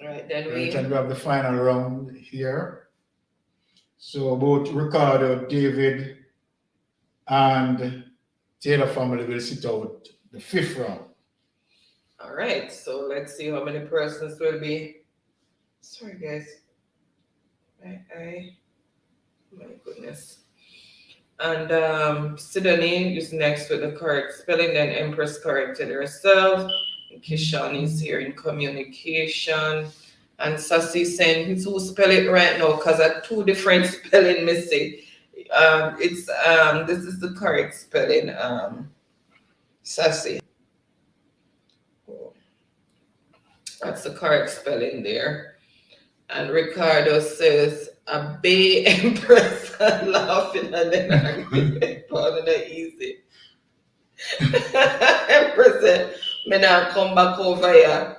All right, then we have the final round here. So both Ricardo, David, and Taylor family will sit out the fifth round. All right, so let's see how many persons will be. Sorry, guys. My goodness. And Sidonie is next with the correct spelling, then Empress corrected herself. Kishan is here in communication. And Sassy saying, he's who spell it right now because I two different spelling missing. It's this is the correct spelling, Sassy. That's the correct spelling there. And Ricardo says, a bay empress and laughing and then angry. Calling it easy. Empress said, me now come back over here.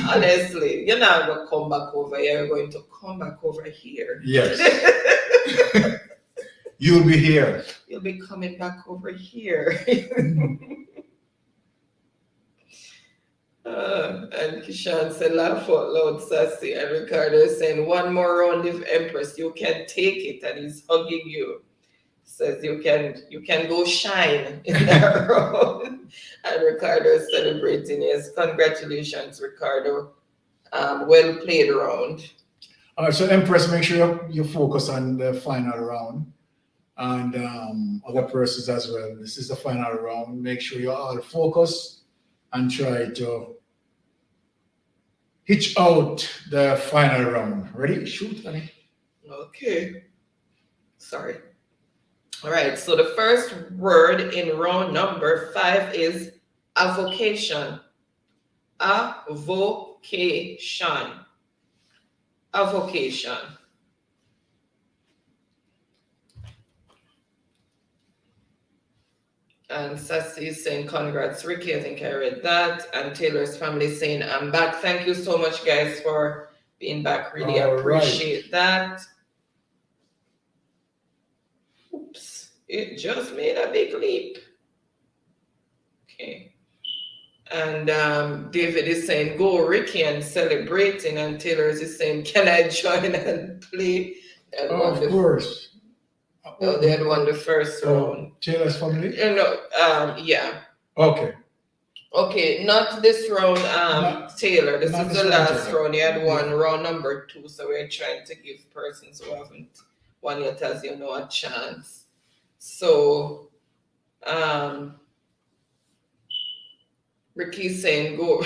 Honestly, you're not going to come back over here. You're going to come back over here. Yes. You'll be here. You'll be coming back over here. And Kishan said, laugh out loud, Sassy. And Ricardo is saying, one more round of Empress, you can take it. And he's hugging you. Says you can go shine in that round. And Ricardo is celebrating. Yes, congratulations, Ricardo. Well played round. All right, so Empress, make sure you focus on the final round. And other persons as well. This is the final round. Make sure you all focus and try to hitch out the final round. Ready? Shoot, honey. Okay. Sorry. All right. So the first word in round number 5 is avocation. Avocation. Avocation. And Sassy is saying, congrats, Ricky. I think I read that. And Taylor's family saying, I'm back. Thank you so much, guys, for being back. Really appreciate that. Oops. It just made a big leap. Okay. And David is saying, go, Ricky, and celebrating. And Taylor's is saying, can I join and play? Of course. Oh, they had won the first round. Taylor's family? Yeah. Okay. Okay, not this round, Taylor. This is the last round. You had won round number 2, so we're trying to give persons who haven't won yet, as you know, a chance. So, Ricky's saying, go,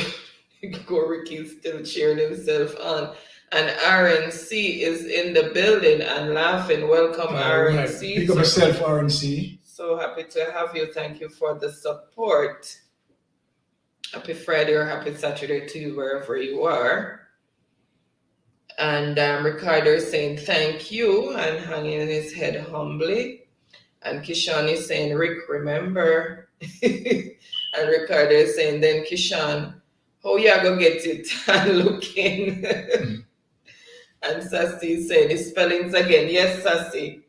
go, Ricky's still cheering himself on. And RNC is in the building and laughing. Welcome, RNC. Pick up yourself, RNC. So happy to have you. Thank you for the support. Happy Friday or happy Saturday to you, wherever you are. And Ricardo is saying thank you and hanging his head humbly. And Kishan is saying, Rick, remember. And Ricardo is saying, then Kishan, how you gonna get it? And looking. And Sassy saying, the spellings again. Yes, Sassy.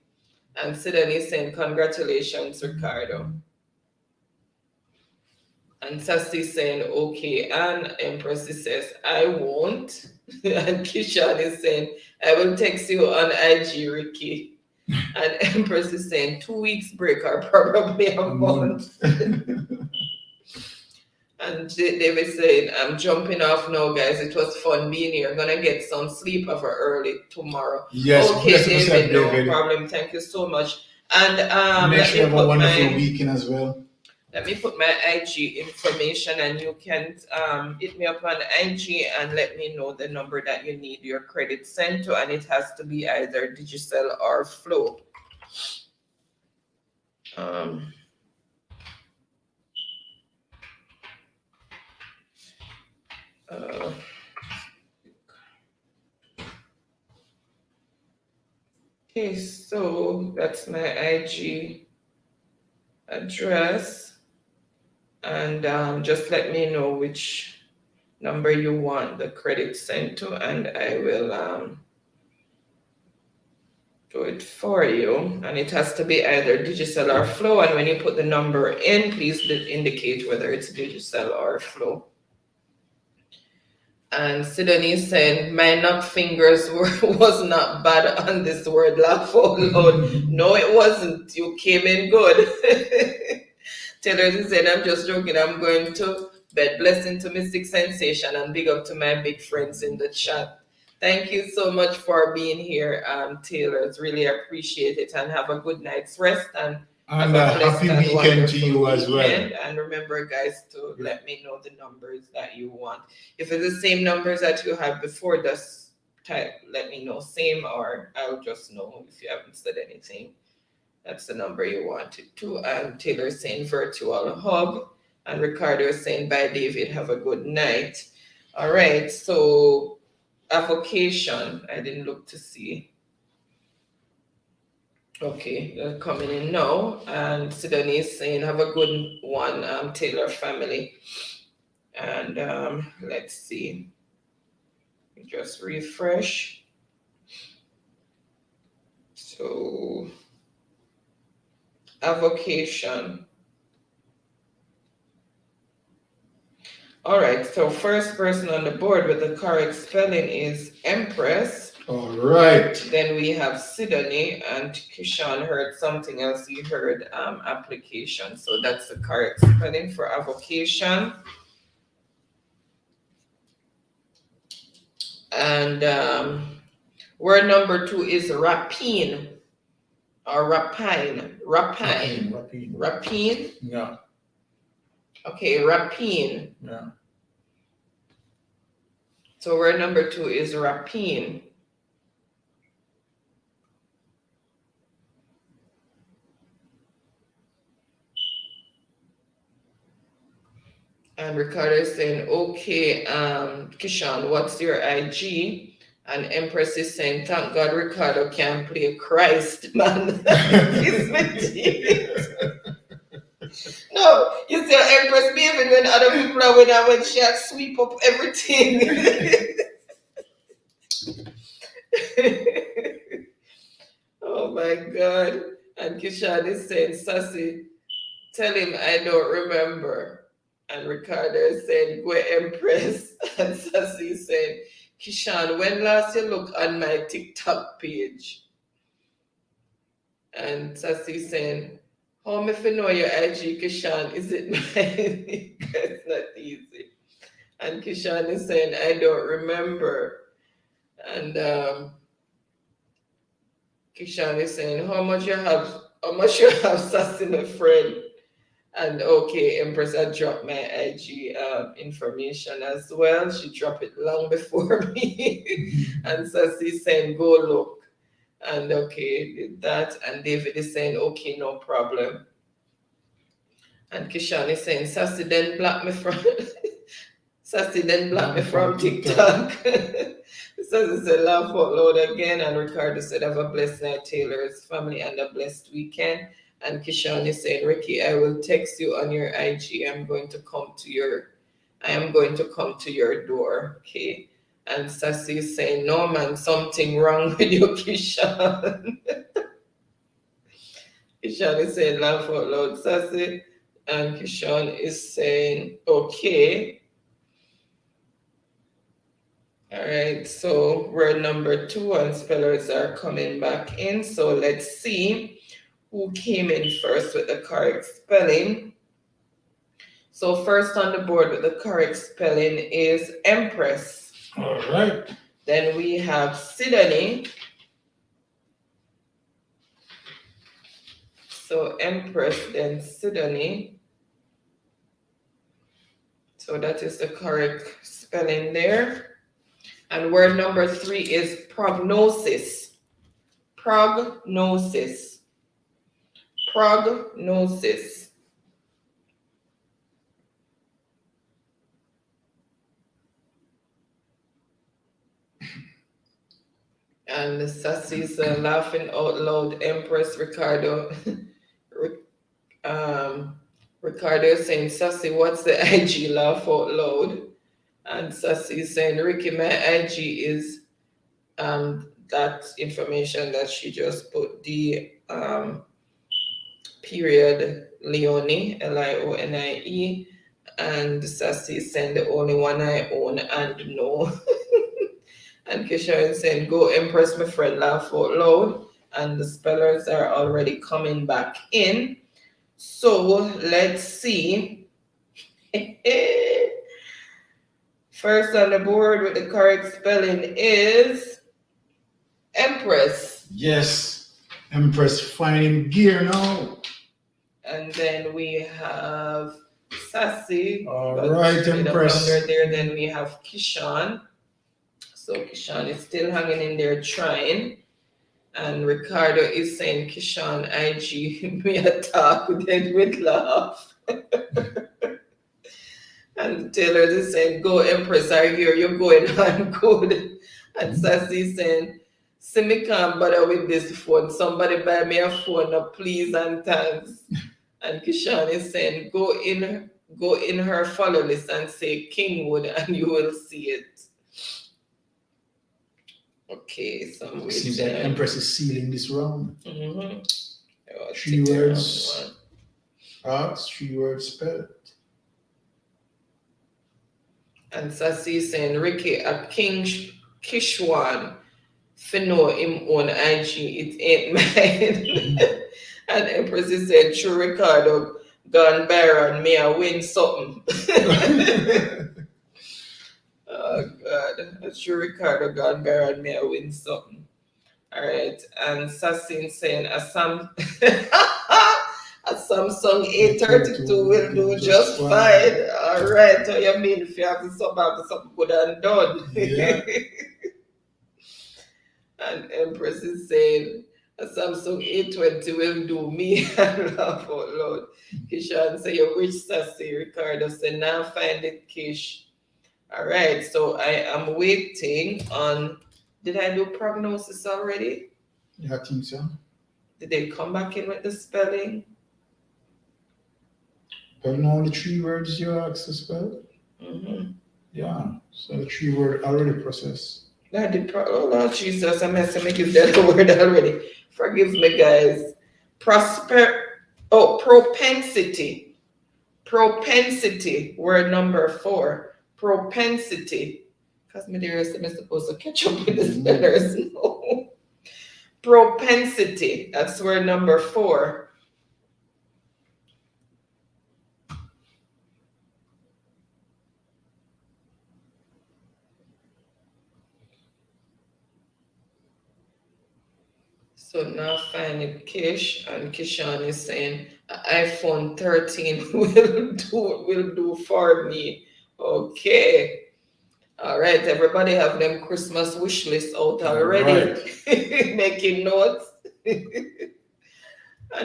And Sidonie saying, congratulations, Ricardo. And Sassy saying, okay. And Empress says, I won't. And Kishan is saying, I will text you on IG, Ricky. And Empress is saying, 2 weeks break or probably a month. And David saying, I'm jumping off now, guys. It was fun being here. I'm going to get some sleep over early tomorrow. Yes, okay, David, no problem. Thank you so much. And make sure you have a wonderful weekend as well. Let me put my IG information, and you can hit me up on IG and let me know the number that you need your credit sent to, and it has to be either Digicel or Flow. Okay, so that's my IG address, and just let me know which number you want the credit sent to, and I will do it for you. And it has to be either Digicel or Flow, and when you put the number in, please indicate whether it's Digicel or Flow. And Sidonie saying, my knock fingers was not bad on this word, laugh out loud. No, it wasn't. You came in good. Taylor is saying, I'm just joking. I'm going to Bed blessing to Mystic Sensation, and big up to my big friends in the chat. Thank you so much for being here, Taylors. Really appreciate it, and have a good night's rest and have a happy weekend to you as well. And remember, guys, to let me know the numbers that you want. If it's the same numbers that you had before, just type, let me know, same, or I'll just know if you haven't said anything. That's the number you wanted to. And Taylor saying virtual hug. And Ricardo is saying, bye, David, have a good night. All right, so avocation, I didn't look to see. Okay, they're coming in now. And Sidonie is saying, have a good one, Taylor family. And let's see. Just refresh. So, avocation. All right, so first person on the board with the correct spelling is Empress. All right. Then we have Sidonie, and Kishan heard something else. He heard application. So that's the correct spelling for avocation. And word number 2 is rapine or rapine. Rapine. Yeah. Okay, rapine. Yeah. So word number 2 is rapine. And Ricardo is saying, okay, Kishan, what's your IG? And Empress is saying, thank God Ricardo can play Christ, man. No, you see Empress behaving when other people are winning, when she had sweep up everything. Oh my God. And Kishan is saying, Sassy, tell him I don't remember. And Ricardo is saying, go Empress. And Sassy is saying, Kishan, when last you look on my TikTok page? And Sassy is saying, how am I if you know your IG, Kishan? Is it mine? It's not easy. And Kishan is saying, I don't remember. And Kishan is saying, how much you have Sassy in a friend? And okay, Empress, I dropped my IG information as well. She dropped it long before me. And Sassy saying, go look. And okay, did that. And David is saying, okay, no problem. And Kishan is saying, Sassy then block me from TikTok. Sassy said, laugh out loud again. And Ricardo said, have a blessed night, Taylor's family, and a blessed weekend. And Kishan is saying, Ricky, I will text you on your IG. I am going to come to your door. Okay. And Sassy is saying, no man, something wrong with you, Kishan. Kishan is saying, laugh out loud, Sassy. And Kishan is saying, okay. All right, so word number 2 and spellers are coming back in. So let's see who came in first with the correct spelling. So first on the board with the correct spelling is Empress. All right. Then we have Sidonie. So Empress, then Sidonie. So that is the correct spelling there. And word number 3 is prognosis. Prognosis. Prognosis. And the Sassy's laughing out loud. Empress Ricardo. Ricardo is saying, Sassy, what's the IG? Laugh out loud. And Sassy is saying, Ricky, my IG is that information that she just put, the period Leonie, Lionie, and Sassy is saying the only one I own and no. And Kisha is saying, go Empress, my friend, laugh out loud. And the spellers are already coming back in. So let's see First on the board with the correct spelling is Empress. Yes. Empress finding gear now. And then we have Sassy. All but right, with a Empress. blunder there. Then we have Kishan. So Kishan is still hanging in there trying. And Ricardo is saying, Kishan, IG, me attack, then with laugh. And Taylor is saying, go Empress, I hear you going on good. And Sassy is saying, see me can't bother with this phone. Somebody buy me a phone, now, please and thanks. And Kishan is saying, go in her follow list and say Kingwood and you will see it. Okay, so I'm Seems waiting. like Empress is sealing this round. Mm-hmm. 3 words. Arts, 3 words spelled. And Sassy is saying, Ricky, a Kishwan, Fino him own IG, it ain't mine. And Empress is saying, true Ricardo, gone Byron, may I win something. Oh God, that's true Ricardo, gone Byron, may I win something. All right, and Sassin saying a Samsung A32 will do just fine. All right, so you mean if you have something good and done? Yeah. And Empress is saying a Samsung A20 will do me. I laugh out loud. Kishan say you rich Sassy. Ricardo say now find it Kish. All right, so I am waiting on. Did I do prognosis already? Yeah, I think so. Did they come back in with the spelling? But now the 3 words you asked to spell? Mm-hmm. Yeah. So the 3 word already processed. Oh Lord Jesus, I'm messing me give that word already. Forgive me, guys. Propensity. Propensity, word number 4. Propensity. Because me there is supposed to catch up with the spellers. No. Propensity. That's word number 4. So now finding Kish, and Kishan is saying iPhone 13 will do for me. Okay. All right, everybody have them Christmas wish lists out already. Right. Making notes. And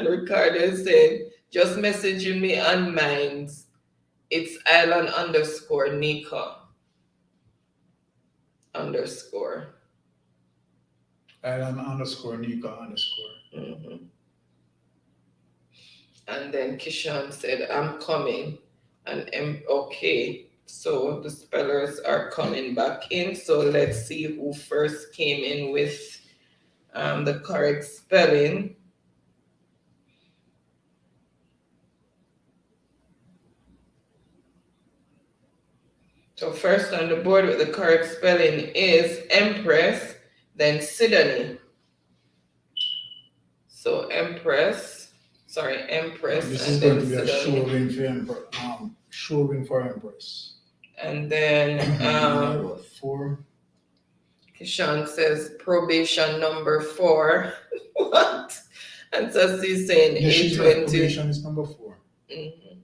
Ricardo is saying, just messaging me on mine. It's Island _ Nika _ Island _ Nika _ Mm-hmm. And then Kishan said, I'm coming. And okay, so the spellers are coming back in. So let's see who first came in with the correct spelling. So first on the board with the correct spelling is Empress, then Sidonie. So Empress. This is going to be a show win for Empress. And then 4. Kishan says probation number 4. What? And Sassy saying A20. Probation is number 4. Mm-hmm.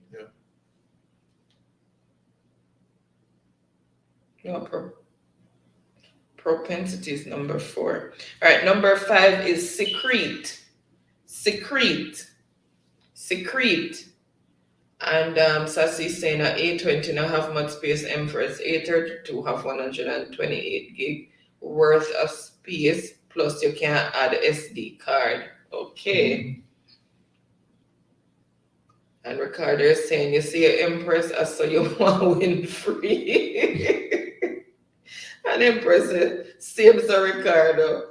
Yeah. No, propensity is number 4. All right, number 5 is secrete. And Sassy saying at A20 now have much space. Empress A32 have 128 gig worth of space, plus you can add SD card. Okay. Mm-hmm. And Ricardo is saying, you see your Empress, so you want to win free. And Empress said, same as Ricardo.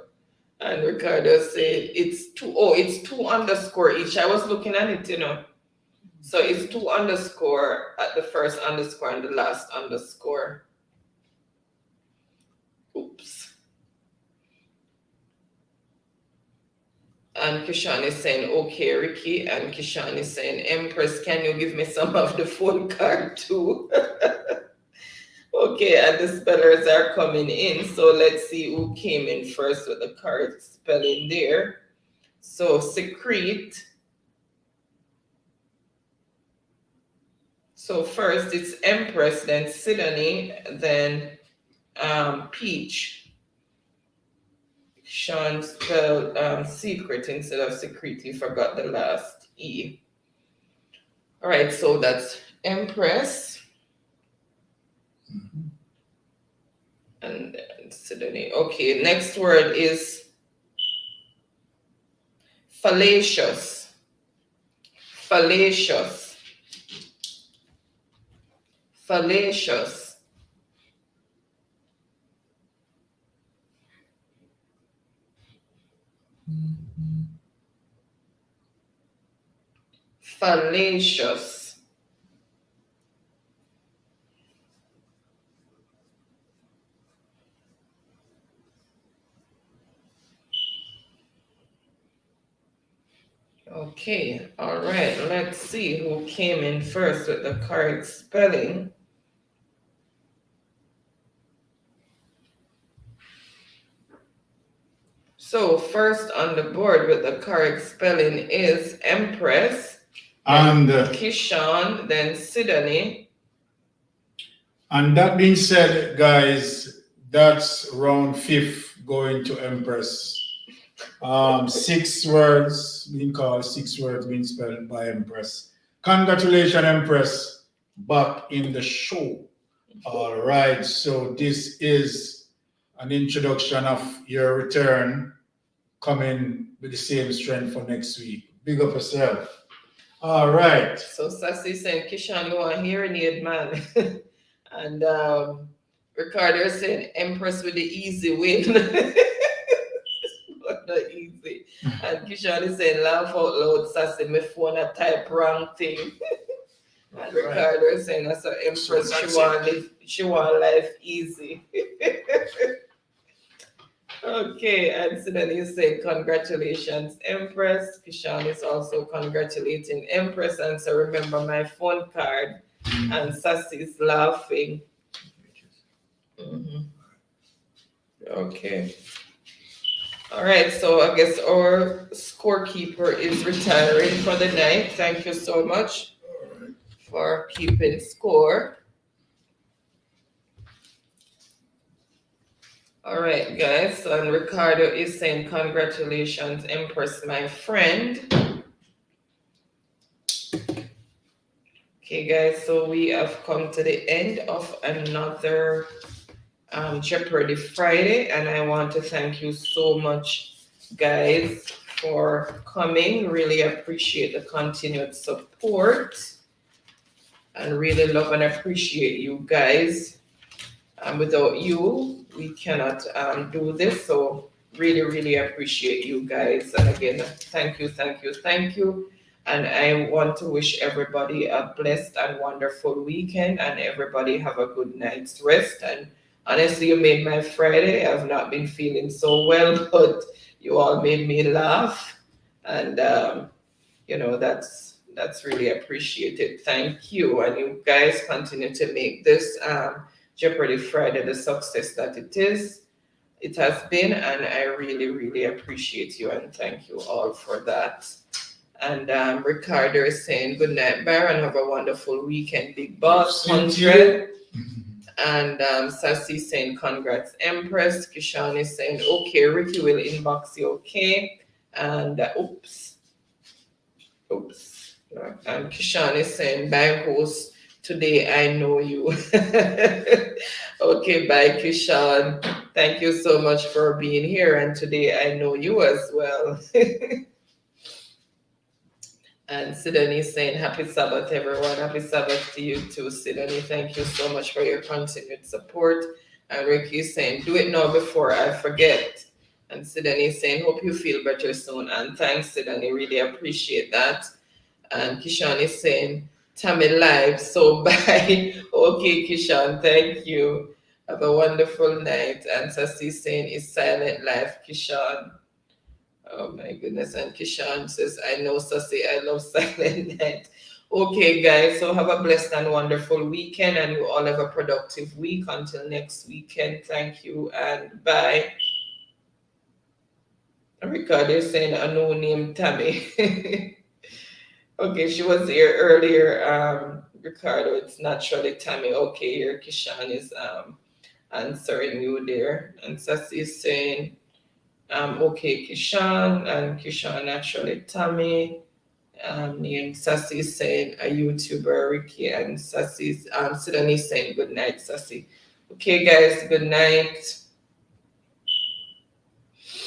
And Ricardo said, it's 2 _ each. I was looking at it, So it's 2 _ at the first _ and the last _. Oops. And Kishan is saying, okay, Ricky. And Kishan is saying, Empress, can you give me some of the phone card too? Okay, and the spellers are coming in. So let's see who came in first with the card spelling there. So secrete. So first it's Empress, then Sidonie, then Peach. Sean spelled secret instead of secret. He forgot the last E. All right, so that's Empress. And Sidonie. Okay, next word is fallacious. Fallacious. Fallacious. Fallacious. Okay, all right, let's see who came in first with the correct spelling. So first on the board with the correct spelling is Empress, And Kishan, then Sidonie. and that being said, guys, that's round fifth going to Empress. 6 words being called, 6 words being spelled by Empress. Congratulations, Empress, back in the show. All right, so this is an introduction of your return, coming with the same strength for next week. Big up yourself. All right. So Sassy saying, Kishan, you want hearing aid, man. And Ricardo saying, Empress with the easy win. Not easy. And Kishan is saying, laugh out loud, Sassy, my phone a type wrong thing. And Ricardo is saying, that's an Empress, she want life easy. Okay, and Sidonie is saying, congratulations, Empress. Kishan is also congratulating Empress. And so remember my phone card. And Sassy is laughing. Okay. All right, so I guess our scorekeeper is retiring for the night. Thank you so much for keeping score. All right, guys, and Ricardo is saying, congratulations, Empress, my friend. Okay, guys, so we have come to the end of another Jeopardy Friday, and I want to thank you so much, guys, for coming. Really appreciate the continued support and really love and appreciate you guys. Without you, we cannot do this. So really, really appreciate you guys. And again, thank you, thank you, thank you. And I want to wish everybody a blessed and wonderful weekend, and everybody have a good night's rest. And honestly, you made my Friday. I've not been feeling so well, but you all made me laugh. And, that's really appreciated. Thank you. And you guys continue to make this Jeopardy Friday the success that it has been, and I really, really appreciate you and thank you all for that. And Ricardo is saying, good night, Byron. Have a wonderful weekend, Big Boss 100. And Sassy saying, congrats, Empress. Kishan is saying, okay, Ricky will inbox you, okay. And oops. And Kishan is saying, bye, host. Today I know you. Okay, bye, Kishan. Thank you so much for being here. And today I know you as well. And Sidonie is saying, happy Sabbath, everyone. Happy Sabbath to you too, Sidonie. Thank you so much for your continued support. And Ricky is saying, do it now before I forget. And Sidonie is saying, hope you feel better soon. And thanks, Sidonie. Really appreciate that. And Kishan is saying, Tammy live, so bye. Okay, Kishan, thank you. Have a wonderful night. And Sassy saying, it's silent life, Kishan. Oh my goodness. And Kishan says, I know, Sassy, I love Silent Night. Okay, guys, so have a blessed and wonderful weekend, and you all have a productive week. Until next weekend, thank you and bye. Ricardo is saying a no name Tammy. Okay, she was here earlier. Ricardo, it's naturally Tammy. Okay, here Kishan is answering you there. And Sassy is saying, okay, Kishan, and Kishan naturally Tammy. Name Sassy is saying a YouTuber, Ricky, and Sassy's Sidonie saying good night, Sassy. Okay, guys, good night.